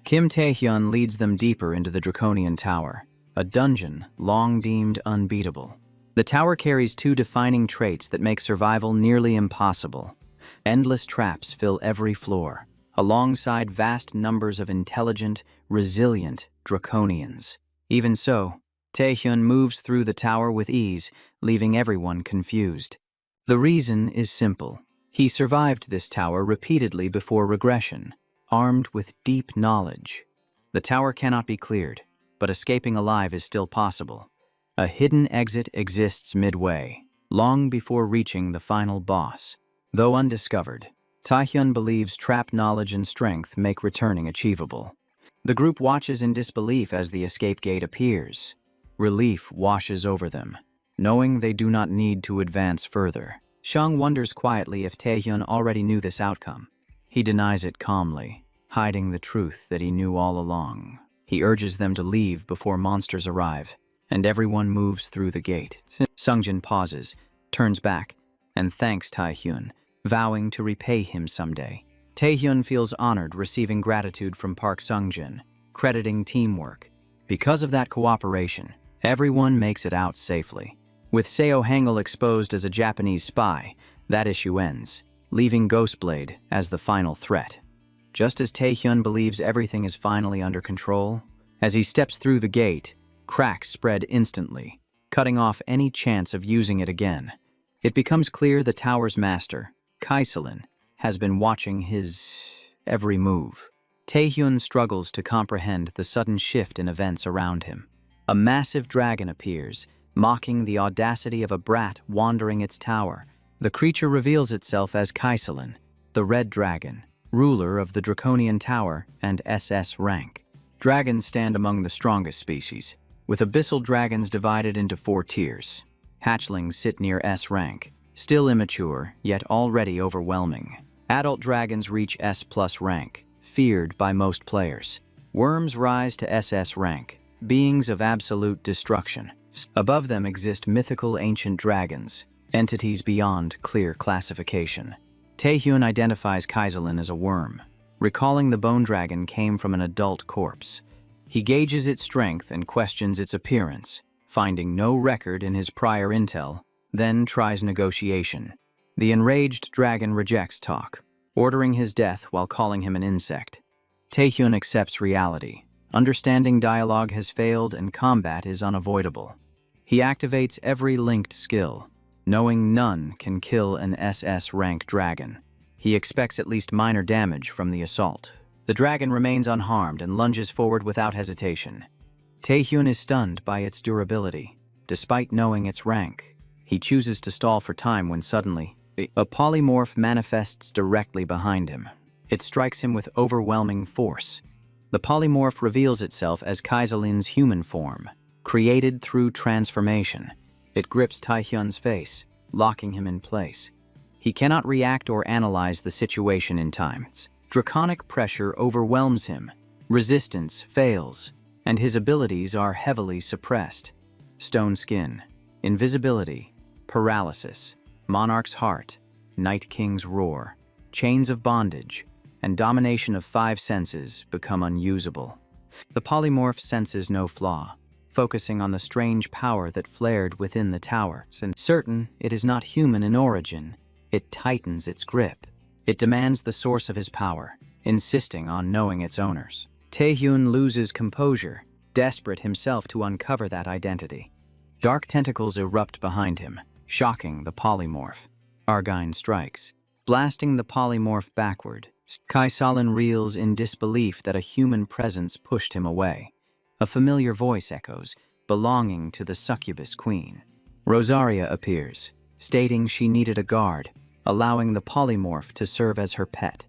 Kim Tae-hyun leads them deeper into the Draconian Tower, a dungeon long deemed unbeatable. The tower carries two defining traits that make survival nearly impossible. Endless traps fill every floor, alongside vast numbers of intelligent, resilient Draconians. Even so, Tae-hyun moves through the tower with ease, leaving everyone confused. The reason is simple. He survived this tower repeatedly before regression, armed with deep knowledge. The tower cannot be cleared, but escaping alive is still possible. A hidden exit exists midway, long before reaching the final boss. Though undiscovered, Tae-hyun believes trap knowledge and strength make returning achievable. The group watches in disbelief as the escape gate appears. Relief washes over them, knowing they do not need to advance further. Shang wonders quietly if Tae-hyun already knew this outcome. He denies it calmly, hiding the truth that he knew all along. He urges them to leave before monsters arrive, and everyone moves through the gate. Sungjin pauses, turns back, and thanks Tae-hyun, vowing to repay him someday. Tae-hyun feels honored receiving gratitude from Park Sung-jin, crediting teamwork. Because of that cooperation, everyone makes it out safely. With Seo Hangul exposed as a Japanese spy, that issue ends, leaving Ghostblade as the final threat. Just as Tae-hyun believes everything is finally under control, as he steps through the gate, cracks spread instantly, cutting off any chance of using it again. It becomes clear the tower's master, Kaiselin, has been watching his every move. Tae-hyun struggles to comprehend the sudden shift in events around him. A massive dragon appears, mocking the audacity of a brat wandering its tower. The creature reveals itself as Kaiselin, the Red Dragon, ruler of the Draconian Tower and SS rank. Dragons stand among the strongest species, with abyssal dragons divided into 4 tiers. Hatchlings sit near S rank, still immature, yet already overwhelming. Adult dragons reach S+ rank, feared by most players. Worms rise to SS rank, beings of absolute destruction. Above them exist mythical ancient dragons, entities beyond clear classification. Tae-hyun identifies Kaiselin as a worm, recalling the bone dragon came from an adult corpse. He gauges its strength and questions its appearance, finding no record in his prior intel, then tries negotiation. The enraged dragon rejects talk, ordering his death while calling him an insect. Tae-hyun accepts reality. Understanding dialogue has failed and combat is unavoidable. He activates every linked skill, knowing none can kill an SS rank dragon. He expects at least minor damage from the assault. The dragon remains unharmed and lunges forward without hesitation. Tae-hyun is stunned by its durability. Despite knowing its rank, he chooses to stall for time when suddenly, a polymorph manifests directly behind him. It strikes him with overwhelming force. The polymorph reveals itself as Kaiselin's human form, created through transformation. It grips Tae-hyun's face, locking him in place. He cannot react or analyze the situation in time. Draconic pressure overwhelms him, resistance fails, and his abilities are heavily suppressed. Stone skin, invisibility, paralysis, Monarch's heart, Night King's roar, chains of bondage, and domination of 5 senses become unusable. The polymorph senses no flaw, focusing on the strange power that flared within the tower. And certain it is not human in origin, it tightens its grip. It demands the source of his power, insisting on knowing its owners. Tae-hyun loses composure, desperate himself to uncover that identity. Dark tentacles erupt behind him, shocking the polymorph. Argyne strikes, blasting the polymorph backward. Kaiselin reels in disbelief that a human presence pushed him away. A familiar voice echoes, belonging to the succubus queen. Rosaria appears, stating she needed a guard, allowing the polymorph to serve as her pet.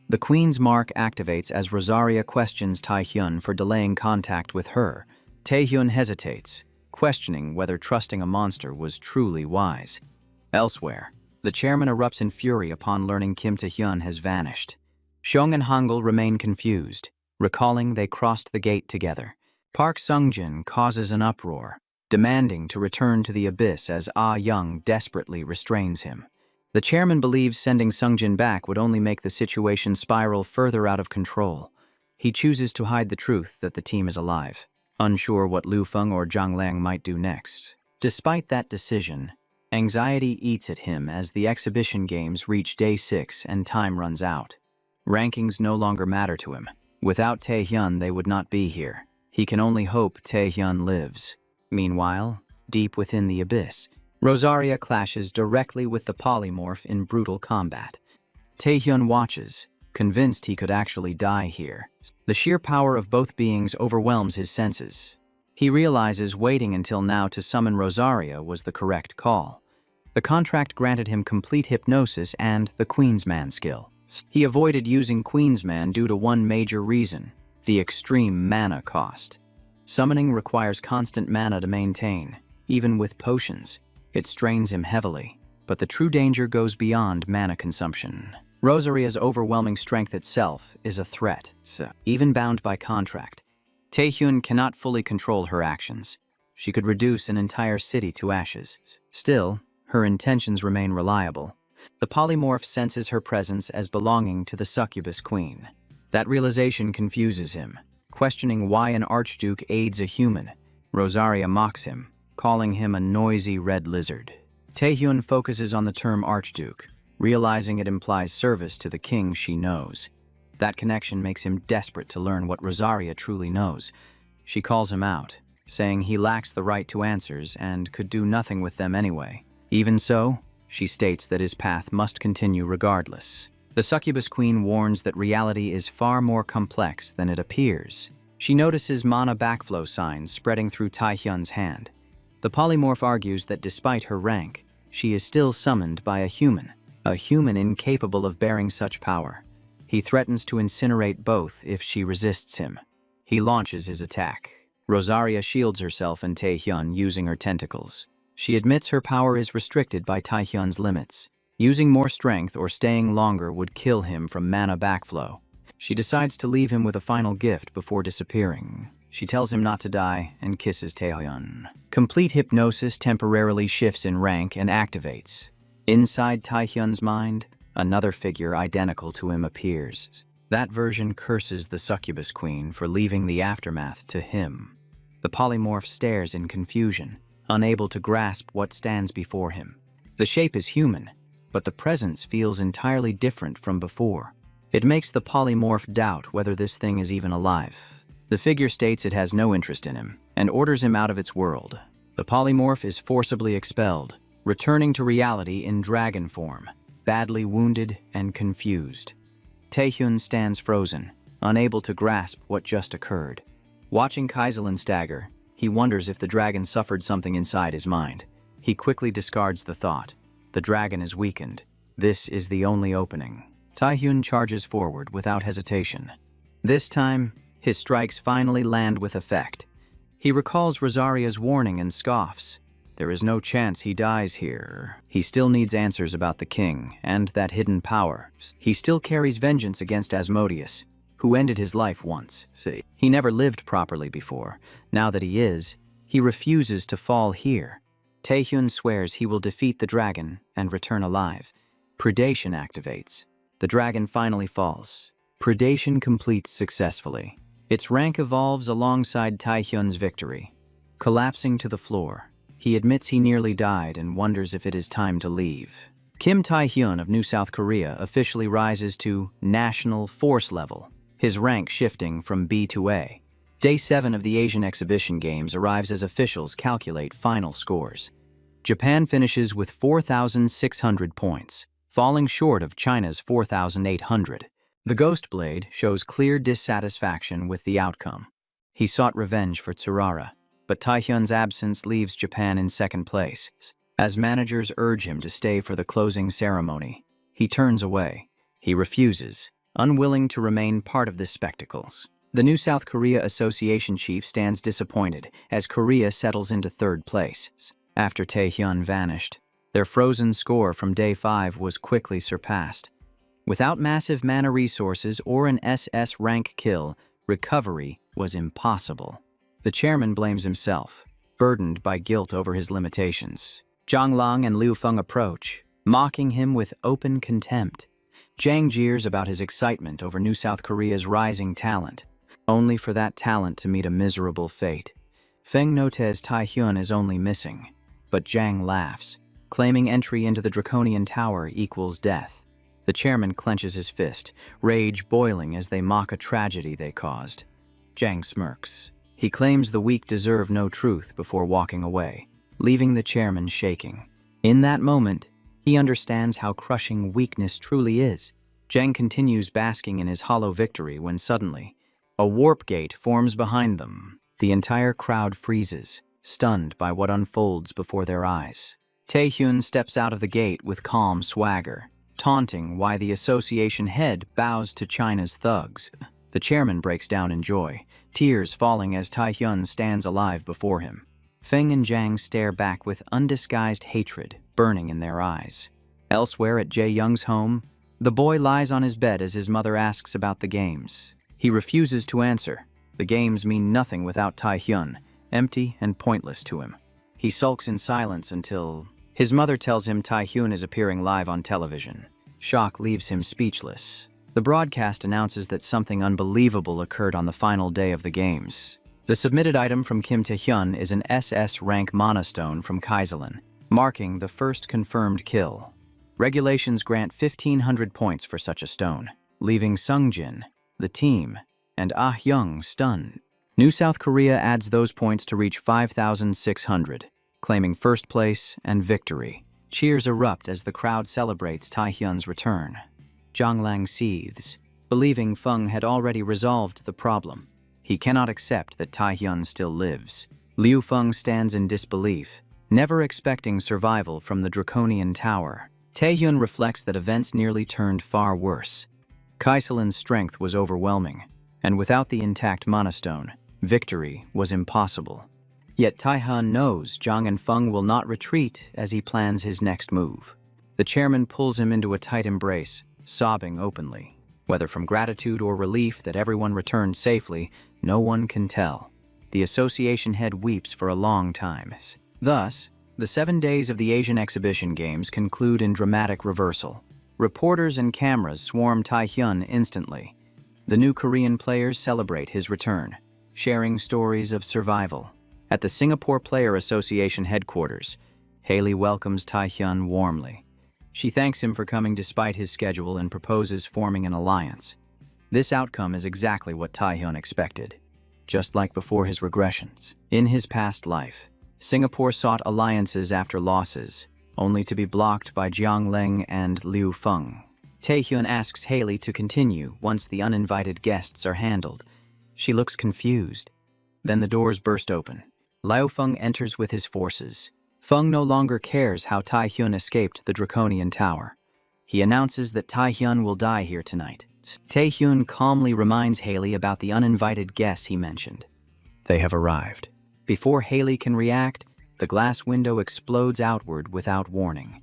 The queen's mark activates as Rosaria questions Taehyun for delaying contact with her. Taehyun hesitates, questioning whether trusting a monster was truly wise. Elsewhere, the chairman erupts in fury upon learning Kim Taehyun has vanished. Seong and Hangul remain confused, recalling they crossed the gate together. Park Sungjin causes an uproar, demanding to return to the abyss as Ah Young desperately restrains him. The chairman believes sending Sungjin back would only make the situation spiral further out of control. He chooses to hide the truth that the team is alive, unsure what Lu Feng or Zhang Liang might do next. Despite that decision, anxiety eats at him as the exhibition games reach day 6 and time runs out. Rankings no longer matter to him. Without Taehyun, they would not be here. He can only hope Taehyun lives. Meanwhile, deep within the abyss, Rosaria clashes directly with the polymorph in brutal combat. Taehyun watches, convinced he could actually die here. The sheer power of both beings overwhelms his senses. He realizes waiting until now to summon Rosaria was the correct call. The contract granted him complete hypnosis and the Queensman skill. He avoided using Queensman due to one major reason: the extreme mana cost. Summoning requires constant mana to maintain, even with potions. It strains him heavily, but the true danger goes beyond mana consumption. Rosaria's overwhelming strength itself is a threat, so even bound by contract, Taehyun cannot fully control her actions. She could reduce an entire city to ashes. Still, her intentions remain reliable. The polymorph senses her presence as belonging to the succubus queen. That realization confuses him, questioning why an archduke aids a human. Rosaria mocks him, calling him a noisy red lizard. Taehyun focuses on the term archduke, realizing it implies service to the king she knows. That connection makes him desperate to learn what Rosaria truly knows. She calls him out, saying he lacks the right to answers and could do nothing with them anyway. Even so, she states that his path must continue regardless. The succubus queen warns that reality is far more complex than it appears. She notices mana backflow signs spreading through Taehyun's hand. The polymorph argues that despite her rank, she is still summoned by a human incapable of bearing such power. He threatens to incinerate both if she resists him. He launches his attack. Rosaria shields herself and Taehyun using her tentacles. She admits her power is restricted by Taehyun's limits. Using more strength or staying longer would kill him from mana backflow. She decides to leave him with a final gift before disappearing. She tells him not to die and kisses Taehyun. Complete hypnosis temporarily shifts in rank and activates. Inside Taehyun's mind, another figure identical to him appears. That version curses the succubus queen for leaving the aftermath to him. The polymorph stares in confusion, unable to grasp what stands before him. The shape is human, but the presence feels entirely different from before. It makes the polymorph doubt whether this thing is even alive. The figure states it has no interest in him and orders him out of its world. The polymorph is forcibly expelled, returning to reality in dragon form, badly wounded and confused. Taehyun stands frozen, unable to grasp what just occurred. Watching Kaiselin stagger, he wonders if the dragon suffered something inside his mind. He quickly discards the thought. The dragon is weakened. This is the only opening. Taehyun charges forward without hesitation. This time, his strikes finally land with effect. He recalls Rosaria's warning and scoffs. There is no chance he dies here. He still needs answers about the king and that hidden power. He still carries vengeance against Asmodeus, who ended his life once. He never lived properly before. Now that he is, he refuses to fall here. Taehyun swears he will defeat the dragon and return alive. Predation activates. The dragon finally falls. Predation completes successfully. Its rank evolves alongside Taehyun's victory. Collapsing to the floor, he admits he nearly died and wonders if it is time to leave. Kim Taehyun of New South Korea officially rises to National Force level, his rank shifting from B to A. Day 7 of the Asian Exhibition Games arrives as officials calculate final scores. Japan finishes with 4,600 points, falling short of China's 4,800. The Ghost Blade shows clear dissatisfaction with the outcome. He sought revenge for Tsurara, but Taehyun's absence leaves Japan in second place. As managers urge him to stay for the closing ceremony, he turns away. He refuses, unwilling to remain part of this spectacle. The new South Korea Association chief stands disappointed as Korea settles into third place. After Taehyun vanished, their frozen score from Day 5 was quickly surpassed. Without massive mana resources or an SS rank kill, recovery was impossible. The chairman blames himself, burdened by guilt over his limitations. Zhang Lang and Liu Feng approach, mocking him with open contempt. Jang jeers about his excitement over New South Korea's rising talent, only for that talent to meet a miserable fate. Feng notes Taehyun is only missing, but Jang laughs, claiming entry into the Draconian Tower equals death. The chairman clenches his fist, rage boiling as they mock a tragedy they caused. Jang smirks. He claims the weak deserve no truth before walking away, leaving the chairman shaking. In that moment, he understands how crushing weakness truly is. Jang continues basking in his hollow victory when suddenly, a warp gate forms behind them. The entire crowd freezes, stunned by what unfolds before their eyes. Taehyun steps out of the gate with calm swagger, taunting why the association head bows to China's thugs. The chairman breaks down in joy, tears falling as Taehyun stands alive before him. Feng and Jang stare back with undisguised hatred burning in their eyes. Elsewhere at Jae Young's home, the boy lies on his bed as his mother asks about the games. He refuses to answer. The games mean nothing without Taehyun, empty and pointless to him. He sulks in silence until his mother tells him Taehyun is appearing live on television. Shock leaves him speechless. The broadcast announces that something unbelievable occurred on the final day of the games. The submitted item from Kim Taehyun is an SS rank monostone from Kaiselin, marking the first confirmed kill. Regulations grant 1,500 points for such a stone, leaving Sungjin, the team, and Ah-young stunned. New South Korea adds those points to reach 5,600, claiming first place and victory. Cheers erupt as the crowd celebrates Taehyun's return. Zhang Lang seethes, believing Feng had already resolved the problem. He cannot accept that Taehyun still lives. Liu Feng stands in disbelief, never expecting survival from the Draconian Tower. Taehyun reflects that events nearly turned far worse. Kaiselin's strength was overwhelming, and without the intact monostone, victory was impossible. Yet Taehyun knows Zhang and Feng will not retreat as he plans his next move. The chairman pulls him into a tight embrace, sobbing openly. Whether from gratitude or relief that everyone returned safely, no one can tell. The association head weeps for a long time. Thus, the 7 days of the Asian Exhibition Games conclude in dramatic reversal. Reporters and cameras swarm Taehyun instantly. The new Korean players celebrate his return, sharing stories of survival. At the Singapore Player Association headquarters, Haley welcomes Taehyun warmly. She thanks him for coming despite his schedule and proposes forming an alliance. This outcome is exactly what Taehyun expected. Just like before his regressions. In his past life, Singapore sought alliances after losses, only to be blocked by Jiang Leng and Liu Feng. Taehyun asks Haley to continue once the uninvited guests are handled. She looks confused. Then the doors burst open. Liu Feng enters with his forces. Feng no longer cares how Taehyun escaped the Draconian Tower. He announces that Taehyun will die here tonight. Taehyun calmly reminds Haley about the uninvited guests he mentioned. They have arrived. Before Haley can react, the glass window explodes outward without warning.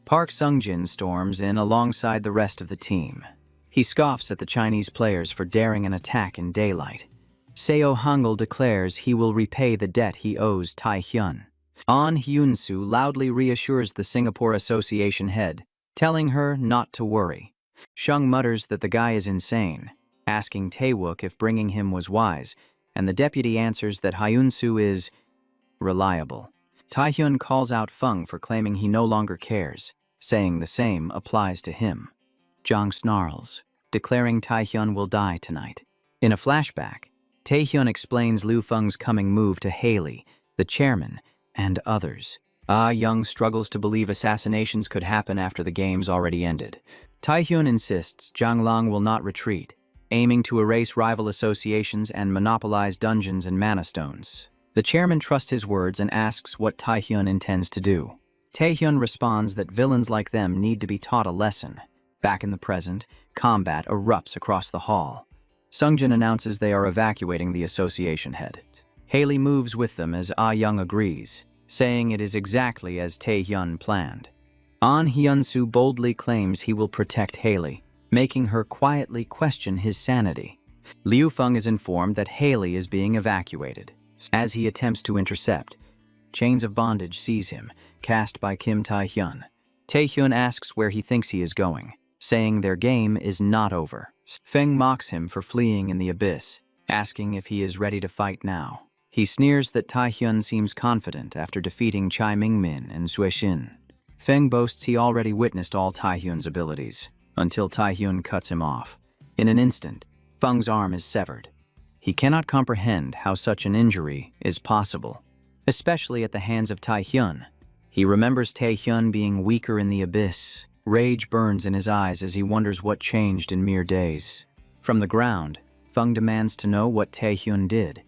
Park Sungjin storms in alongside the rest of the team. He scoffs at the Chinese players for daring an attack in daylight. Seo Hangul declares he will repay the debt he owes Taehyun. An Hyun-soo loudly reassures the Singapore Association head, telling her not to worry. Shung mutters that the guy is insane, asking Taewook if bringing him was wise, and the deputy answers that Hyun-soo is reliable. Taehyun calls out Feng for claiming he no longer cares, saying the same applies to him. Zhang snarls, declaring Taehyun will die tonight. In a flashback, Taehyun explains Liu Feng's coming move to Haley, the chairman, and others. Ah-young struggles to believe assassinations could happen after the games already ended. Taehyun insists Zhang Lang will not retreat, aiming to erase rival associations and monopolize dungeons and mana stones. The chairman trusts his words and asks what Taehyun intends to do. Taehyun responds that villains like them need to be taught a lesson. Back in the present, combat erupts across the hall. Sungjin announces they are evacuating the association head. Haley moves with them as Ah Young agrees, saying it is exactly as Taehyun planned. An Hyun-soo boldly claims he will protect Haley, making her quietly question his sanity. Liu Feng is informed that Haley is being evacuated. As he attempts to intercept, chains of bondage seize him, cast by Kim Taehyun. Taehyun asks where he thinks he is going, saying their game is not over. Feng mocks him for fleeing in the abyss, asking if he is ready to fight now. He sneers that Taehyun seems confident after defeating Chai Mingmin and Suishin. Feng boasts he already witnessed all Taehyun's abilities, until Taehyun cuts him off. In an instant, Feng's arm is severed. He cannot comprehend how such an injury is possible, especially at the hands of Taehyun. He remembers Taehyun being weaker in the abyss. Rage burns in his eyes as he wonders what changed in mere days. From the ground, Feng demands to know what Taehyun did.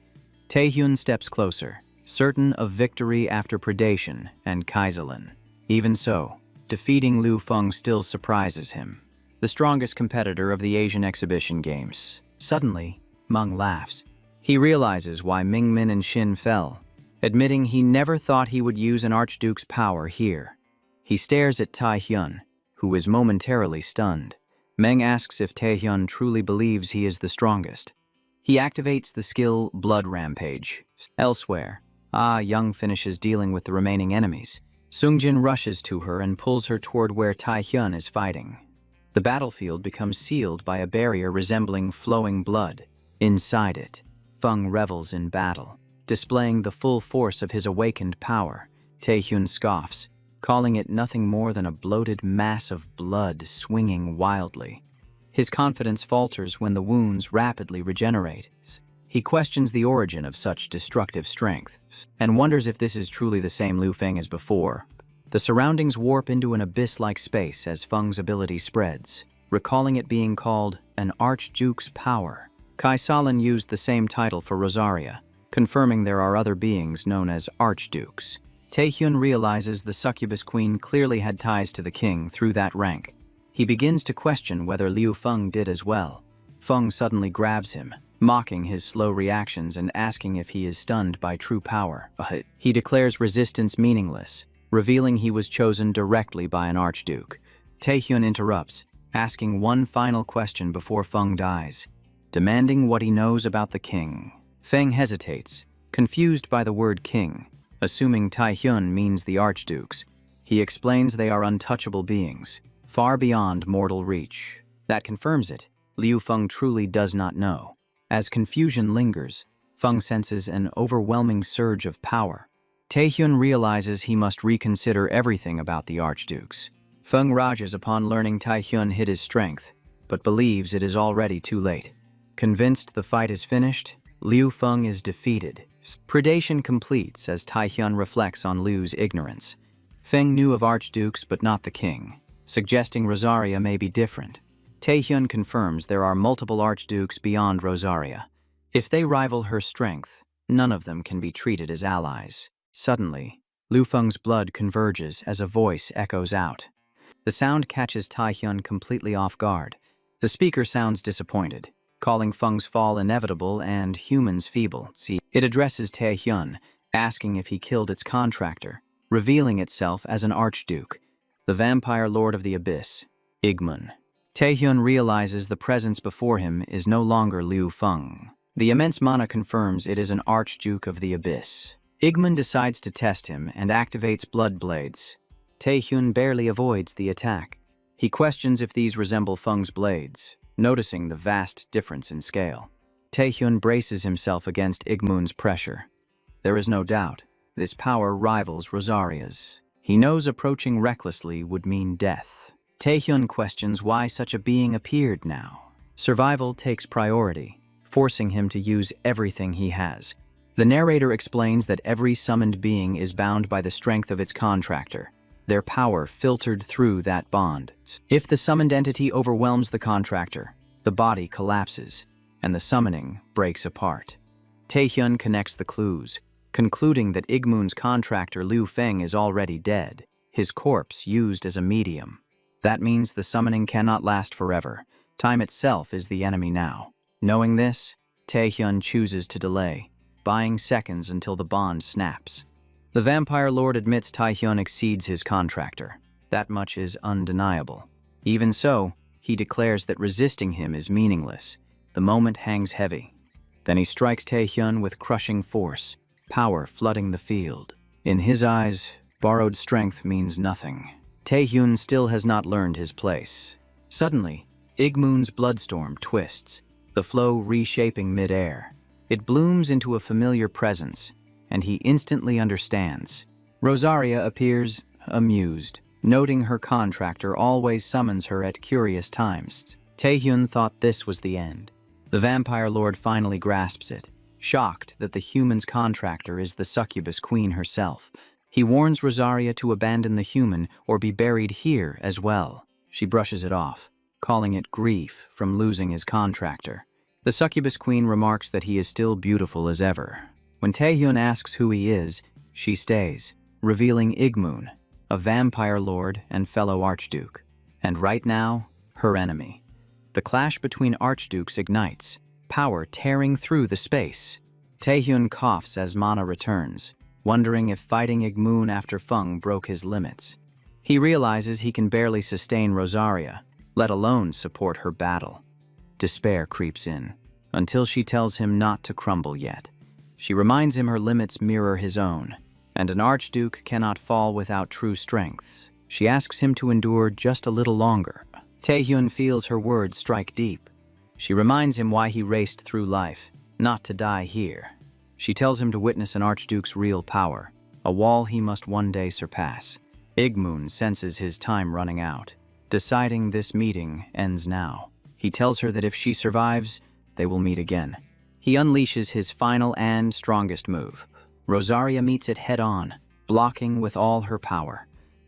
Taehyun steps closer, certain of victory after predation and Kaiselin. Even so, defeating Liu Feng still surprises him. The strongest competitor of the Asian exhibition games. Suddenly, Meng laughs. He realizes why Mingmin and Shin fell, admitting he never thought he would use an Archduke's power here. He stares at Taehyun, who is momentarily stunned. Meng asks if Taehyun truly believes he is the strongest. He activates the skill Blood Rampage. Elsewhere, Ah Young finishes dealing with the remaining enemies. Sungjin rushes to her and pulls her toward where Taehyun is fighting. The battlefield becomes sealed by a barrier resembling flowing blood. Inside it, Feng revels in battle, displaying the full force of his awakened power. Taehyun scoffs, calling it nothing more than a bloated mass of blood swinging wildly. His confidence falters when the wounds rapidly regenerate. He questions the origin of such destructive strength, and wonders if this is truly the same Liu Feng as before. The surroundings warp into an abyss-like space as Feng's ability spreads, recalling it being called an Archduke's power. Kaiselin used the same title for Rosaria, confirming there are other beings known as Archdukes. Taehyun realizes the succubus queen clearly had ties to the king through that rank. He begins to question whether Liu Feng did as well. Feng suddenly grabs him, mocking his slow reactions and asking if he is stunned by true power. He declares resistance meaningless, revealing he was chosen directly by an archduke. Taehyun interrupts, asking one final question before Feng dies, demanding what he knows about the king. Feng hesitates, confused by the word king, assuming Taehyun means the archdukes. He explains they are untouchable beings, far beyond mortal reach. That confirms it. Liu Feng truly does not know. As confusion lingers, Feng senses an overwhelming surge of power. Taehyun realizes he must reconsider everything about the archdukes. Feng rages upon learning Taehyun hid his strength, but believes it is already too late. Convinced the fight is finished, Liu Feng is defeated. Predation completes as Taehyun reflects on Liu's ignorance. Feng knew of archdukes but not the king, suggesting Rosaria may be different. Taehyun confirms there are multiple archdukes beyond Rosaria. If they rival her strength, none of them can be treated as allies. Suddenly, Liu Feng's blood converges as a voice echoes out. The sound catches Taehyun completely off guard. The speaker sounds disappointed, calling Feng's fall inevitable and humans feeble. It addresses Taehyun, asking if he killed its contractor, revealing itself as an archduke, the vampire lord of the abyss, Igmun. Taehyun realizes the presence before him is no longer Liu Feng. The immense mana confirms it is an archduke of the abyss. Igmun decides to test him and activates blood blades. Taehyun barely avoids the attack. He questions if these resemble Feng's blades, noticing the vast difference in scale. Taehyun braces himself against Igmun's pressure. There is no doubt, this power rivals Rosaria's. He knows approaching recklessly would mean death. Taehyun questions why such a being appeared now. Survival takes priority, forcing him to use everything he has. The narrator explains that every summoned being is bound by the strength of its contractor, their power filtered through that bond. If the summoned entity overwhelms the contractor, The body collapses, and the summoning breaks apart. Taehyun connects the clues, concluding that Igmun's contractor Liu Feng is already dead, his corpse used as a medium. That means the summoning cannot last forever. Time itself is the enemy now. Knowing this, Taehyun chooses to delay, buying seconds until the bond snaps. The vampire lord admits Taehyun exceeds his contractor. That much is undeniable. Even so, he declares that resisting him is meaningless. The moment hangs heavy. Then he strikes Taehyun with crushing force, power flooding the field. In his eyes, borrowed strength means nothing. Taehyun still has not learned his place. Suddenly, Igmun's bloodstorm twists, the flow reshaping mid-air. It blooms into a familiar presence, and he instantly understands. Rosaria appears amused, noting her contractor always summons her at curious times. Taehyun thought this was the end. The vampire lord finally grasps it, shocked that the human's contractor is the succubus queen herself. He warns Rosaria to abandon the human or be buried here as well. She brushes it off, calling it grief from losing his contractor. The succubus queen remarks that he is still beautiful as ever. When Taehyun asks who he is, she stays, revealing Igmun, a vampire lord and fellow archduke, and right now, her enemy. The clash between archdukes ignites, power tearing through the space. Taehyun coughs as Mana returns, wondering if fighting Igmun after Feng broke his limits. He realizes he can barely sustain Rosaria, let alone support her battle. Despair creeps in, until she tells him not to crumble yet. She reminds him her limits mirror his own, and an archduke cannot fall without true strengths. She asks him to endure just a little longer. Taehyun feels her words strike deep. She reminds him why he raced through life, not to die here. She tells him to witness an archduke's real power, a wall he must one day surpass. Igmun senses his time running out, deciding this meeting ends now. He tells her that if she survives, they will meet again. He unleashes his final and strongest move. Rosaria meets it head-on, blocking with all her power.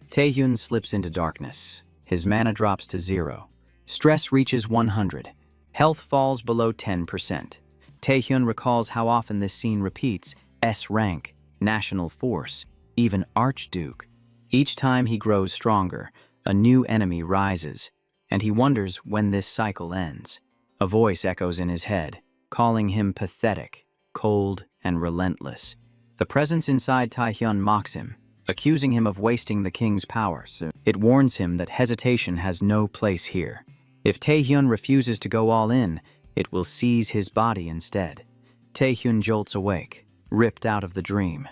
Taehyun slips into darkness. His mana drops to 0. Stress reaches 100. Health falls below 10%. Taehyun recalls how often this scene repeats: S rank, national force, even archduke. Each time he grows stronger, a new enemy rises, and he wonders when this cycle ends. A voice echoes in his head, calling him pathetic, cold, and relentless. The presence inside Taehyun mocks him, accusing him of wasting the king's power. It warns him that hesitation has no place here. If Taehyun refuses to go all in, it will seize his body instead. Taehyun jolts awake, ripped out of the dream.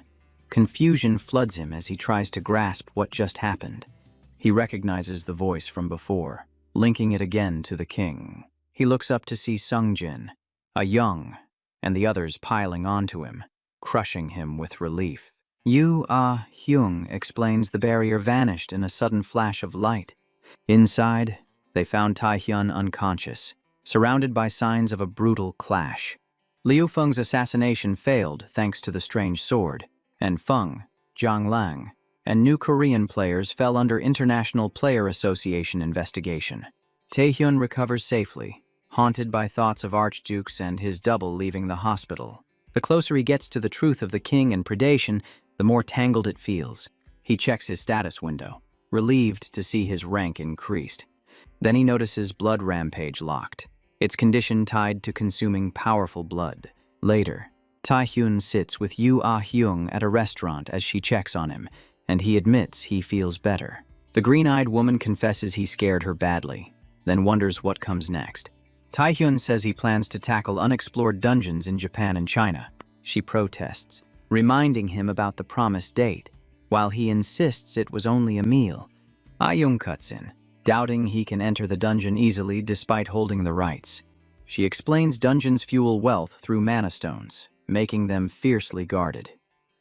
Confusion floods him as he tries to grasp what just happened. He recognizes the voice from before, linking it again to the king. He looks up to see Sungjin, a young, and the others piling onto him, crushing him with relief. Yu Ah-hyung explains the barrier vanished in a sudden flash of light. Inside, they found Taehyun unconscious, surrounded by signs of a brutal clash. Liu Feng's assassination failed thanks to the strange sword, and Feng, Zhang Lang, and new Korean players fell under International Player Association investigation. Taehyun recovers safely, haunted by thoughts of archdukes and his double leaving the hospital. The closer he gets to the truth of the king and predation, the more tangled it feels. He checks his status window, relieved to see his rank increased. Then he notices blood rampage locked, its condition tied to consuming powerful blood. Later, Taehyun sits with Yu Ah-hyung at a restaurant as she checks on him, and he admits he feels better. The green-eyed woman confesses he scared her badly, then wonders what comes next. Taehyun says he plans to tackle unexplored dungeons in Japan and China. She protests, reminding him about the promised date, while he insists it was only a meal. Ah-hyung cuts in, doubting he can enter the dungeon easily despite holding the rights. She explains dungeons fuel wealth through mana stones, making them fiercely guarded.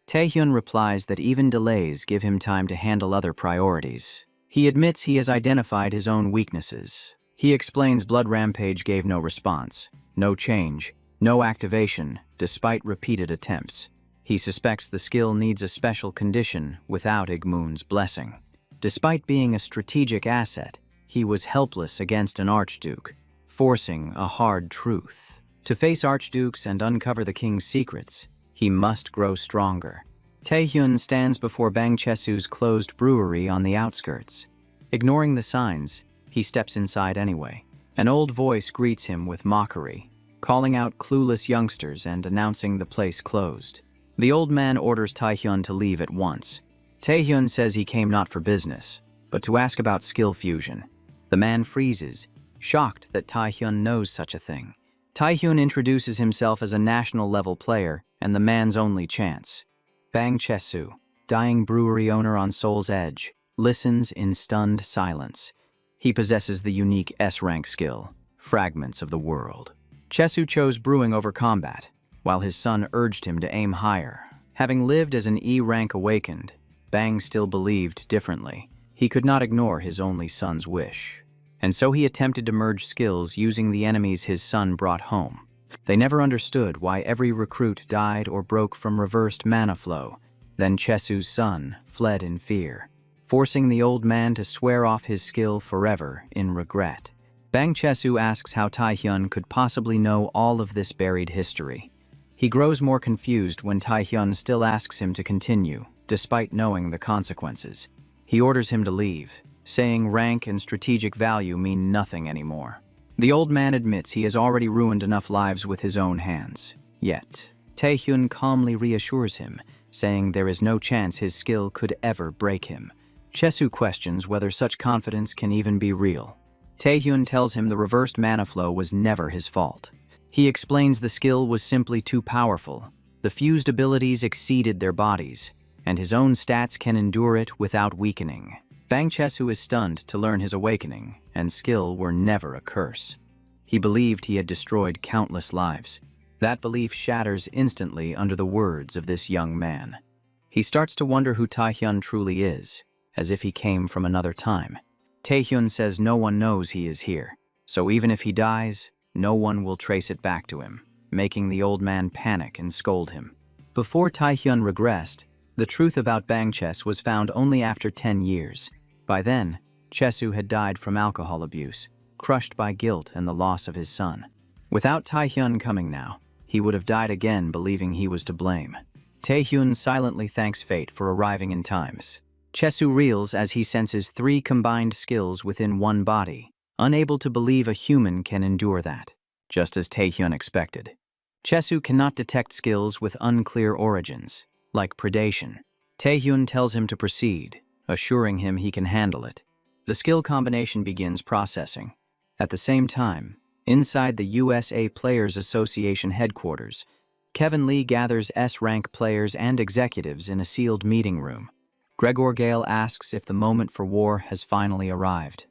Taehyun replies that even delays give him time to handle other priorities. He admits he has identified his own weaknesses. He explains blood rampage gave no response, no change, no activation, despite repeated attempts. He suspects the skill needs a special condition without Igmun's blessing. Despite being a strategic asset, he was helpless against an archduke. forcing a hard truth. To face archdukes and uncover the king's secrets, he must grow stronger. Taehyun stands before Bang Chesu's closed brewery on the outskirts. Ignoring the signs, he steps inside anyway. An old voice greets him with mockery, calling out clueless youngsters and announcing the place closed. The old man orders Taehyun to leave at once. Taehyun says he came not for business, but to ask about skill fusion. The man freezes, shocked that Taehyun knows such a thing. Taehyun introduces himself as a national-level player and the man's only chance. Bang Chesu, dying brewery owner on Seoul's Edge, listens in stunned silence. He possesses the unique S-rank skill, Fragments of the World. Chesu chose brewing over combat, while his son urged him to aim higher. Having lived as an E-rank awakened, Bang still believed differently. He could not ignore his only son's wish. And so he attempted to merge skills using the enemies his son brought home. They never understood why every recruit died or broke from reversed mana flow. Then Chesu's son fled in fear, forcing the old man to swear off his skill forever in regret. Bang Chesu asks how Taehyun could possibly know all of this buried history. He grows more confused when Taehyun still asks him to continue, despite knowing the consequences. He orders him to leave, saying rank and strategic value mean nothing anymore. The old man admits he has already ruined enough lives with his own hands. Yet, Taehyun calmly reassures him, saying there is no chance his skill could ever break him. Chesu questions whether such confidence can even be real. Taehyun tells him the reversed mana flow was never his fault. He explains the skill was simply too powerful. The fused abilities exceeded their bodies, and his own stats can endure it without weakening. Bang Chesu is stunned to learn his awakening and skill were never a curse. He believed he had destroyed countless lives. That belief shatters instantly under the words of this young man. He starts to wonder who Taehyun truly is, as if he came from another time. Taehyun says no one knows he is here, so even if he dies, no one will trace it back to him, making the old man panic and scold him. Before Taehyun regressed, the truth about Bang Ches was found only after 10 years. By then, Chesu had died from alcohol abuse, crushed by guilt and the loss of his son. Without Taehyun coming now, he would have died again believing he was to blame. Taehyun silently thanks fate for arriving in times. Chesu reels as he senses 3 combined skills within one body, unable to believe a human can endure that, just as Taehyun expected. Chesu cannot detect skills with unclear origins, like predation. Taehyun tells him to proceed, assuring him he can handle it. The skill combination begins processing. At the same time, inside the USA Players Association headquarters, Kevin Lee gathers S-rank players and executives in a sealed meeting room. Gregor Gale asks if the moment for war has finally arrived.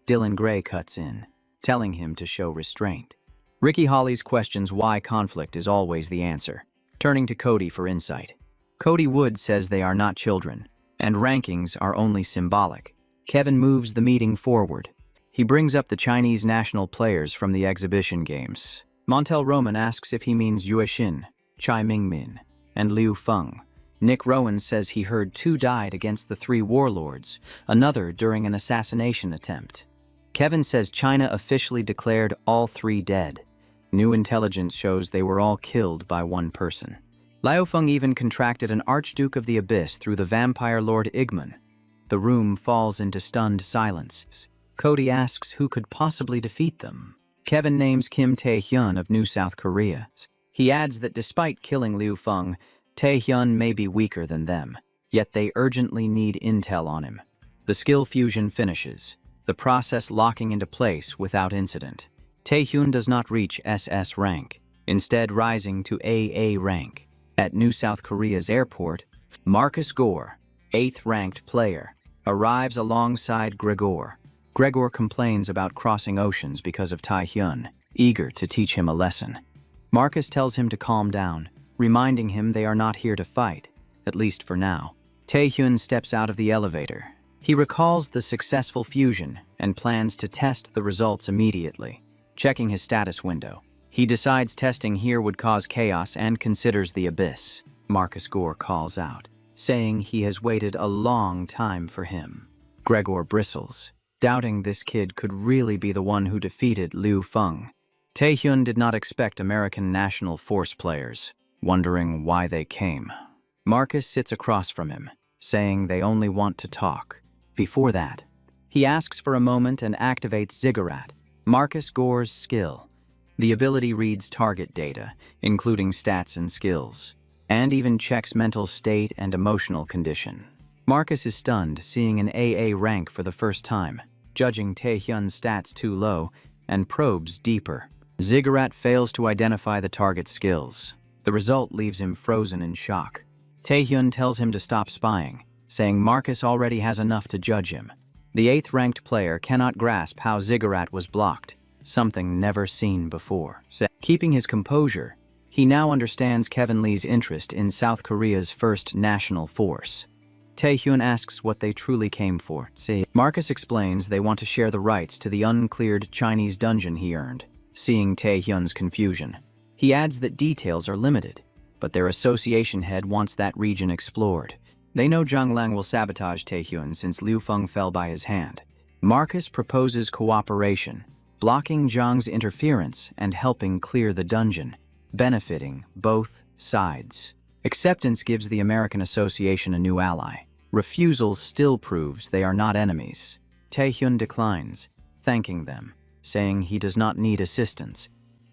Dylan Gray cuts in, telling him to show restraint. Ricky Hollies questions why conflict is always the answer, turning to Cody for insight. Cody Wood says they are not children, and rankings are only symbolic. Kevin moves the meeting forward. He brings up the Chinese national players from the exhibition games. Montel Roman asks if he means Yue Xin, Chai Mingmin, and Liu Feng. Nick Rowan says he heard 2 died against the 3 warlords, another during an assassination attempt. Kevin says China officially declared all 3 dead. New intelligence shows they were all killed by one person. Liu Feng even contracted an Archduke of the Abyss through the vampire lord Igman. The room falls into stunned silence. Cody asks who could possibly defeat them. Kevin names Kim Tae-hyun of New South Korea. He adds that despite killing Liu Feng, Tae-hyun may be weaker than them, yet they urgently need intel on him. The skill fusion finishes, the process locking into place without incident. Tae-hyun does not reach SS rank, instead rising to AA rank. At New South Korea's airport, Marcus Gore, 8th-ranked player, arrives alongside Gregor. Gregor complains about crossing oceans because of Tae-hyun, eager to teach him a lesson. Marcus tells him to calm down, reminding him they are not here to fight, at least for now. Tae-hyun steps out of the elevator. He recalls the successful fusion and plans to test the results immediately. Checking his status window, he decides testing here would cause chaos and considers the abyss. Marcus Gore calls out, saying he has waited a long time for him. Gregor bristles. doubting this kid could really be the one who defeated Liu Feng. Taehyun did not expect American National Force players, wondering why they came. Marcus sits across from him, saying they only want to talk. Before that, he asks for a moment and activates Ziggurat, Marcus Gore's skill. The ability reads target data, including stats and skills, and even checks mental state and emotional condition. Marcus is stunned, seeing an AA rank for the first time, judging Taehyun's stats too low, and probes deeper. Ziggurat fails to identify the target's skills. The result leaves him frozen in shock. Taehyun tells him to stop spying, saying Marcus already has enough to judge him. The 8th-ranked player cannot grasp how Ziggurat was blocked, something never seen before. Keeping his composure, he now understands Kevin Lee's interest in South Korea's first national force. Taehyun asks what they truly came for. Marcus explains they want to share the rights to the uncleared Chinese dungeon he earned, seeing Taehyun's confusion. He adds that details are limited, but their association head wants that region explored. They know Zhang Lang will sabotage Taehyun since Liu Feng fell by his hand. Marcus proposes cooperation, blocking Zhang's interference and helping clear the dungeon, benefiting both sides. Acceptance gives the American Association a new ally. Refusal still proves they are not enemies. Taehyun declines, thanking them, saying he does not need assistance.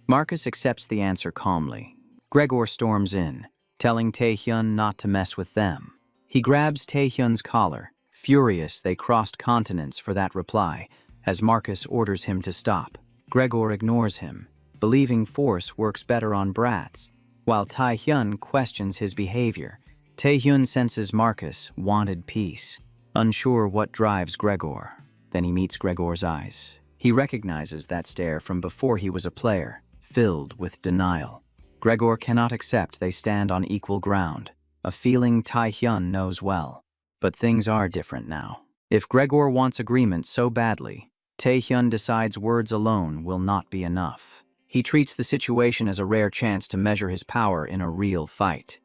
Marcus accepts the answer calmly. Gregor storms in, telling Taehyun not to mess with them. He grabs Taehyun's collar, furious they crossed continents for that reply, as Marcus orders him to stop. Gregor ignores him, believing force works better on brats, while Taehyun questions his behavior. Taehyun senses Marcus wanted peace, unsure what drives Gregor. Then he meets Gregor's eyes. He recognizes that stare from before he was a player, filled with denial. Gregor cannot accept they stand on equal ground, a feeling Taehyun knows well. But things are different now. If Gregor wants agreement so badly, Taehyun decides words alone will not be enough. He treats the situation as a rare chance to measure his power in a real fight.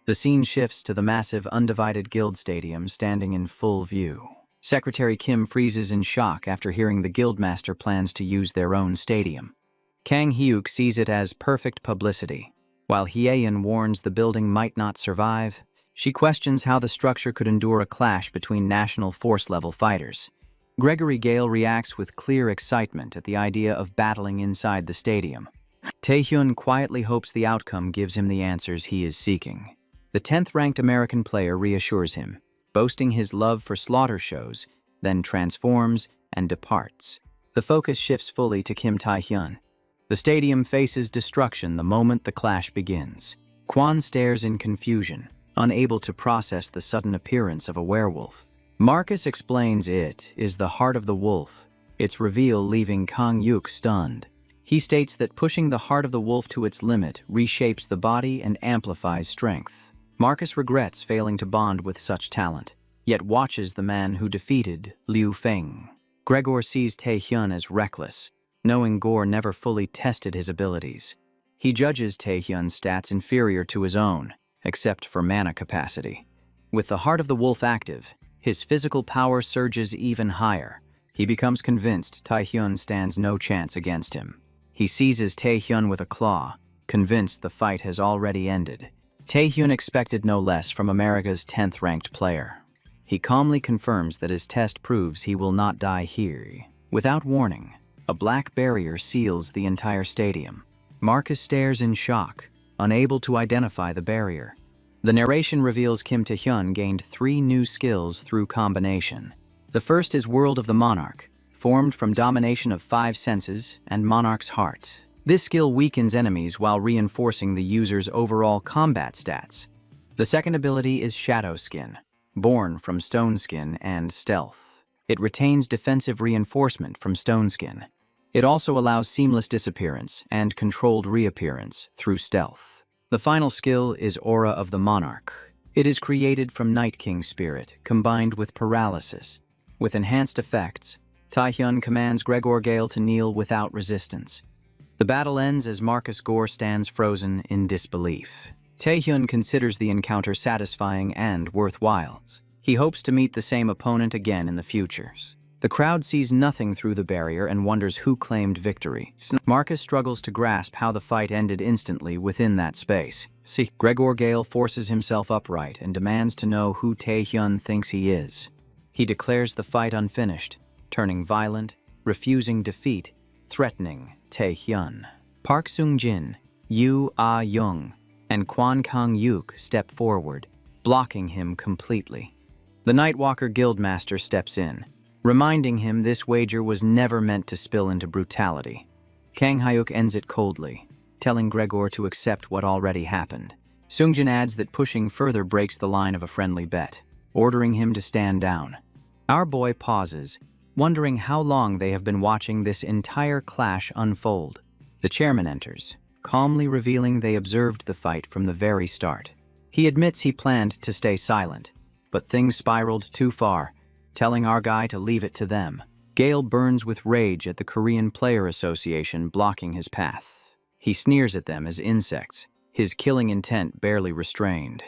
The scene shifts to the massive undivided guild stadium standing in full view. Secretary Kim freezes in shock after hearing the guildmaster plans to use their own stadium. Kang Hyuk sees it as perfect publicity. While Hyein warns the building might not survive, she questions how the structure could endure a clash between national force-level fighters. Gregory Gale reacts with clear excitement at the idea of battling inside the stadium. Taehyun quietly hopes the outcome gives him the answers he is seeking. The 10th-ranked American player reassures him, boasting his love for slaughter shows, then transforms and departs. The focus shifts fully to Kim Taehyun. The stadium faces destruction the moment the clash begins. Kwon stares in confusion, unable to process the sudden appearance of a werewolf. Marcus explains it is the heart of the wolf, its reveal leaving Kang Hyuk stunned. He states that pushing the heart of the wolf to its limit reshapes the body and amplifies strength. Marcus regrets failing to bond with such talent, yet watches the man who defeated Liu Feng. Gregor sees Taehyun as reckless, knowing Gore never fully tested his abilities. He judges Taehyun's stats inferior to his own, except for mana capacity. With the heart of the wolf active, his physical power surges even higher. He becomes convinced Taehyun stands no chance against him. He seizes Taehyun with a claw, convinced the fight has already ended. Taehyun expected no less from America's 10th-ranked player. He calmly confirms that his test proves he will not die here. Without warning, a black barrier seals the entire stadium. Marcus stares in shock, unable to identify the barrier. The narration reveals Kim Taehyun gained 3 new skills through combination. The first is World of the Monarch, formed from domination of 5 senses and Monarch's heart. This skill weakens enemies while reinforcing the user's overall combat stats. The second ability is Shadow Skin, born from Stone Skin and Stealth. It retains defensive reinforcement from Stone Skin. It also allows seamless disappearance and controlled reappearance through Stealth. The final skill is Aura of the Monarch. It is created from Night King Spirit, combined with Paralysis. With enhanced effects, Taehyun commands Gregor Gale to kneel without resistance. The battle ends as Marcus Gore stands frozen in disbelief. Taehyun considers the encounter satisfying and worthwhile. He hopes to meet the same opponent again in the future. The crowd sees nothing through the barrier and wonders who claimed victory. Marcus struggles to grasp how the fight ended instantly within that space. See, Gregor Gale forces himself upright and demands to know who Taehyun thinks he is. He declares the fight unfinished, turning violent, refusing defeat, threatening Taehyun. Park Sung-jin, Yoo Ah-young, and Kwon Kang-yuk step forward, blocking him completely. The Nightwalker Guildmaster steps in, reminding him this wager was never meant to spill into brutality. Kang Hyuk ends it coldly, telling Gregor to accept what already happened. Sung-jin adds that pushing further breaks the line of a friendly bet, ordering him to stand down. Our boy pauses, wondering how long they have been watching this entire clash unfold. The chairman enters, calmly revealing they observed the fight from the very start. He admits he planned to stay silent, but things spiraled too far, telling our guy to leave it to them. Gale burns with rage at the Korean Player Association blocking his path. He sneers at them as insects, his killing intent barely restrained.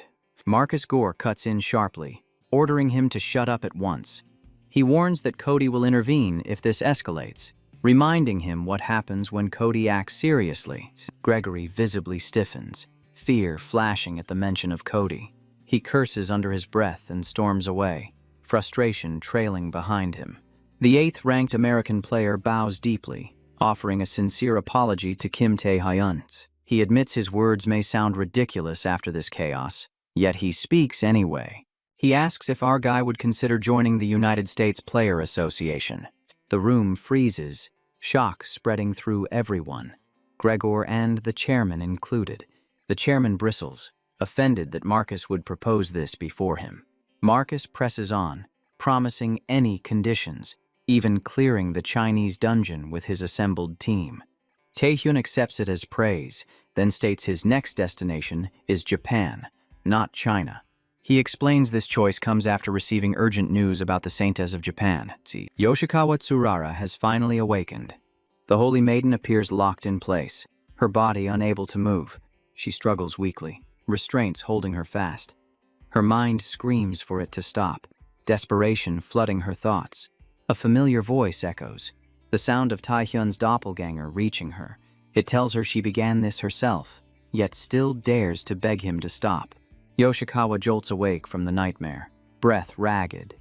Marcus Gore cuts in sharply, ordering him to shut up at once. He warns that Cody will intervene if this escalates, reminding him what happens when Cody acts seriously. Gregory visibly stiffens, fear flashing at the mention of Cody. He curses under his breath and storms away, frustration trailing behind him. The 8th-ranked American player bows deeply, offering a sincere apology to Kim Tae-hyun. He admits his words may sound ridiculous after this chaos, yet he speaks anyway. He asks if our guy would consider joining the United States Player Association. The room freezes, shock spreading through everyone, Gregor and the chairman included. The chairman bristles, offended that Marcus would propose this before him. Marcus presses on, promising any conditions, even clearing the Chinese dungeon with his assembled team. Taehyun accepts it as praise, then states his next destination is Japan, not China. He explains this choice comes after receiving urgent news about the Saintess of Japan. Yoshikawa Tsurara has finally awakened. The Holy Maiden appears locked in place, her body unable to move. She struggles weakly, restraints holding her fast. Her mind screams for it to stop, desperation flooding her thoughts. A familiar voice echoes, the sound of Taehyun's doppelganger reaching her. It tells her she began this herself, yet still dares to beg him to stop. Yoshikawa jolts awake from the nightmare, breath ragged.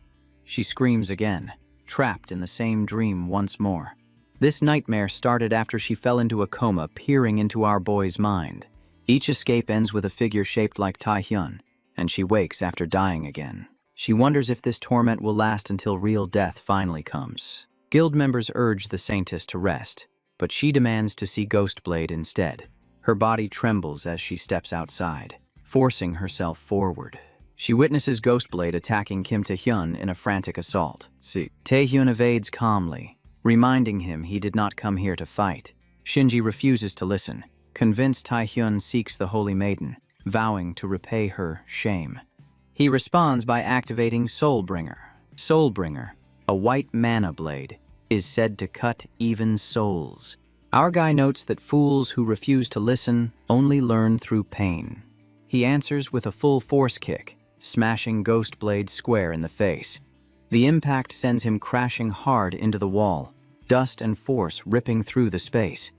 She screams again, trapped in the same dream once more. This nightmare started after she fell into a coma, peering into our boy's mind. Each escape ends with a figure shaped like Taehyun, and she wakes after dying again. She wonders if this torment will last until real death finally comes. Guild members urge the Saintess to rest, but she demands to see Ghostblade instead. Her body trembles as she steps outside, forcing herself forward. She witnesses Ghostblade attacking Kim Taehyun in a frantic assault. Taehyun evades calmly, reminding him he did not come here to fight. Shinji refuses to listen, convinced Taehyun seeks the Holy Maiden, vowing to repay her shame. He responds by activating Soulbringer. Soulbringer, a white mana blade, is said to cut even souls. Our guy notes that fools who refuse to listen only learn through pain. He answers with a full force kick, smashing Ghostblade square in the face. The impact sends him crashing hard into the wall, dust and force ripping through the space.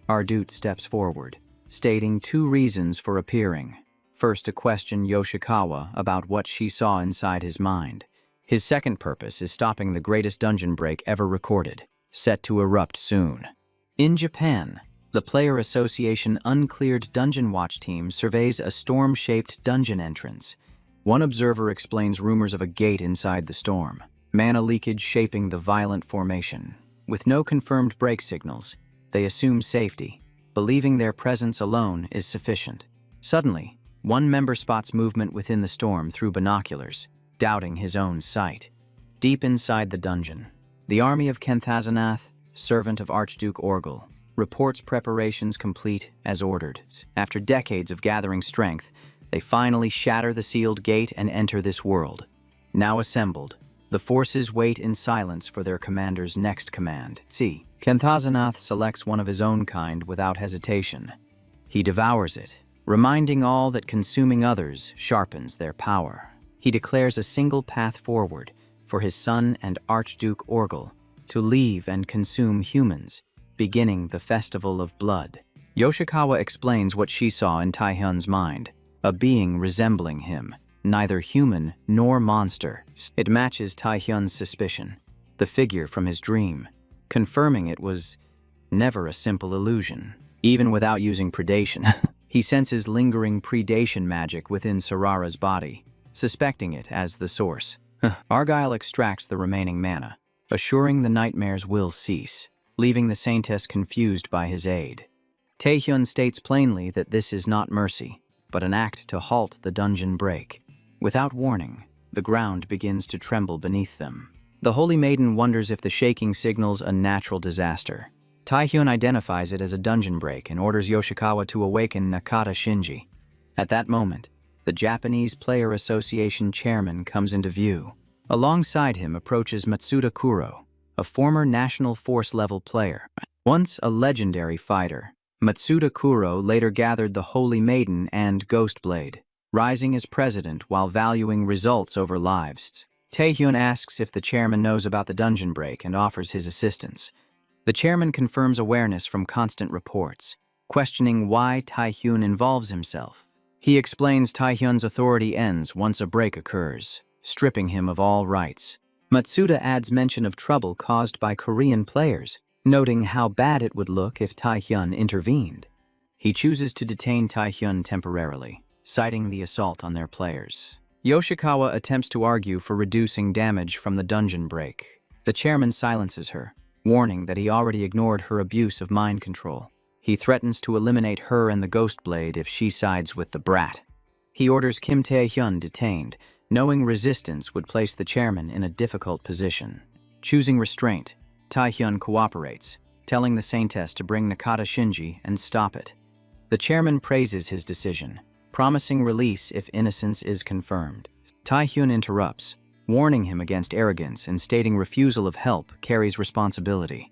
Ardut steps forward, stating 2 reasons for appearing. First, to question Yoshikawa about what she saw inside his mind. His second purpose is stopping the greatest dungeon break ever recorded, set to erupt soon. In Japan, the Player Association Uncleared Dungeon Watch team surveys a storm-shaped dungeon entrance. One observer explains rumors of a gate inside the storm, mana leakage shaping the violent formation. With no confirmed break signals, they assume safety, believing their presence alone is sufficient. Suddenly, one member spots movement within the storm through binoculars, doubting his own sight. Deep inside the dungeon, the army of Kenthazanath, servant of Archduke Orgel, reports preparations complete as ordered. After decades of gathering strength, they finally shatter the sealed gate and enter this world. Now assembled, the forces wait in silence for their commander's next command. Kenthazanath selects one of his own kind without hesitation. He devours it, reminding all that consuming others sharpens their power. He declares a single path forward, for his son and Archduke Orgel to leave and consume humans, beginning the Festival of Blood. Yoshikawa explains what she saw in Taehyun's mind, a being resembling him, neither human nor monster. It matches Taehyun's suspicion, the figure from his dream, confirming it was never a simple illusion. Even without using predation, he senses lingering predation magic within Sarara's body, suspecting it as the source. Argyle extracts the remaining mana, assuring the nightmares will cease, leaving the Saintess confused by his aid. Taehyun states plainly that this is not mercy, but an act to halt the dungeon break. Without warning, the ground begins to tremble beneath them. The Holy Maiden wonders if the shaking signals a natural disaster. Taehyun identifies it as a dungeon break and orders Yoshikawa to awaken Nakata Shinji. At that moment, the Japanese Player Association chairman comes into view. Alongside him approaches Matsuda Kuro, a former National Force-level player. Once a legendary fighter, Matsuda Kuro later gathered the Holy Maiden and Ghostblade, rising as president while valuing results over lives. Taehyun asks if the chairman knows about the dungeon break and offers his assistance. The chairman confirms awareness from constant reports, questioning why Taehyun involves himself. He explains Taehyun's authority ends once a break occurs, stripping him of all rights. Matsuda adds mention of trouble caused by Korean players, noting how bad it would look if Taehyun intervened. He chooses to detain Taehyun temporarily, citing the assault on their players. Yoshikawa attempts to argue for reducing damage from the dungeon break. The chairman silences her, warning that he already ignored her abuse of mind control. He threatens to eliminate her and the Ghostblade if she sides with the brat. He orders Kim Taehyun detained, knowing resistance would place the chairman in a difficult position. Choosing restraint, Taehyun cooperates, telling the Saintess to bring Nakata Shinji and stop it. The chairman praises his decision, promising release if innocence is confirmed. Taehyun interrupts, warning him against arrogance and stating refusal of help carries responsibility.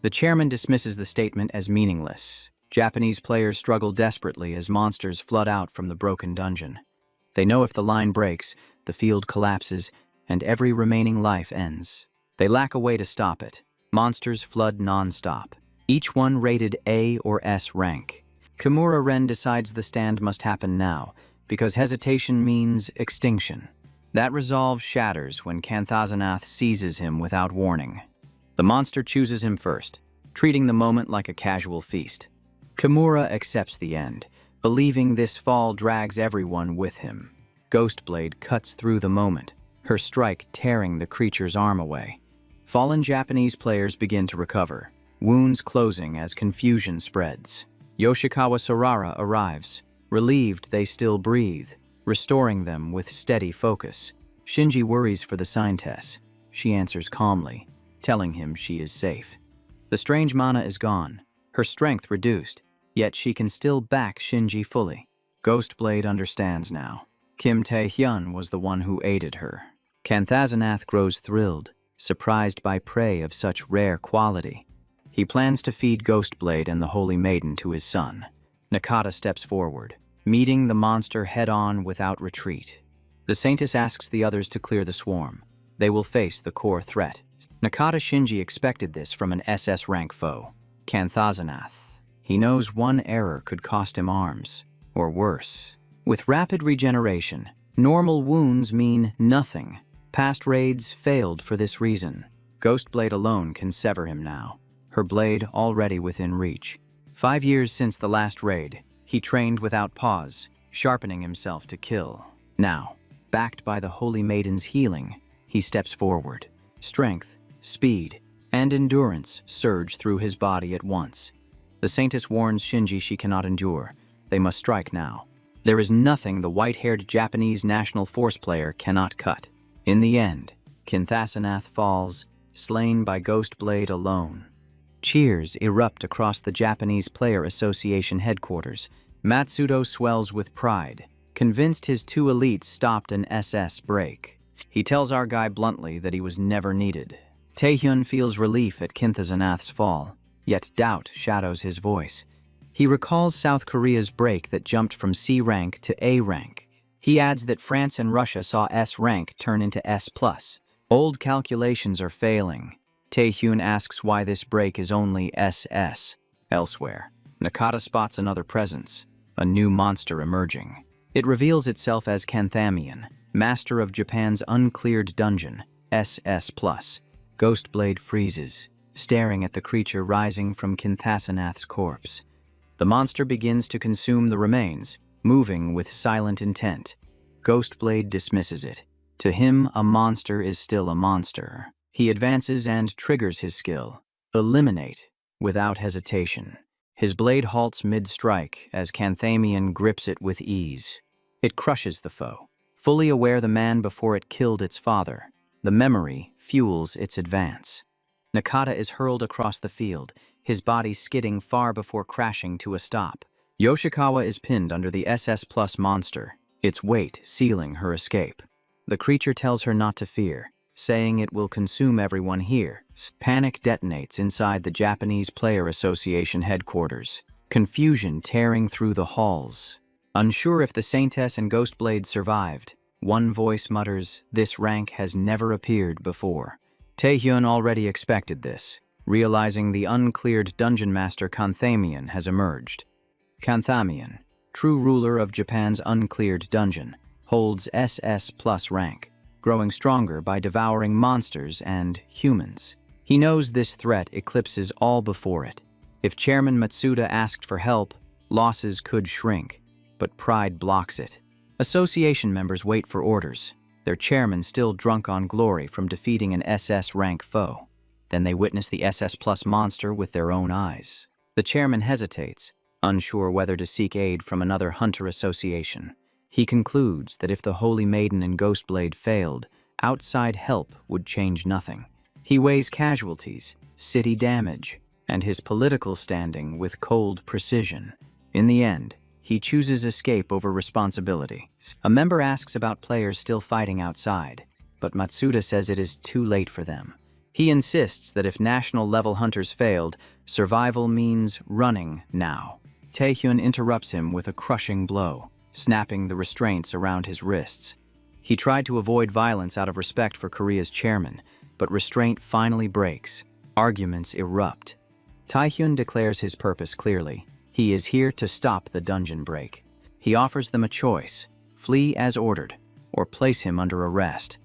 The chairman dismisses the statement as meaningless. Japanese players struggle desperately as monsters flood out from the broken dungeon. They know if the line breaks, the field collapses, and every remaining life ends. They lack a way to stop it. Monsters flood non-stop, each one rated A or S rank. Kimura Ren decides the stand must happen now, because hesitation means extinction. That resolve shatters when Kanthazanath seizes him without warning. The monster chooses him first, treating the moment like a casual feast. Kimura accepts the end, believing this fall drags everyone with him. Ghostblade cuts through the moment, her strike tearing the creature's arm away. Fallen Japanese players begin to recover, wounds closing as confusion spreads. Yoshikawa Sarara arrives, relieved they still breathe, restoring them with steady focus. Shinji worries for the Saintess. She answers calmly, telling him she is safe. The strange mana is gone, her strength reduced, yet she can still back Shinji fully. Ghostblade understands now. Kim Taehyun was the one who aided her. Kanthazanath grows thrilled, surprised by prey of such rare quality. He plans to feed Ghostblade and the Holy Maiden to his son. Nakata steps forward, meeting the monster head-on without retreat. The Saintess asks the others to clear the swarm. They will face the core threat. Nakata Shinji expected this from an SS rank foe, Kanthazanath. He knows one error could cost him arms, or worse. With rapid regeneration, normal wounds mean nothing. Past raids failed for this reason. Ghostblade alone can sever him now, her blade already within reach. 5 years since the last raid, he trained without pause, sharpening himself to kill. Now, backed by the Holy Maiden's healing, he steps forward. Strength, speed, and endurance surge through his body at once. The Saintess warns Shinji she cannot endure. They must strike now. There is nothing the white-haired Japanese National Force player cannot cut. In the end, Kanthazanath falls, slain by Ghostblade alone. Cheers erupt across the Japanese Player Association headquarters. Matsudo swells with pride, convinced his two elites stopped an SS break. He tells our guy bluntly that he was never needed. Taehyun feels relief at Kanthazanath's fall, yet doubt shadows his voice. He recalls South Korea's break that jumped from C rank to A rank. He adds that France and Russia saw S rank turn into S+. Old calculations are failing. Taehyun asks why this break is only SS. Elsewhere, Nakata spots another presence, a new monster emerging. It reveals itself as Canthamian, master of Japan's uncleared dungeon, SS+. Ghostblade freezes, staring at the creature rising from Kinthasanath's corpse. The monster begins to consume the remains, moving with silent intent. Ghostblade dismisses it. To him, a monster is still a monster. He advances and triggers his skill. Eliminate, without hesitation. His blade halts mid-strike as Canthamian grips it with ease. It crushes the foe, fully aware the man before it killed its father. The memory fuels its advance. Nakata is hurled across the field, his body skidding far before crashing to a stop. Yoshikawa is pinned under the SS Plus monster, its weight sealing her escape. The creature tells her not to fear, saying it will consume everyone here. Panic detonates inside the Japanese Player Association headquarters, confusion tearing through the halls. Unsure if the Saintess and Ghostblade survived, one voice mutters, "This rank has never appeared before." Taehyun already expected this, realizing the uncleared dungeon master Canthamian has emerged. Canthamian, true ruler of Japan's uncleared dungeon, holds SS plus rank, growing stronger by devouring monsters and humans. He knows this threat eclipses all before it. If Chairman Matsuda asked for help, losses could shrink, but pride blocks it. Association members wait for orders, their chairman still drunk on glory from defeating an SS rank foe. Then they witness the SS plus monster with their own eyes. The chairman hesitates, unsure whether to seek aid from another hunter association. He concludes that if the Holy Maiden and Ghostblade failed, outside help would change nothing. He weighs casualties, city damage, and his political standing with cold precision. In the end, he chooses escape over responsibility. A member asks about players still fighting outside, but Matsuda says it is too late for them. He insists that if national-level hunters failed, survival means running now. Taehyun interrupts him with a crushing blow, snapping the restraints around his wrists. He tried to avoid violence out of respect for Korea's chairman, but restraint finally breaks. Arguments erupt. Taehyun declares his purpose clearly. He is here to stop the dungeon break. He offers them a choice: flee as ordered, or place him under arrest.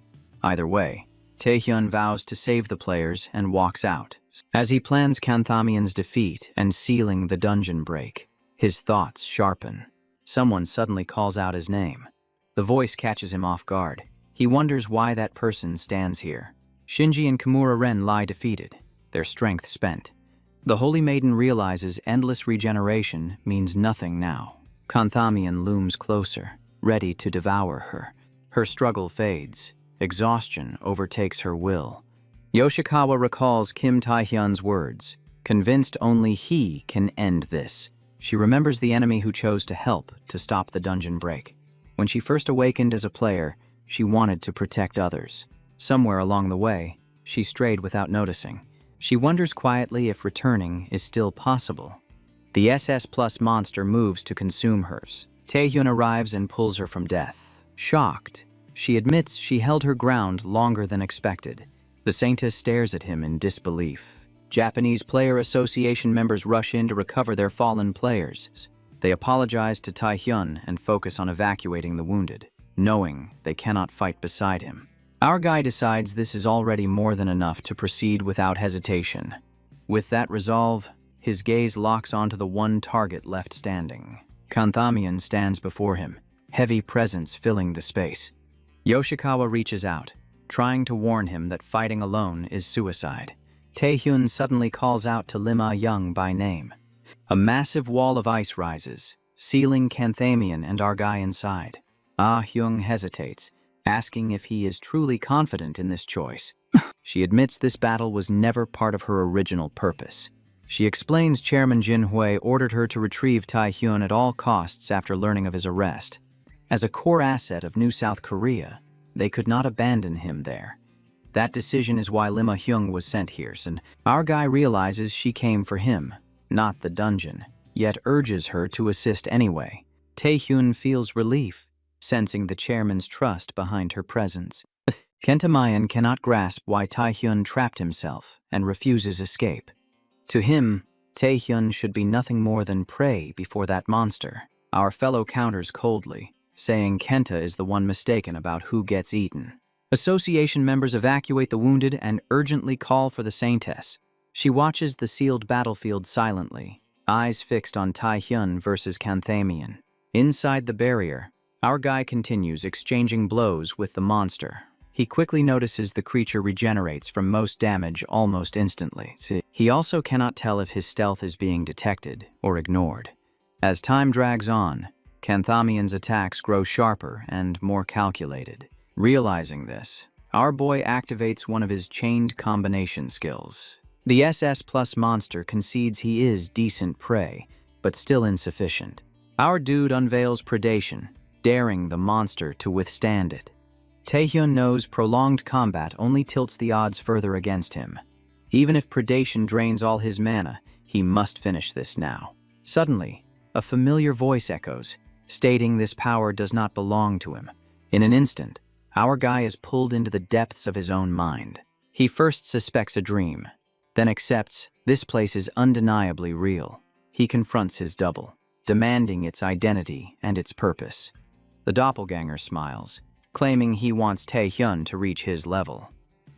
Either way, Taehyun vows to save the players and walks out. As he plans Canthamian's defeat and sealing the dungeon break, his thoughts sharpen. Someone suddenly calls out his name. The voice catches him off guard. He wonders why that person stands here. Shinji and Kimura Ren lie defeated, their strength spent. The Holy Maiden realizes endless regeneration means nothing now. Canthamian looms closer, ready to devour her. Her struggle fades. Exhaustion overtakes her will. Yoshikawa recalls Kim Taehyun's words, convinced only he can end this. She remembers the enemy who chose to help to stop the dungeon break. When she first awakened as a player, she wanted to protect others. Somewhere along the way, she strayed without noticing. She wonders quietly if returning is still possible. The SS Plus monster moves to consume hers. Taehyun arrives and pulls her from death. Shocked, she admits she held her ground longer than expected. The Saintess stares at him in disbelief. Japanese Player Association members rush in to recover their fallen players. They apologize to Taehyun and focus on evacuating the wounded, knowing they cannot fight beside him. Our guy decides this is already more than enough to proceed without hesitation. With that resolve, his gaze locks onto the one target left standing. Canthamian stands before him, heavy presence filling the space. Yoshikawa reaches out, trying to warn him that fighting alone is suicide. Taehyun suddenly calls out to Lima Young by name. A massive wall of ice rises, sealing Canthamian and our guy inside. Ah Hyung hesitates, asking if he is truly confident in this choice. She admits this battle was never part of her original purpose. She explains Chairman Jin Hui ordered her to retrieve Taehyun at all costs after learning of his arrest. As a core asset of New South Korea, they could not abandon him there. That decision is why Lima Hyung was sent here, and our guy realizes she came for him, not the dungeon, yet urges her to assist anyway. Taehyun feels relief, sensing the chairman's trust behind her presence. Kentamayan cannot grasp why Taehyun trapped himself and refuses escape. To him, Taehyun should be nothing more than prey before that monster. Our fellow counters coldly, saying Kenta is the one mistaken about who gets eaten. Association members evacuate the wounded and urgently call for the Saintess. She watches the sealed battlefield silently, eyes fixed on Taehyun versus Kanthamian. Inside the barrier, our guy continues exchanging blows with the monster. He quickly notices the creature regenerates from most damage almost instantly. He also cannot tell if his stealth is being detected or ignored. As time drags on, Kanthamian's attacks grow sharper and more calculated. Realizing this, our boy activates one of his chained combination skills. The SS Plus monster concedes he is decent prey, but still insufficient. Our dude unveils predation, daring the monster to withstand it. Taehyun knows prolonged combat only tilts the odds further against him. Even if predation drains all his mana, he must finish this now. Suddenly, a familiar voice echoes, stating this power does not belong to him. In an instant, our guy is pulled into the depths of his own mind. He first suspects a dream, then accepts this place is undeniably real. He confronts his double, demanding its identity and its purpose. The doppelganger smiles, claiming he wants Taehyun to reach his level.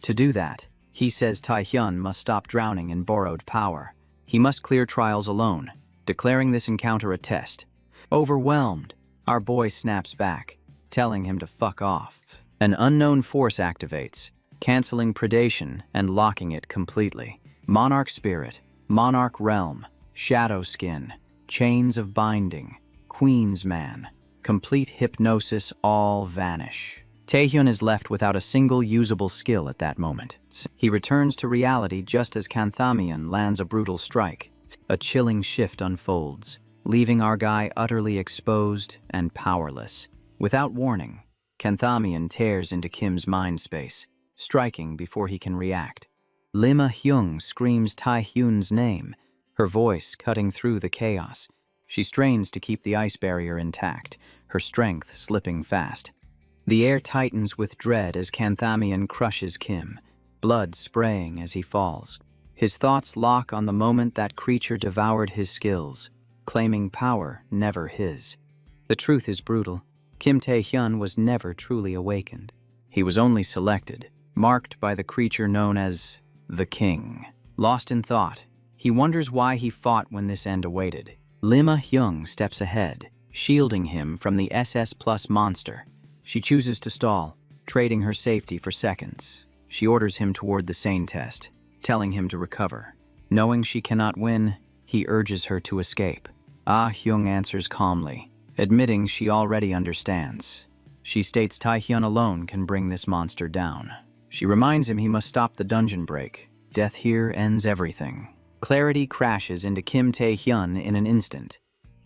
To do that, he says Taehyun must stop drowning in borrowed power. He must clear trials alone, declaring this encounter a test. Overwhelmed, our boy snaps back, telling him to fuck off. An unknown force activates, canceling predation and locking it completely. Monarch Spirit, Monarch Realm, Shadow Skin, Chains of Binding, Queen's Man, complete hypnosis all vanish. Taehyun is left without a single usable skill at that moment. He returns to reality just as Kanthamian lands a brutal strike. A chilling shift unfolds, leaving our guy utterly exposed and powerless. Without warning, Kanthamian tears into Kim's mind space, striking before he can react. Lima Hyung screams Taehyun's name, her voice cutting through the chaos. She strains to keep the ice barrier intact, her strength slipping fast. The air tightens with dread as Kanthamian crushes Kim, blood spraying as he falls. His thoughts lock on the moment that creature devoured his skills, claiming power never his. The truth is brutal. Kim Taehyun was never truly awakened. He was only selected, marked by the creature known as the King. Lost in thought, he wonders why he fought when this end awaited. Lima Hyung steps ahead, shielding him from the SS Plus monster. She chooses to stall, trading her safety for seconds. She orders him toward the sane test, telling him to recover. Knowing she cannot win, he urges her to escape. Ah Hyung answers calmly, admitting she already understands. She states Taehyun alone can bring this monster down. She reminds him he must stop the dungeon break. Death here ends everything. Clarity crashes into Kim Taehyun in an instant.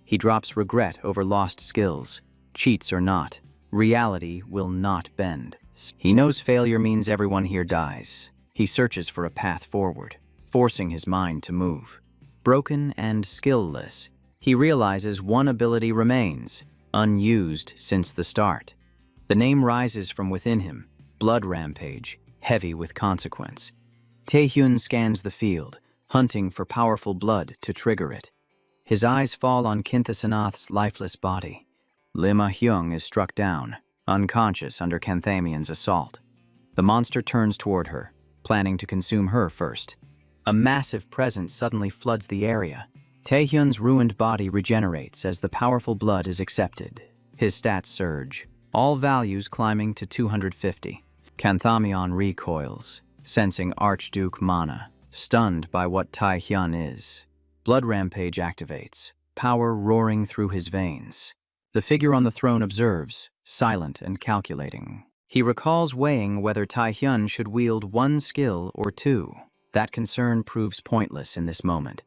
He drops regret over lost skills. Cheats or not, reality will not bend. He knows failure means everyone here dies. He searches for a path forward, forcing his mind to move. Broken and skillless, he realizes one ability remains, unused since the start. The name rises from within him, Blood Rampage, heavy with consequence. Taehyun scans the field, hunting for powerful blood to trigger it. His eyes fall on Kinthasanath's lifeless body. Lima Hyung is struck down, unconscious under Kanthamian's assault. The monster turns toward her, planning to consume her first. A massive presence suddenly floods the area. Taehyun's ruined body regenerates as the powerful blood is accepted. His stats surge, all values climbing to 250. Kanthamian recoils, sensing Archduke mana, stunned by what Taehyun is. Blood Rampage activates, power roaring through his veins. The figure on the throne observes, silent and calculating. He recalls weighing whether Taehyun should wield one skill or two. That concern proves pointless in this moment.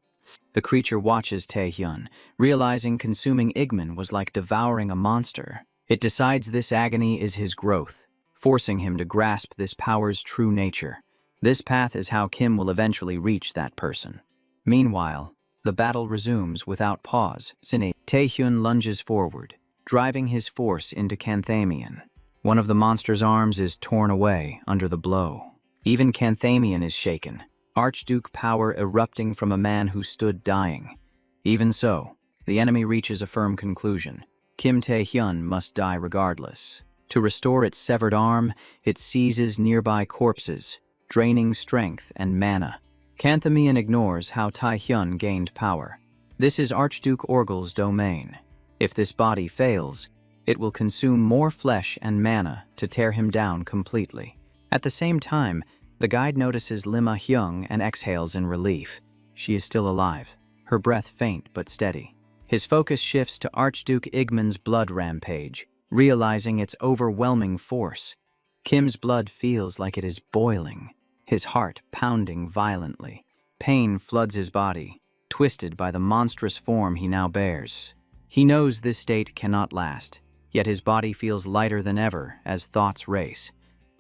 The creature watches Taehyun, realizing consuming Igman was like devouring a monster. It decides this agony is his growth, forcing him to grasp this power's true nature. This path is how Kim will eventually reach that person. Meanwhile, the battle resumes without pause. Taehyun lunges forward, driving his force into Kanthamian. One of the monster's arms is torn away under the blow. Even Canthamian is shaken, Archduke power erupting from a man who stood dying. Even so, the enemy reaches a firm conclusion. Kim Tae-hyun must die regardless. To restore its severed arm, it seizes nearby corpses, draining strength and mana. Canthamian ignores how Tae-hyun gained power. This is Archduke Orgel's domain. If this body fails, it will consume more flesh and mana to tear him down completely. At the same time, the guide notices Limma Hyung and exhales in relief. She is still alive, her breath faint but steady. His focus shifts to Archduke Igman's blood rampage, realizing its overwhelming force. Kim's blood feels like it is boiling, his heart pounding violently. Pain floods his body, twisted by the monstrous form he now bears. He knows this state cannot last, yet his body feels lighter than ever as thoughts race.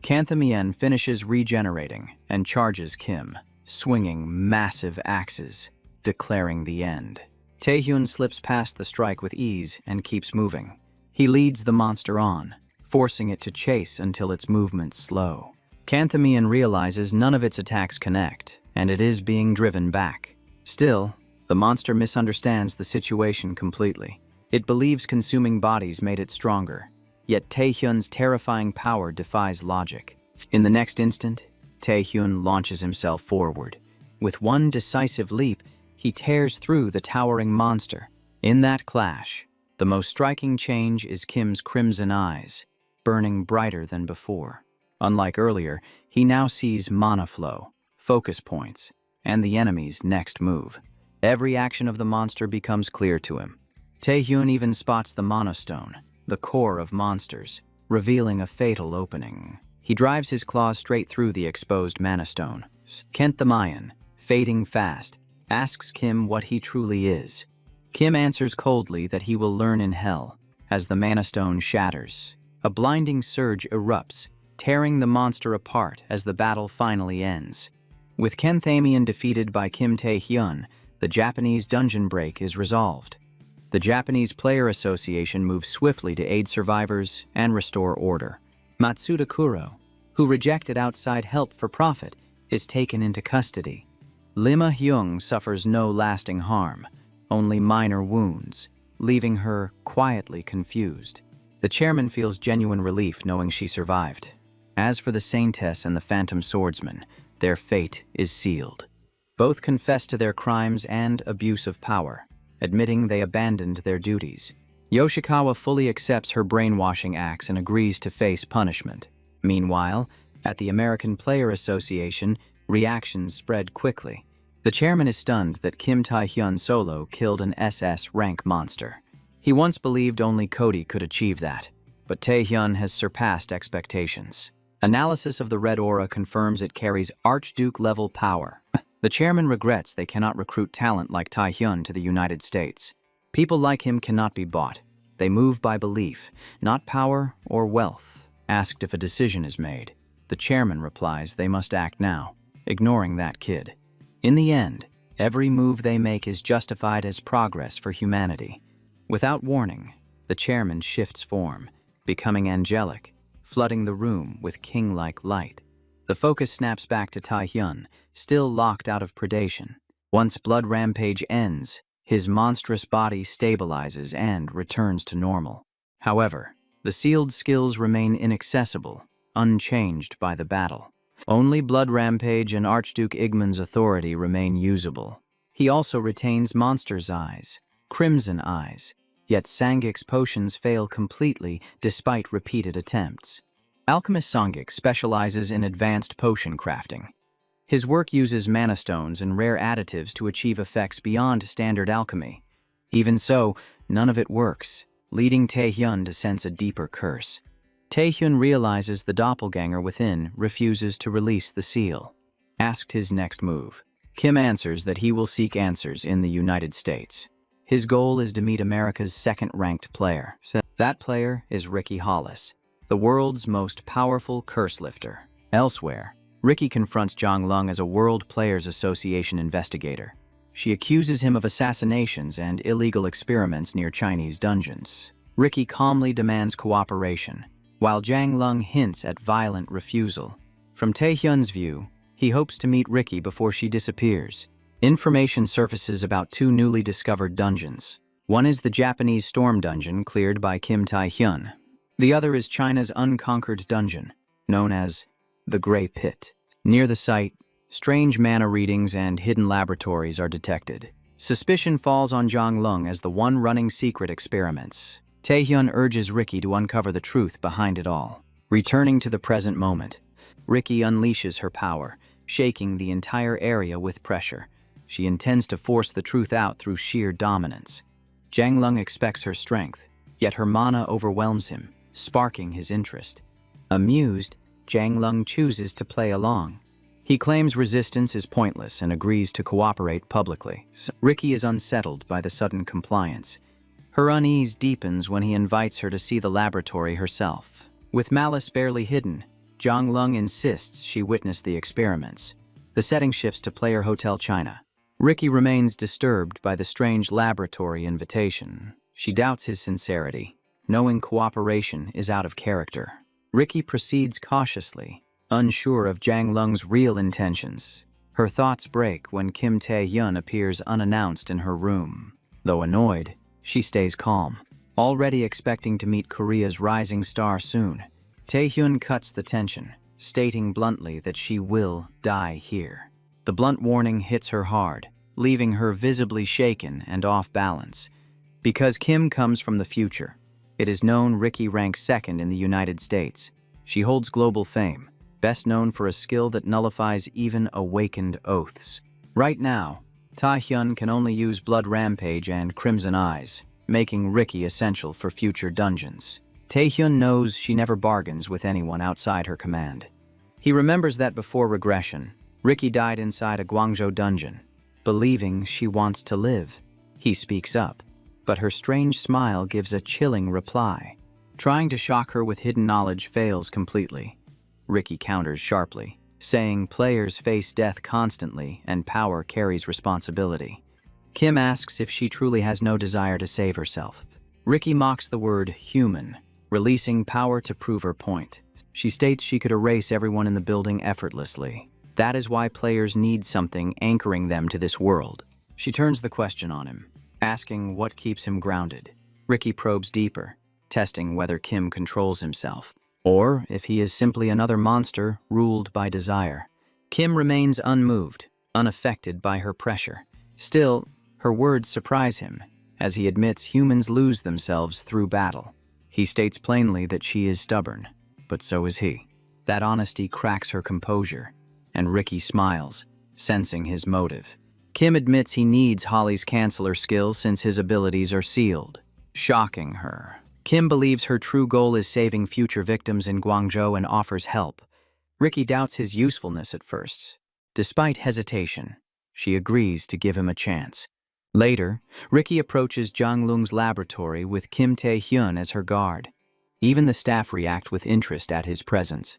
Canthamian finishes regenerating and charges Kim, swinging massive axes, declaring the end. Tae-hyun slips past the strike with ease and keeps moving. He leads the monster on, forcing it to chase until its movements slow. Canthamian realizes none of its attacks connect, and it is being driven back. Still, the monster misunderstands the situation completely. It believes consuming bodies made it stronger, yet Tae-hyun's terrifying power defies logic. In the next instant, Tae-hyun launches himself forward. With one decisive leap, he tears through the towering monster. In that clash, the most striking change is Kim's crimson eyes, burning brighter than before. Unlike earlier, he now sees mana flow, focus points, and the enemy's next move. Every action of the monster becomes clear to him. Tae-hyun even spots the Mana Stone, the core of monsters, revealing a fatal opening. He drives his claws straight through the exposed Mana Stone. Canthamian, fading fast, asks Kim what he truly is. Kim answers coldly that he will learn in hell, as the Mana Stone shatters. A blinding surge erupts, tearing the monster apart as the battle finally ends. With Canthamian defeated by Kim Tae-hyun, the Japanese dungeon break is resolved. The Japanese Player Association moves swiftly to aid survivors and restore order. Matsuda Kuro, who rejected outside help for profit, is taken into custody. Limma Hyung suffers no lasting harm, only minor wounds, leaving her quietly confused. The chairman feels genuine relief knowing she survived. As for the Saintess and the Phantom Swordsman, their fate is sealed. Both confess to their crimes and abuse of power, admitting they abandoned their duties. Yoshikawa fully accepts her brainwashing acts and agrees to face punishment. Meanwhile, at the American Player Association, reactions spread quickly. The chairman is stunned that Kim Tae-hyun solo killed an SS rank monster. He once believed only Cody could achieve that, but Tae-hyun has surpassed expectations. Analysis of the red aura confirms it carries Archduke-level power. The chairman regrets they cannot recruit talent like Tae-hyun to the United States. People like him cannot be bought. They move by belief, not power or wealth. Asked if a decision is made, the chairman replies they must act now, ignoring that kid. In the end, every move they make is justified as progress for humanity. Without warning, the chairman shifts form, becoming angelic, flooding the room with king-like light. The focus snaps back to Tae-hyun, still locked out of predation. Once Blood Rampage ends, his monstrous body stabilizes and returns to normal. However, the sealed skills remain inaccessible, unchanged by the battle. Only Blood Rampage and Archduke Igman's authority remain usable. He also retains Monster's Eyes, Crimson Eyes, yet Sangik's potions fail completely despite repeated attempts. Alchemist Sangik specializes in advanced potion crafting. His work uses mana stones and rare additives to achieve effects beyond standard alchemy. Even so, none of it works, leading Tae-hyun to sense a deeper curse. Tae-hyun realizes the doppelganger within refuses to release the seal. Asked his next move, Kim answers that he will seek answers in the United States. His goal is to meet America's second-ranked player. That player is Ricky Hollis, the world's most powerful curse lifter. Elsewhere, Ricky confronts Zhang Lung as a World Players Association investigator. She accuses him of assassinations and illegal experiments near Chinese dungeons. Ricky calmly demands cooperation, while Jang Lung hints at violent refusal. From Taehyun's view, he hopes to meet Ricky before she disappears. Information surfaces about two newly discovered dungeons. One is the Japanese storm dungeon cleared by Kim Tae-hyun. The other is China's unconquered dungeon, known as the Gray Pit. Near the site, strange mana readings and hidden laboratories are detected. Suspicion falls on Jang Lung as the one running secret experiments. Taehyun urges Ricky to uncover the truth behind it all. Returning to the present moment, Ricky unleashes her power, shaking the entire area with pressure. She intends to force the truth out through sheer dominance. Jang Lung expects her strength, yet her mana overwhelms him, sparking his interest. Amused, Jang Lung chooses to play along. He claims resistance is pointless and agrees to cooperate publicly. Ricky is unsettled by the sudden compliance. Her unease deepens when he invites her to see the laboratory herself. With malice barely hidden, Jang Lung insists she witness the experiments. The setting shifts to Player Hotel China. Ricky remains disturbed by the strange laboratory invitation. She doubts his sincerity, knowing cooperation is out of character. Ricky proceeds cautiously, unsure of Jang Lung's real intentions. Her thoughts break when Kim Tae-hyun appears unannounced in her room. Though annoyed, she stays calm, already expecting to meet Korea's rising star soon. Tae-hyun cuts the tension, stating bluntly that she will die here. The blunt warning hits her hard, leaving her visibly shaken and off balance. Because Kim comes from the future, it is known Ricky ranks second in the United States. She holds global fame, best known for a skill that nullifies even awakened oaths. Right now, Taehyun can only use Blood Rampage and Crimson Eyes, making Ricky essential for future dungeons. Taehyun knows she never bargains with anyone outside her command. He remembers that before regression, Ricky died inside a Guangzhou dungeon. Believing she wants to live, he speaks up, but her strange smile gives a chilling reply. Trying to shock her with hidden knowledge fails completely. Ricky counters sharply, saying players face death constantly and power carries responsibility. Kim asks if she truly has no desire to save herself. Ricky mocks the word human, releasing power to prove her point. She states she could erase everyone in the building effortlessly. That is why players need something anchoring them to this world. She turns the question on him, asking what keeps him grounded. Ricky probes deeper, testing whether Kim controls himself, or if he is simply another monster ruled by desire. Kim remains unmoved, unaffected by her pressure. Still, her words surprise him, as he admits humans lose themselves through battle. He states plainly that she is stubborn, but so is he. That honesty cracks her composure, and Ricky smiles, sensing his motive. Kim admits he needs Holly's canceller skill since his abilities are sealed, shocking her. Kim believes her true goal is saving future victims in Guangzhou and offers help. Ricky doubts his usefulness at first. Despite hesitation, she agrees to give him a chance. Later, Ricky approaches Jang Lung's laboratory with Kim Tae-hyun as her guard. Even the staff react with interest at his presence.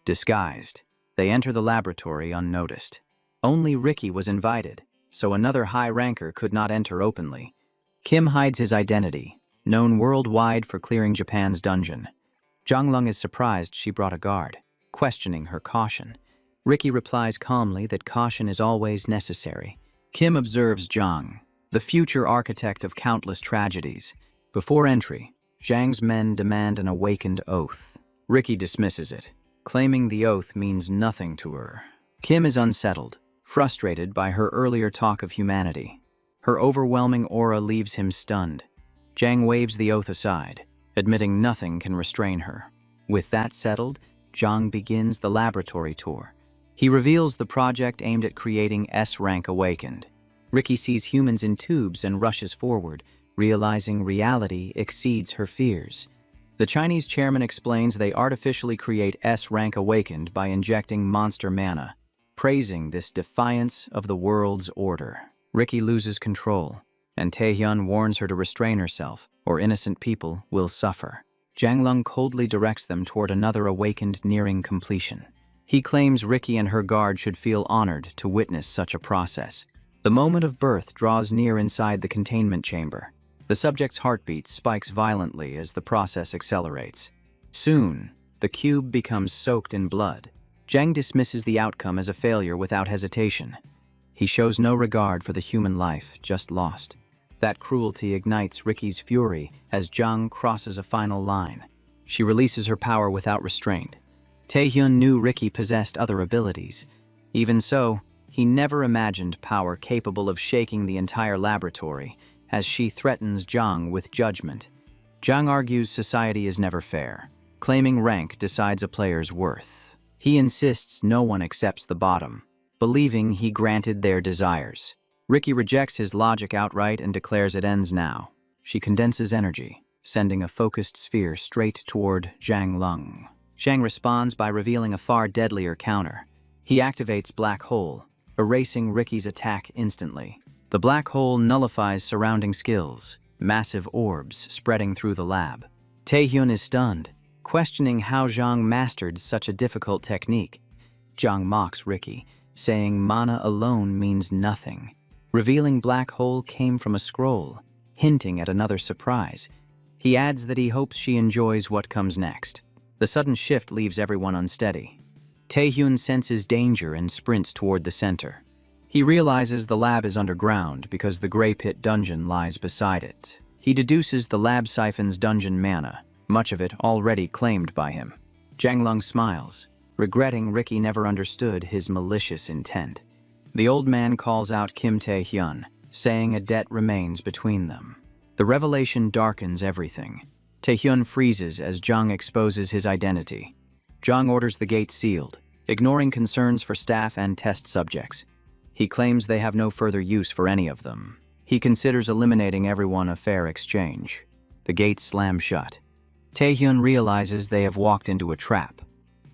Disguised, they enter the laboratory unnoticed. Only Ricky was invited, so another high ranker could not enter openly. Kim hides his identity, known worldwide for clearing Japan's dungeon. Jang Lung is surprised she brought a guard, questioning her caution. Ricky replies calmly that caution is always necessary. Kim observes Jang, the future architect of countless tragedies. Before entry, Zhang's men demand an awakened oath. Ricky dismisses it, claiming the oath means nothing to her. Kim is unsettled, frustrated by her earlier talk of humanity. Her overwhelming aura leaves him stunned. Jang waves the oath aside, admitting nothing can restrain her. With that settled, Jang begins the laboratory tour. He reveals the project aimed at creating S-Rank Awakened. Ricky sees humans in tubes and rushes forward, realizing reality exceeds her fears. The Chinese chairman explains they artificially create S-Rank Awakened by injecting monster mana, praising this defiance of the world's order. Ricky loses control, and Taehyun warns her to restrain herself, or innocent people will suffer. Jang Lung coldly directs them toward another awakened nearing completion. He claims Ricky and her guard should feel honored to witness such a process. The moment of birth draws near inside the containment chamber. The subject's heartbeat spikes violently as the process accelerates. Soon, the cube becomes soaked in blood. Zhang dismisses the outcome as a failure without hesitation. He shows no regard for the human life just lost. That cruelty ignites Ricky's fury as Zhang crosses a final line. She releases her power without restraint. Taehyun knew Ricky possessed other abilities. Even so, he never imagined power capable of shaking the entire laboratory, as she threatens Zhang with judgment. Zhang argues society is never fair. Claiming rank decides a player's worth. He insists no one accepts the bottom, believing he granted their desires. Ricky rejects his logic outright and declares it ends now. She condenses energy, sending a focused sphere straight toward Zhang Lung. Zhang responds by revealing a far deadlier counter. He activates Black Hole, erasing Ricky's attack instantly. The black hole nullifies surrounding skills, massive orbs spreading through the lab. Taehyun is stunned, questioning how Zhang mastered such a difficult technique. Zhang mocks Ricky, saying mana alone means nothing. Revealing Black Hole came from a scroll, hinting at another surprise. He adds that he hopes she enjoys what comes next. The sudden shift leaves everyone unsteady. Taehyun senses danger and sprints toward the center. He realizes the lab is underground because the Gray Pit dungeon lies beside it. He deduces the lab siphons dungeon mana, much of it already claimed by him. Zhang Lung smiles, regretting Ricky never understood his malicious intent. The old man calls out Kim Taehyun, saying a debt remains between them. The revelation darkens everything. Taehyun freezes as Zhang exposes his identity. Zhang orders the gate sealed, ignoring concerns for staff and test subjects. He claims they have no further use for any of them. He considers eliminating everyone a fair exchange. The gates slam shut. Taehyun realizes they have walked into a trap.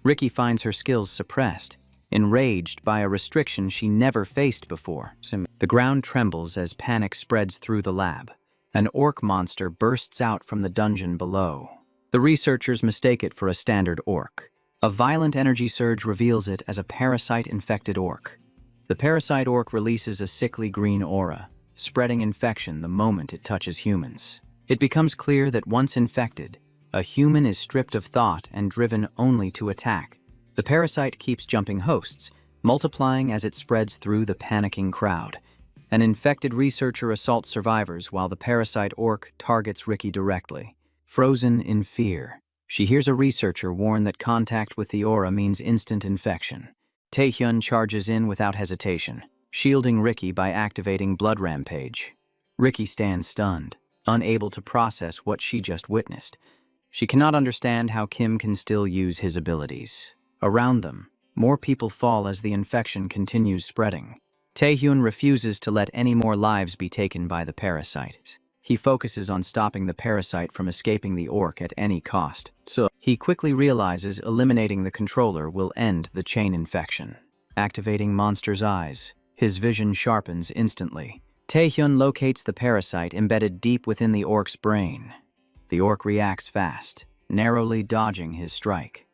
Ricky finds her skills suppressed, enraged by a restriction she never faced before. The ground trembles as panic spreads through the lab. An orc monster bursts out from the dungeon below. The researchers mistake it for a standard orc. A violent energy surge reveals it as a parasite-infected orc. The parasite orc releases a sickly green aura, spreading infection the moment it touches humans. It becomes clear that once infected, a human is stripped of thought and driven only to attack. The parasite keeps jumping hosts, multiplying as it spreads through the panicking crowd. An infected researcher assaults survivors while the parasite orc targets Ricky directly. Frozen in fear, she hears a researcher warn that contact with the aura means instant infection. Taehyun charges in without hesitation, shielding Ricky by activating Blood Rampage. Ricky stands stunned, unable to process what she just witnessed. She cannot understand how Kim can still use his abilities. Around them, more people fall as the infection continues spreading. Taehyun refuses to let any more lives be taken by the parasite. He focuses on stopping the parasite from escaping the orc at any cost. So he quickly realizes eliminating the controller will end the chain infection. Activating Monster's eyes, his vision sharpens instantly. Taehyun locates the parasite embedded deep within the orc's brain. The orc reacts fast, narrowly dodging his strike.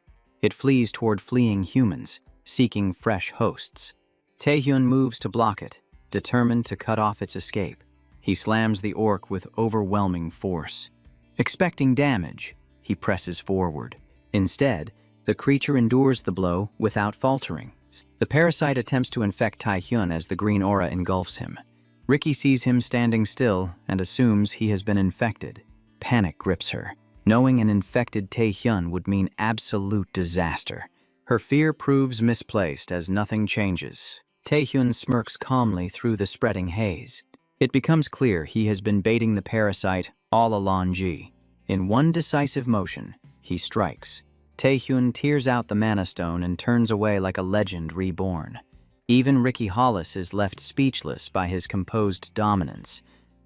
It flees toward fleeing humans, seeking fresh hosts. Taehyun moves to block it, determined to cut off its escape. He slams the orc with overwhelming force. Expecting damage, he presses forward. Instead, the creature endures the blow without faltering. The parasite attempts to infect Taehyun as the green aura engulfs him. Ricky sees him standing still and assumes he has been infected. Panic grips her. Knowing an infected Taehyun would mean absolute disaster. Her fear proves misplaced as nothing changes. Taehyun smirks calmly through the spreading haze. It becomes clear he has been baiting the parasite all along. In one decisive motion, he strikes. Taehyun tears out the Mana Stone and turns away like a legend reborn. Even Ricky Hollis is left speechless by his composed dominance.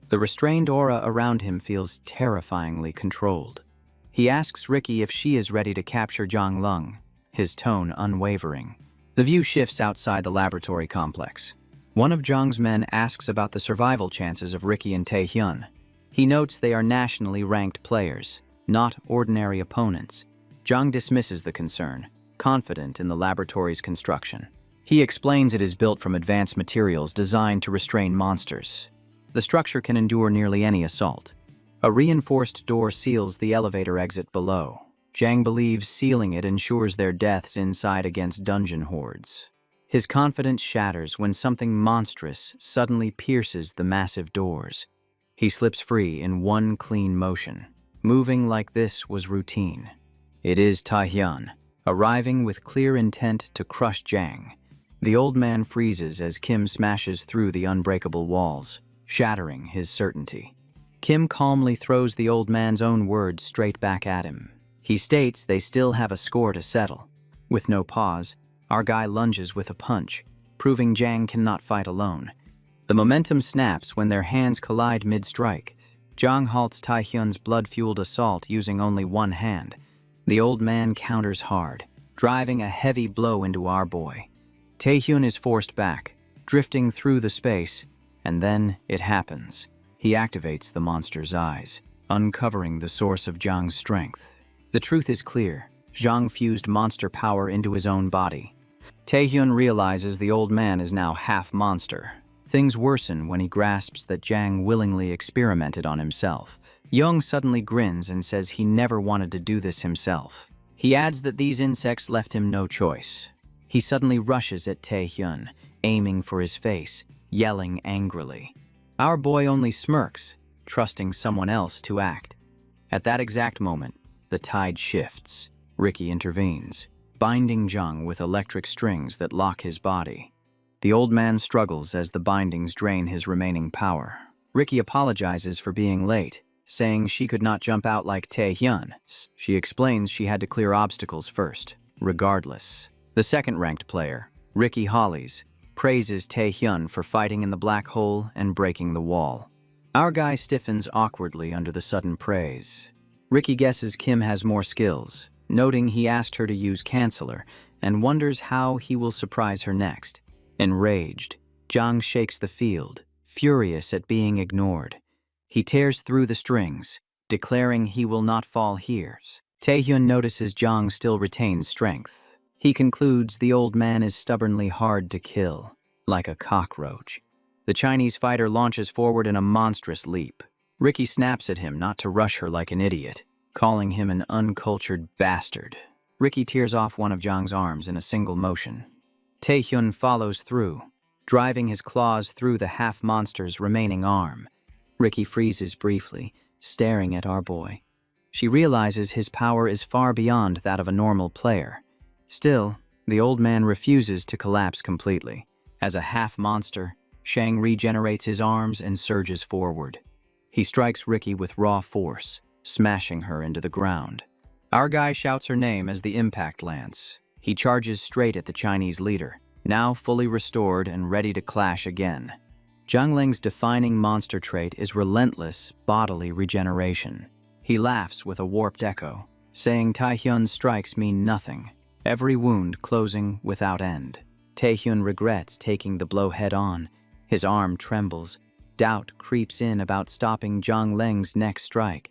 The restrained aura around him feels terrifyingly controlled. He asks Ricky if she is ready to capture Zhang Lung, his tone unwavering. The view shifts outside the laboratory complex. One of Zhang's men asks about the survival chances of Ricky and Taehyun. He notes they are nationally ranked players, not ordinary opponents. Zhang dismisses the concern, confident in the laboratory's construction. He explains it is built from advanced materials designed to restrain monsters. The structure can endure nearly any assault. A reinforced door seals the elevator exit below. Zhang believes sealing it ensures their deaths inside against dungeon hordes. His confidence shatters when something monstrous suddenly pierces the massive doors. He slips free in one clean motion. Moving like this was routine. It is Taehyun, arriving with clear intent to crush Zhang. The old man freezes as Kim smashes through the unbreakable walls, shattering his certainty. Kim calmly throws the old man's own words straight back at him. He states they still have a score to settle. With no pause, our guy lunges with a punch, proving Zhang cannot fight alone. The momentum snaps when their hands collide mid-strike. Zhang halts Taehyun's blood-fueled assault using only one hand. The old man counters hard, driving a heavy blow into our boy. Taehyun is forced back, drifting through the space, and then it happens. He activates the monster's eyes, uncovering the source of Zhang's strength. The truth is clear. Zhang fused monster power into his own body. Taehyun realizes the old man is now half monster. Things worsen when he grasps that Zhang willingly experimented on himself. Young suddenly grins and says he never wanted to do this himself. He adds that these insects left him no choice. He suddenly rushes at Taehyun, aiming for his face, yelling angrily. Our boy only smirks, trusting someone else to act. At that exact moment, the tide shifts. Ricky intervenes, binding Zhang with electric strings that lock his body. The old man struggles as the bindings drain his remaining power. Ricky apologizes for being late, saying she could not jump out like Taehyun. She explains she had to clear obstacles first, regardless. The second-ranked player, Ricky Hollies, praises Taehyun for fighting in the black hole and breaking the wall. Our guy stiffens awkwardly under the sudden praise. Ricky guesses Kim has more skills, noting he asked her to use Canceller, and wonders how he will surprise her next. Enraged, Zhang shakes the field, furious at being ignored. He tears through the strings, declaring he will not fall here. Taehyun notices Zhang still retains strength. He concludes the old man is stubbornly hard to kill, like a cockroach. The Chinese fighter launches forward in a monstrous leap. Ricky snaps at him not to rush her like an idiot, calling him an uncultured bastard. Ricky tears off one of Zhang's arms in a single motion. Taehyun follows through, driving his claws through the half-monster's remaining arm. Ricky freezes briefly, staring at our boy. She realizes his power is far beyond that of a normal player. Still, the old man refuses to collapse completely. As a half-monster, Shang regenerates his arms and surges forward. He strikes Ricky with raw force, smashing her into the ground. Our guy shouts her name as the impact lands. He charges straight at the Chinese leader, now fully restored and ready to clash again. Zhang Ling's defining monster trait is relentless bodily regeneration. He laughs with a warped echo, saying Taehyun's strikes mean nothing, every wound closing without end. Taehyun regrets taking the blow head-on. His arm trembles. Doubt creeps in about stopping Zhang Ling's next strike.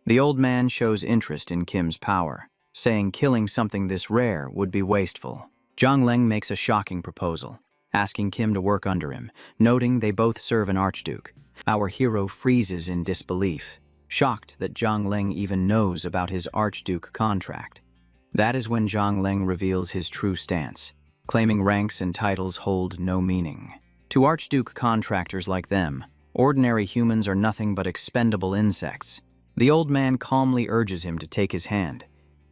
The old man shows interest in Kim's power, saying killing something this rare would be wasteful. Zhang Ling makes a shocking proposal, asking Kim to work under him, noting they both serve an archduke. Our hero freezes in disbelief, shocked that Zhang Ling even knows about his archduke contract. That is when Zhang Ling reveals his true stance, claiming ranks and titles hold no meaning. To archduke contractors like them, ordinary humans are nothing but expendable insects. The old man calmly urges him to take his hand.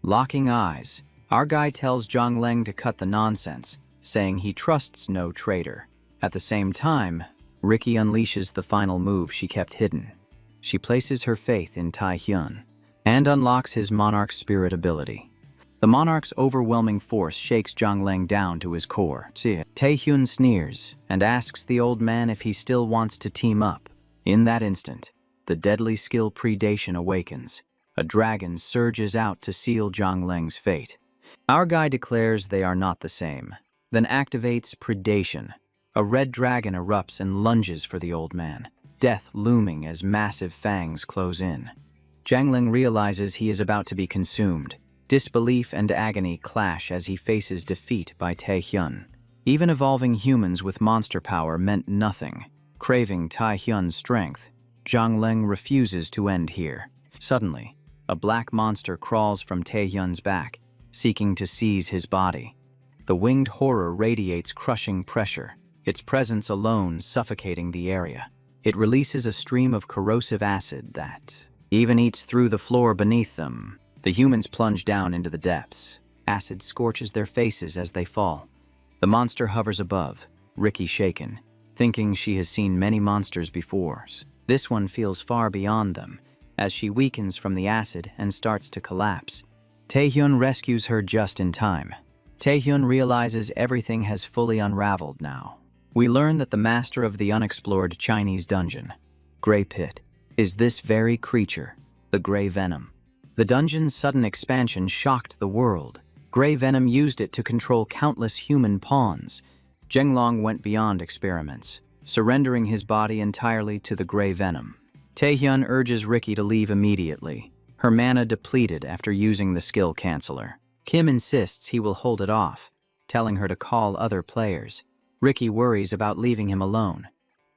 Locking eyes, our guy tells Zhang Ling to cut the nonsense, saying he trusts no traitor. At the same time, Ricky unleashes the final move she kept hidden. She places her faith in Taehyun and unlocks his monarch spirit ability. The monarch's overwhelming force shakes Zhang Ling down to his core. Taehyun sneers and asks the old man if he still wants to team up. In that instant, the deadly skill predation awakens. A dragon surges out to seal Zhang Ling's fate. Our guy declares they are not the same, then activates predation. A red dragon erupts and lunges for the old man, death looming as massive fangs close in. Zhang Ling realizes he is about to be consumed. Disbelief and agony clash as he faces defeat by Taehyun. Even evolving humans with monster power meant nothing. Craving Taehyun's strength, Zhang Ling refuses to end here. Suddenly, a black monster crawls from Taehyun's back, seeking to seize his body. The winged horror radiates crushing pressure, its presence alone suffocating the area. It releases a stream of corrosive acid that even eats through the floor beneath them. The humans plunge down into the depths. Acid scorches their faces as they fall. The monster hovers above, Ricky shaken, thinking she has seen many monsters before. This one feels far beyond them, as she weakens from the acid and starts to collapse. Taehyun rescues her just in time. Taehyun realizes everything has fully unraveled now. We learn that the master of the unexplored Chinese dungeon, Grey Pit, is this very creature, the Grey Venom. The dungeon's sudden expansion shocked the world. Grey Venom used it to control countless human pawns. Zhenglong went beyond experiments, surrendering his body entirely to the Grey Venom. Taehyun urges Ricky to leave immediately, her mana depleted after using the skill canceller. Kim insists he will hold it off, telling her to call other players. Ricky worries about leaving him alone.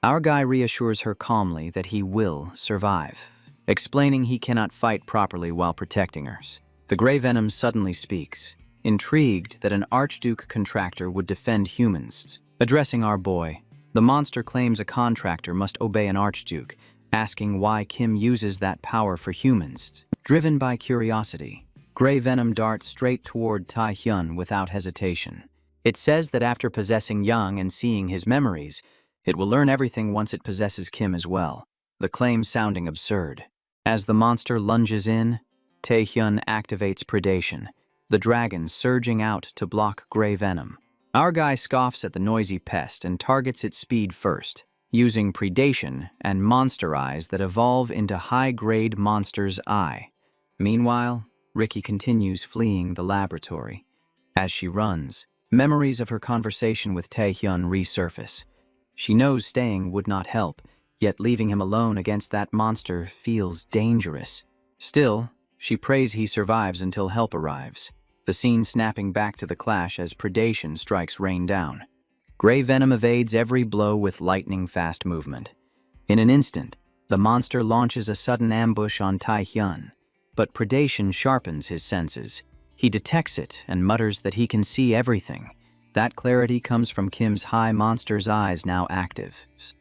Our guy reassures her calmly that he will survive, explaining he cannot fight properly while protecting her. The Grey Venom suddenly speaks, intrigued that an Archduke contractor would defend humans. Addressing our boy, the monster claims a contractor must obey an Archduke, asking why Kim uses that power for humans. Driven by curiosity, Grey Venom darts straight toward Taehyun without hesitation. It says that after possessing Yang and seeing his memories, it will learn everything once it possesses Kim as well, the claim sounding absurd. As the monster lunges in, Taehyun activates Predation, the dragon surging out to block Grey Venom. Our guy scoffs at the noisy pest and targets its speed first, using Predation and Monster Eyes that evolve into high-grade Monster's Eye. Meanwhile, Ricky continues fleeing the laboratory. As she runs, memories of her conversation with Taehyun resurface. She knows staying would not help, yet leaving him alone against that monster feels dangerous. Still, she prays he survives until help arrives, the scene snapping back to the clash as predation strikes rain down. Grey Venom evades every blow with lightning-fast movement. In an instant, the monster launches a sudden ambush on Taehyun, but predation sharpens his senses. He detects it and mutters that he can see everything. That clarity comes from Kim's high monster's eyes now active.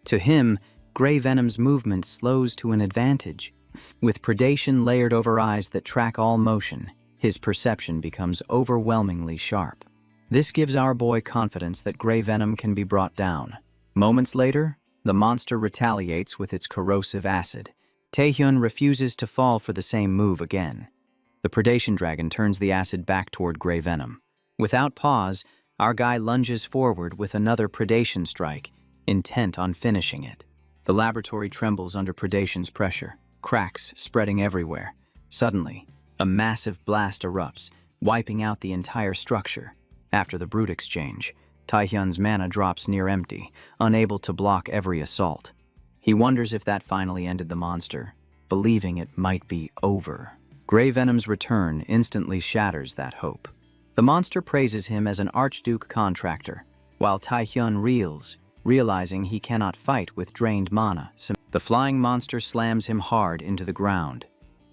To him, Grey Venom's movement slows to an advantage. With predation layered over eyes that track all motion, his perception becomes overwhelmingly sharp. This gives our boy confidence that Grey Venom can be brought down. Moments later, the monster retaliates with its corrosive acid. Taehyun refuses to fall for the same move again. The predation dragon turns the acid back toward Grey Venom. Without pause, our guy lunges forward with another predation strike, intent on finishing it. The laboratory trembles under predation's pressure, cracks spreading everywhere. Suddenly, a massive blast erupts, wiping out the entire structure. After the brute exchange, Taehyun's mana drops near empty, unable to block every assault. He wonders if that finally ended the monster, believing it might be over. Grey Venom's return instantly shatters that hope. The monster praises him as an Archduke contractor, while Taehyun reels, realizing he cannot fight with drained mana. The flying monster slams him hard into the ground,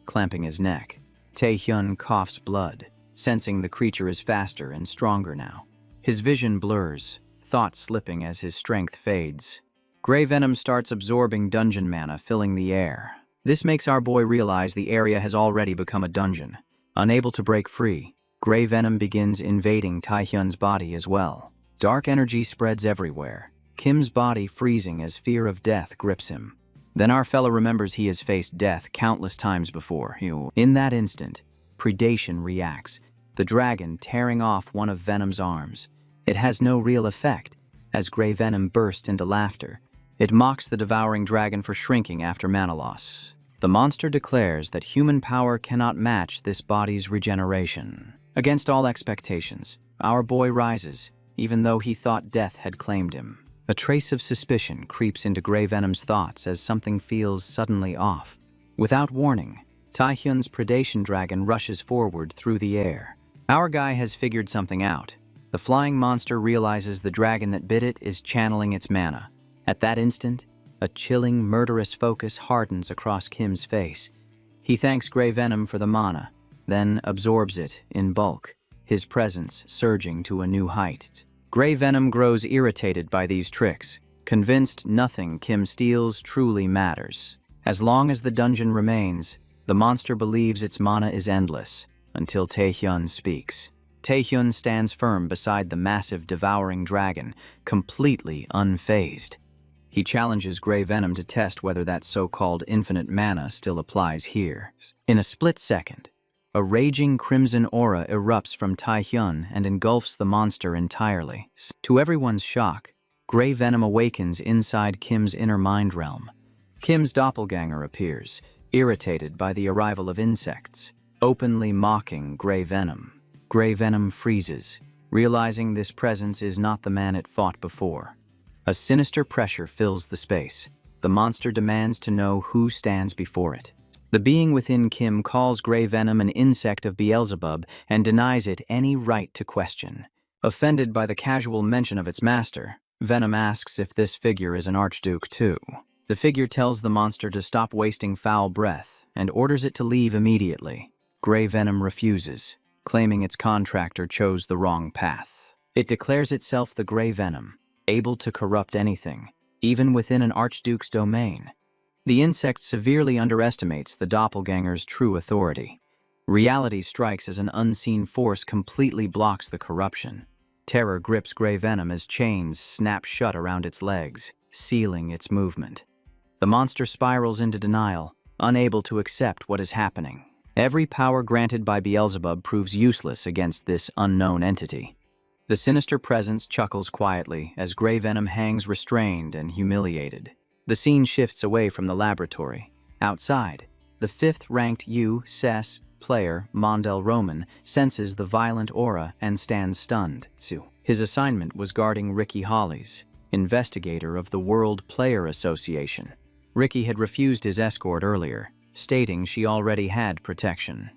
clamping his neck. Taehyun coughs blood, sensing the creature is faster and stronger now. His vision blurs, thoughts slipping as his strength fades. Grey Venom starts absorbing dungeon mana, filling the air. This makes our boy realize the area has already become a dungeon. Unable to break free, Grey Venom begins invading Taehyun's body as well. Dark energy spreads everywhere, Kim's body freezing as fear of death grips him. Then our fella remembers he has faced death countless times before. In that instant, predation reacts, the dragon tearing off one of Venom's arms. It has no real effect, as Grey Venom bursts into laughter. It mocks the devouring dragon for shrinking after mana loss. The monster declares that human power cannot match this body's regeneration. Against all expectations, our boy rises, even though he thought death had claimed him. A trace of suspicion creeps into Grey Venom's thoughts as something feels suddenly off. Without warning, Taehyun's predation dragon rushes forward through the air. Our guy has figured something out. The flying monster realizes the dragon that bit it is channeling its mana. At that instant, a chilling, murderous focus hardens across Kim's face. He thanks Grey Venom for the mana, then absorbs it in bulk, his presence surging to a new height. Grey Venom grows irritated by these tricks, convinced nothing Kim steals truly matters. As long as the dungeon remains, the monster believes its mana is endless, until Taehyun speaks. Taehyun stands firm beside the massive devouring dragon, completely unfazed. He challenges Grey Venom to test whether that so-called infinite mana still applies here. In a split second, a raging crimson aura erupts from Taehyun and engulfs the monster entirely. To everyone's shock, Grey Venom awakens inside Kim's inner mind realm. Kim's doppelganger appears, irritated by the arrival of insects, openly mocking Grey Venom. Grey Venom freezes, realizing this presence is not the man it fought before. A sinister pressure fills the space. The monster demands to know who stands before it. The being within Kim calls Grey Venom an insect of Beelzebub and denies it any right to question. Offended by the casual mention of its master, Venom asks if this figure is an archduke too. The figure tells the monster to stop wasting foul breath and orders it to leave immediately. Grey Venom refuses, claiming its contractor chose the wrong path. It declares itself the Grey Venom, able to corrupt anything, even within an archduke's domain. The insect severely underestimates the doppelganger's true authority. Reality strikes as an unseen force completely blocks the corruption. Terror grips Grey Venom as chains snap shut around its legs, sealing its movement. The monster spirals into denial, unable to accept what is happening. Every power granted by Beelzebub proves useless against this unknown entity. The sinister presence chuckles quietly as Grey Venom hangs restrained and humiliated. The scene shifts away from the laboratory. Outside, the fifth-ranked U.S. player, Mondel Roman, senses the violent aura and stands stunned. His assignment was guarding Ricky Hollies, investigator of the World Player Association. Ricky had refused his escort earlier, stating she already had protection.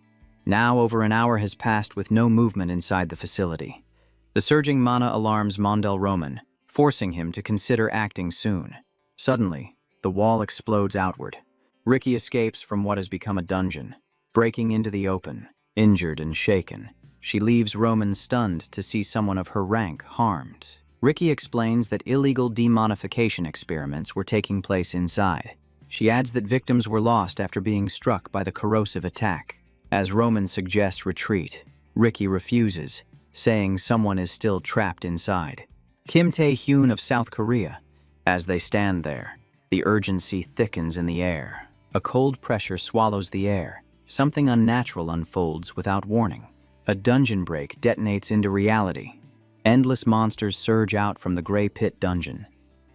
Now over an hour has passed with no movement inside the facility. The surging mana alarms Mondel Roman, forcing him to consider acting soon. Suddenly, the wall explodes outward. Ricky escapes from what has become a dungeon, breaking into the open, injured and shaken. She leaves Roman stunned to see someone of her rank harmed. Ricky explains that illegal demonification experiments were taking place inside. She adds that victims were lost after being struck by the corrosive attack. As Roman suggests retreat, Ricky refuses, saying someone is still trapped inside. Kim Tae-hyun of South Korea. As they stand there, the urgency thickens in the air. A cold pressure swallows the air. Something unnatural unfolds without warning. A dungeon break detonates into reality. Endless monsters surge out from the Grey Pit dungeon.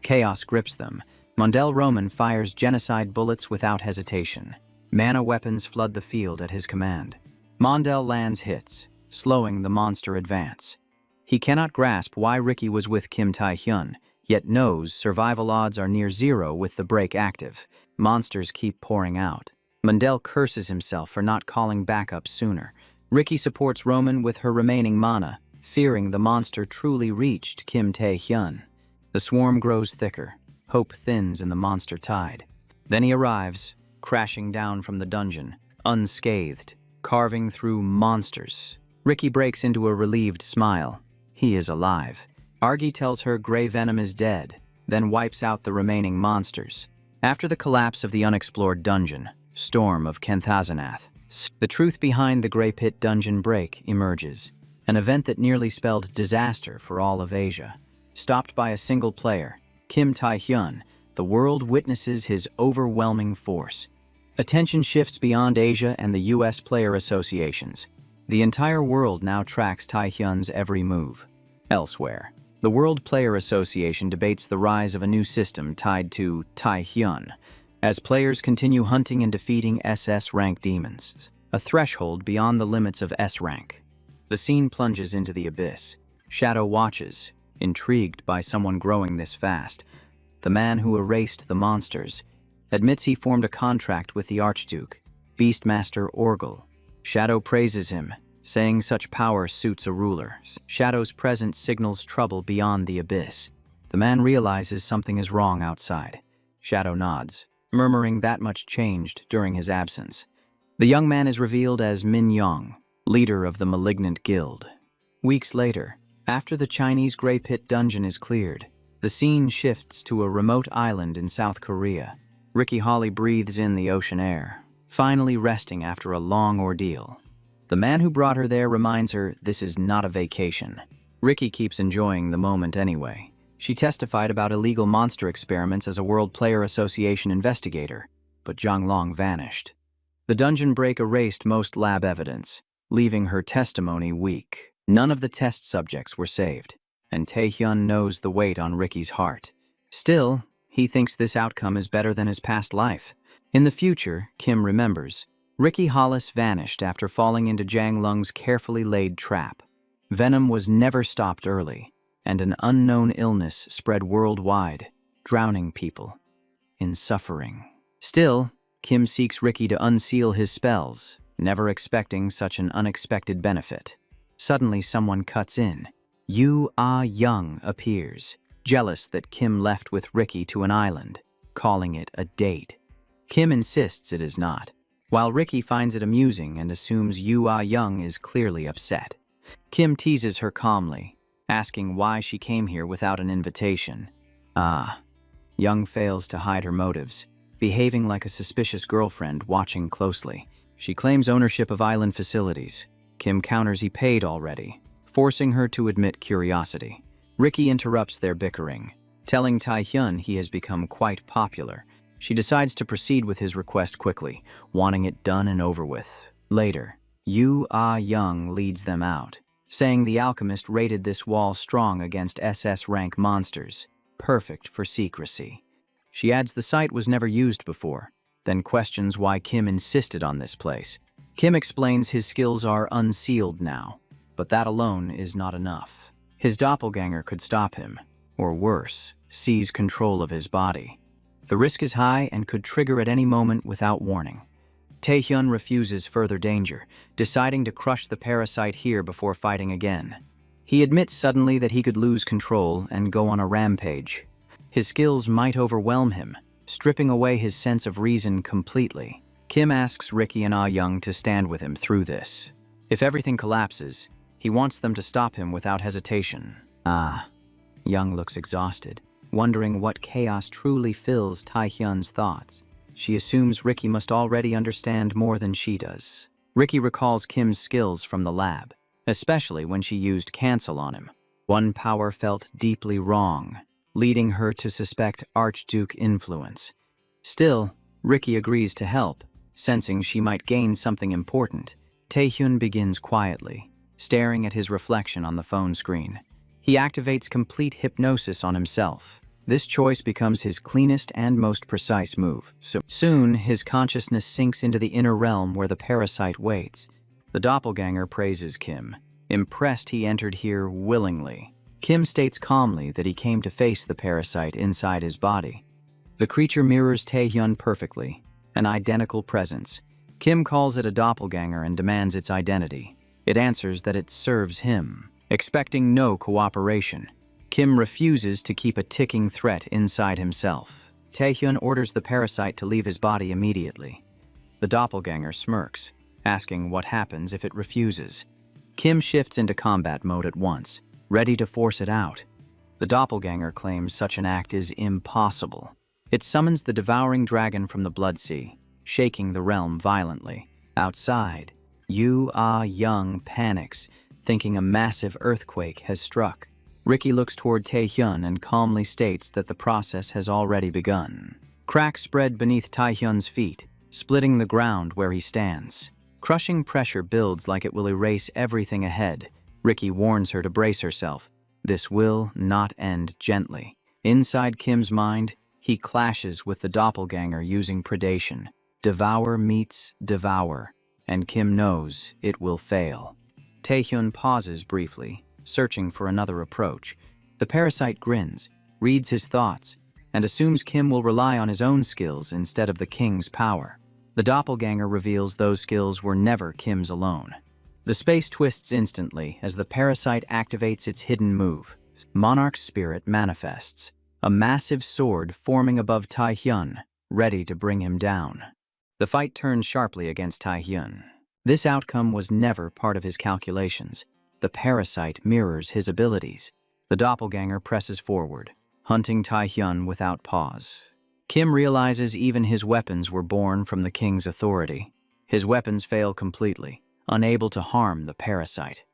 Chaos grips them. Mondel Roman fires genocide bullets without hesitation. Mana weapons flood the field at his command. Mondel lands hits, slowing the monster advance. He cannot grasp why Ricky was with Kim Tae-hyun, yet knows survival odds are near zero with the break active. Monsters keep pouring out. Mondel curses himself for not calling backup sooner. Ricky supports Roman with her remaining mana, fearing the monster truly reached Kim Tae-hyun. The swarm grows thicker. Hope thins in the monster tide. Then he arrives, crashing down from the dungeon, unscathed, carving through monsters. Ricky breaks into a relieved smile. He is alive. Argy tells her Grey Venom is dead, then wipes out the remaining monsters. After the collapse of the unexplored dungeon, Storm of Kenthazanath, the truth behind the Grey Pit dungeon break emerges, an event that nearly spelled disaster for all of Asia. Stopped by a single player, Kim Tae-hyun, the world witnesses his overwhelming force. Attention shifts beyond Asia and the U.S. player associations. The entire world now tracks Tae-hyun's every move. Elsewhere, the World Player Association debates the rise of a new system tied to Tae-hyun, as players continue hunting and defeating SS rank demons, a threshold beyond the limits of S rank. The scene plunges into the abyss. Shadow watches, intrigued by someone growing this fast. The man who erased the monsters admits he formed a contract with the Archduke, Beastmaster Orgel. Shadow praises him, saying such power suits a ruler. Shadow's presence signals trouble beyond the abyss. The man realizes something is wrong outside. Shadow nods, murmuring that much changed during his absence. The young man is revealed as Min Yong, leader of the malignant guild. Weeks later, after the Chinese Grey Pit dungeon is cleared, the scene shifts to a remote island in South Korea. Ricky Hawley breathes in the ocean air, finally resting after a long ordeal. The man who brought her there reminds her this is not a vacation. Ricky keeps enjoying the moment anyway. She testified about illegal monster experiments as a World Player Association investigator, but Zhang Long vanished. The dungeon break erased most lab evidence, leaving her testimony weak. None of the test subjects were saved, and Tae-hyun knows the weight on Ricky's heart. Still, he thinks this outcome is better than his past life. In the future, Kim remembers, Ricky Hollis vanished after falling into Jang Lung's carefully laid trap. Venom was never stopped early, and an unknown illness spread worldwide, drowning people in suffering. Still, Kim seeks Ricky to unseal his spells, never expecting such an unexpected benefit. Suddenly, someone cuts in. Yu Ah-young appears, jealous that Kim left with Ricky to an island, calling it a date. Kim insists it is not, while Ricky finds it amusing and assumes Yu Ah-young is clearly upset. Kim teases her calmly, asking why she came here without an invitation. Young fails to hide her motives, behaving like a suspicious girlfriend watching closely. She claims ownership of island facilities. Kim counters he paid already, forcing her to admit curiosity. Ricky interrupts their bickering, telling Tae-hyun he has become quite popular. She decides to proceed with his request quickly, wanting it done and over with. Later, Yu Ah-young leads them out, saying the alchemist rated this wall strong against SS rank monsters, perfect for secrecy. She adds the site was never used before, then questions why Kim insisted on this place. Kim explains his skills are unsealed now, but that alone is not enough. His doppelganger could stop him, or worse, seize control of his body. The risk is high and could trigger at any moment without warning. Tae-hyun refuses further danger, deciding to crush the parasite here before fighting again. He admits suddenly that he could lose control and go on a rampage. His skills might overwhelm him, stripping away his sense of reason completely. Kim asks Ricky and Ah-young to stand with him through this. If everything collapses, he wants them to stop him without hesitation. Young looks exhausted, wondering what chaos truly fills Tae-hyun's thoughts. She assumes Ricky must already understand more than she does. Ricky recalls Kim's skills from the lab, especially when she used cancel on him. One power felt deeply wrong, leading her to suspect Archduke influence. Still, Ricky agrees to help, sensing she might gain something important. Tae-hyun begins quietly, staring at his reflection on the phone screen. He activates complete hypnosis on himself. This choice becomes his cleanest and most precise move. Soon, his consciousness sinks into the inner realm where the parasite waits. The doppelganger praises Kim, impressed he entered here willingly. Kim states calmly that he came to face the parasite inside his body. The creature mirrors Tae-hyun perfectly, an identical presence. Kim calls it a doppelganger and demands its identity. It answers that it serves him, expecting no cooperation. Kim refuses to keep a ticking threat inside himself. Tae-hyun orders the parasite to leave his body immediately. The doppelganger smirks, asking what happens if it refuses. Kim shifts into combat mode at once, ready to force it out. The doppelganger claims such an act is impossible. It summons the devouring dragon from the Blood Sea, shaking the realm violently. Outside, Yu Ah-young panics, thinking a massive earthquake has struck. Ricky looks toward Tae-hyun and calmly states that the process has already begun. Cracks spread beneath Tae-hyun's feet, splitting the ground where he stands. Crushing pressure builds like it will erase everything ahead. Ricky warns her to brace herself. This will not end gently. Inside Kim's mind, he clashes with the doppelganger using predation. Devour meets devour, and Kim knows it will fail. Tae-hyun pauses briefly, searching for another approach. The parasite grins, reads his thoughts, and assumes Kim will rely on his own skills instead of the king's power. The doppelganger reveals those skills were never Kim's alone. The space twists instantly as the parasite activates its hidden move. Monarch's spirit manifests, a massive sword forming above Tae-hyun, ready to bring him down. The fight turns sharply against Taehyun. This outcome was never part of his calculations. The parasite mirrors his abilities. The doppelganger presses forward, hunting Taehyun without pause. Kim realizes even his weapons were born from the king's authority. His weapons fail completely, unable to harm the parasite.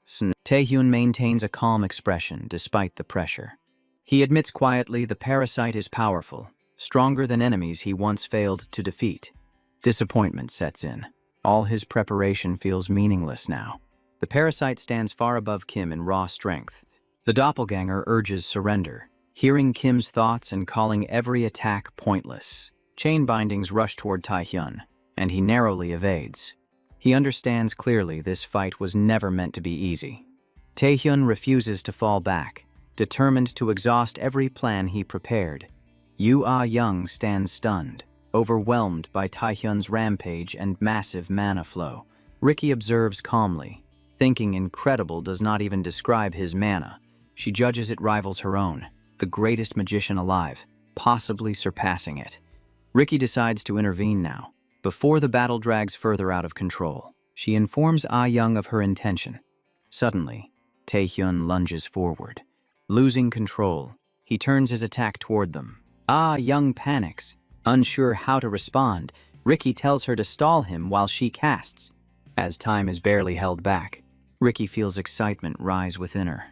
Taehyun maintains a calm expression despite the pressure. He admits quietly the parasite is powerful, stronger than enemies he once failed to defeat. Disappointment sets in. All his preparation feels meaningless now. The parasite stands far above Kim in raw strength. The doppelganger urges surrender, hearing Kim's thoughts and calling every attack pointless. Chain bindings rush toward Taehyun, and he narrowly evades. He understands clearly this fight was never meant to be easy. Taehyun refuses to fall back, determined to exhaust every plan he prepared. Yu Ah-young stands stunned, overwhelmed by Taehyun's rampage and massive mana flow. Ricky observes calmly, thinking incredible does not even describe his mana. She judges it rivals her own, the greatest magician alive, possibly surpassing it. Ricky decides to intervene now. Before the battle drags further out of control, she informs Ah-young of her intention. Suddenly, Taehyun lunges forward. Losing control, he turns his attack toward them. Ah-young panics. Unsure how to respond, Ricky tells her to stall him while she casts. As time is barely held back, Ricky feels excitement rise within her.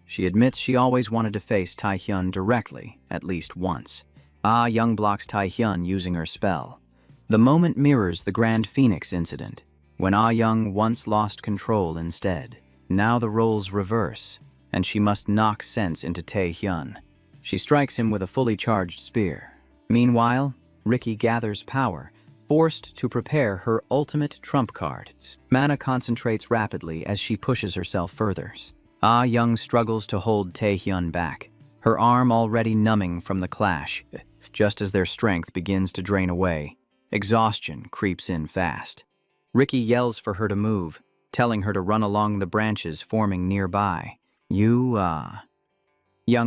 She admits she always wanted to face Taehyun directly, at least once. Ah-young blocks Taehyun using her spell. The moment mirrors the Grand Phoenix incident, when Ah-young once lost control instead. Now the roles reverse, and she must knock sense into Taehyun. She strikes him with a fully charged spear. Meanwhile, Ricky gathers power, forced to prepare her ultimate trump card. Mana concentrates rapidly as she pushes herself further. Ah-young struggles to hold Taehyun back, her arm already numbing from the clash. Just as their strength begins to drain away, exhaustion creeps in fast. Ricky yells for her to move, telling her to run along the branches forming nearby. Young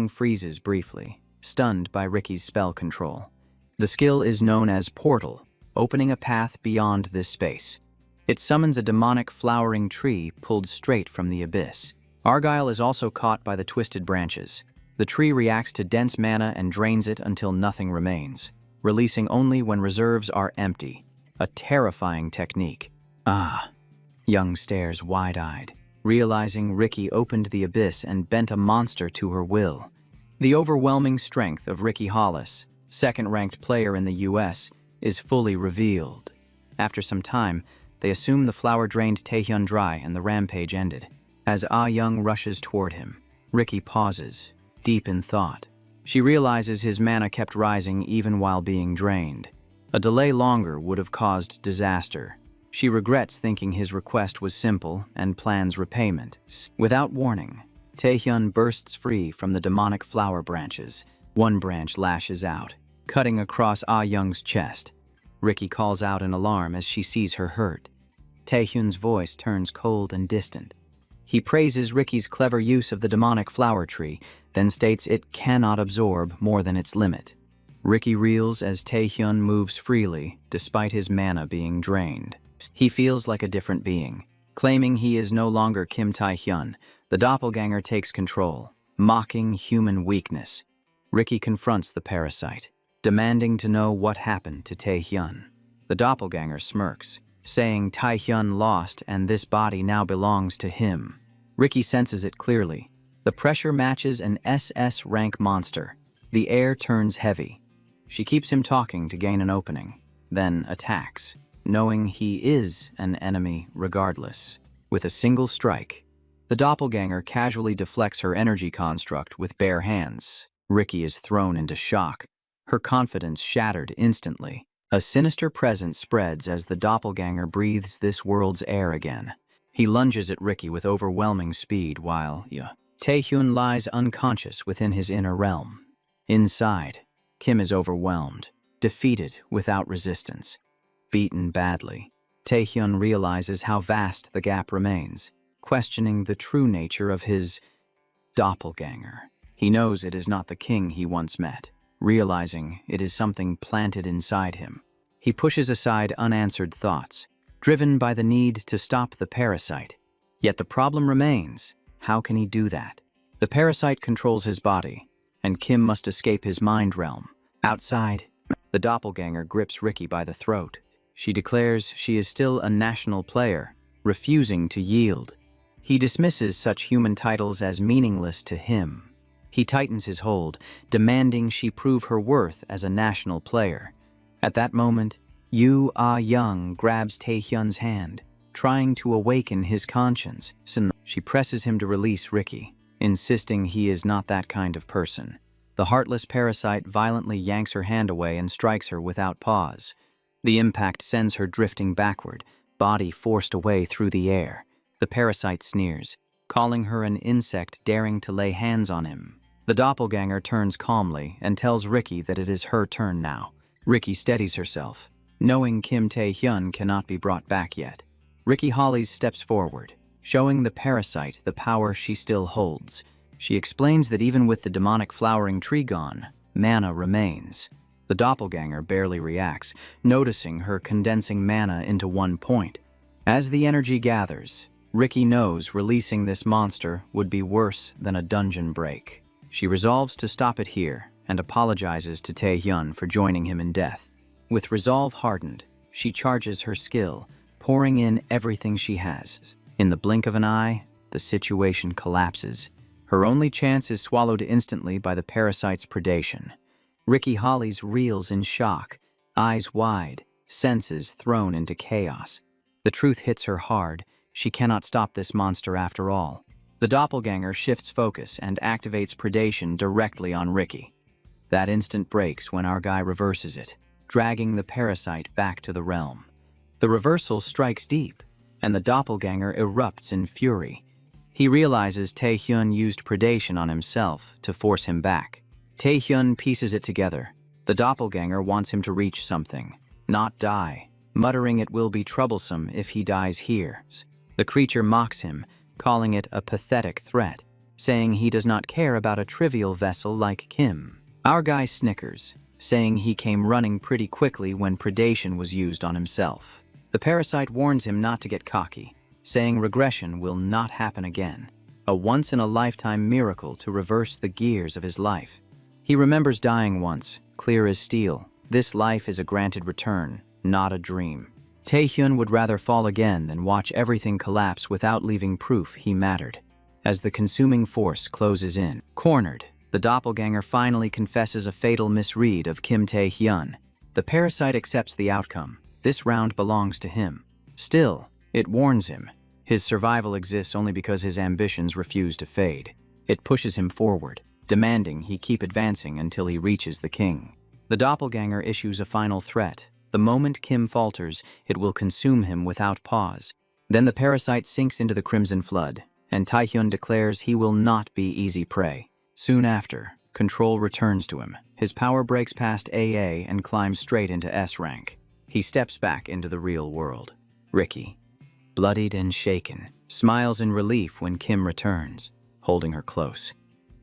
freezes briefly, stunned by Ricky's spell control. The skill is known as Portal, opening a path beyond this space. It summons a demonic flowering tree pulled straight from the abyss. Argyle is also caught by the twisted branches. The tree reacts to dense mana and drains it until nothing remains, releasing only when reserves are empty. A terrifying technique. Young stares wide-eyed, realizing Ricky opened the abyss and bent a monster to her will. The overwhelming strength of Ricky Hollis, second-ranked player in the US, is fully revealed. After some time, they assume the flower drained Taehyun dry and the rampage ended. As Ah-young rushes toward him, Ricky pauses, deep in thought. She realizes his mana kept rising even while being drained. A delay longer would have caused disaster. She regrets thinking his request was simple and plans repayment. Without warning, Taehyun bursts free from the demonic flower branches. One branch lashes out, cutting across Ah-young's chest. Ricky calls out in alarm as she sees her hurt. Taehyun's voice turns cold and distant. He praises Ricky's clever use of the demonic flower tree, then states it cannot absorb more than its limit. Ricky reels as Taehyun moves freely, despite his mana being drained. He feels like a different being. Claiming he is no longer Kim Taehyun, the doppelganger takes control, mocking human weakness. Ricky confronts the parasite, demanding to know what happened to Taehyun. The doppelganger smirks, saying Taehyun lost and this body now belongs to him. Ricky senses it clearly. The pressure matches an SS rank monster. The air turns heavy. She keeps him talking to gain an opening, then attacks, knowing he is an enemy regardless. With a single strike, the doppelganger casually deflects her energy construct with bare hands. Ricky is thrown into shock, her confidence shattered instantly. A sinister presence spreads as the doppelganger breathes this world's air again. He lunges at Ricky with overwhelming speed while Taehyun lies unconscious within his inner realm. Inside, Kim is overwhelmed, defeated without resistance. Beaten badly, Taehyun realizes how vast the gap remains, questioning the true nature of his doppelganger. He knows it is not the king he once met, realizing it is something planted inside him. He pushes aside unanswered thoughts, driven by the need to stop the parasite. Yet the problem remains. How can he do that? The parasite controls his body, and Kim must escape his mind realm. Outside, the doppelganger grips Ricky by the throat. She declares she is still a national player, refusing to yield. He dismisses such human titles as meaningless to him. He tightens his hold, demanding she prove her worth as a national player. At that moment, Yoo Ah-young grabs Taehyun's hand, trying to awaken his conscience. She presses him to release Ricky, insisting he is not that kind of person. The heartless parasite violently yanks her hand away and strikes her without pause. The impact sends her drifting backward, body forced away through the air. The parasite sneers, calling her an insect daring to lay hands on him. The doppelganger turns calmly and tells Ricky that it is her turn now. Ricky steadies herself, knowing Kim Taehyun cannot be brought back yet. Ricky Hollies steps forward, showing the parasite the power she still holds. She explains that even with the demonic flowering tree gone, mana remains. The doppelganger barely reacts, noticing her condensing mana into one point. As the energy gathers, Ricky knows releasing this monster would be worse than a dungeon break. She resolves to stop it here and apologizes to Taehyun for joining him in death. With resolve hardened, she charges her skill, pouring in everything she has. In the blink of an eye, the situation collapses. Her only chance is swallowed instantly by the parasite's predation. Ricky Hollies reels in shock, eyes wide, senses thrown into chaos. The truth hits her hard. She cannot stop this monster after all. The doppelganger shifts focus and activates predation directly on Ricky. That instant breaks when our guy reverses it, dragging the parasite back to the realm. The reversal strikes deep, and the doppelganger erupts in fury. He realizes Taehyun used predation on himself to force him back. Taehyun pieces it together. The doppelganger wants him to reach something, not die, muttering it will be troublesome if he dies here. The creature mocks him, calling it a pathetic threat, saying he does not care about a trivial vessel like Kim. Our guy snickers, saying he came running pretty quickly when predation was used on himself. The parasite warns him not to get cocky, saying regression will not happen again, a once-in-a-lifetime miracle to reverse the gears of his life. He remembers dying once, clear as steel. This life is a granted return, not a dream. Taehyun would rather fall again than watch everything collapse without leaving proof he mattered. As the consuming force closes in, cornered, the doppelganger finally confesses a fatal misread of Kim Taehyun. The parasite accepts the outcome. This round belongs to him. Still, it warns him. His survival exists only because his ambitions refuse to fade. It pushes him forward, demanding he keep advancing until he reaches the king. The doppelganger issues a final threat. The moment Kim falters, it will consume him without pause. Then the parasite sinks into the crimson flood, and Taehyun declares he will not be easy prey. Soon after, control returns to him. His power breaks past AA and climbs straight into S rank. He steps back into the real world. Ricky, bloodied and shaken, smiles in relief when Kim returns, holding her close.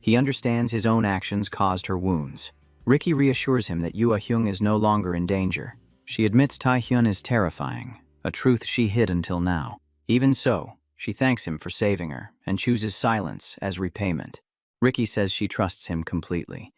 He understands his own actions caused her wounds. Ricky reassures him that Yoo Ah-hyung is no longer in danger. She admits Taehyun is terrifying, a truth she hid until now. Even so, she thanks him for saving her and chooses silence as repayment. Ricky says she trusts him completely,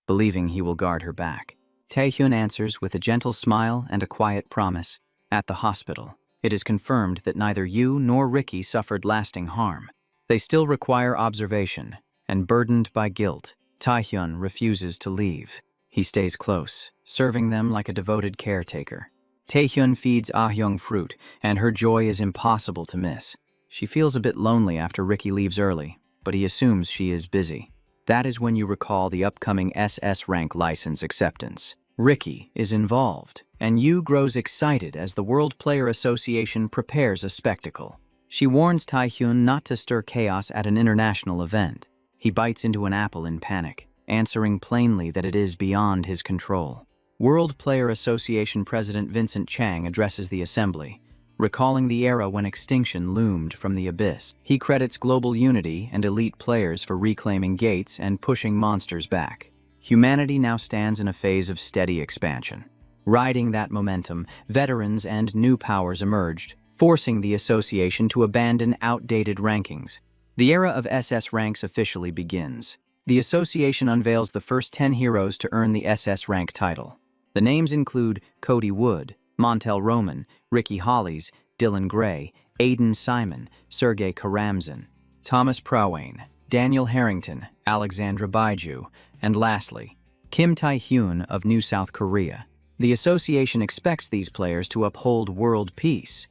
believing he will guard her back. Taehyun answers with a gentle smile and a quiet promise. At the hospital, it is confirmed that neither Yoo nor Ricky suffered lasting harm. They still require observation, and burdened by guilt, Taehyun refuses to leave. He stays close, serving them like a devoted caretaker. Taehyun feeds Ah-hyung fruit, and her joy is impossible to miss. She feels a bit lonely after Ricky leaves early, but he assumes she is busy. That is when you recall the upcoming SS rank license acceptance. Ricky is involved, and Yoo grows excited as the World Player Association prepares a spectacle. She warns Taehyun not to stir chaos at an international event. He bites into an apple in panic, answering plainly that it is beyond his control. World Player Association President Vincent Chang addresses the assembly, recalling the era when extinction loomed from the abyss. He credits global unity and elite players for reclaiming gates and pushing monsters back. Humanity now stands in a phase of steady expansion. Riding that momentum, veterans and new powers emerged, forcing the association to abandon outdated rankings. The era of SS ranks officially begins. The association unveils the first 10 heroes to earn the SS rank title. The names include Cody Wood, Montel Roman, Ricky Hollies, Dylan Gray, Aiden Simon, Sergei Karamzin, Thomas Prawane, Daniel Harrington, Alexandra Baiju, and lastly, Kim Tae-hyun of New South Korea. The association expects these players to uphold world peace.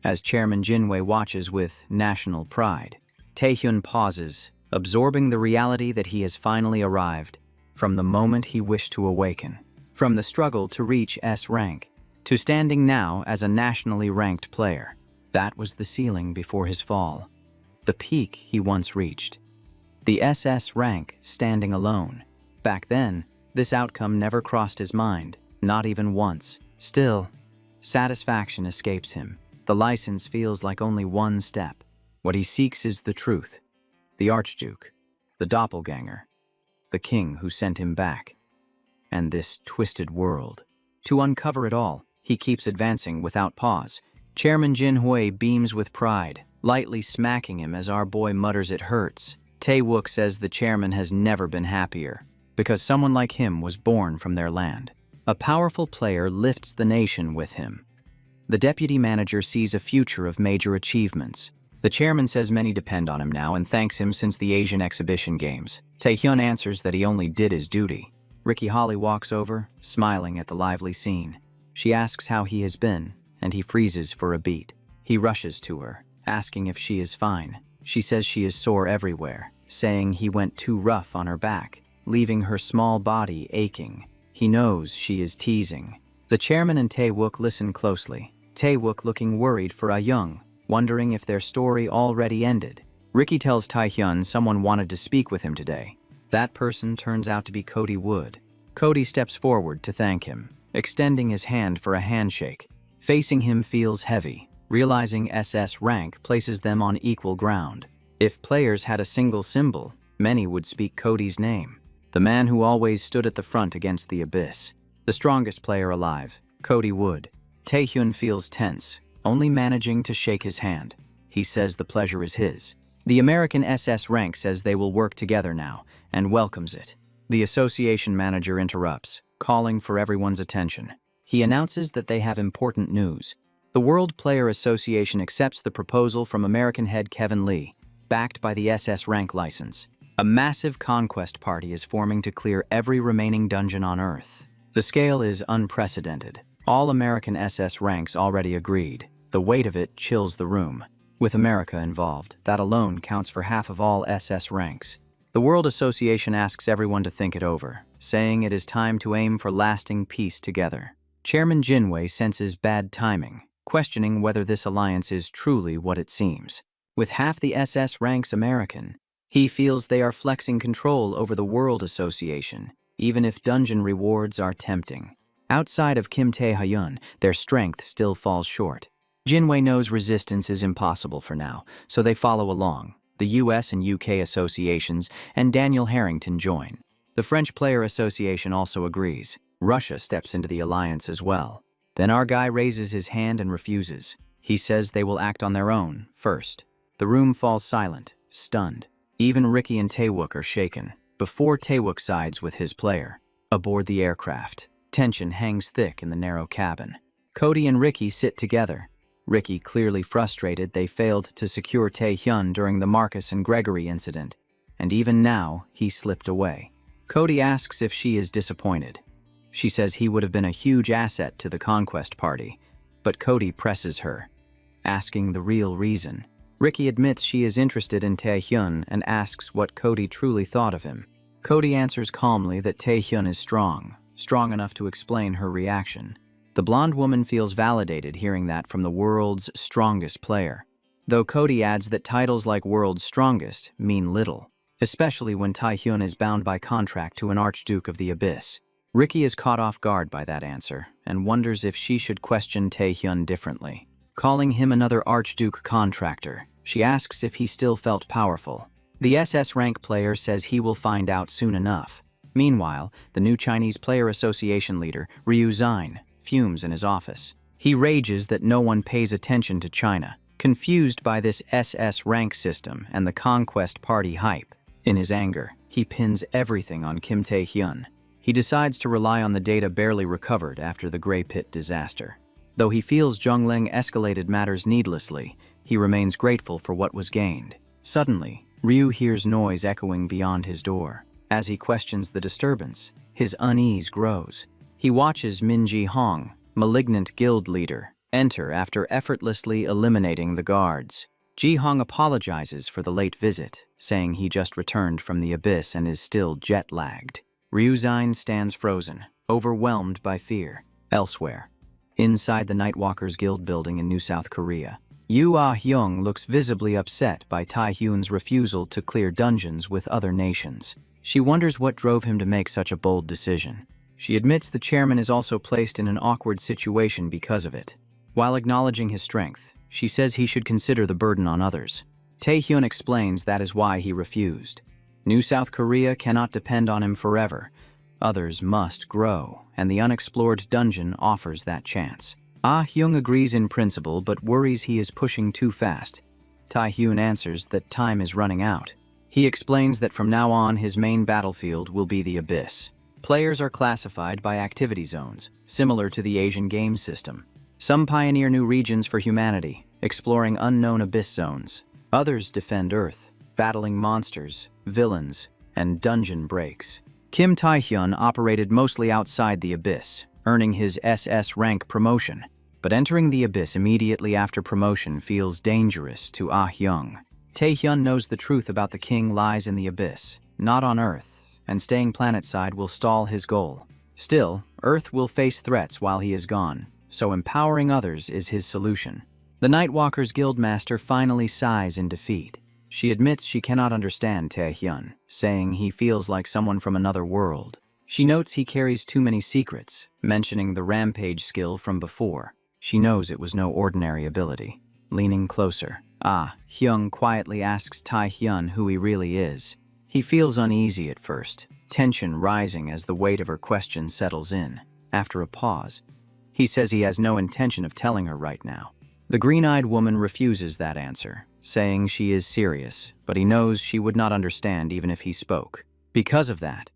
As Chairman Jinwei watches with national pride, Tae-hyun pauses, absorbing the reality that he has finally arrived. From the moment he wished to awaken, from the struggle to reach S rank, to standing now as a nationally ranked player. That was the ceiling before his fall, the peak he once reached. The SS rank standing alone. Back then, this outcome never crossed his mind, not even once. Still, satisfaction escapes him. The license feels like only one step. What he seeks is the truth. The Archduke, the doppelganger, the king who sent him back, and this twisted world. To uncover it all, he keeps advancing without pause. Chairman Jinhui beams with pride, lightly smacking him as our boy mutters it hurts. Tae-wook says the chairman has never been happier, because someone like him was born from their land. A powerful player lifts the nation with him. The deputy manager sees a future of major achievements. The chairman says many depend on him now and thanks him since the Asian Exhibition Games. Tae-hyun answers that he only did his duty. Ricky Holly walks over, smiling at the lively scene. She asks how he has been, and he freezes for a beat. He rushes to her, asking if she is fine. She says she is sore everywhere, saying he went too rough on her back, leaving her small body aching. He knows she is teasing. The chairman and Tae-wook listen closely. Tae-wook looking worried for Ah-young, wondering if their story already ended. Ricky tells Tae-hyun someone wanted to speak with him today. That person turns out to be Cody Wood. Cody steps forward to thank him, extending his hand for a handshake. Facing him feels heavy, realizing SS rank places them on equal ground. If players had a single symbol, many would speak Cody's name. The man who always stood at the front against the abyss. The strongest player alive, Cody Wood. Tae-hyun feels tense, only managing to shake his hand. He says the pleasure is his. The American SS rank says they will work together now, and welcomes it. The association manager interrupts, calling for everyone's attention. He announces that they have important news. The World Player Association accepts the proposal from American head Kevin Lee, backed by the SS rank license. A massive conquest party is forming to clear every remaining dungeon on Earth. The scale is unprecedented. All American SS ranks already agreed. The weight of it chills the room. With America involved, that alone counts for half of all SS ranks. The World Association asks everyone to think it over, saying it is time to aim for lasting peace together. Chairman Jinwei senses bad timing, questioning whether this alliance is truly what it seems. With half the SS ranks American, he feels they are flexing control over the World Association, even if dungeon rewards are tempting. Outside of Kim Tae-hyun, their strength still falls short. Jinwei knows resistance is impossible for now, so they follow along. The US and UK associations and Daniel Harrington join. The French Player Association also agrees. Russia steps into the alliance as well. Then our guy raises his hand and refuses. He says they will act on their own first. The room falls silent, stunned. Even Ricky and Tae-wook are shaken, before Tae-wook sides with his player. Aboard the aircraft, tension hangs thick in the narrow cabin. Cody and Ricky sit together. Ricky clearly frustrated they failed to secure Tae-hyun during the Marcus and Gregory incident, and even now, he slipped away. Cody asks if she is disappointed. She says he would have been a huge asset to the conquest party, but Cody presses her, asking the real reason. Ricky admits she is interested in Tae-hyun and asks what Cody truly thought of him. Cody answers calmly that Tae-hyun is strong enough to explain her reaction. The blonde woman feels validated hearing that from the world's strongest player, though Cody adds that titles like World's Strongest mean little, especially when Tae-hyun is bound by contract to an Archduke of the Abyss. Ricky is caught off guard by that answer and wonders if she should question Tae-hyun differently. Calling him another Archduke contractor, she asks if he still felt powerful. The SS rank player says he will find out soon enough. Meanwhile, the new Chinese Player Association leader, Ryu Zine, fumes in his office. He rages that no one pays attention to China, confused by this SS rank system and the Conquest Party hype. In his anger, he pins everything on Kim Tae-hyun. He decides to rely on the data barely recovered after the Grey Pit disaster. Though he feels Zhongling escalated matters needlessly, he remains grateful for what was gained. Suddenly, Ryu hears noise echoing beyond his door. As he questions the disturbance, his unease grows. He watches Min Ji-hong, malignant guild leader, enter after effortlessly eliminating the guards. Ji-hong apologizes for the late visit, saying he just returned from the abyss and is still jet-lagged. Ryu Zine stands frozen, overwhelmed by fear. Elsewhere, inside the Nightwalkers Guild building in New South Korea, Yoo Ah-hyung looks visibly upset by Tae-hyun's refusal to clear dungeons with other nations. She wonders what drove him to make such a bold decision. She admits the chairman is also placed in an awkward situation because of it. While acknowledging his strength, she says he should consider the burden on others. Tae-hyun explains that is why he refused. New South Korea cannot depend on him forever. Others must grow, and the unexplored dungeon offers that chance. Ah-hyung agrees in principle but worries he is pushing too fast. Tae-hyun answers that time is running out. He explains that from now on his main battlefield will be the Abyss. Players are classified by activity zones, similar to the Asian game system. Some pioneer new regions for humanity, exploring unknown abyss zones. Others defend Earth, battling monsters, villains, and dungeon breaks. Kim Tae-hyun operated mostly outside the Abyss, earning his SS rank promotion. But entering the Abyss immediately after promotion feels dangerous to Ah-hyung. Tae-hyun knows the truth about the king lies in the Abyss, not on Earth, and staying planetside will stall his goal. Still, Earth will face threats while he is gone, so empowering others is his solution. The Nightwalkers Guildmaster finally sighs in defeat. She admits she cannot understand Tae-hyun, saying he feels like someone from another world. She notes he carries too many secrets, mentioning the rampage skill from before. She knows it was no ordinary ability. Leaning closer, Ah-hyung quietly asks Tae-hyun who he really is. He feels uneasy at first, tension rising as the weight of her question settles in. After a pause, he says he has no intention of telling her right now. The green-eyed woman refuses that answer, saying she is serious, but he knows she would not understand even if he spoke. Because of that,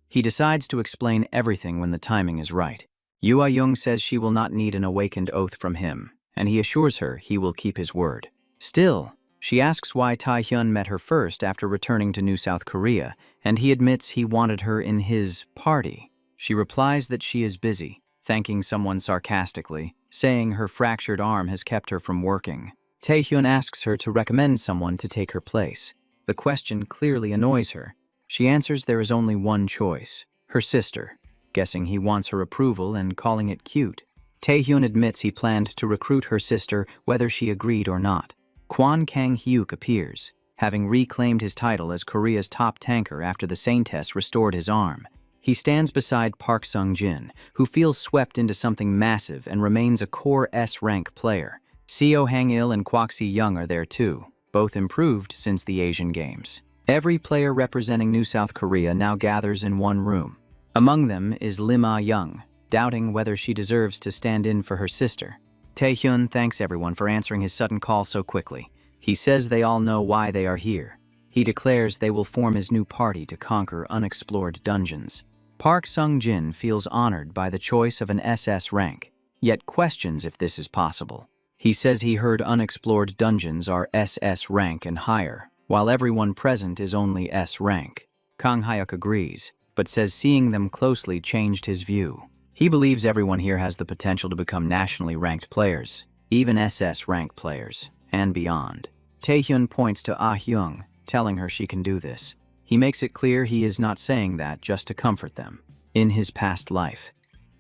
he decides to explain everything when the timing is right. Yoo Ah-hyung says she will not need an awakened oath from him, and he assures her he will keep his word. Still, she asks why Tae-hyun met her first after returning to New South Korea, and he admits he wanted her in his party. She replies that she is busy, thanking someone sarcastically, saying her fractured arm has kept her from working. Tae-hyun asks her to recommend someone to take her place. The question clearly annoys her. She answers there is only one choice, her sister, guessing he wants her approval and calling it cute. Tae-hyun admits he planned to recruit her sister whether she agreed or not. Kwon Kang-hyuk appears, having reclaimed his title as Korea's top tanker after the Saintess restored his arm. He stands beside Park Sung-jin, who feels swept into something massive and remains a core S-rank player. Seo Hang-il and Kwak Si-young are there too, both improved since the Asian Games. Every player representing New South Korea now gathers in one room. Among them is Lim Ah-young, doubting whether she deserves to stand in for her sister. Tae-hyun thanks everyone for answering his sudden call so quickly. He says they all know why they are here. He declares they will form his new party to conquer unexplored dungeons. Park Sung-jin feels honored by the choice of an SS rank, yet questions if this is possible. He says he heard unexplored dungeons are SS rank and higher, while everyone present is only S rank. Kang Hyuk agrees, but says seeing them closely changed his view. He believes everyone here has the potential to become nationally ranked players, even SS rank players, and beyond. Tae-hyun points to Ah-hyung, telling her she can do this. He makes it clear he is not saying that just to comfort them. In his past life,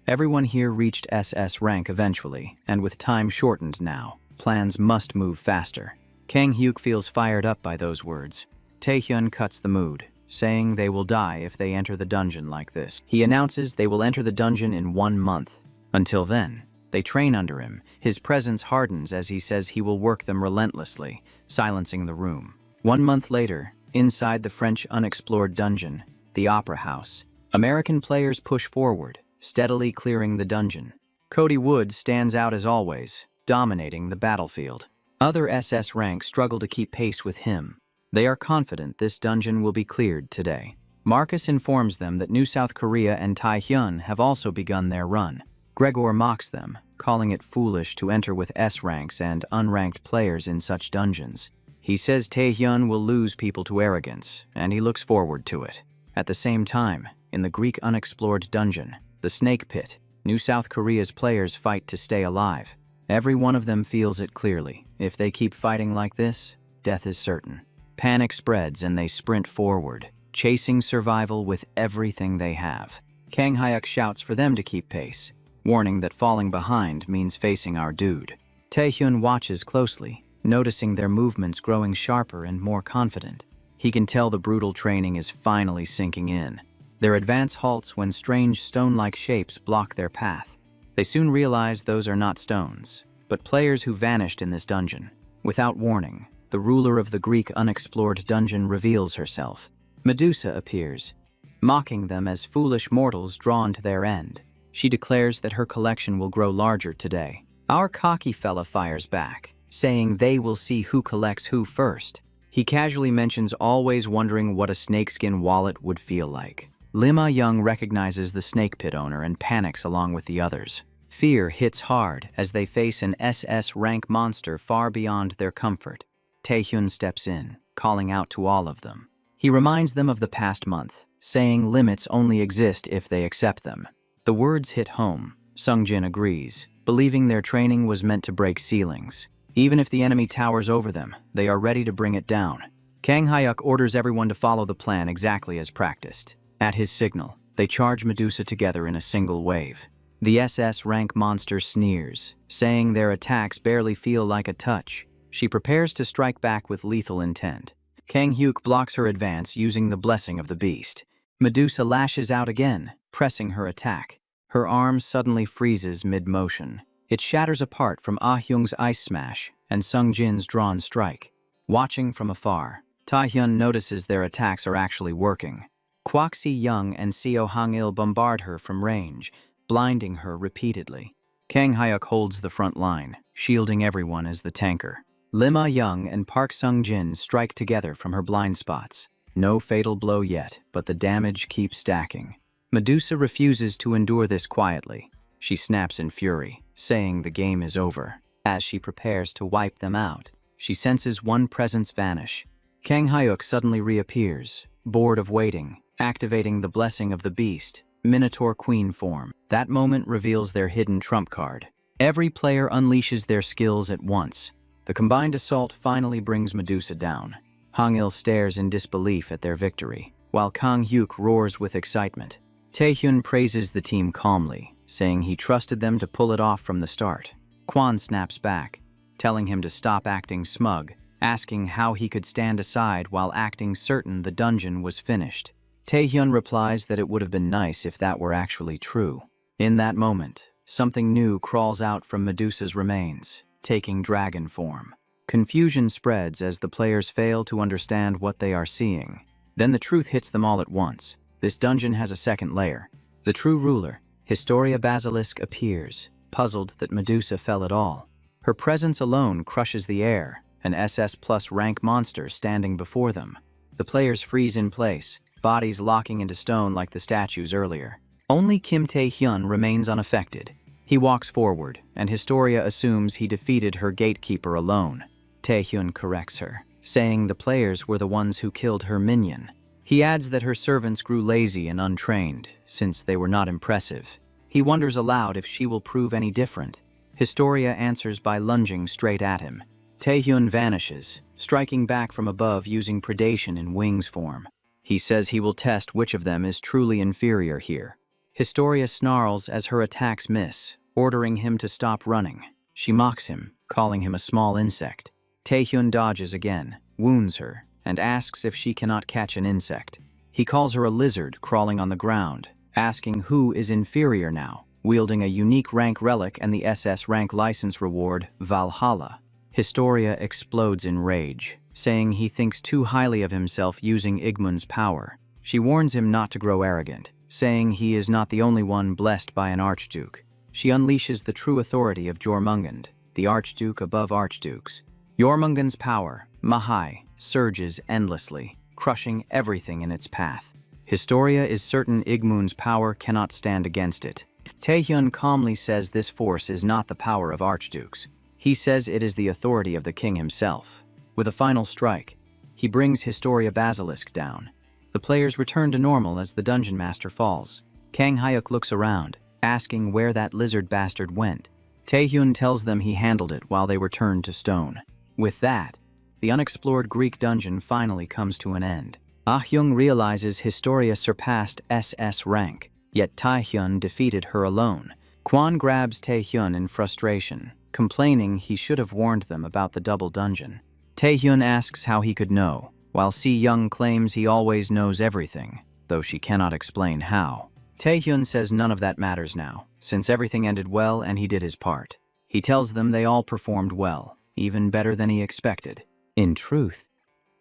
everyone here reached SS rank eventually, and with time shortened now, plans must move faster. Kang-hyuk feels fired up by those words. Tae-hyun cuts the mood, saying they will die if they enter the dungeon like this. He announces they will enter the dungeon in 1 month. Until then, they train under him. His presence hardens as he says he will work them relentlessly, silencing the room. 1 month later, inside the French unexplored dungeon, the Opera House, American players push forward, steadily clearing the dungeon. Cody Wood stands out as always, dominating the battlefield. Other SS ranks struggle to keep pace with him. They are confident this dungeon will be cleared today. Marcus informs them that New South Korea and Taehyun have also begun their run. Gregor mocks them, calling it foolish to enter with S ranks and unranked players in such dungeons. He says Taehyun will lose people to arrogance, and he looks forward to it. At the same time, in the Greek unexplored dungeon, the Snake Pit, New South Korea's players fight to stay alive. Every one of them feels it clearly. If they keep fighting like this, death is certain. Panic spreads and they sprint forward, chasing survival with everything they have. Kang Hyuk shouts for them to keep pace, warning that falling behind means facing our dude. Taehyun watches closely, noticing their movements growing sharper and more confident. He can tell the brutal training is finally sinking in. Their advance halts when strange stone-like shapes block their path. They soon realize those are not stones, but players who vanished in this dungeon. Without warning, the ruler of the Greek unexplored dungeon reveals herself. Medusa appears, mocking them as foolish mortals drawn to their end. She declares that her collection will grow larger today. Our cocky fella fires back, saying they will see who collects who first. He casually mentions always wondering what a snakeskin wallet would feel like. Lima Young recognizes the snake pit owner and panics along with the others. Fear hits hard as they face an SS rank monster far beyond their comfort. Taehyun steps in, calling out to all of them. He reminds them of the past month, saying limits only exist if they accept them. The words hit home. Sungjin agrees, believing their training was meant to break ceilings. Even if the enemy towers over them, they are ready to bring it down. Kang Hyuk orders everyone to follow the plan exactly as practiced. At his signal, they charge Medusa together in a single wave. The SS rank monster sneers, saying their attacks barely feel like a touch. She prepares to strike back with lethal intent. Kang Hyuk blocks her advance using the blessing of the beast. Medusa lashes out again, pressing her attack. Her arm suddenly freezes mid-motion. It shatters apart from Ah Hyung's ice smash and Sung Jin's drawn strike. Watching from afar, Taehyun notices their attacks are actually working. Kwak Si Young and Seo Hang-il bombard her from range, blinding her repeatedly. Kang Hyuk holds the front line, shielding everyone as the tanker. Lima Young and Park Sung-jin strike together from her blind spots. No fatal blow yet, but the damage keeps stacking. Medusa refuses to endure this quietly. She snaps in fury, saying the game is over. As she prepares to wipe them out, she senses one presence vanish. Kang Hyuk suddenly reappears, bored of waiting, activating the blessing of the beast, Minotaur Queen form. That moment reveals their hidden trump card. Every player unleashes their skills at once. The combined assault finally brings Medusa down. Hang-il stares in disbelief at their victory, while Kang Hyuk roars with excitement. Taehyun praises the team calmly, saying he trusted them to pull it off from the start. Kwon snaps back, telling him to stop acting smug, asking how he could stand aside while acting certain the dungeon was finished. Taehyun replies that it would have been nice if that were actually true. In that moment, something new crawls out from Medusa's remains, taking dragon form. Confusion spreads as the players fail to understand what they are seeing. Then the truth hits them all at once. This dungeon has a second layer. The true ruler, Historia Basilisk, appears, puzzled that Medusa fell at all. Her presence alone crushes the air, an SS plus rank monster standing before them. The players freeze in place, bodies locking into stone like the statues earlier. Only Kim Tae-hyun remains unaffected. He walks forward, and Historia assumes he defeated her gatekeeper alone. Tae-hyun corrects her, saying the players were the ones who killed her minion. He adds that her servants grew lazy and untrained, since they were not impressive. He wonders aloud if she will prove any different. Historia answers by lunging straight at him. Taehyun vanishes, striking back from above using predation in wings form. He says he will test which of them is truly inferior here. Historia snarls as her attacks miss, ordering him to stop running. She mocks him, calling him a small insect. Taehyun dodges again, wounds her, and asks if she cannot catch an insect. He calls her a lizard crawling on the ground, asking who is inferior now, wielding a unique rank relic and the SS rank license reward, Valhalla. Historia explodes in rage, saying he thinks too highly of himself using Igmund's power. She warns him not to grow arrogant. saying he is not the only one blessed by an archduke. She unleashes the true authority of Jormungand, the archduke above archdukes. Jormungand's power, Mahai, surges endlessly, crushing everything in its path. Historia is certain Igmun's power cannot stand against it. Taehyun calmly says this force is not the power of archdukes. He says it is the authority of the king himself. With a final strike, he brings Historia Basilisk down. The players return to normal as the dungeon master falls. Kang Hyuk looks around, asking where that lizard bastard went. Taehyun tells them he handled it while they were turned to stone. With that, the unexplored Greek dungeon finally comes to an end. Ah Hyung realizes Historia surpassed SS rank, yet Taehyun defeated her alone. Kwon grabs Taehyun in frustration, complaining he should have warned them about the double dungeon. Taehyun asks how he could know, while Si-young claims he always knows everything, though she cannot explain how. Taehyun says none of that matters now, since everything ended well and he did his part. He tells them they all performed well, even better than he expected. In truth,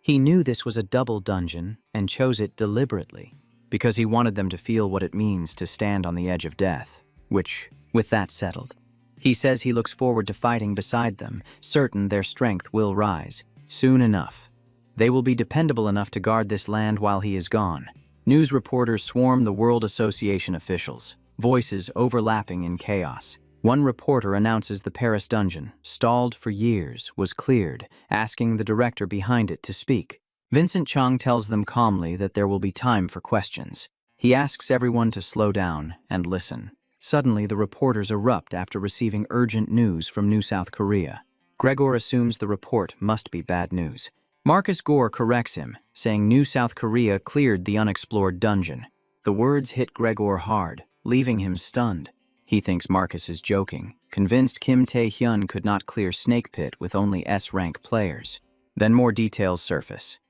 he knew this was a double dungeon and chose it deliberately, because he wanted them to feel what it means to stand on the edge of death, which, with that settled, he says he looks forward to fighting beside them, certain their strength will rise. Soon enough, they will be dependable enough to guard this land while he is gone. News reporters swarm the World Association officials, voices overlapping in chaos. One reporter announces the Paris dungeon, stalled for years, was cleared, asking the director behind it to speak. Vincent Chang tells them calmly that there will be time for questions. He asks everyone to slow down and listen. Suddenly, the reporters erupt after receiving urgent news from New South Korea. Gregor assumes the report must be bad news. Marcus Gore corrects him, saying New South Korea cleared the unexplored dungeon. The words hit Gregor hard, leaving him stunned. He thinks Marcus is joking, convinced Kim Tae-hyun could not clear Snake Pit with only S-rank players. Then more details surface,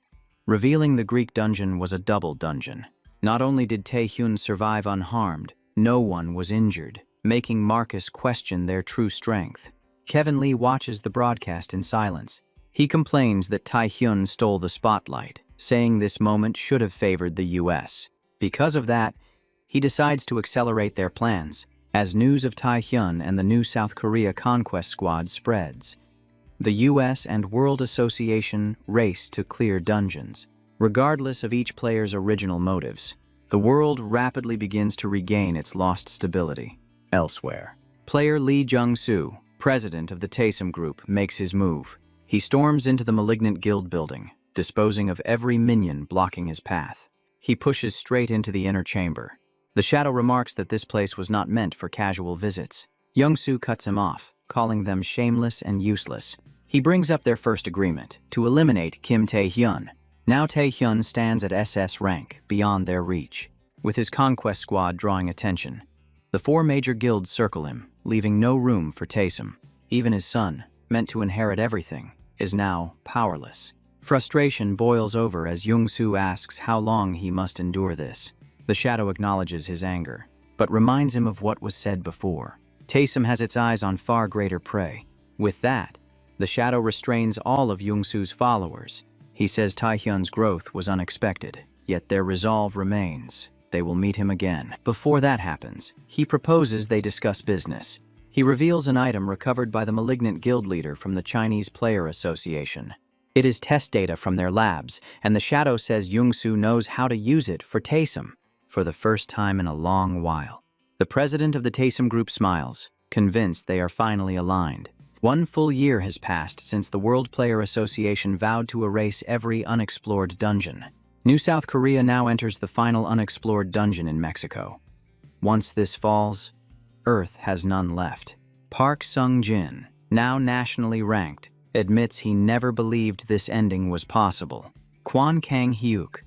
revealing the Greek dungeon was a double dungeon. Not only did Tae-hyun survive unharmed, no one was injured, making Marcus question their true strength. Kevin Lee watches the broadcast in silence. He complains that Tae-hyun stole the spotlight, saying this moment should have favored the US. Because of that, he decides to accelerate their plans. As news of Tae-hyun and the new South Korea conquest squad spreads, the US and World Association race to clear dungeons. Regardless of each player's original motives, the world rapidly begins to regain its lost stability. Elsewhere, player Lee Jung-soo, president of the Taesum Group, makes his move. He storms into the Malignant Guild building, disposing of every minion blocking his path. He pushes straight into the inner chamber. The Shadow remarks that this place was not meant for casual visits. Jung-soo cuts him off, calling them shameless and useless. He brings up their first agreement, to eliminate Kim Tae-hyun. Now Tae-hyun stands at SS rank, beyond their reach, with his conquest squad drawing attention. The four major guilds circle him, leaving no room for Taesum. Even his son, meant to inherit everything, is now powerless. Frustration boils over as Jung-soo asks how long he must endure this. The Shadow acknowledges his anger, but reminds him of what was said before. Taesum has its eyes on far greater prey. With that, the Shadow restrains all of Jung-soo's followers. He says Taehyun's growth was unexpected, yet their resolve remains. They will meet him again. Before that happens, he proposes they discuss business. He reveals an item recovered by the Malignant Guild leader from the Chinese Player Association. It is test data from their labs, and the Shadow says Jung-soo knows how to use it for Taesum, for the first time in a long while. The president of the Taesum Group smiles, convinced they are finally aligned. 1 full year has passed since the World Player Association vowed to erase every unexplored dungeon. New South Korea now enters the final unexplored dungeon in Mexico. Once this falls, Earth has none left. Park Sung-jin, now nationally ranked, admits he never believed this ending was possible. Kwon Kang-hyuk,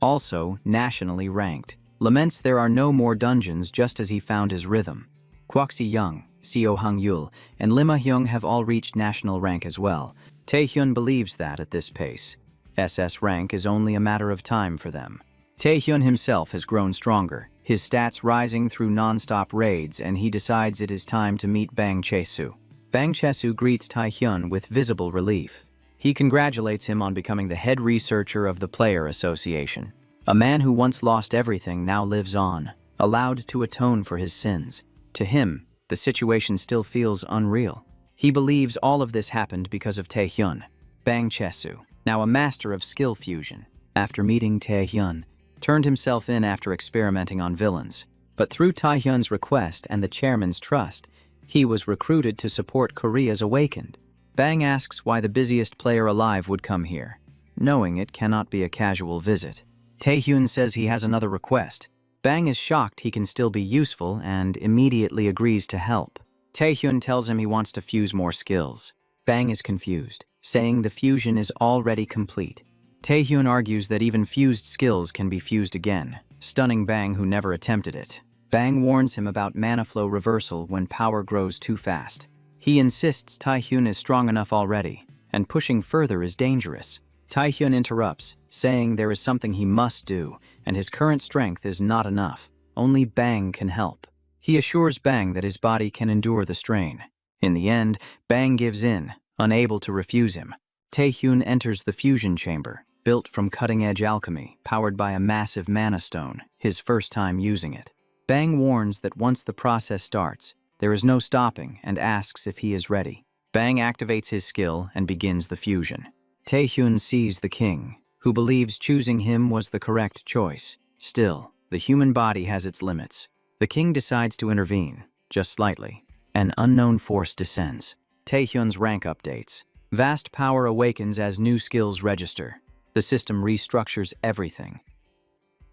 also nationally ranked, laments there are no more dungeons just as he found his rhythm. Kwak Si-young, Seo Hung-yul, and Lim Ah-hyung have all reached national rank as well. Taehyun believes that at this pace, SS rank is only a matter of time for them. Taehyun himself has grown stronger, his stats rising through non-stop raids, and he decides it is time to meet Bang Chae-soo. Bang Chae-soo greets Taehyun with visible relief. He congratulates him on becoming the head researcher of the Player Association. A man who once lost everything now lives on, allowed to atone for his sins. To him, the situation still feels unreal. He believes all of this happened because of Taehyun. Bang Chesu, now a master of skill fusion, after meeting Taehyun, turned himself in after experimenting on villains. But through Taehyun's request and the chairman's trust, he was recruited to support Korea's Awakened. Bang asks why the busiest player alive would come here, knowing it cannot be a casual visit. Taehyun says he has another request. Bang is shocked he can still be useful and immediately agrees to help. Taehyun tells him he wants to fuse more skills. Bang is confused, saying the fusion is already complete. Taehyun argues that even fused skills can be fused again, stunning Bang, who never attempted it. Bang warns him about mana flow reversal when power grows too fast. He insists Taehyun is strong enough already, and pushing further is dangerous. Taehyun interrupts, saying there is something he must do, and his current strength is not enough. Only Bang can help. He assures Bang that his body can endure the strain. In the end, Bang gives in, unable to refuse him. Taehyun enters the fusion chamber, built from cutting-edge alchemy, powered by a massive mana stone, his first time using it. Bang warns that once the process starts, there is no stopping, and asks if he is ready. Bang activates his skill and begins the fusion. Taehyun sees the king, who believes choosing him was the correct choice. Still, the human body has its limits. The king decides to intervene, just slightly. An unknown force descends. Taehyun's rank updates. Vast power awakens as new skills register. The system restructures everything,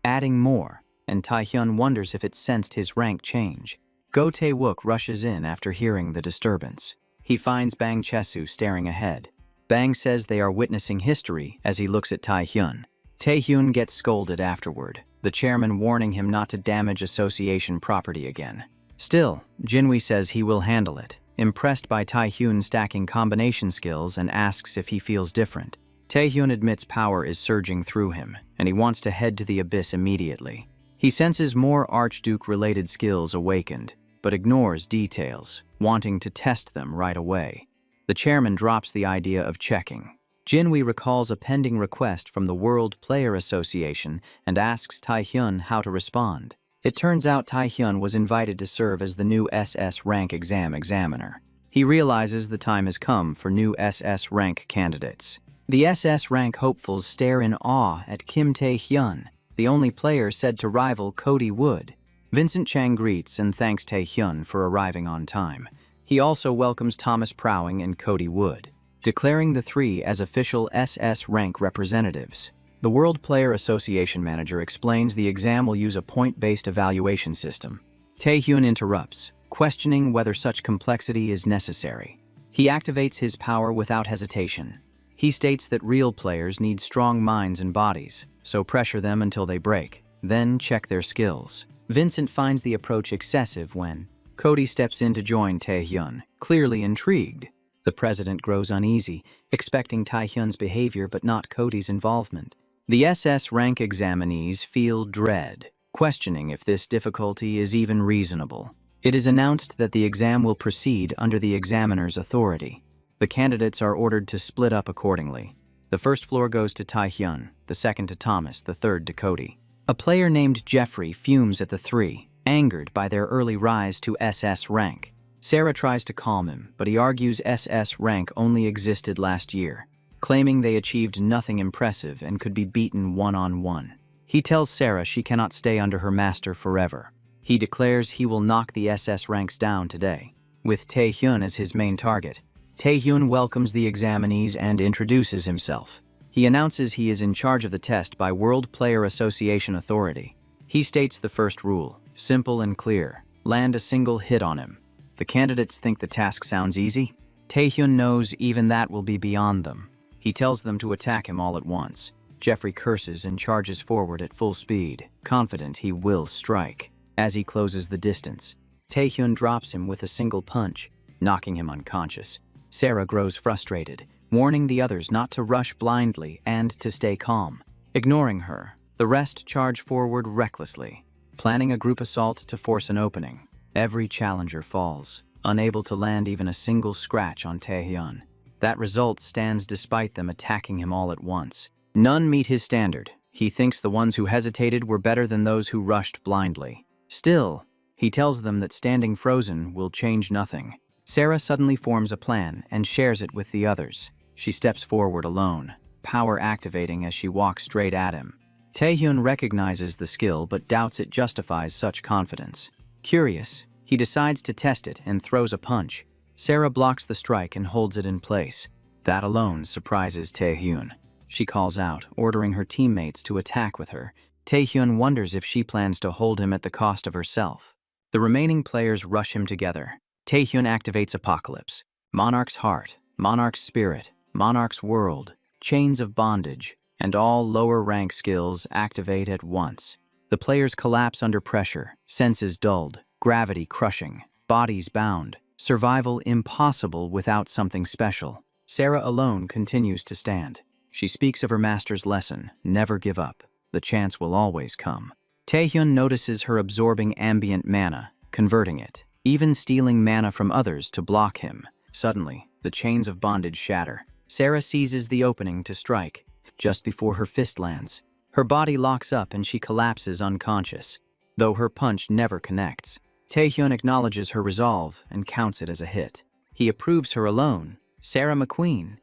adding more, and Taehyun wonders if it sensed his rank change. Go Tae-wook rushes in after hearing the disturbance. He finds Bang Chesu staring ahead. Bang says they are witnessing history as he looks at Taehyun. Taehyun gets scolded afterward, the chairman warning him not to damage association property again. Still, Jinwi says he will handle it, impressed by Taehyun stacking combination skills, and asks if he feels different. Taehyun admits power is surging through him, and he wants to head to the abyss immediately. He senses more Archduke-related skills awakened, but ignores details, wanting to test them right away. The chairman drops the idea of checking. Jinwi recalls a pending request from the World Player Association and asks Taehyun how to respond. It turns out Taehyun was invited to serve as the new SS rank examiner. He realizes the time has come for new SS rank candidates. The SS rank hopefuls stare in awe at Kim Tae-hyun, the only player said to rival Cody Wood. Vincent Chang greets and thanks Tae-hyun for arriving on time. He also welcomes Thomas Prowing and Cody Wood, declaring the three as official SS rank representatives. The World Player Association manager explains the exam will use a point-based evaluation system. Tae-hyun interrupts, questioning whether such complexity is necessary. He activates his power without hesitation. He states that real players need strong minds and bodies, so pressure them until they break, then check their skills. Vincent finds the approach excessive when Cody steps in to join Tae-hyun, clearly intrigued. The president grows uneasy, expecting Tae-hyun's behavior but not Cody's involvement. The SS rank examinees feel dread, questioning if this difficulty is even reasonable. It is announced that the exam will proceed under the examiner's authority. The candidates are ordered to split up accordingly. The first floor goes to Tae-hyun, the second to Thomas, the third to Cody. A player named Jeffrey fumes at the three, angered by their early rise to SS rank. Sarah tries to calm him, but he argues SS rank only existed last year, claiming they achieved nothing impressive and could be beaten one-on-one. He tells Sarah she cannot stay under her master forever. He declares he will knock the SS ranks down today, with Tae-hyun as his main target. Tae-hyun welcomes the examinees and introduces himself. He announces he is in charge of the test by World Player Association authority. He states the first rule, simple and clear: land a single hit on him. The candidates think the task sounds easy. Tae-hyun knows even that will be beyond them. He tells them to attack him all at once. Jeffrey curses and charges forward at full speed, confident he will strike. As he closes the distance, Tae-hyun drops him with a single punch, knocking him unconscious. Sarah grows frustrated, warning the others not to rush blindly and to stay calm. Ignoring her, the rest charge forward recklessly, planning a group assault to force an opening. Every challenger falls, unable to land even a single scratch on Tae-hyun. That result stands despite them attacking him all at once. None meet his standard. He thinks the ones who hesitated were better than those who rushed blindly. Still, he tells them that standing frozen will change nothing. Sarah suddenly forms a plan and shares it with the others. She steps forward alone, power activating as she walks straight at him. Taehyun recognizes the skill but doubts it justifies such confidence. Curious, he decides to test it and throws a punch. Sarah blocks the strike and holds it in place. That alone surprises Taehyun. She calls out, ordering her teammates to attack with her. Taehyun wonders if she plans to hold him at the cost of herself. The remaining players rush him together. Taehyun activates Apocalypse, Monarch's Heart, Monarch's Spirit, Monarch's World, Chains of Bondage, and all lower rank skills activate at once. The players collapse under pressure, senses dulled, gravity crushing, bodies bound, survival impossible without something special. Sarah alone continues to stand. She speaks of her master's lesson, never give up. The chance will always come. Taehyun notices her absorbing ambient mana, converting it, even stealing mana from others to block him. Suddenly, the chains of bondage shatter. Sarah seizes the opening to strike. Just before her fist lands, her body locks up and she collapses unconscious, though her punch never connects. Taehyun acknowledges her resolve and counts it as a hit. He approves her alone. Sarah McQueen,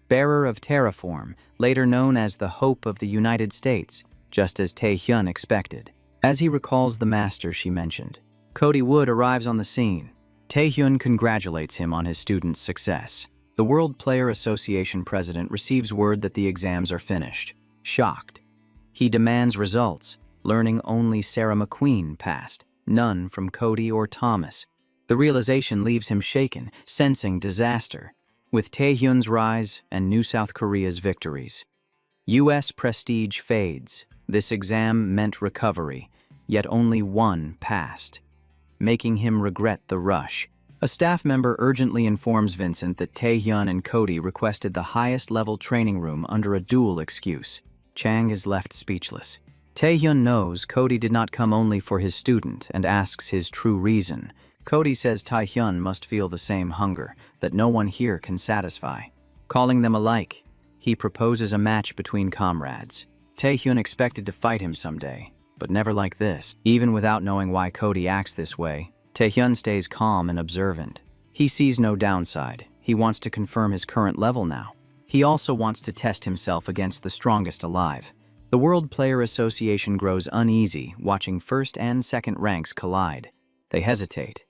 bearer of Terraform, later known as the Hope of the United States, just as Taehyun expected. As he recalls the master she mentioned, Cody Wood arrives on the scene. Taehyun congratulates him on his student's success. The World Player Association president receives word that the exams are finished. Shocked, he demands results, learning only Sarah McQueen passed, none from Cody or Thomas. The realization leaves him shaken, sensing disaster. With Taehyun's rise and New South Korea's victories, U.S. prestige fades. This exam meant recovery, yet only one passed, making him regret the rush. A staff member urgently informs Vincent that Taehyun and Cody requested the highest-level training room under a dual excuse. Chang is left speechless. Taehyun knows Cody did not come only for his student and asks his true reason. Cody says Taehyun must feel the same hunger that no one here can satisfy. Calling them alike, he proposes a match between comrades. Taehyun expected to fight him someday, but never like this. Even without knowing why Cody acts this way, Taehyun stays calm and observant. He sees no downside. He wants to confirm his current level now. He also wants to test himself against the strongest alive. The World Player Association grows uneasy, watching first and second ranks collide. They hesitate,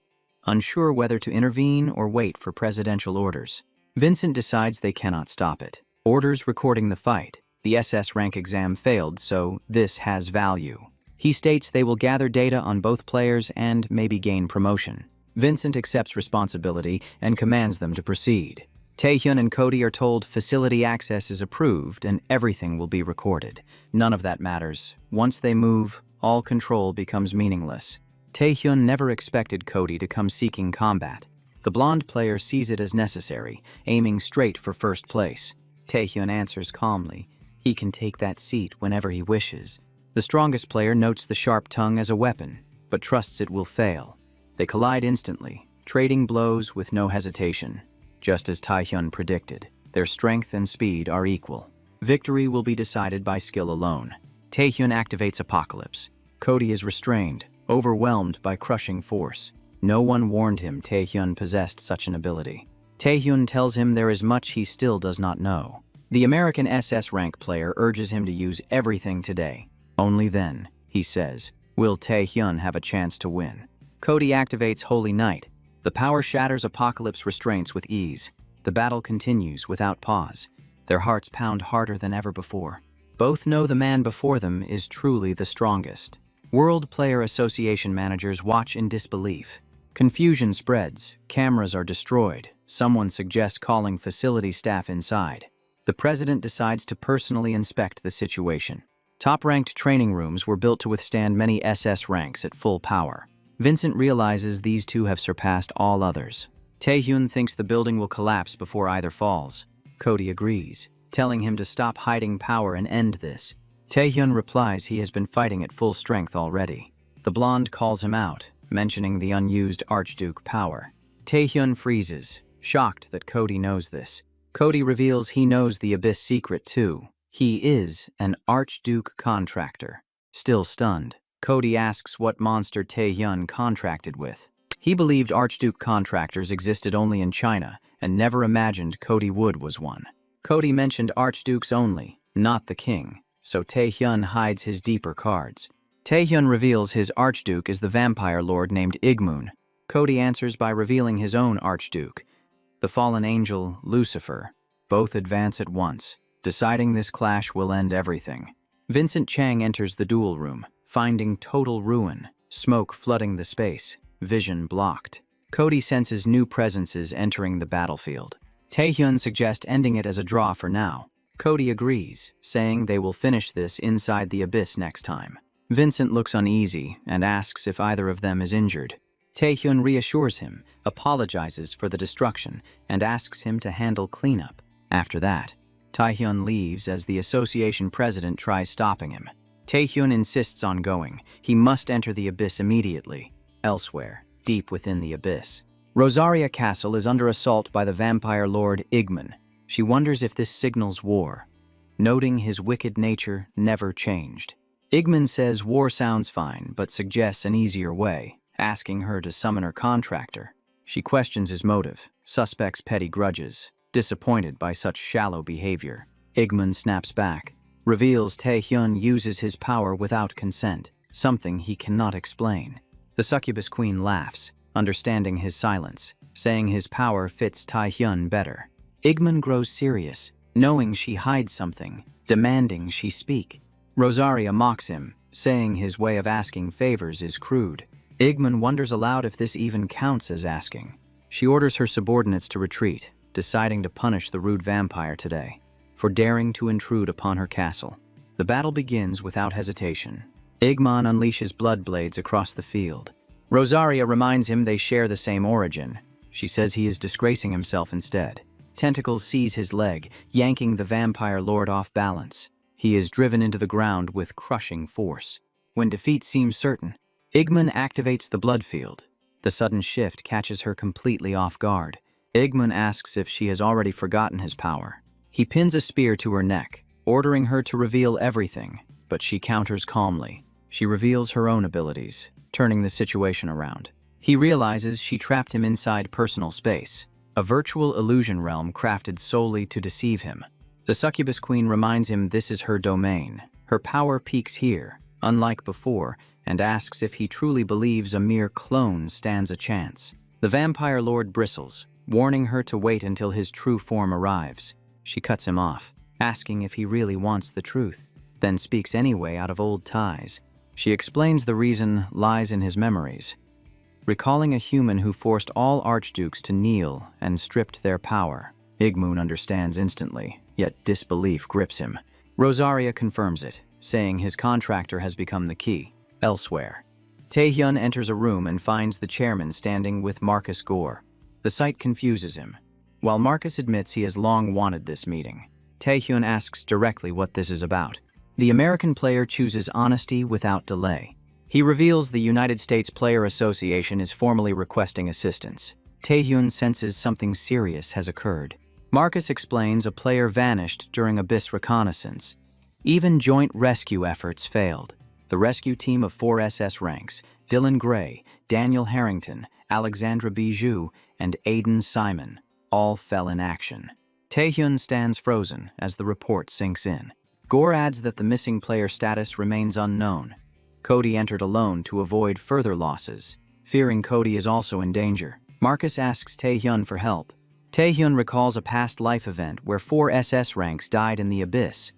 unsure whether to intervene or wait for presidential orders. Vincent decides they cannot stop it. Orders recording the fight. The SS rank exam failed, so this has value. He states they will gather data on both players and maybe gain promotion. Vincent accepts responsibility and commands them to proceed. Taehyun and Cody are told facility access is approved and everything will be recorded. None of that matters. Once they move, all control becomes meaningless. Taehyun never expected Cody to come seeking combat. The blonde player sees it as necessary, aiming straight for first place. Taehyun answers calmly. He can take that seat whenever he wishes. The strongest player notes the sharp tongue as a weapon, but trusts it will fail. They collide instantly, trading blows with no hesitation. Just as Taehyun predicted, their strength and speed are equal. Victory will be decided by skill alone. Taehyun activates Apocalypse. Cody is restrained, overwhelmed by crushing force. No one warned him Taehyun possessed such an ability. Taehyun tells him there is much he still does not know. The American SS rank player urges him to use everything today. Only then, he says, will Taehyun have a chance to win. Cody activates Holy Night. The power shatters Apocalypse restraints with ease. The battle continues without pause. Their hearts pound harder than ever before. Both know the man before them is truly the strongest. World Player Association managers watch in disbelief. Confusion spreads. Cameras are destroyed. Someone suggests calling facility staff inside. The president decides to personally inspect the situation. Top-ranked training rooms were built to withstand many SS ranks at full power. Vincent realizes these two have surpassed all others. Taehyun thinks the building will collapse before either falls. Cody agrees, telling him to stop hiding power and end this. Taehyun replies he has been fighting at full strength already. The blonde calls him out, mentioning the unused Archduke power. Taehyun freezes, shocked that Cody knows this. Cody reveals he knows the Abyss secret too. He is an Archduke contractor. Still stunned, Cody asks what monster Tae-hyun contracted with. He believed Archduke contractors existed only in China and never imagined Cody Wood was one. Cody mentioned Archdukes only, not the king, so Tae-hyun hides his deeper cards. Tae-hyun reveals his Archduke is the vampire lord named Igmoon. Cody answers by revealing his own Archduke, the fallen angel Lucifer. Both advance at once, deciding this clash will end everything. Vincent Chang enters the duel room, finding total ruin, smoke flooding the space, vision blocked. Cody senses new presences entering the battlefield. Tae-hyun suggests ending it as a draw for now. Cody agrees, saying they will finish this inside the abyss next time. Vincent looks uneasy and asks if either of them is injured. Tae-hyun reassures him, apologizes for the destruction, and asks him to handle cleanup. After that, Tae-hyun leaves as the association president tries stopping him. Tae-hyun insists on going. He must enter the abyss immediately. Elsewhere, deep within the abyss, Rosaria Castle is under assault by the vampire lord Igmoon. She wonders if this signals war, noting his wicked nature never changed. Igmoon says war sounds fine, but suggests an easier way, asking her to summon her contractor. She questions his motive, suspects petty grudges, disappointed by such shallow behavior. Igmoon snaps back, reveals Tae-hyun uses his power without consent, something he cannot explain. The succubus queen laughs, understanding his silence, saying his power fits Tae-hyun better. Igmoon grows serious, knowing she hides something, demanding she speak. Rosaria mocks him, saying his way of asking favors is crude. Igmoon wonders aloud if this even counts as asking. She orders her subordinates to retreat, deciding to punish the rude vampire today for daring to intrude upon her castle. The battle begins without hesitation. Igmoon unleashes blood blades across the field. Rosaria reminds him they share the same origin. She says he is disgracing himself instead. Tentacles seize his leg, yanking the vampire lord off balance. He is driven into the ground with crushing force. When defeat seems certain, Igmoon activates the blood field. The sudden shift catches her completely off guard. Igmoon asks if she has already forgotten his power. He pins a spear to her neck, ordering her to reveal everything, but she counters calmly. She reveals her own abilities, turning the situation around. He realizes she trapped him inside personal space, a virtual illusion realm crafted solely to deceive him. The succubus queen reminds him this is her domain. Her power peaks here, unlike before, and asks if he truly believes a mere clone stands a chance. The vampire lord bristles, warning her to wait until his true form arrives. She cuts him off, asking if he really wants the truth, then speaks anyway out of old ties. She explains the reason lies in his memories, recalling a human who forced all archdukes to kneel and stripped their power. Igmoon understands instantly, yet disbelief grips him. Rosaria confirms it, saying his contractor has become the key. Elsewhere, Tae-hyun enters a room and finds the chairman standing with Marcus Gore. The sight confuses him. While Marcus admits he has long wanted this meeting, Tae-hyun asks directly what this is about. The American player chooses honesty without delay. He reveals the United States Player Association is formally requesting assistance. Tae-hyun senses something serious has occurred. Marcus explains a player vanished during Abyss reconnaissance. Even joint rescue efforts failed. The rescue team of 4 SS ranks, Dylan Gray, Daniel Harrington, Alexandra Bijou, and Aidan Simon, all fell in action. Tae-hyun stands frozen as the report sinks in. Gore adds that the missing player status remains unknown. Cody entered alone to avoid further losses. Fearing Cody is also in danger, Marcus asks Tae-hyun for help. Tae-hyun recalls a past life event where 4 SS ranks died in the Abyss.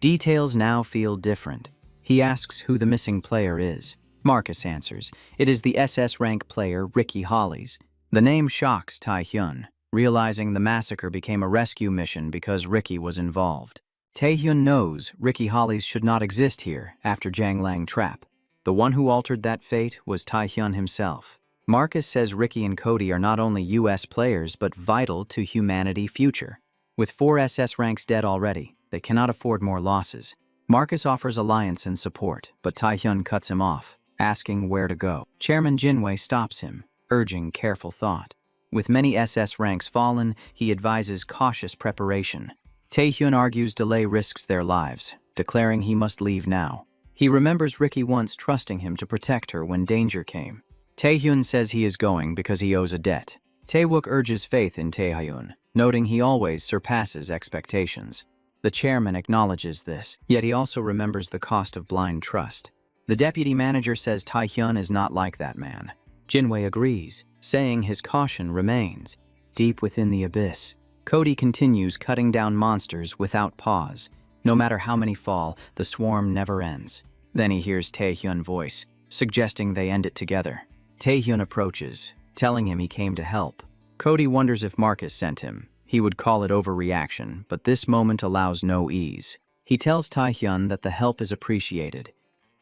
Details now feel different. He asks who the missing player is. Marcus answers, it is the SS rank player Ricky Hollies. The name shocks Tae-hyun, realizing the massacre became a rescue mission because Ricky was involved. Tae-hyun knows Ricky Hollies should not exist here after Janglang trap. The one who altered that fate was Tae-hyun himself. Marcus says Ricky and Cody are not only US players but vital to humanity future. With 4 SS ranks dead already, they cannot afford more losses. Marcus offers alliance and support, but Tae-hyun cuts him off, asking where to go. Chairman Jinwei stops him, urging careful thought. With many SS ranks fallen, he advises cautious preparation. Taehyun argues delay risks their lives, declaring he must leave now. He remembers Ricky once trusting him to protect her when danger came. Taehyun says he is going because he owes a debt. Taewook urges faith in Taehyun, noting he always surpasses expectations. The chairman acknowledges this, yet he also remembers the cost of blind trust. The deputy manager says Taehyun is not like that man. Jinwei agrees, saying his caution remains. Deep within the abyss, Cody continues cutting down monsters without pause. No matter how many fall, the swarm never ends. Then he hears Taehyun's voice, suggesting they end it together. Taehyun approaches, telling him he came to help. Cody wonders if Marcus sent him. He would call it overreaction, but this moment allows no ease. He tells Taehyun that the help is appreciated,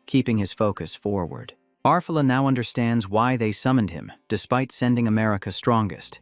keeping his focus forward. Arfala now understands why they summoned him, despite sending America's strongest.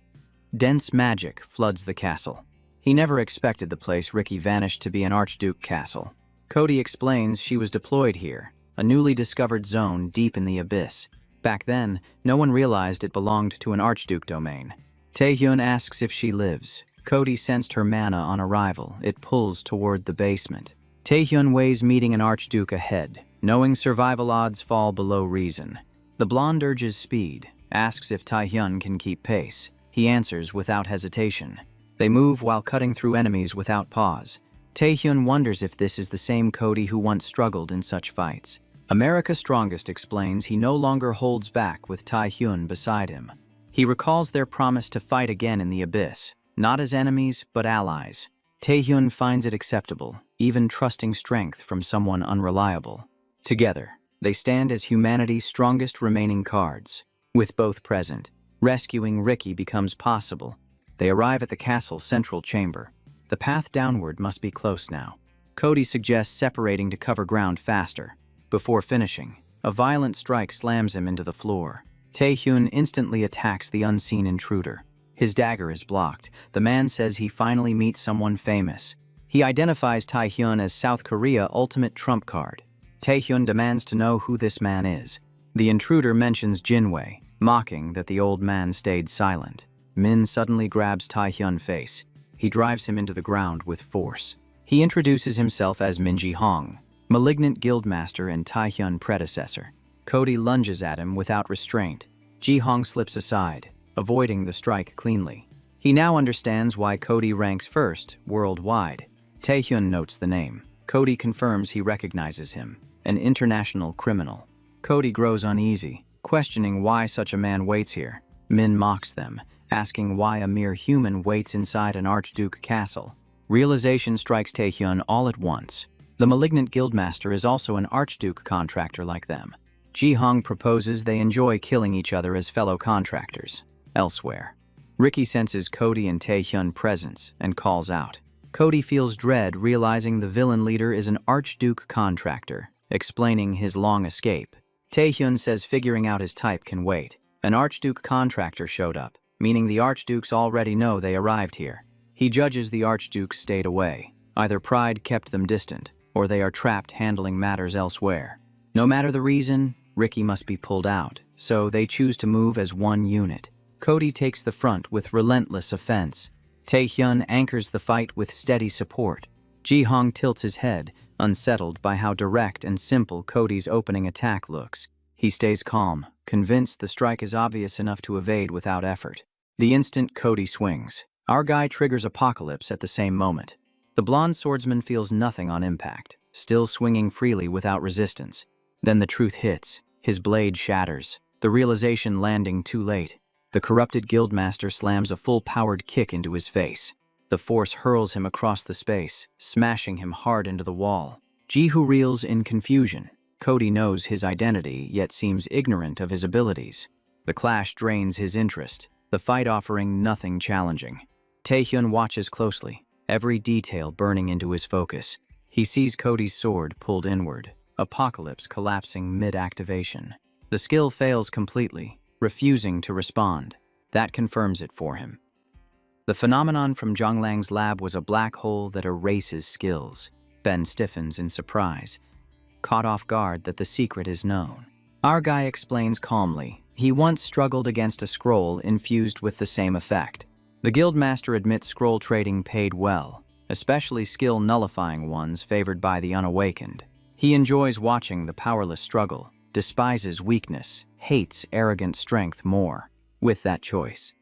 Dense magic floods the castle. He never expected the place Ricky vanished to be an Archduke castle. Cody explains she was deployed here, a newly discovered zone deep in the abyss. Back then, no one realized it belonged to an Archduke domain. Taehyun asks if she lives. Cody sensed her mana on arrival. It pulls toward the basement. Taehyun weighs meeting an Archduke ahead, knowing survival odds fall below reason. The blonde urges speed, asks if Taehyun can keep pace. He answers without hesitation. They move while cutting through enemies without pause. Taehyun wonders if this is the same Cody who once struggled in such fights. America's Strongest explains he no longer holds back with Taehyun beside him. He recalls their promise to fight again in the abyss, not as enemies, but allies. Taehyun finds it acceptable, even trusting strength from someone unreliable. Together, they stand as humanity's strongest remaining cards. With both present, rescuing Ricky becomes possible. They arrive at the castle's central chamber. The path downward must be close now. Cody suggests separating to cover ground faster. Before finishing, a violent strike slams him into the floor. Taehyun instantly attacks the unseen intruder. His dagger is blocked. The man says he finally meets someone famous. He identifies Taehyun as South Korea ultimate trump card. Taehyun demands to know who this man is. The intruder mentions Jinwei, mocking that the old man stayed silent. Min suddenly grabs Taehyun's face. He drives him into the ground with force. He introduces himself as Min Ji-hong, malignant guildmaster and Taehyun's predecessor. Cody lunges at him without restraint. Ji-hong slips aside, avoiding the strike cleanly. He now understands why Cody ranks first worldwide. Taehyun notes the name. Cody confirms he recognizes him, an international criminal. Cody grows uneasy, questioning why such a man waits here. Min mocks them, asking why a mere human waits inside an Archduke castle. Realization strikes Taehyun all at once. The malignant guildmaster is also an Archduke contractor like them. Ji-hong proposes they enjoy killing each other as fellow contractors. Elsewhere, Ricky senses Cody and Taehyun's presence and calls out. Cody feels dread, realizing the villain leader is an Archduke contractor, explaining his long escape. Taehyun says figuring out his type can wait. An Archduke contractor showed up, meaning the Archdukes already know they arrived here. He judges the Archdukes stayed away. Either pride kept them distant, or they are trapped handling matters elsewhere. No matter the reason, Ricky must be pulled out, so they choose to move as one unit. Cody takes the front with relentless offense. Taehyun anchors the fight with steady support. Ji-hong tilts his head, unsettled by how direct and simple Cody's opening attack looks. He stays calm, convinced the strike is obvious enough to evade without effort. The instant Cody swings, our guy triggers Apocalypse at the same moment. The blonde swordsman feels nothing on impact, still swinging freely without resistance. Then the truth hits. His blade shatters, the realization landing too late. The corrupted guildmaster slams a full-powered kick into his face. The force hurls him across the space, smashing him hard into the wall. Jihu reels in confusion. Cody knows his identity, yet seems ignorant of his abilities. The clash drains his interest, the fight offering nothing challenging. Taehyun watches closely, every detail burning into his focus. He sees Cody's sword pulled inward, Apocalypse collapsing mid-activation. The skill fails completely, refusing to respond. That confirms it for him. The phenomenon from Zhonglang's lab was a black hole that erases skills. Ben stiffens in surprise, caught off guard that the secret is known. Our guy explains calmly. He once struggled against a scroll infused with the same effect. The guildmaster admits scroll trading paid well. especially skill-nullifying ones favored by the unawakened. He enjoys watching the powerless struggle, despises weakness, hates arrogant strength more. With that choice,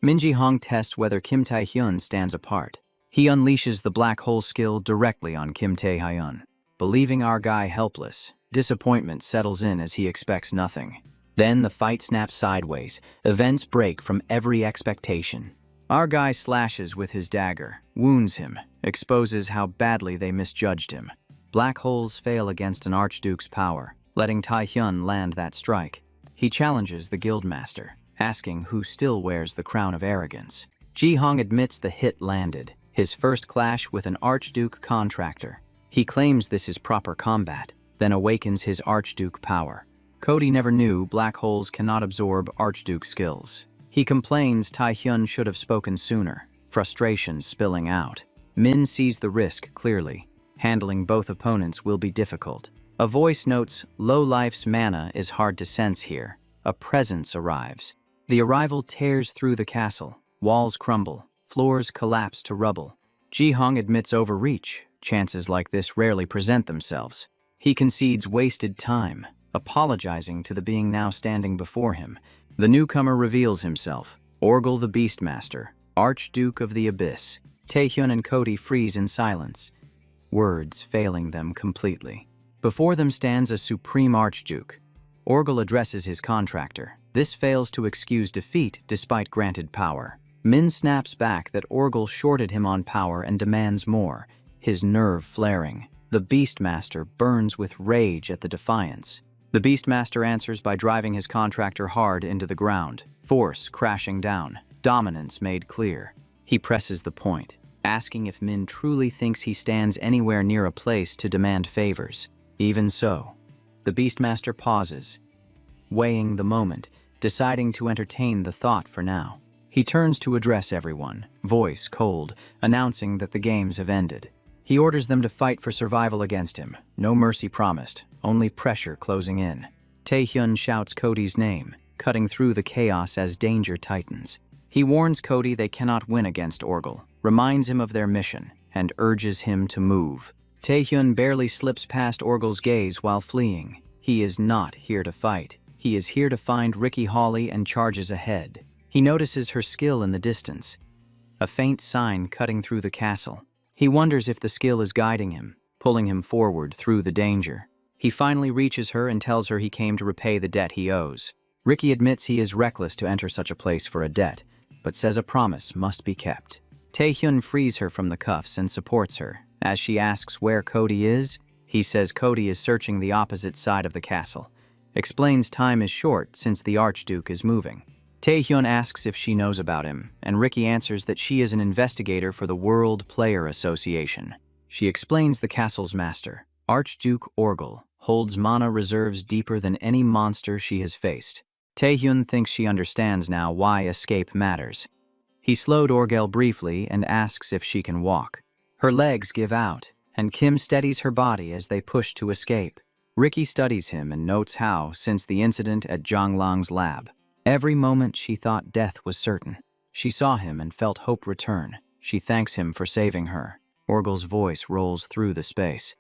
Min Ji-hong tests whether Kim Tae-hyun stands apart. He unleashes the black hole skill directly on Kim Tae-hyun. Believing our guy helpless, disappointment settles in as he expects nothing. Then the fight snaps sideways. Events break from every expectation. Our guy slashes with his dagger, wounds him, exposes how badly they misjudged him. Black holes fail against an archduke's power, letting Tae-hyun land that strike. He challenges the guildmaster, asking who still wears the crown of arrogance. Ji-hong admits the hit landed, his first clash with an archduke contractor. He claims this is proper combat, then awakens his archduke power. Cody never knew black holes cannot absorb archduke skills. He complains Tae-hyun should have spoken sooner, frustration spilling out. Min sees the risk clearly. Handling both opponents will be difficult. A voice notes, "Low-life's mana is hard to sense here." A presence arrives. The arrival tears through the castle. Walls crumble, floors collapse to rubble. Ji-hong admits overreach. Chances like this rarely present themselves. He concedes wasted time, apologizing to the being now standing before him. The newcomer reveals himself, Orgel the Beastmaster, Archduke of the Abyss. Tae-hyun and Cody freeze in silence, words failing them completely. Before them stands a supreme archduke. Orgel addresses his contractor. This fails to excuse defeat despite granted power. Min snaps back that Orgel shorted him on power and demands more, his nerve flaring. The Beastmaster burns with rage at the defiance. The Beastmaster answers by driving his contractor hard into the ground, force crashing down, dominance made clear. He presses the point, asking if Min truly thinks he stands anywhere near a place to demand favors. Even so, the Beastmaster pauses, weighing the moment, deciding to entertain the thought for now. He turns to address everyone, voice cold, announcing that the games have ended. He orders them to fight for survival against him. No mercy promised, only pressure closing in. Tae-hyun shouts Cody's name, cutting through the chaos as danger tightens. He warns Cody they cannot win against Orgel, reminds him of their mission, and urges him to move. Tae-hyun barely slips past Orgel's gaze while fleeing. He is not here to fight. He is here to find Ricky Hawley and charges ahead. He notices her skill in the distance, a faint sign cutting through the castle. He wonders if the skill is guiding him, pulling him forward through the danger. He finally reaches her and tells her he came to repay the debt he owes. Ricky admits he is reckless to enter such a place for a debt, but says a promise must be kept. Tae-hyun frees her from the cuffs and supports her. As she asks where Cody is, he says Cody is searching the opposite side of the castle. Explains time is short since the Archduke is moving. Tae-hyun asks if she knows about him, and Ricky answers that she is an investigator for the World Player Association. She explains the castle's master, Archduke Orgel, holds mana reserves deeper than any monster she has faced. Tae-hyun thinks she understands now why escape matters. He slowed Orgel briefly and asks if she can walk. Her legs give out, and Kim steadies her body as they push to escape. Ricky studies him and notes how, since the incident at Zhonglang's lab, every moment she thought death was certain. She saw him and felt hope return. She thanks him for saving her. Orgel's voice rolls through the space,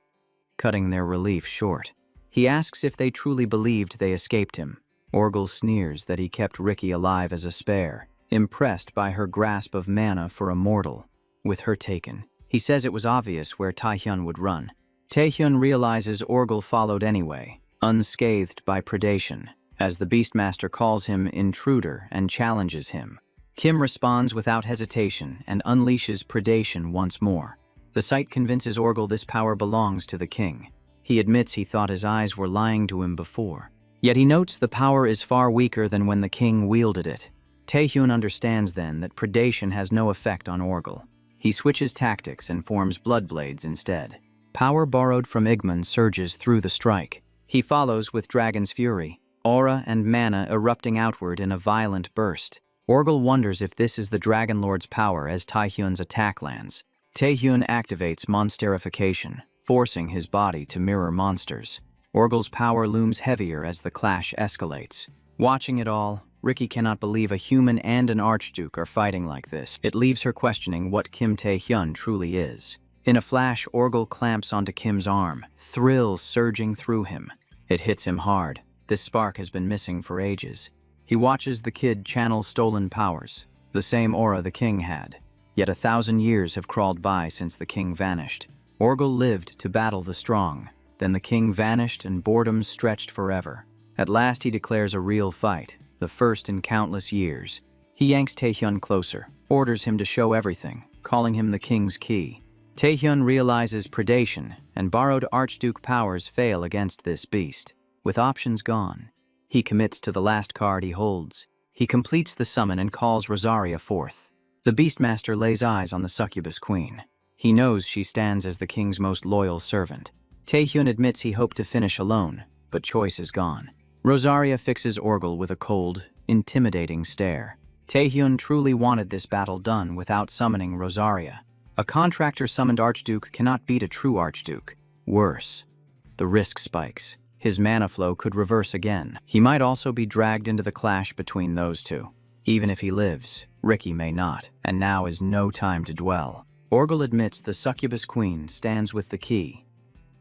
cutting their relief short. He asks if they truly believed they escaped him. Orgel sneers that he kept Ricky alive as a spare, impressed by her grasp of mana for a mortal. With her taken, he says it was obvious where Tae-hyun would run. Tae-hyun realizes Orgel followed anyway, unscathed by predation, as the Beastmaster calls him intruder and challenges him. Kim responds without hesitation and unleashes predation once more. The sight convinces Orgel this power belongs to the king. He admits he thought his eyes were lying to him before. Yet he notes the power is far weaker than when the king wielded it. Tae-hyun understands then that predation has no effect on Orgel. He switches tactics and forms Bloodblades instead. Power borrowed from Igman surges through the strike. He follows with Dragon's Fury, aura and mana erupting outward in a violent burst. Orgel wonders if this is the Dragon Lord's power as Tae-hyun's attack lands. Tae-hyun activates Monsterification, forcing his body to mirror monsters. Orgel's power looms heavier as the clash escalates. Watching it all, Ricky cannot believe a human and an archduke are fighting like this. It leaves her questioning what Kim Tae-hyun truly is. In a flash, Orgel clamps onto Kim's arm, thrill surging through him. It hits him hard. This spark has been missing for ages. He watches the kid channel stolen powers, the same aura the king had. Yet 1,000 years have crawled by since the king vanished. Orgel lived to battle the strong. Then the king vanished and boredom stretched forever. At last he declares a real fight, the first in countless years. He yanks Taehyun closer, orders him to show everything, calling him the king's key. Taehyun realizes predation, and borrowed archduke powers fail against this beast. With options gone, he commits to the last card he holds. He completes the summon and calls Rosaria forth. The Beastmaster lays eyes on the succubus queen. He knows she stands as the king's most loyal servant. Taehyun admits he hoped to finish alone, but choice is gone. Rosaria fixes Orgel with a cold, intimidating stare. Taehyun truly wanted this battle done without summoning Rosaria. A contractor-summoned archduke cannot beat a true archduke. Worse, the risk spikes. His mana flow could reverse again. He might also be dragged into the clash between those two. Even if he lives, Ricky may not, and now is no time to dwell. Orgel admits the succubus queen stands with the key,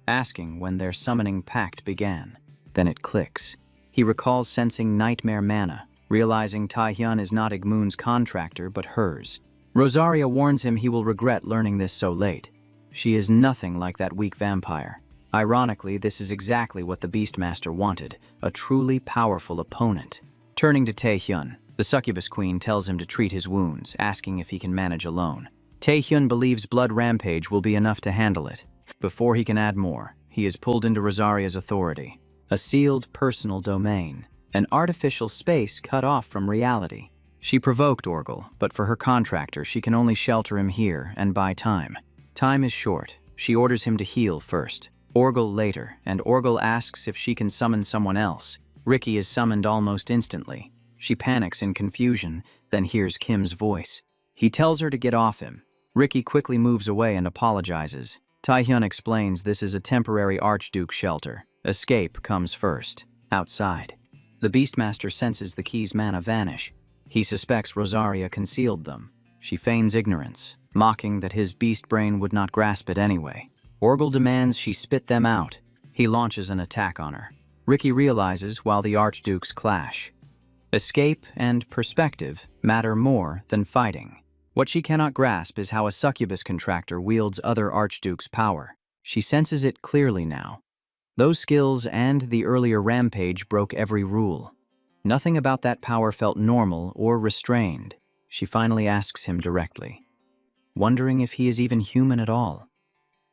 asking when their summoning pact began. Then it clicks. He recalls sensing nightmare mana, realizing Taehyun is not Igmoon's contractor but hers. Rosaria warns him he will regret learning this so late. She is nothing like that weak vampire. Ironically, this is exactly what the Beastmaster wanted, a truly powerful opponent. Turning to Taehyun, the succubus queen tells him to treat his wounds, asking if he can manage alone. Taehyun believes blood rampage will be enough to handle it. Before he can add more, he is pulled into Rosaria's authority. A sealed personal domain, an artificial space cut off from reality. She provoked Orgel, but for her contractor, she can only shelter him here and buy time. Time is short. She orders him to heal first, Orgel later, and Orgel asks if she can summon someone else. Ricky is summoned almost instantly. She panics in confusion, then hears Kim's voice. He tells her to get off him. Ricky quickly moves away and apologizes. Taehyun explains this is a temporary archduke shelter. Escape comes first. Outside, the Beastmaster senses the key's mana vanish. He suspects Rosaria concealed them. She feigns ignorance, mocking that his beast brain would not grasp it anyway. Orgel demands she spit them out. He launches an attack on her. Ricky realizes while the archdukes clash. Escape and perspective matter more than fighting. What she cannot grasp is how a succubus contractor wields other archdukes' power. She senses it clearly now. Those skills and the earlier rampage broke every rule. Nothing about that power felt normal or restrained. She finally asks him directly, wondering if he is even human at all.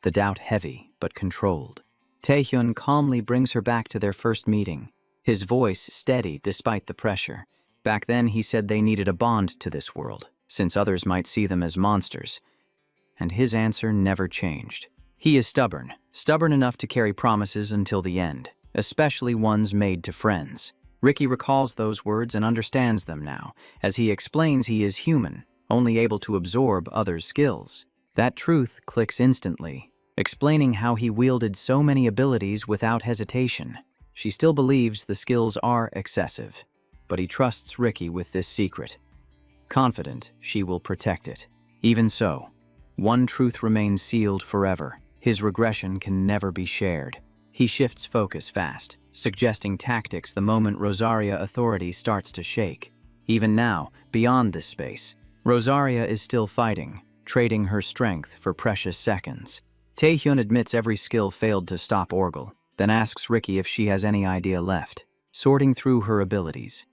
The doubt heavy but controlled. Taehyun calmly brings her back to their first meeting, his voice steady despite the pressure. Back then he said they needed a bond to this world, since others might see them as monsters. And his answer never changed. He is stubborn enough to carry promises until the end, especially ones made to friends. Ricky recalls those words and understands them now, as he explains he is human, only able to absorb others' skills. That truth clicks instantly, explaining how he wielded so many abilities without hesitation. She still believes the skills are excessive, but he trusts Ricky with this secret. Confident she will protect it. Even so, one truth remains sealed forever. His regression can never be shared. He shifts focus fast, suggesting tactics the moment Rosaria authority starts to shake. Even now, beyond this space, Rosaria is still fighting, trading her strength for precious seconds. Taehyun admits every skill failed to stop Orgel, then asks Ricky if she has any idea left, sorting through her abilities.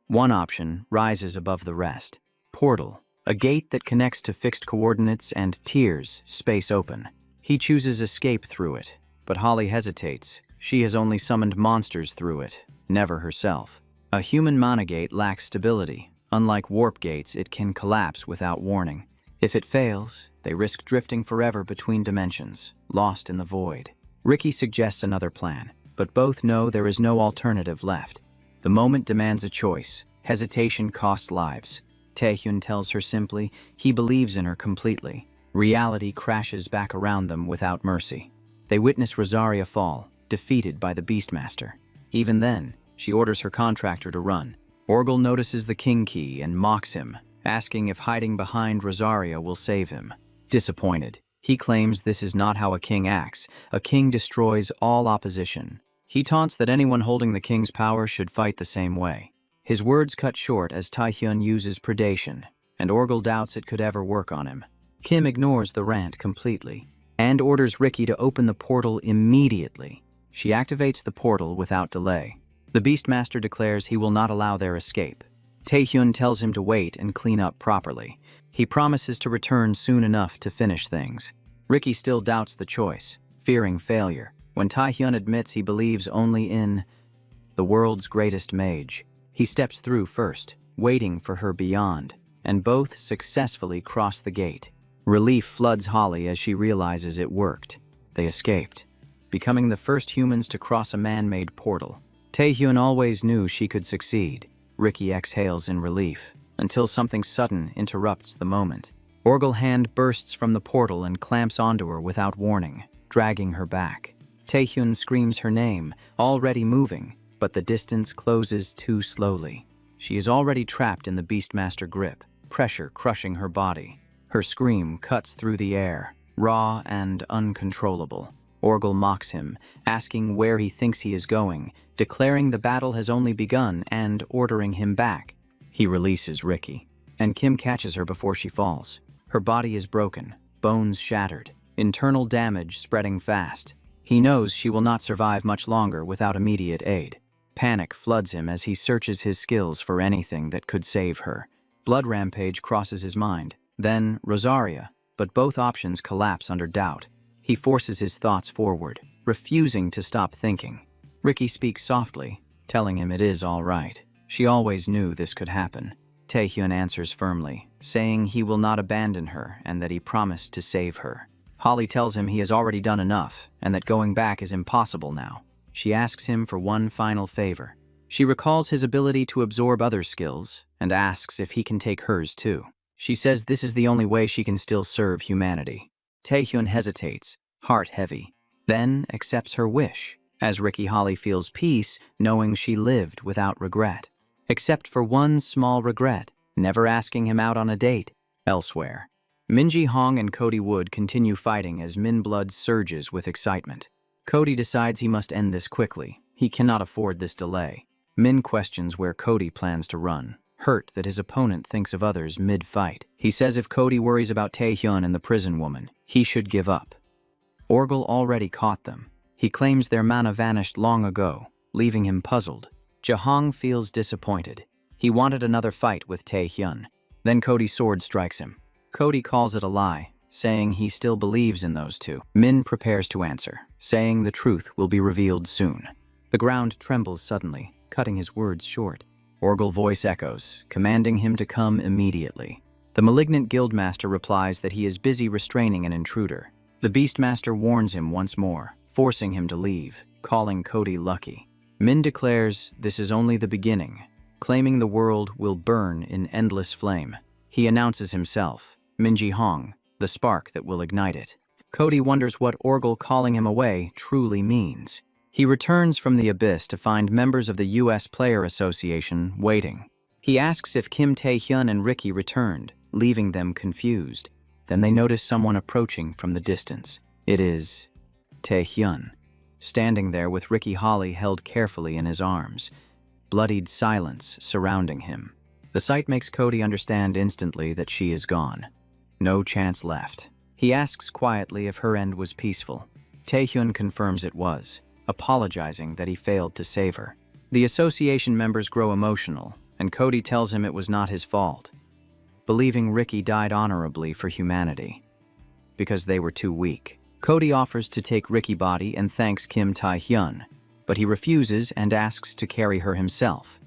One option rises above the rest. Portal, a gate that connects to fixed coordinates and tiers, space open. He chooses escape through it, but Holly hesitates. She has only summoned monsters through it, never herself. A human mana gate lacks stability. Unlike warp gates, it can collapse without warning. If it fails, they risk drifting forever between dimensions, lost in the void. Ricky suggests another plan, but both know there is no alternative left. The moment demands a choice. Hesitation costs lives. Taehyun tells her simply he believes in her completely. Reality crashes back around them without mercy. They witness Rosaria fall, defeated by the Beastmaster. Even then, she orders her contractor to run. Orgel notices the king key and mocks him, asking if hiding behind Rosaria will save him. Disappointed, he claims this is not how a king acts. A king destroys all opposition. He taunts that anyone holding the king's power should fight the same way. His words cut short as Taehyun uses predation, and Orgel doubts it could ever work on him. Kim ignores the rant completely and orders Ricky to open the portal immediately. She activates the portal without delay. The Beastmaster declares he will not allow their escape. Taehyun tells him to wait and clean up properly. He promises to return soon enough to finish things. Ricky still doubts the choice, fearing failure, when Taehyun admits he believes only in the world's greatest mage. He steps through first, waiting for her beyond, and both successfully cross the gate. Relief floods Holly as she realizes it worked. They escaped, becoming the first humans to cross a man-made portal. Taehyun always knew she could succeed. Ricky exhales in relief, until something sudden interrupts the moment. Orgel's hand bursts from the portal and clamps onto her without warning, dragging her back. Taehyun screams her name, already moving, but the distance closes too slowly. She is already trapped in the Beastmaster grip, pressure crushing her body. Her scream cuts through the air, raw and uncontrollable. Orgel mocks him, asking where he thinks he is going, declaring the battle has only begun and ordering him back. He releases Ricky, and Kim catches her before she falls. Her body is broken, bones shattered, internal damage spreading fast. He knows she will not survive much longer without immediate aid. Panic floods him as he searches his skills for anything that could save her. Blood rampage crosses his mind, then Rosaria, but both options collapse under doubt. He forces his thoughts forward, refusing to stop thinking. Ricky speaks softly, telling him it is all right. She always knew this could happen. Taehyun answers firmly, saying he will not abandon her and that he promised to save her. Holly tells him he has already done enough and that going back is impossible now. She asks him for one final favor. She recalls his ability to absorb other skills and asks if he can take hers too. She says this is the only way she can still serve humanity. Taehyun hesitates, heart heavy, then accepts her wish, as Ricky Holly feels peace knowing she lived without regret. Except for one small regret, never asking him out on a date. Elsewhere, Minji Hong and Cody Wood continue fighting as Min blood surges with excitement. Cody decides he must end this quickly. He cannot afford this delay. Min questions where Cody plans to run, hurt that his opponent thinks of others mid-fight. He says if Cody worries about Taehyun and the prison woman, he should give up. Orgel already caught them. He claims their mana vanished long ago, leaving him puzzled. Jahong feels disappointed. He wanted another fight with Taehyun. Then Cody's sword strikes him. Cody calls it a lie, saying he still believes in those two. Min prepares to answer, saying the truth will be revealed soon. The ground trembles suddenly, cutting his words short. Orgel's voice echoes, commanding him to come immediately. The malignant guildmaster replies that he is busy restraining an intruder. The Beastmaster warns him once more, forcing him to leave, calling Cody lucky. Min declares this is only the beginning, claiming the world will burn in endless flame. He announces himself, Minji Hong, the spark that will ignite it. Cody wonders what Orgel calling him away truly means. He returns from the abyss to find members of the U.S. Player Association waiting. He asks if Kim Taehyun and Ricky returned, leaving them confused. Then they notice someone approaching from the distance. It is Taehyun, standing there with Ricky Holly held carefully in his arms, bloodied silence surrounding him. The sight makes Cody understand instantly that she is gone. No chance left. He asks quietly if her end was peaceful. Taehyun confirms it was, apologizing that he failed to save her. The association members grow emotional, and Cody tells him it was not his fault, believing Ricky died honorably for humanity, because they were too weak. Cody offers to take Ricky's body and thanks Kim Taehyun, but he refuses and asks to carry her himself,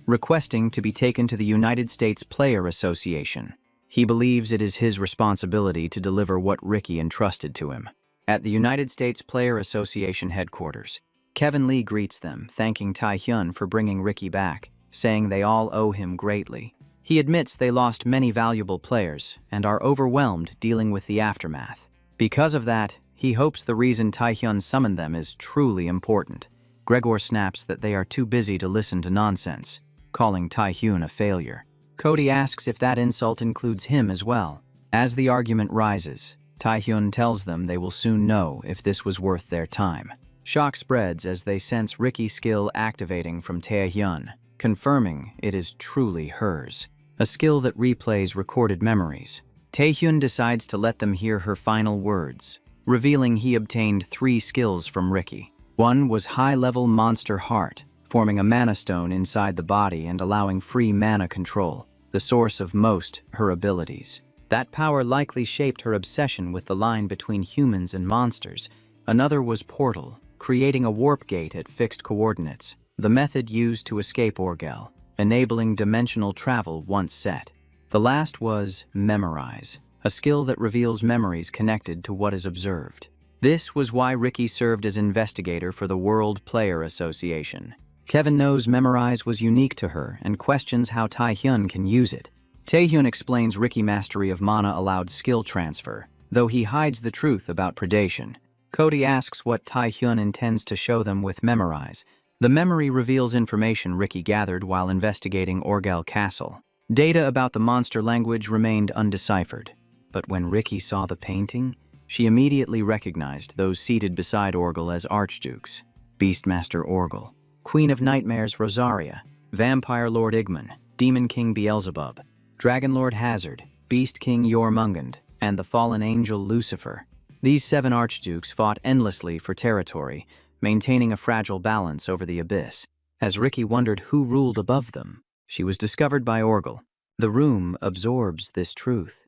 requesting to be taken to the United States Player Association. He believes it is his responsibility to deliver what Ricky entrusted to him. At the United States Player Association headquarters, Kevin Lee greets them, thanking Taehyun for bringing Ricky back, saying they all owe him greatly. He admits they lost many valuable players and are overwhelmed dealing with the aftermath. Because of that, he hopes the reason Taehyun summoned them is truly important. Gregor snaps that they are too busy to listen to nonsense. calling Taehyun a failure. Cody asks if that insult includes him as well. As the argument rises, Taehyun tells them they will soon know if this was worth their time. Shock spreads as they sense Ricky's skill activating from Taehyun, confirming it is truly hers, a skill that replays recorded memories. Taehyun decides to let them hear her final words, revealing he obtained 3 skills from Ricky. One was high-level Monster Heart, forming a mana stone inside the body and allowing free mana control, the source of most her abilities. That power likely shaped her obsession with the line between humans and monsters. Another was Portal, creating a warp gate at fixed coordinates, the method used to escape Orgel, enabling dimensional travel once set. The last was Memorize, a skill that reveals memories connected to what is observed. This was why Ricky served as investigator for the World Player Association. Kevin knows Memorize was unique to her and questions how Taehyun can use it. Taehyun explains Ricky mastery of mana allowed skill transfer, though he hides the truth about predation. Cody asks what Taehyun intends to show them with Memorize. The memory reveals information Ricky gathered while investigating Orgel Castle. Data about the monster language remained undeciphered, but when Ricky saw the painting, she immediately recognized those seated beside Orgel as Archdukes: Beastmaster Orgel, Queen of Nightmares Rosaria, Vampire Lord Igman, Demon King Beelzebub, Dragon Lord Hazard, Beast King Jormungand, and the fallen angel Lucifer. These 7 Archdukes fought endlessly for territory, maintaining a fragile balance over the abyss. As Ricky wondered who ruled above them, she was discovered by Orgel. The room absorbs this truth,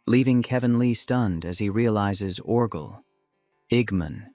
leaving Kevin Lee stunned as he realizes Orgel, Igman,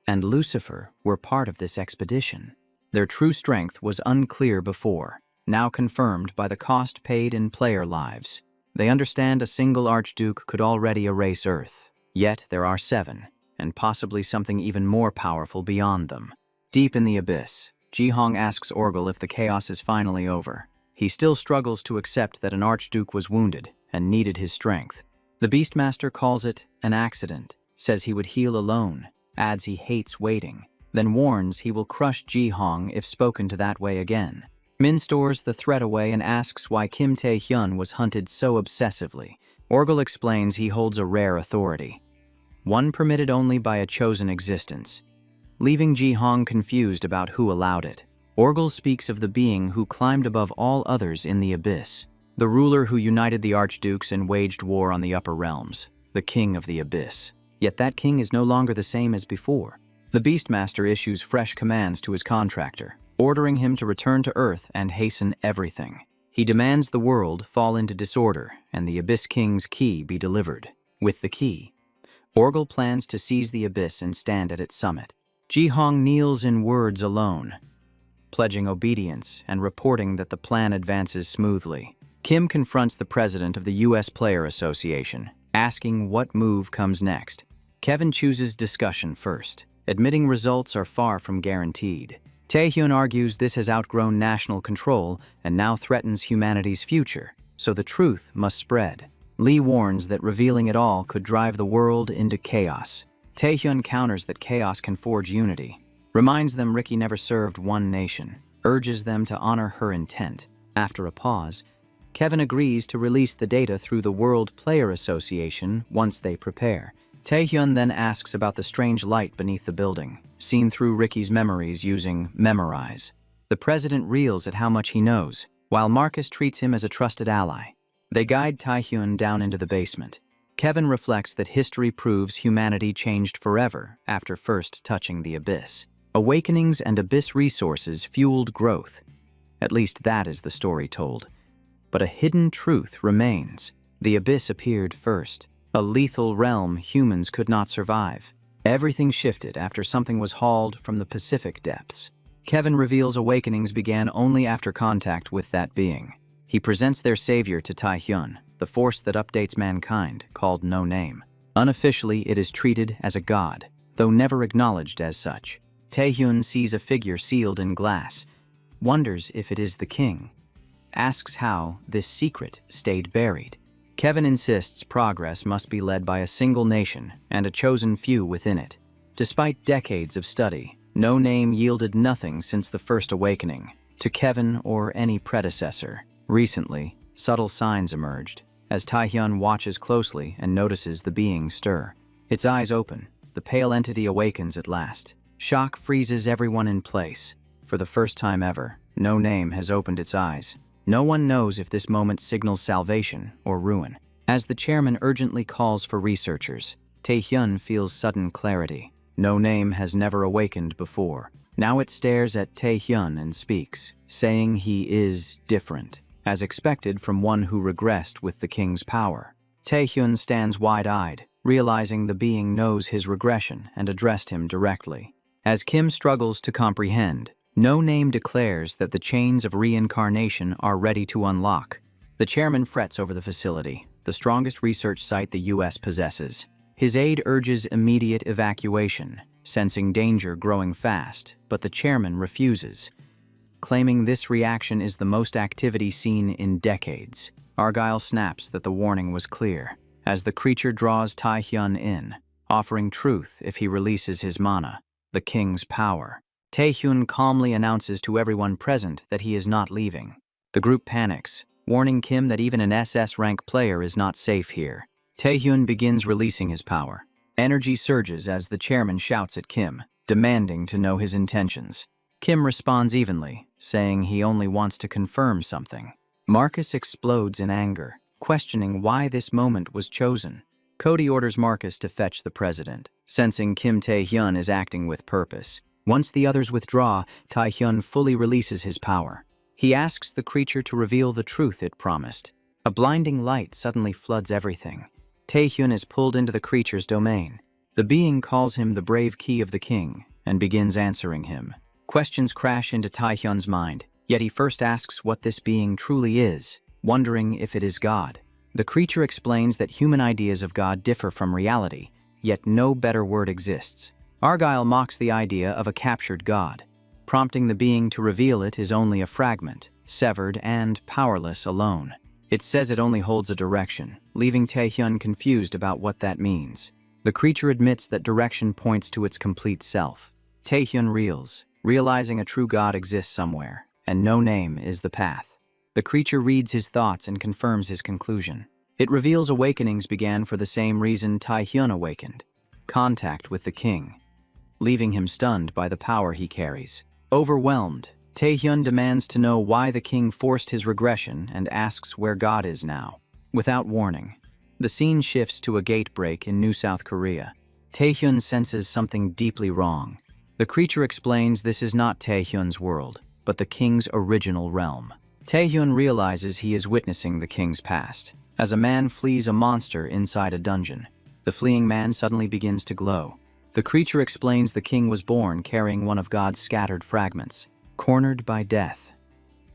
and Lucifer were part of this expedition. Their true strength was unclear before, now confirmed by the cost paid in player lives. They understand a single Archduke could already erase Earth, yet there are 7, and possibly something even more powerful beyond them. Deep in the abyss, Ji-hong asks Orgel if the chaos is finally over. He still struggles to accept that an Archduke was wounded and needed his strength. The Beastmaster calls it an accident, says he would heal alone, adds he hates waiting, then warns he will crush Ji-hong if spoken to that way again. Min stores the threat away and asks why Kim Tae-hyun was hunted so obsessively. Orgel explains he holds a rare authority, one permitted only by a chosen existence, leaving Ji-hong confused about who allowed it. Orgel speaks of the being who climbed above all others in the abyss, the ruler who united the Archdukes and waged war on the upper realms, the king of the abyss. Yet that king is no longer the same as before. The Beastmaster issues fresh commands to his contractor, ordering him to return to Earth and hasten everything. He demands the world fall into disorder and the Abyss King's key be delivered. With the key, Orgel plans to seize the abyss and stand at its summit. Ji-hong kneels in words alone, pledging obedience and reporting that the plan advances smoothly. Kim confronts the president of the U.S. Player Association, asking what move comes next. Kevin chooses discussion first, admitting results are far from guaranteed. Taehyun argues this has outgrown national control and now threatens humanity's future, so the truth must spread. Lee warns that revealing it all could drive the world into chaos. Taehyun counters that chaos can forge unity, reminds them Ricky never served one nation, urges them to honor her intent. After a pause, Kevin agrees to release the data through the World Player Association once they prepare. Taehyun then asks about the strange light beneath the building, seen through Ricky's memories using Memorize. The president reels at how much he knows, while Marcus treats him as a trusted ally. They guide Taehyun down into the basement. Kevin reflects that history proves humanity changed forever after first touching the abyss. Awakenings and abyss resources fueled growth. At least that is the story told. But a hidden truth remains. The abyss appeared first, a lethal realm humans could not survive. Everything shifted after something was hauled from the Pacific depths. Kevin reveals awakenings began only after contact with that being. He presents their savior to Taehyun, the force that updates mankind, called No Name. Unofficially, it is treated as a god, though never acknowledged as such. Taehyun sees a figure sealed in glass, wonders if it is the king, asks how this secret stayed buried. Kevin insists progress must be led by a single nation and a chosen few within it. Despite decades of study, No Name yielded nothing since the First Awakening. to Kevin or any predecessor. Recently, subtle signs emerged, as Taehyun watches closely and notices the being stir. Its eyes open. The pale entity awakens at last. Shock freezes everyone in place. For the first time ever, no name has opened its eyes. No one knows if this moment signals salvation or ruin. As the chairman urgently calls for researchers, Taehyun feels sudden clarity. No name has never awakened before. Now it stares at Taehyun and speaks, saying he is different, as expected from one who regressed with the king's power. Taehyun stands wide-eyed, realizing the being knows his regression and addressed him directly. As Kim struggles to comprehend, No Name declares that the chains of reincarnation are ready to unlock. The chairman frets over the facility, the strongest research site the U.S. possesses. His aide urges immediate evacuation, sensing danger growing fast, but the chairman refuses, claiming this reaction is the most activity seen in decades. Argyle snaps that the warning was clear, as the creature draws Taehyun in, offering truth if he releases his mana, the king's power. Taehyun calmly announces to everyone present that he is not leaving. The group panics, warning Kim that even an SS-rank player is not safe here. Taehyun begins releasing his power. Energy surges as the chairman shouts at Kim, demanding to know his intentions. Kim responds evenly, saying he only wants to confirm something. Marcus explodes in anger, questioning why this moment was chosen. Cody orders Marcus to fetch the president, sensing Kim Taehyun is acting with purpose. Once the others withdraw, Taehyun fully releases his power. He asks the creature to reveal the truth it promised. A blinding light suddenly floods everything. Taehyun is pulled into the creature's domain. The being calls him the brave key of the king and begins answering him. Questions crash into Taehyun's mind, yet he first asks what this being truly is, wondering if it is God. The creature explains that human ideas of God differ from reality, yet no better word exists. Argyle mocks the idea of a captured God, prompting the being to reveal it is only a fragment, severed and powerless alone. It says it only holds a direction, leaving Taehyun confused about what that means. The creature admits that direction points to its complete self. Taehyun reels, realizing a true God exists somewhere, and No Name is the path. The creature reads his thoughts and confirms his conclusion. It reveals awakenings began for the same reason Taehyun awakened: contact with the king, leaving him stunned by the power he carries. Overwhelmed, Taehyun demands to know why the king forced his regression and asks where God is now. Without warning, the scene shifts to a gate break in New South Korea. Taehyun senses something deeply wrong. The creature explains this is not Taehyun's world, but the king's original realm. Taehyun realizes he is witnessing the king's past. As a man flees a monster inside a dungeon, the fleeing man suddenly begins to glow. The creature explains the king was born carrying one of God's scattered fragments, cornered by death.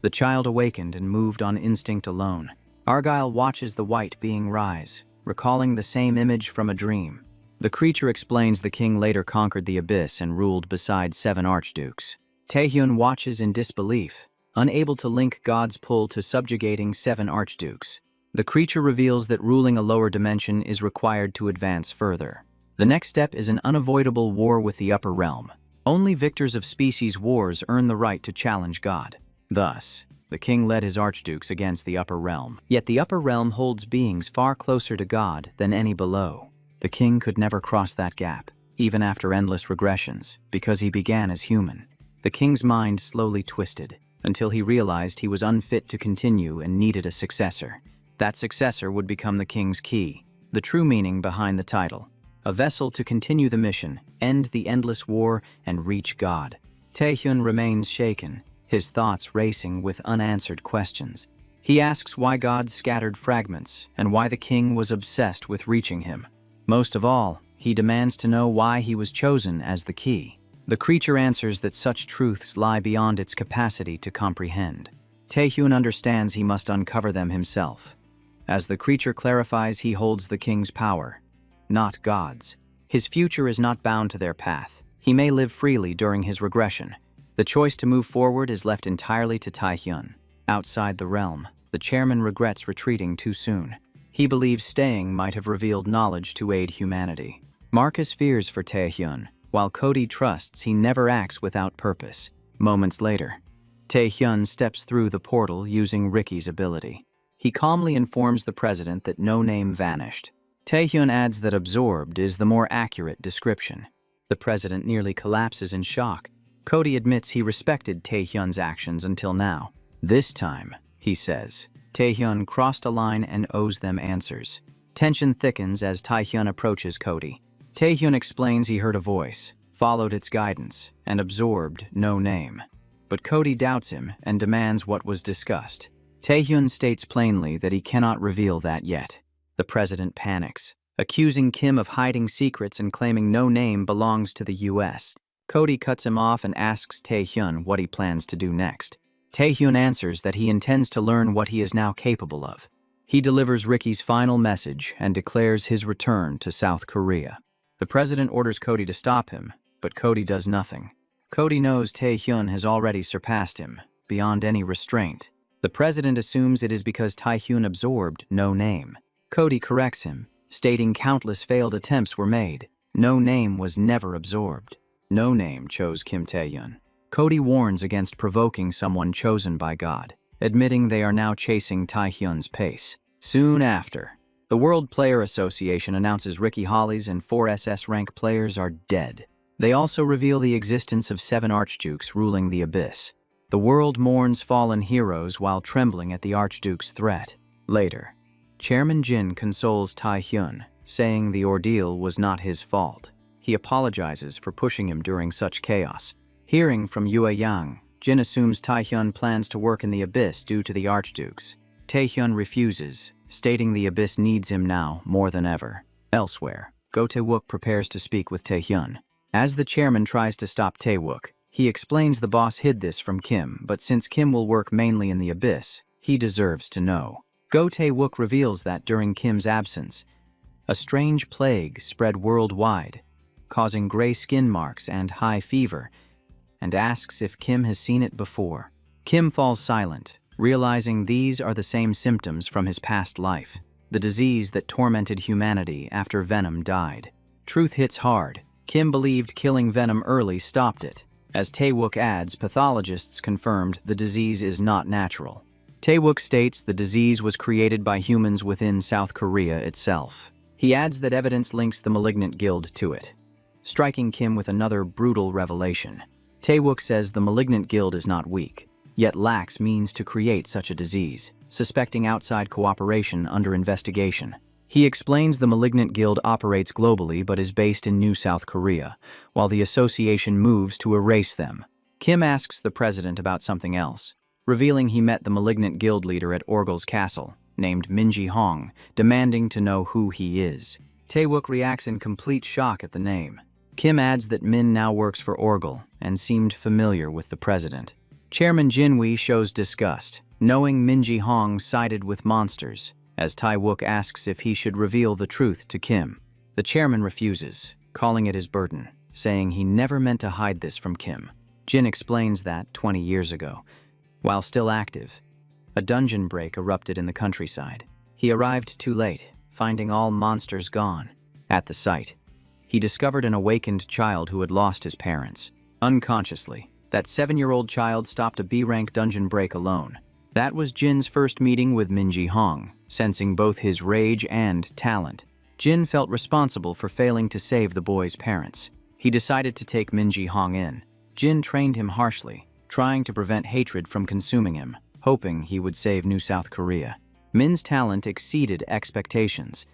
The child awakened and moved on instinct alone. Argyle watches the white being rise, recalling the same image from a dream. The creature explains the king later conquered the abyss and ruled beside 7 archdukes. Taehyun watches in disbelief, unable to link God's pull to subjugating 7 archdukes. The creature reveals that ruling a lower dimension is required to advance further. The next step is an unavoidable war with the upper realm. Only victors of species wars earn the right to challenge God. Thus, the king led his archdukes against the upper realm. Yet the upper realm holds beings far closer to God than any below. The king could never cross that gap, even after endless regressions, because he began as human. The king's mind slowly twisted, until he realized he was unfit to continue and needed a successor. That successor would become the king's key, the true meaning behind the title. A vessel to continue the mission, end the endless war, and reach God. Taehyun remains shaken, his thoughts racing with unanswered questions. He asks why God scattered fragments, and why the king was obsessed with reaching him. Most of all, he demands to know why he was chosen as the key. The creature answers that such truths lie beyond its capacity to comprehend. Taehyun understands he must uncover them himself. As the creature clarifies, he holds the king's power, not God's. His future is not bound to their path. He may live freely during his regression. The choice to move forward is left entirely to Taehyun. Outside the realm, the chairman regrets retreating too soon. He believes staying might have revealed knowledge to aid humanity. Marcus fears for Taehyun, while Cody trusts he never acts without purpose. Moments later, Tae-hyun steps through the portal using Ricky's ability. He calmly informs the president that No Name vanished. Tae-hyun adds that absorbed is the more accurate description. The president nearly collapses in shock. Cody admits he respected Tae-hyun's actions until now. This time, he says, Tae-hyun crossed a line and owes them answers. Tension thickens as Tae-hyun approaches Cody. Tae-hyun explains he heard a voice, followed its guidance, and absorbed No Name. But Cody doubts him and demands what was discussed. Tae-hyun states plainly that he cannot reveal that yet. The president panics, accusing Kim of hiding secrets and claiming No Name belongs to the U.S. Cody cuts him off and asks Tae-hyun what he plans to do next. Tae-hyun answers that he intends to learn what he is now capable of. He delivers Ricky's final message and declares his return to South Korea. The president orders Cody to stop him, but Cody does nothing. Cody knows Tae-hyun has already surpassed him, beyond any restraint. The president assumes it is because Tae-hyun absorbed No Name. Cody corrects him, stating countless failed attempts were made. No Name was never absorbed. No Name chose Kim Tae-hyun. Cody warns against provoking someone chosen by God, admitting they are now chasing Tae-hyun's pace. Soon after, the World Player Association announces Ricky Hollies and 4 SS rank players are dead. They also reveal the existence of 7 Archdukes ruling the Abyss. The world mourns fallen heroes while trembling at the Archduke's threat. Later, Chairman Jin consoles Tae-hyun, saying the ordeal was not his fault. He apologizes for pushing him during such chaos. Hearing from Yue Yang, Jin assumes Tae-hyun plans to work in the Abyss due to the Archdukes. Tae-hyun refuses, stating the Abyss needs him now more than ever. Elsewhere, Go Tae-wook prepares to speak with Tae-hyun. As the chairman tries to stop Tae-wook, he explains the boss hid this from Kim, but since Kim will work mainly in the Abyss, he deserves to know. Go Tae-wook reveals that during Kim's absence, a strange plague spread worldwide, causing gray skin marks and high fever, and asks if Kim has seen it before. Kim falls silent, realizing these are the same symptoms from his past life, the disease that tormented humanity after Venom died. Truth hits hard. Kim believed killing Venom early stopped it. As Tae-wook adds, pathologists confirmed the disease is not natural. Tae-wook states the disease was created by humans within South Korea itself. He adds that evidence links the malignant guild to it, striking Kim with another brutal revelation. Tae-wook says the malignant guild is not weak, yet lacks means to create such a disease, suspecting outside cooperation under investigation. He explains the malignant guild operates globally but is based in New South Korea, while the association moves to erase them. Kim asks the president about something else, revealing he met the malignant guild leader at Orgel's castle, named Min Hong, demanding to know who he is. Tae-wook reacts in complete shock at the name. Kim adds that Min now works for Orgel and seemed familiar with the president. Chairman Jinwee shows disgust, knowing Min Hong sided with monsters, as Tae-wook asks if he should reveal the truth to Kim. The chairman refuses, calling it his burden, saying he never meant to hide this from Kim. Jin explains that, 20 years ago, while still active, a dungeon break erupted in the countryside. He arrived too late, finding all monsters gone. At the site, he discovered an awakened child who had lost his parents. Unconsciously, that 7-year-old child stopped a B-rank dungeon break alone. That was Jin's first meeting with Min Hong, sensing both his rage and talent. Jin felt responsible for failing to save the boy's parents. He decided to take Min Hong in. Jin trained him harshly, trying to prevent hatred from consuming him, hoping he would save New South Korea. Min's talent exceeded expectations,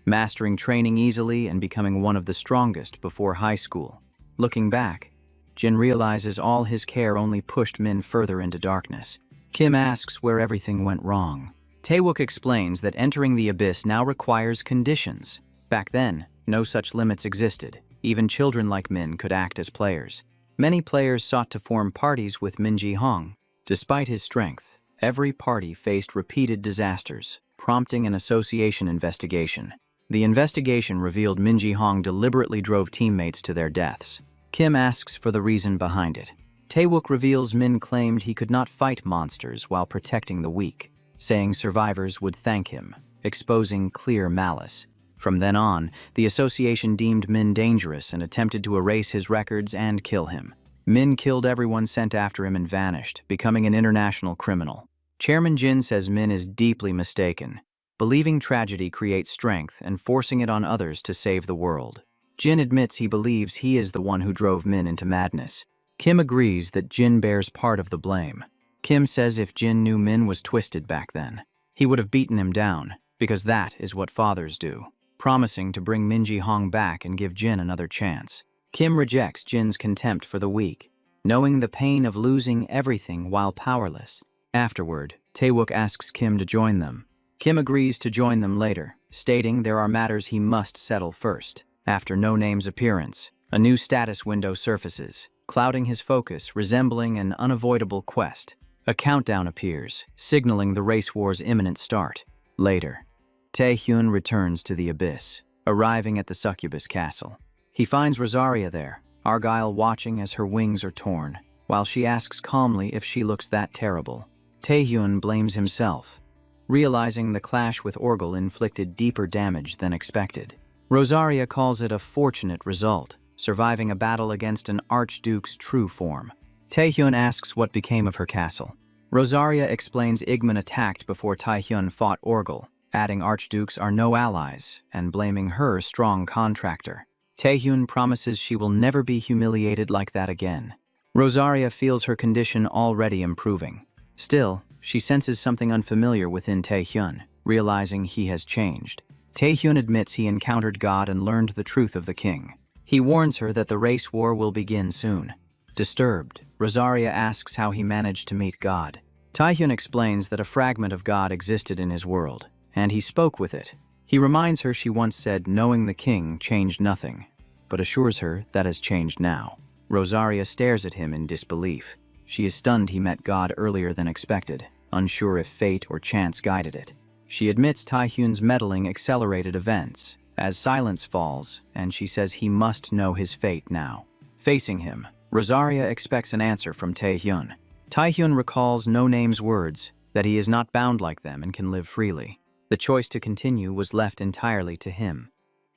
mastering training easily and becoming one of the strongest before high school. Looking back, Jin realizes all his care only pushed Min further into darkness. Kim asks where everything went wrong. Tae-wook explains that entering the Abyss now requires conditions. Back then, no such limits existed. Even children like Min could act as players. Many players sought to form parties with Min Hong. Despite his strength, every party faced repeated disasters, prompting an association investigation. The investigation revealed Min Hong deliberately drove teammates to their deaths. Kim asks for the reason behind it. Tae-wook reveals Min claimed he could not fight monsters while protecting the weak, saying survivors would thank him, exposing clear malice. From then on, the association deemed Min dangerous and attempted to erase his records and kill him. Min killed everyone sent after him and vanished, becoming an international criminal. Chairman Jin says Min is deeply mistaken, believing tragedy creates strength and forcing it on others to save the world. Jin admits he believes he is the one who drove Min into madness. Kim agrees that Jin bears part of the blame. Kim says if Jin knew Min was twisted back then, he would have beaten him down, because that is what fathers do, promising to bring Minji Hong back and give Jin another chance. Kim rejects Jin's contempt for the weak, knowing the pain of losing everything while powerless. Afterward, Taewook asks Kim to join them. Kim agrees to join them later, stating there are matters he must settle first. After No Name's appearance, a new status window surfaces, clouding his focus, resembling an unavoidable quest. A countdown appears, signaling the race war's imminent start. Later, Taehyun returns to the abyss, arriving at the succubus castle. He finds Rosaria there, Argyle watching as her wings are torn, while she asks calmly if she looks that terrible. Taehyun blames himself, realizing the clash with Orgel inflicted deeper damage than expected. Rosaria calls it a fortunate result, surviving a battle against an archduke's true form. Taehyun asks what became of her castle. Rosaria explains Igman attacked before Taehyun fought Orgel, adding archdukes are no allies, and blaming her strong contractor. Taehyun promises she will never be humiliated like that again. Rosaria feels her condition already improving. Still, she senses something unfamiliar within Taehyun, realizing he has changed. Taehyun admits he encountered God and learned the truth of the king. He warns her that the race war will begin soon. Disturbed, Rosaria asks how he managed to meet God. Taehyun explains that a fragment of God existed in his world, and he spoke with it. He reminds her she once said knowing the king changed nothing, but assures her that has changed now. Rosaria stares at him in disbelief. She is stunned he met God earlier than expected, unsure if fate or chance guided it. She admits Taehyun's meddling accelerated events, as silence falls, and she says he must know his fate now. Facing him, Rosaria expects an answer from Taehyun. Taehyun recalls No Name's words, that he is not bound like them and can live freely. The choice to continue was left entirely to him.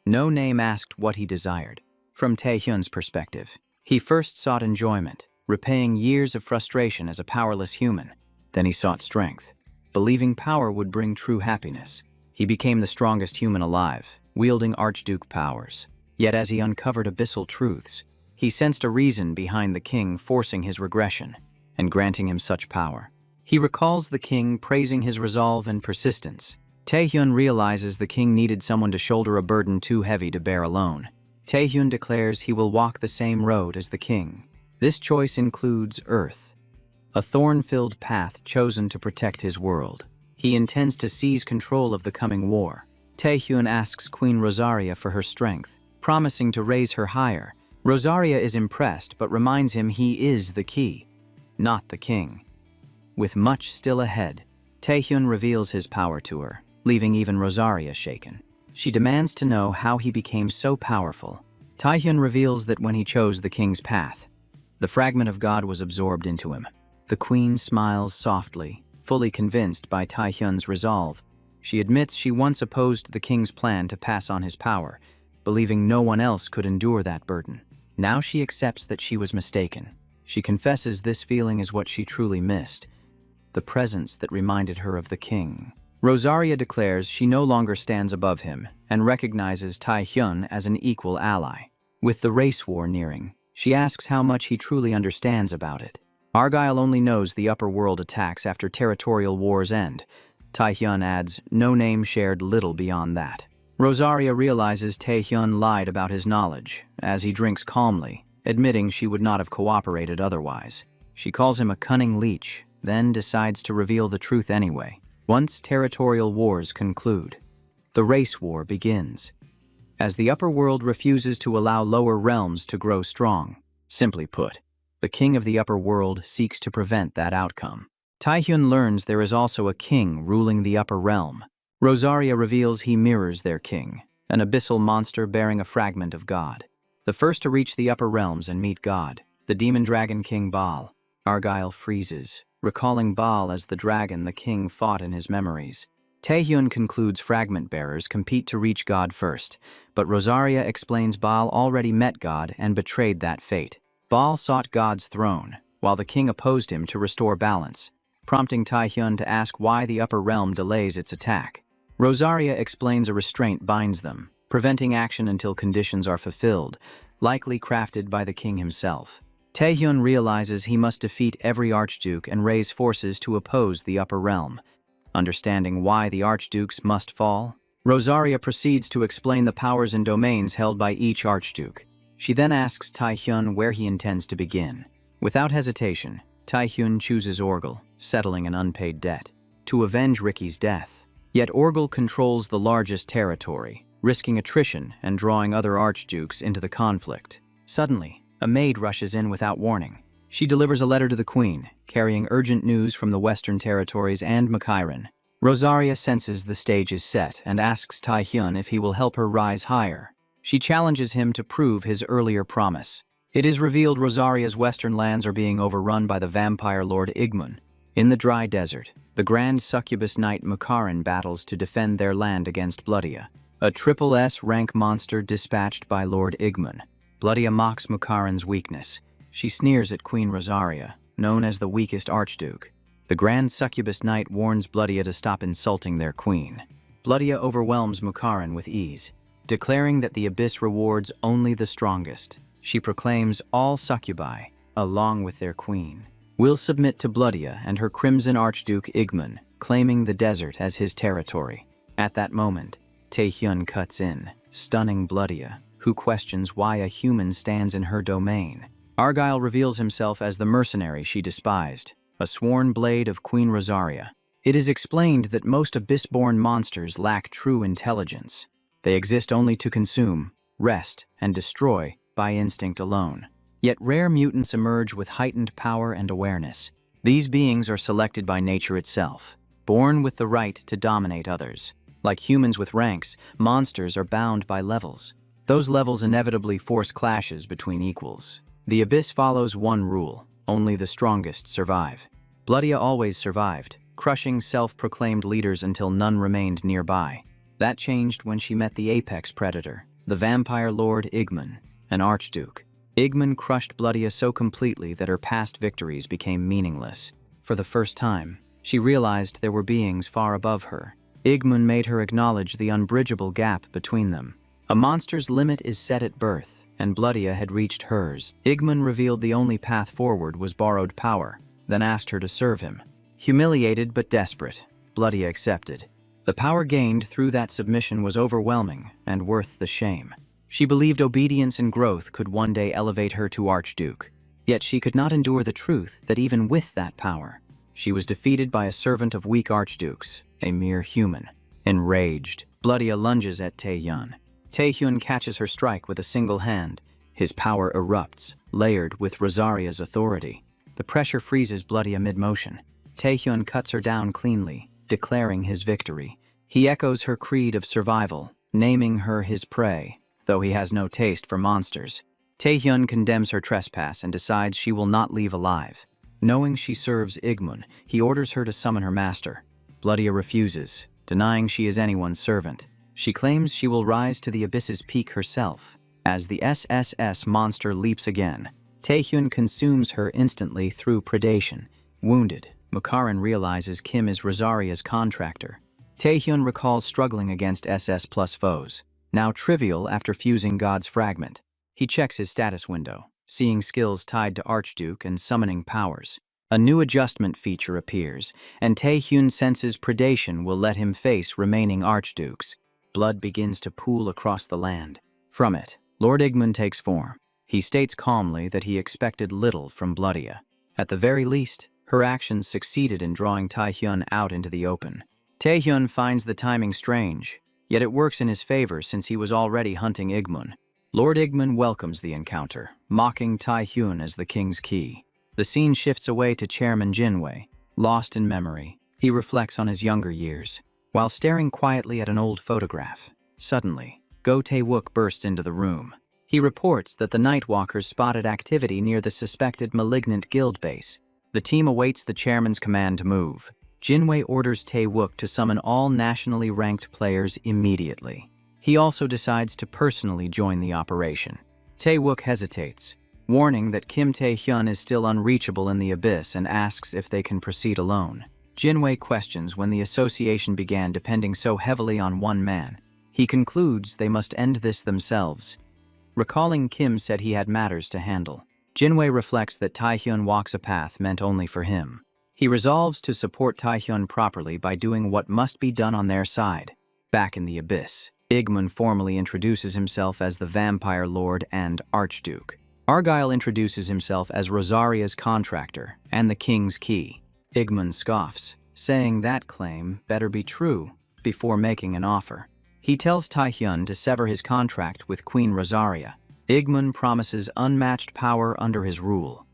No Name asked what he desired. From Taehyun's perspective, he first sought enjoyment, repaying years of frustration as a powerless human. Then he sought strength, believing power would bring true happiness. He became the strongest human alive, wielding Archduke powers. Yet as he uncovered abyssal truths, he sensed a reason behind the king forcing his regression and granting him such power. He recalls the king praising his resolve and persistence. Taehyun realizes the king needed someone to shoulder a burden too heavy to bear alone. Taehyun declares he will walk the same road as the king. This choice includes Earth, a thorn-filled path chosen to protect his world. He intends to seize control of the coming war. Taehyun asks Queen Rosaria for her strength, promising to raise her higher. Rosaria is impressed but reminds him he is the key, not the king. With much still ahead, Taehyun reveals his power to her, leaving even Rosaria shaken. She demands to know how he became so powerful. Taehyun reveals that when he chose the king's path, the fragment of God was absorbed into him. The queen smiles softly, fully convinced by Taehyun's resolve. She admits she once opposed the king's plan to pass on his power, believing no one else could endure that burden. Now she accepts that she was mistaken. She confesses this feeling is what she truly missed, the presence that reminded her of the king. Rosaria declares she no longer stands above him and recognizes Taehyun as an equal ally. With the race war nearing, she asks how much he truly understands about it. Argyle only knows the upper world attacks after territorial wars end. Taehyun adds No Name shared little beyond that. Rosaria realizes Taehyun lied about his knowledge, as he drinks calmly, admitting she would not have cooperated otherwise. She calls him a cunning leech, then decides to reveal the truth anyway. Once territorial wars conclude, the race war begins, as the upper world refuses to allow lower realms to grow strong. Simply put, the king of the upper world seeks to prevent that outcome. Taehyun learns there is also a king ruling the upper realm. Rosaria reveals he mirrors their king, an abyssal monster bearing a fragment of God. The first to reach the upper realms and meet God, the demon dragon king Baal. Argyle freezes, recalling Baal as the dragon the king fought in his memories. Taehyun concludes fragment bearers compete to reach God first, but Rosaria explains Baal already met God and betrayed that fate. Baal sought God's throne, while the king opposed him to restore balance, prompting Taehyun to ask why the upper realm delays its attack. Rosaria explains a restraint binds them, preventing action until conditions are fulfilled, likely crafted by the king himself. Taehyun realizes he must defeat every archduke and raise forces to oppose the upper realm. Understanding why the archdukes must fall, Rosaria proceeds to explain the powers and domains held by each archduke. She then asks Taehyun where he intends to begin. Without hesitation, Taehyun chooses Orgel, settling an unpaid debt, to avenge Ricky's death. Yet Orgel controls the largest territory, risking attrition and drawing other archdukes into the conflict. Suddenly, a maid rushes in without warning. She delivers a letter to the queen, carrying urgent news from the Western Territories and Makairan. Rosaria senses the stage is set and asks Taehyun if he will help her rise higher. She challenges him to prove his earlier promise. It is revealed Rosaria's western lands are being overrun by the vampire lord Igmun. In the dry desert, the grand succubus knight Makairan battles to defend their land against Bloodia, a triple S rank monster dispatched by Lord Igmun. Bloodia mocks Makairan's weakness. She sneers at Queen Rosaria, known as the weakest archduke. The grand succubus knight warns Bloodia to stop insulting their queen. Bloodia overwhelms Makairan with ease, declaring that the abyss rewards only the strongest. She proclaims all succubi, along with their queen, will submit to Bloodia and her crimson archduke Igmun, claiming the desert as his territory. At that moment, Taehyun cuts in, stunning Bloodia, who questions why a human stands in her domain. Argyle reveals himself as the mercenary she despised, a sworn blade of Queen Rosaria. It is explained that most abyss-born monsters lack true intelligence. They exist only to consume, rest, and destroy by instinct alone. Yet rare mutants emerge with heightened power and awareness. These beings are selected by nature itself, born with the right to dominate others. Like humans with ranks, monsters are bound by levels. Those levels inevitably force clashes between equals. The abyss follows one rule: only the strongest survive. Bloodia always survived, crushing self-proclaimed leaders until none remained nearby. That changed when she met the apex predator, the vampire lord Igmun, an archduke. Igmun crushed Bloodia so completely that her past victories became meaningless. For the first time, she realized there were beings far above her. Igmun made her acknowledge the unbridgeable gap between them. A monster's limit is set at birth, and Bloodia had reached hers. Igmun revealed the only path forward was borrowed power, then asked her to serve him. Humiliated but desperate, Bloodia accepted. The power gained through that submission was overwhelming and worth the shame. She believed obedience and growth could one day elevate her to archduke. Yet she could not endure the truth that even with that power, she was defeated by a servant of weak archdukes, a mere human. Enraged, Bloodia lunges at Taehyun. Taehyun catches her strike with a single hand. His power erupts, layered with Rosaria's authority. The pressure freezes Bloodia mid-motion. Taehyun cuts her down cleanly, declaring his victory. He echoes her creed of survival, naming her his prey, though he has no taste for monsters. Taehyun condemns her trespass and decides she will not leave alive. Knowing she serves Igmun, he orders her to summon her master. Bloodia refuses, denying she is anyone's servant. She claims she will rise to the abyss's peak herself. As the SSS monster leaps again, Taehyun consumes her instantly through predation. Wounded, Makairan realizes Kim is Rosaria's contractor. Taehyun recalls struggling against SS plus foes, now trivial after fusing God's fragment. He checks his status window, seeing skills tied to Archduke and summoning powers. A new adjustment feature appears, and Taehyun senses predation will let him face remaining archdukes. Blood begins to pool across the land. From it, Lord Igmun takes form. He states calmly that he expected little from Bloodia. At the very least, her actions succeeded in drawing Taehyun out into the open. Taehyun finds the timing strange, yet it works in his favor since he was already hunting Igmun. Lord Igmun welcomes the encounter, mocking Taehyun as the king's key. The scene shifts away to Chairman Jinwei. Lost in memory, he reflects on his younger years. While staring quietly at an old photograph, suddenly, Go Tae-wook bursts into the room. He reports that the Nightwalkers spotted activity near the suspected malignant guild base. The team awaits the chairman's command to move. Jinwei orders Tae-wook to summon all nationally ranked players immediately. He also decides to personally join the operation. Tae-wook hesitates, warning that Kim Tae-hyun is still unreachable in the abyss and asks if they can proceed alone. Jinwei questions when the association began depending so heavily on one man. He concludes they must end this themselves. Recalling Kim said he had matters to handle. Jinwei reflects that Tae-hyun walks a path meant only for him. He resolves to support Tae-hyun properly by doing what must be done on their side. Back in the abyss, Igmun formally introduces himself as the Vampire Lord and Archduke. Argyle introduces himself as Rosaria's contractor and the King's Key. Igmun scoffs, saying that claim better be true before making an offer. He tells Tae-hyun to sever his contract with Queen Rosaria. Igmun promises unmatched power under his rule,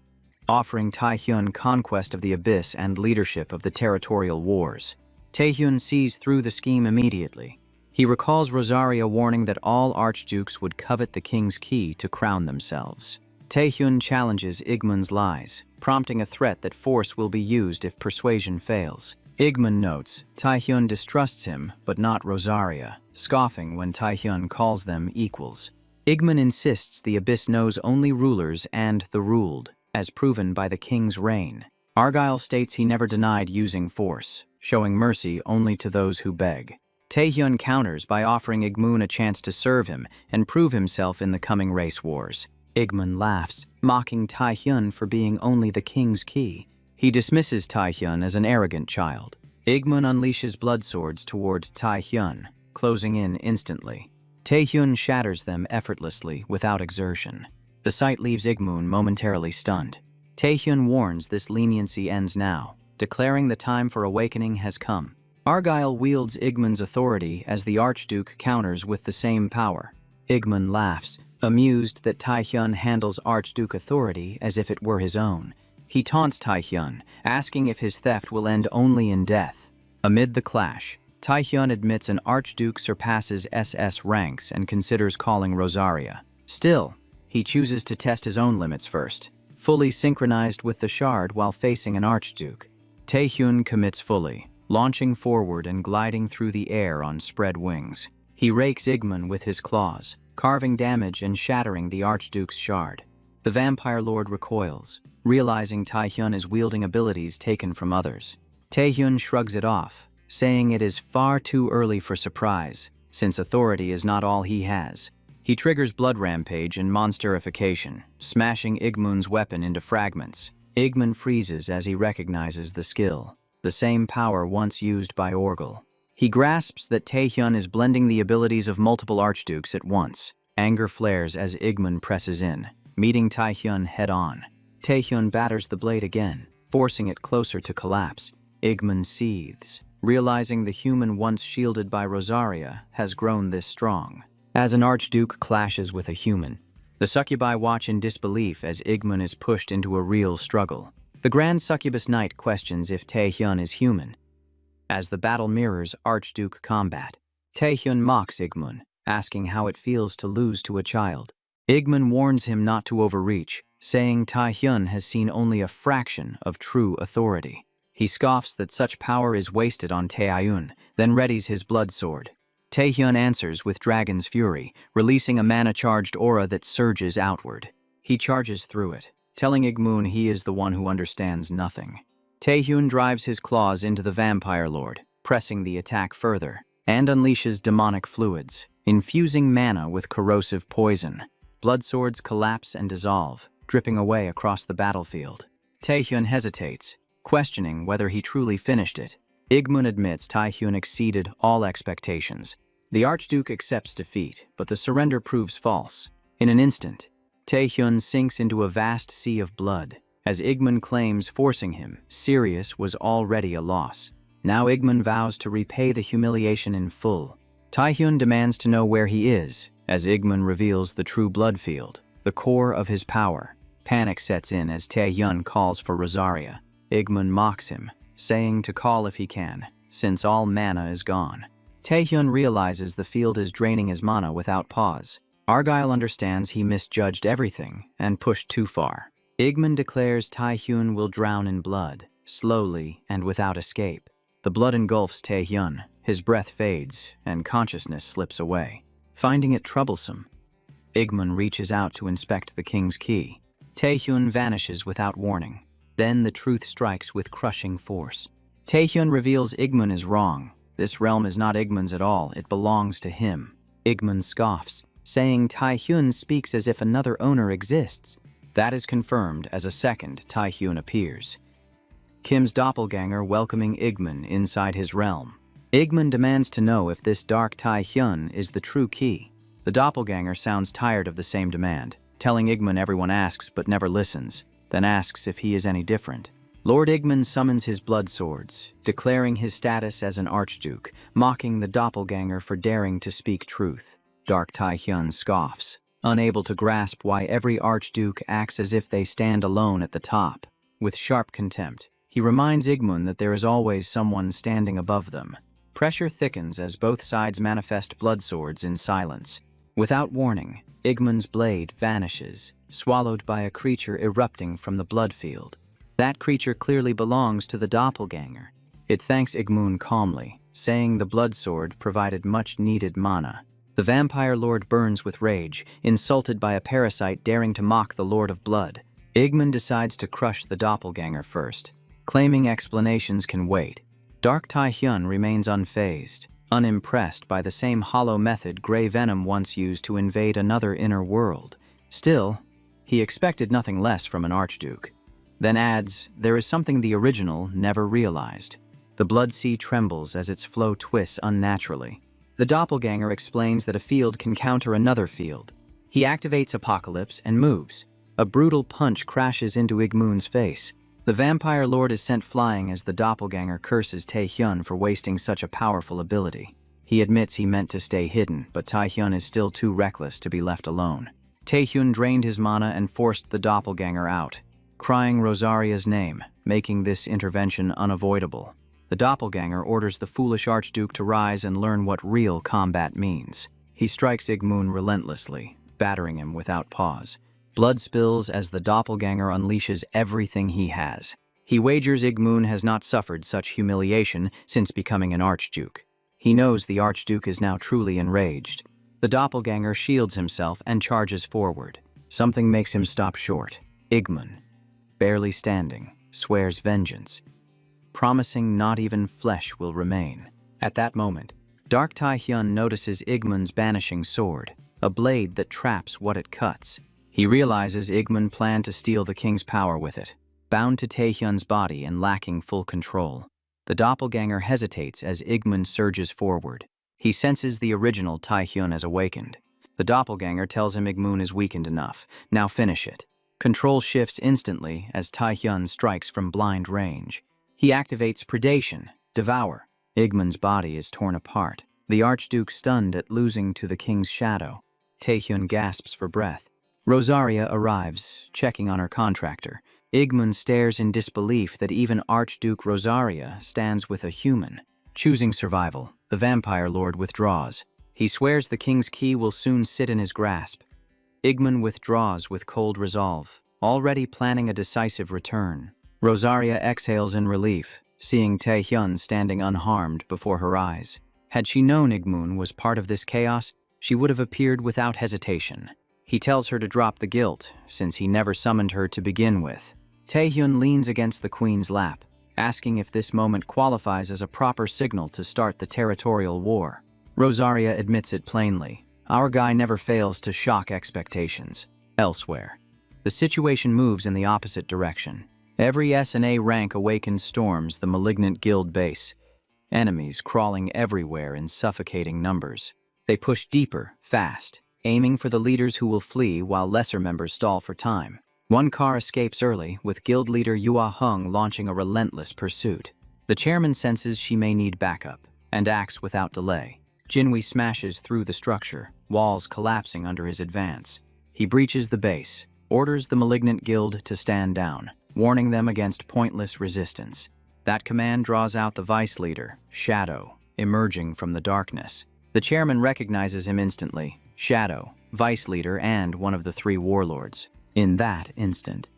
offering Tae-hyun conquest of the abyss and leadership of the territorial wars. Tae-hyun sees through the scheme immediately. He recalls Rosaria warning that all archdukes would covet the King's Key to crown themselves. Tae-hyun challenges Igmun's lies, prompting a threat that force will be used if persuasion fails. Igmun notes Tae-hyun distrusts him, but not Rosaria, scoffing when Tae-hyun calls them equals. Igmun insists the abyss knows only rulers and the ruled, as proven by the king's reign. Argyle states he never denied using force, showing mercy only to those who beg. Tae-hyun counters by offering Igmun a chance to serve him and prove himself in the coming race wars. Igmun laughs, mocking Tae-hyun for being only the King's Key. He dismisses Tae-hyun as an arrogant child. Igmun unleashes blood swords toward Tae-hyun, closing in instantly. Tae-hyun shatters them effortlessly without exertion. The sight leaves Igmun momentarily stunned. Tae-hyun warns this leniency ends now, declaring the time for awakening has come. Argyle wields Igmun's authority as the Archduke counters with the same power. Igmun laughs, amused that Tae-hyun handles Archduke authority as if it were his own. He taunts Tae-hyun, asking if his theft will end only in death. Amid the clash, Tae-hyun admits an Archduke surpasses SS ranks and considers calling Rosaria. Still, he chooses to test his own limits first, fully synchronized with the shard while facing an Archduke. Tae-hyun commits fully, launching forward and gliding through the air on spread wings. He rakes Igmun with his claws, carving damage and shattering the Archduke's shard. The Vampire Lord recoils, realizing Tae-hyun is wielding abilities taken from others. Tae-hyun shrugs it off, saying it is far too early for surprise, since authority is not all he has. He triggers Blood Rampage and Monsterification, smashing Igmun's weapon into fragments. Igmun freezes as he recognizes the skill, the same power once used by Orgel. He grasps that Tae-hyun is blending the abilities of multiple archdukes at once. Anger flares as Igmun presses in, meeting Tae-hyun head-on. Tae-hyun batters the blade again, forcing it closer to collapse. Igmun seethes, realizing the human once shielded by Rosaria has grown this strong. As an archduke clashes with a human, the succubi watch in disbelief as Igmun is pushed into a real struggle. The Grand Succubus Knight questions if Tae-hyun is human. As the battle mirrors Archduke combat, Tae-hyun mocks Igmun, asking how it feels to lose to a child. Igmun warns him not to overreach, saying Tae-hyun has seen only a fraction of true authority. He scoffs that such power is wasted on Tae-hyun, then readies his blood sword. Tae-hyun answers with Dragon's Fury, releasing a mana-charged aura that surges outward. He charges through it, telling Igmun he is the one who understands nothing. Tae-hyun drives his claws into the Vampire Lord, pressing the attack further, and unleashes demonic fluids, infusing mana with corrosive poison. Blood swords collapse and dissolve, dripping away across the battlefield. Tae-hyun hesitates, questioning whether he truly finished it. Igmun admits Tae-hyun exceeded all expectations. The Archduke accepts defeat, but the surrender proves false. In an instant, Tae-hyun sinks into a vast sea of blood, as Igmun claims forcing him, Sirius was already a loss. Now Igmun vows to repay the humiliation in full. Tae-hyun demands to know where he is, as Igmun reveals the true blood field, the core of his power. Panic sets in as Tae-hyun calls for Rosaria. Igmun mocks him, saying to call if he can, since all mana is gone. Tae-hyun realizes the field is draining his mana without pause. Argyle understands he misjudged everything and pushed too far. Igmun declares Tae-hyun will drown in blood, slowly and without escape. The blood engulfs Tae-hyun, his breath fades, and consciousness slips away. Finding it troublesome, Igmun reaches out to inspect the King's Key. Taehyun vanishes without warning. Then the truth strikes with crushing force. Taehyun reveals Igmun is wrong. This realm is not Igmun's at all, it belongs to him. Igmun scoffs, saying Taehyun speaks as if another owner exists. That is confirmed as a second Taehyun appears. Kim's doppelganger welcoming Igmun inside his realm. Igmun demands to know if this dark Taehyun is the true key. The doppelganger sounds tired of the same demand, telling Igmun everyone asks but never listens, then asks if he is any different. Lord Igmun summons his blood swords, declaring his status as an archduke, mocking the doppelganger for daring to speak truth. Dark Taehyun scoffs, unable to grasp why every archduke acts as if they stand alone at the top. With sharp contempt, he reminds Igmun that there is always someone standing above them. Pressure thickens as both sides manifest blood swords in silence. Without warning, Igmun's blade vanishes, swallowed by a creature erupting from the blood field. That creature clearly belongs to the doppelganger. It thanks Igmun calmly, saying the blood sword provided much-needed mana. The vampire lord burns with rage, insulted by a parasite daring to mock the Lord of Blood. Igmun decides to crush the doppelganger first, claiming explanations can wait. Dark Taehyun remains unfazed, unimpressed by the same hollow method Grey Venom once used to invade another inner world. Still, he expected nothing less from an archduke. Then adds, there is something the original never realized. The blood sea trembles as its flow twists unnaturally. The doppelganger explains that a field can counter another field. He activates Apocalypse and moves. A brutal punch crashes into Igmun's face. The vampire lord is sent flying as the doppelganger curses Taehyun for wasting such a powerful ability. He admits he meant to stay hidden, but Taehyun is still too reckless to be left alone. Taehyun drained his mana and forced the doppelganger out, crying Rosaria's name, making this intervention unavoidable. The doppelganger orders the foolish archduke to rise and learn what real combat means. He strikes Igmun relentlessly, battering him without pause. Blood spills as the doppelganger unleashes everything he has. He wagers Igmun has not suffered such humiliation since becoming an archduke. He knows the archduke is now truly enraged. The doppelganger shields himself and charges forward. Something makes him stop short. Igmun, barely standing, swears vengeance, promising not even flesh will remain. At that moment, Dark Taehyun notices Igmun's banishing sword, a blade that traps what it cuts. He realizes Igmun planned to steal the king's power with it. Bound to Taehyun's body and lacking full control, the doppelganger hesitates as Igmun surges forward. He senses the original Taehyun has awakened. The doppelganger tells him Igmun is weakened enough. Now finish it. Control shifts instantly as Taehyun strikes from blind range. He activates Predation, Devour. Igmun's body is torn apart. The archduke stunned at losing to the king's shadow. Taehyun gasps for breath. Rosaria arrives, checking on her contractor. Igmun stares in disbelief that even Archduke Rosaria stands with a human. Choosing survival, the vampire lord withdraws. He swears the king's key will soon sit in his grasp. Igmun withdraws with cold resolve, already planning a decisive return. Rosaria exhales in relief, seeing Taehyun standing unharmed before her eyes. Had she known Igmun was part of this chaos, she would have appeared without hesitation. He tells her to drop the guilt, since he never summoned her to begin with. Taehyun leans against the queen's lap, asking if this moment qualifies as a proper signal to start the territorial war. Rosaria admits it plainly. Our guy never fails to shock expectations. Elsewhere, the situation moves in the opposite direction. Every S&A rank awakens storms the malignant guild base. Enemies crawling everywhere in suffocating numbers. They push deeper, fast, aiming for the leaders who will flee while lesser members stall for time. One car escapes early, with guild leader Yua Hung launching a relentless pursuit. The chairman senses she may need backup, and acts without delay. Jinwei smashes through the structure, walls collapsing under his advance. He breaches the base, orders the malignant guild to stand down, warning them against pointless resistance. That command draws out the vice leader, Shadow, emerging from the darkness. The chairman recognizes him instantly. Shadow, vice leader, and one of the three warlords. In that instant,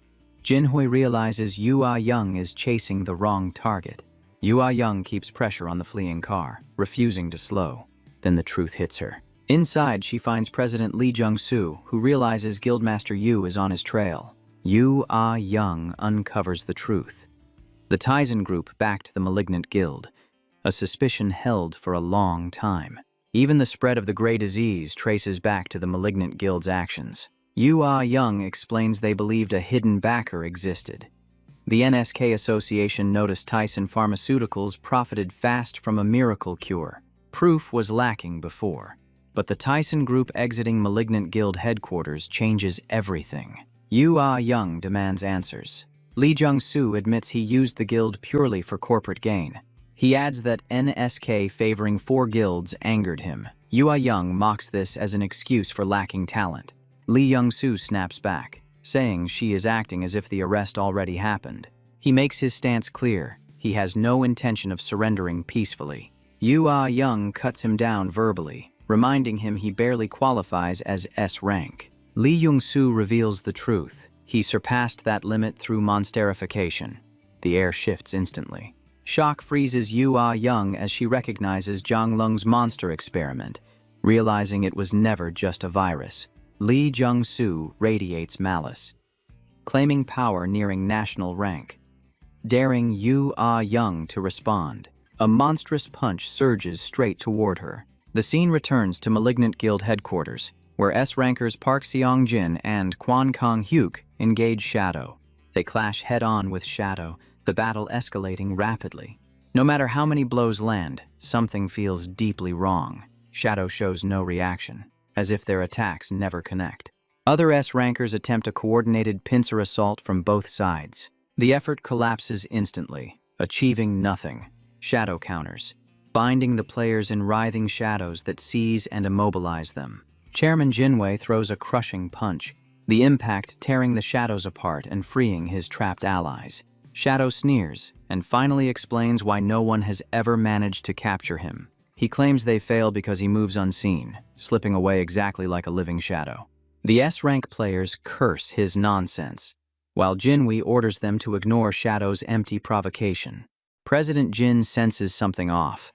Jinhui realizes Yua Young is chasing the wrong target. Yua Young keeps pressure on the fleeing car, refusing to slow. Then the truth hits her. Inside, she finds President Lee Jung-soo, who realizes Guildmaster Yu is on his trail. Yu Ah-young uncovers the truth. The Tizen group backed the malignant guild, a suspicion held for a long time. Even the spread of the Gray Disease traces back to the malignant guild's actions. Yu Ah-young explains they believed a hidden backer existed. The NSK Association noticed Tyson Pharmaceuticals profited fast from a miracle cure. Proof was lacking before, but the Tyson Group exiting Malignant Guild headquarters changes everything. Yu Ah-young demands answers. Lee Jung-soo admits he used the guild purely for corporate gain. He adds that NSK favoring 4 guilds angered him. Yu Ah-young mocks this as an excuse for lacking talent. Lee Jung-soo snaps back, saying she is acting as if the arrest already happened. He makes his stance clear. He has no intention of surrendering peacefully. Yu Ah-young cuts him down verbally, reminding him he barely qualifies as S rank. Lee Jung-soo reveals the truth. He surpassed that limit through monsterification. The air shifts instantly. Shock freezes Yu Ah-young as she recognizes Zhang Lung's monster experiment, realizing it was never just a virus. Lee Jung-soo radiates malice, claiming power nearing national rank, daring Yu Ah-young to respond. A monstrous punch surges straight toward her. The scene returns to Malignant Guild headquarters, where S-rankers Park Seong-jin and Kwon Kong-hyuk engage Shadow. They clash head-on with Shadow, the battle escalating rapidly. No matter how many blows land, something feels deeply wrong. Shadow shows no reaction, as if their attacks never connect. Other S-rankers attempt a coordinated pincer assault from both sides. The effort collapses instantly, achieving nothing. Shadow counters, binding the players in writhing shadows that seize and immobilize them. Chairman Jinwei throws a crushing punch, the impact tearing the shadows apart and freeing his trapped allies. Shadow sneers and finally explains why no one has ever managed to capture him. He claims they fail because he moves unseen, slipping away exactly like a living shadow. The S-rank players curse his nonsense, while Jinwei orders them to ignore Shadow's empty provocation. President Jin senses something off,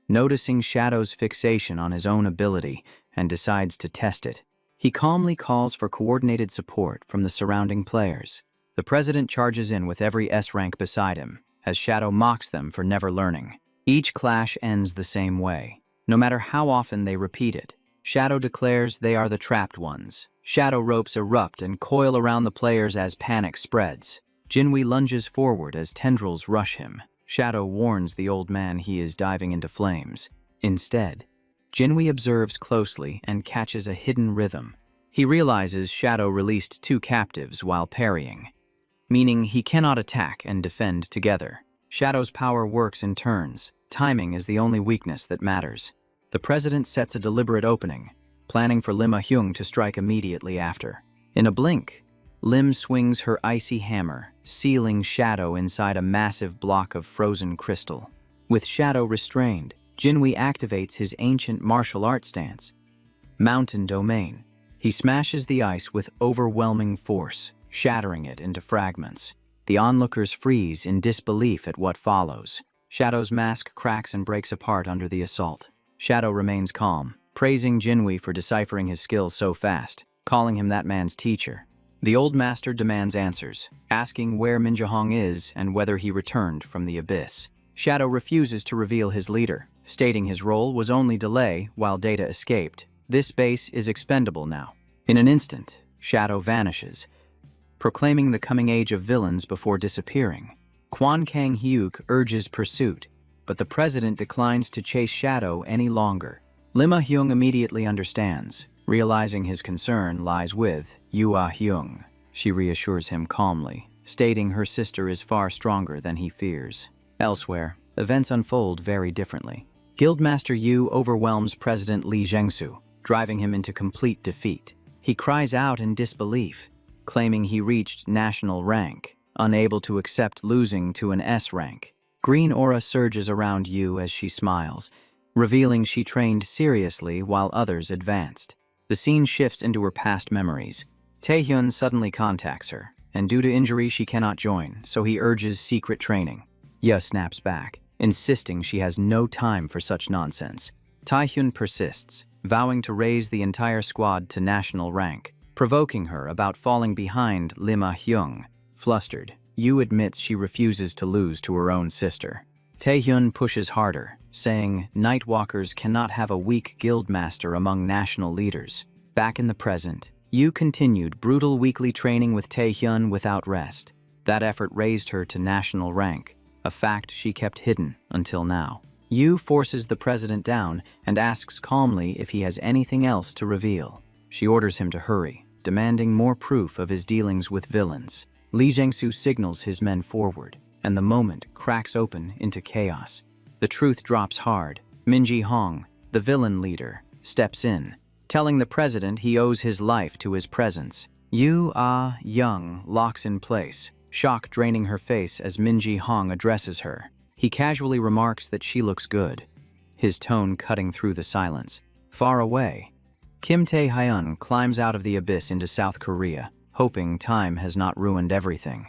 noticing Shadow's fixation on his own ability, and decides to test it. He calmly calls for coordinated support from the surrounding players. The president charges in with every S-rank beside him, as Shadow mocks them for never learning. Each clash ends the same way, no matter how often they repeat it. Shadow declares they are the trapped ones. Shadow ropes erupt and coil around the players as panic spreads. Jinwei lunges forward as tendrils rush him. Shadow warns the old man he is diving into flames. Instead, Jinwei observes closely and catches a hidden rhythm. He realizes Shadow released 2 captives while parrying, meaning he cannot attack and defend together. Shadow's power works in turns. Timing is the only weakness that matters. The president sets a deliberate opening, planning for Lim Ah-hyung to strike immediately after. In a blink, Lim swings her icy hammer, sealing Shadow inside a massive block of frozen crystal. With Shadow restrained, Jinwei activates his ancient martial art stance, Mountain Domain. He smashes the ice with overwhelming force, shattering it into fragments. The onlookers freeze in disbelief at what follows. Shadow's mask cracks and breaks apart under the assault. Shadow remains calm, praising Jinwei for deciphering his skills so fast, calling him that man's teacher. The old master demands answers, asking where Minjahong is and whether he returned from the abyss. Shadow refuses to reveal his leader, stating his role was only delay while Data escaped. This base is expendable now. In an instant, Shadow vanishes, proclaiming the coming age of villains before disappearing. Kwon Kang-hyuk urges pursuit, but the president declines to chase Shadow any longer. Lim Ah-hyung immediately understands, realizing his concern lies with Yu Ah-hyung. She reassures him calmly, stating her sister is far stronger than he fears. Elsewhere, events unfold very differently. Guildmaster Yu overwhelms President Lee Zhengsu, driving him into complete defeat. He cries out in disbelief, claiming he reached national rank, unable to accept losing to an S rank. Green aura surges around Yu as she smiles, revealing she trained seriously while others advanced. The scene shifts into her past memories. Taehyun suddenly contacts her, and due to injury she cannot join, so he urges secret training. Ye snaps back, insisting she has no time for such nonsense. Taehyun persists, vowing to raise the entire squad to national rank. provoking her about falling behind Lim Ah-hyung. Flustered, Yu admits she refuses to lose to her own sister. Taehyun pushes harder, saying Nightwalkers cannot have a weak guildmaster among national leaders. Back in the present, Yu continued brutal weekly training with Taehyun without rest. That effort raised her to national rank, a fact she kept hidden until now. Yu forces the president down and asks calmly if he has anything else to reveal. She orders him to hurry, demanding more proof of his dealings with villains. Lee Jang-soo signals his men forward, and the moment cracks open into chaos. The truth drops hard. Min Ji-hong, the villain leader, steps in, telling the president he owes his life to his presence. Yu Ah-young locks in place, shock draining her face as Min Ji-hong addresses her. He casually remarks that she looks good, his tone cutting through the silence. Far away, Kim Tae-hyun climbs out of the abyss into South Korea, hoping time has not ruined everything.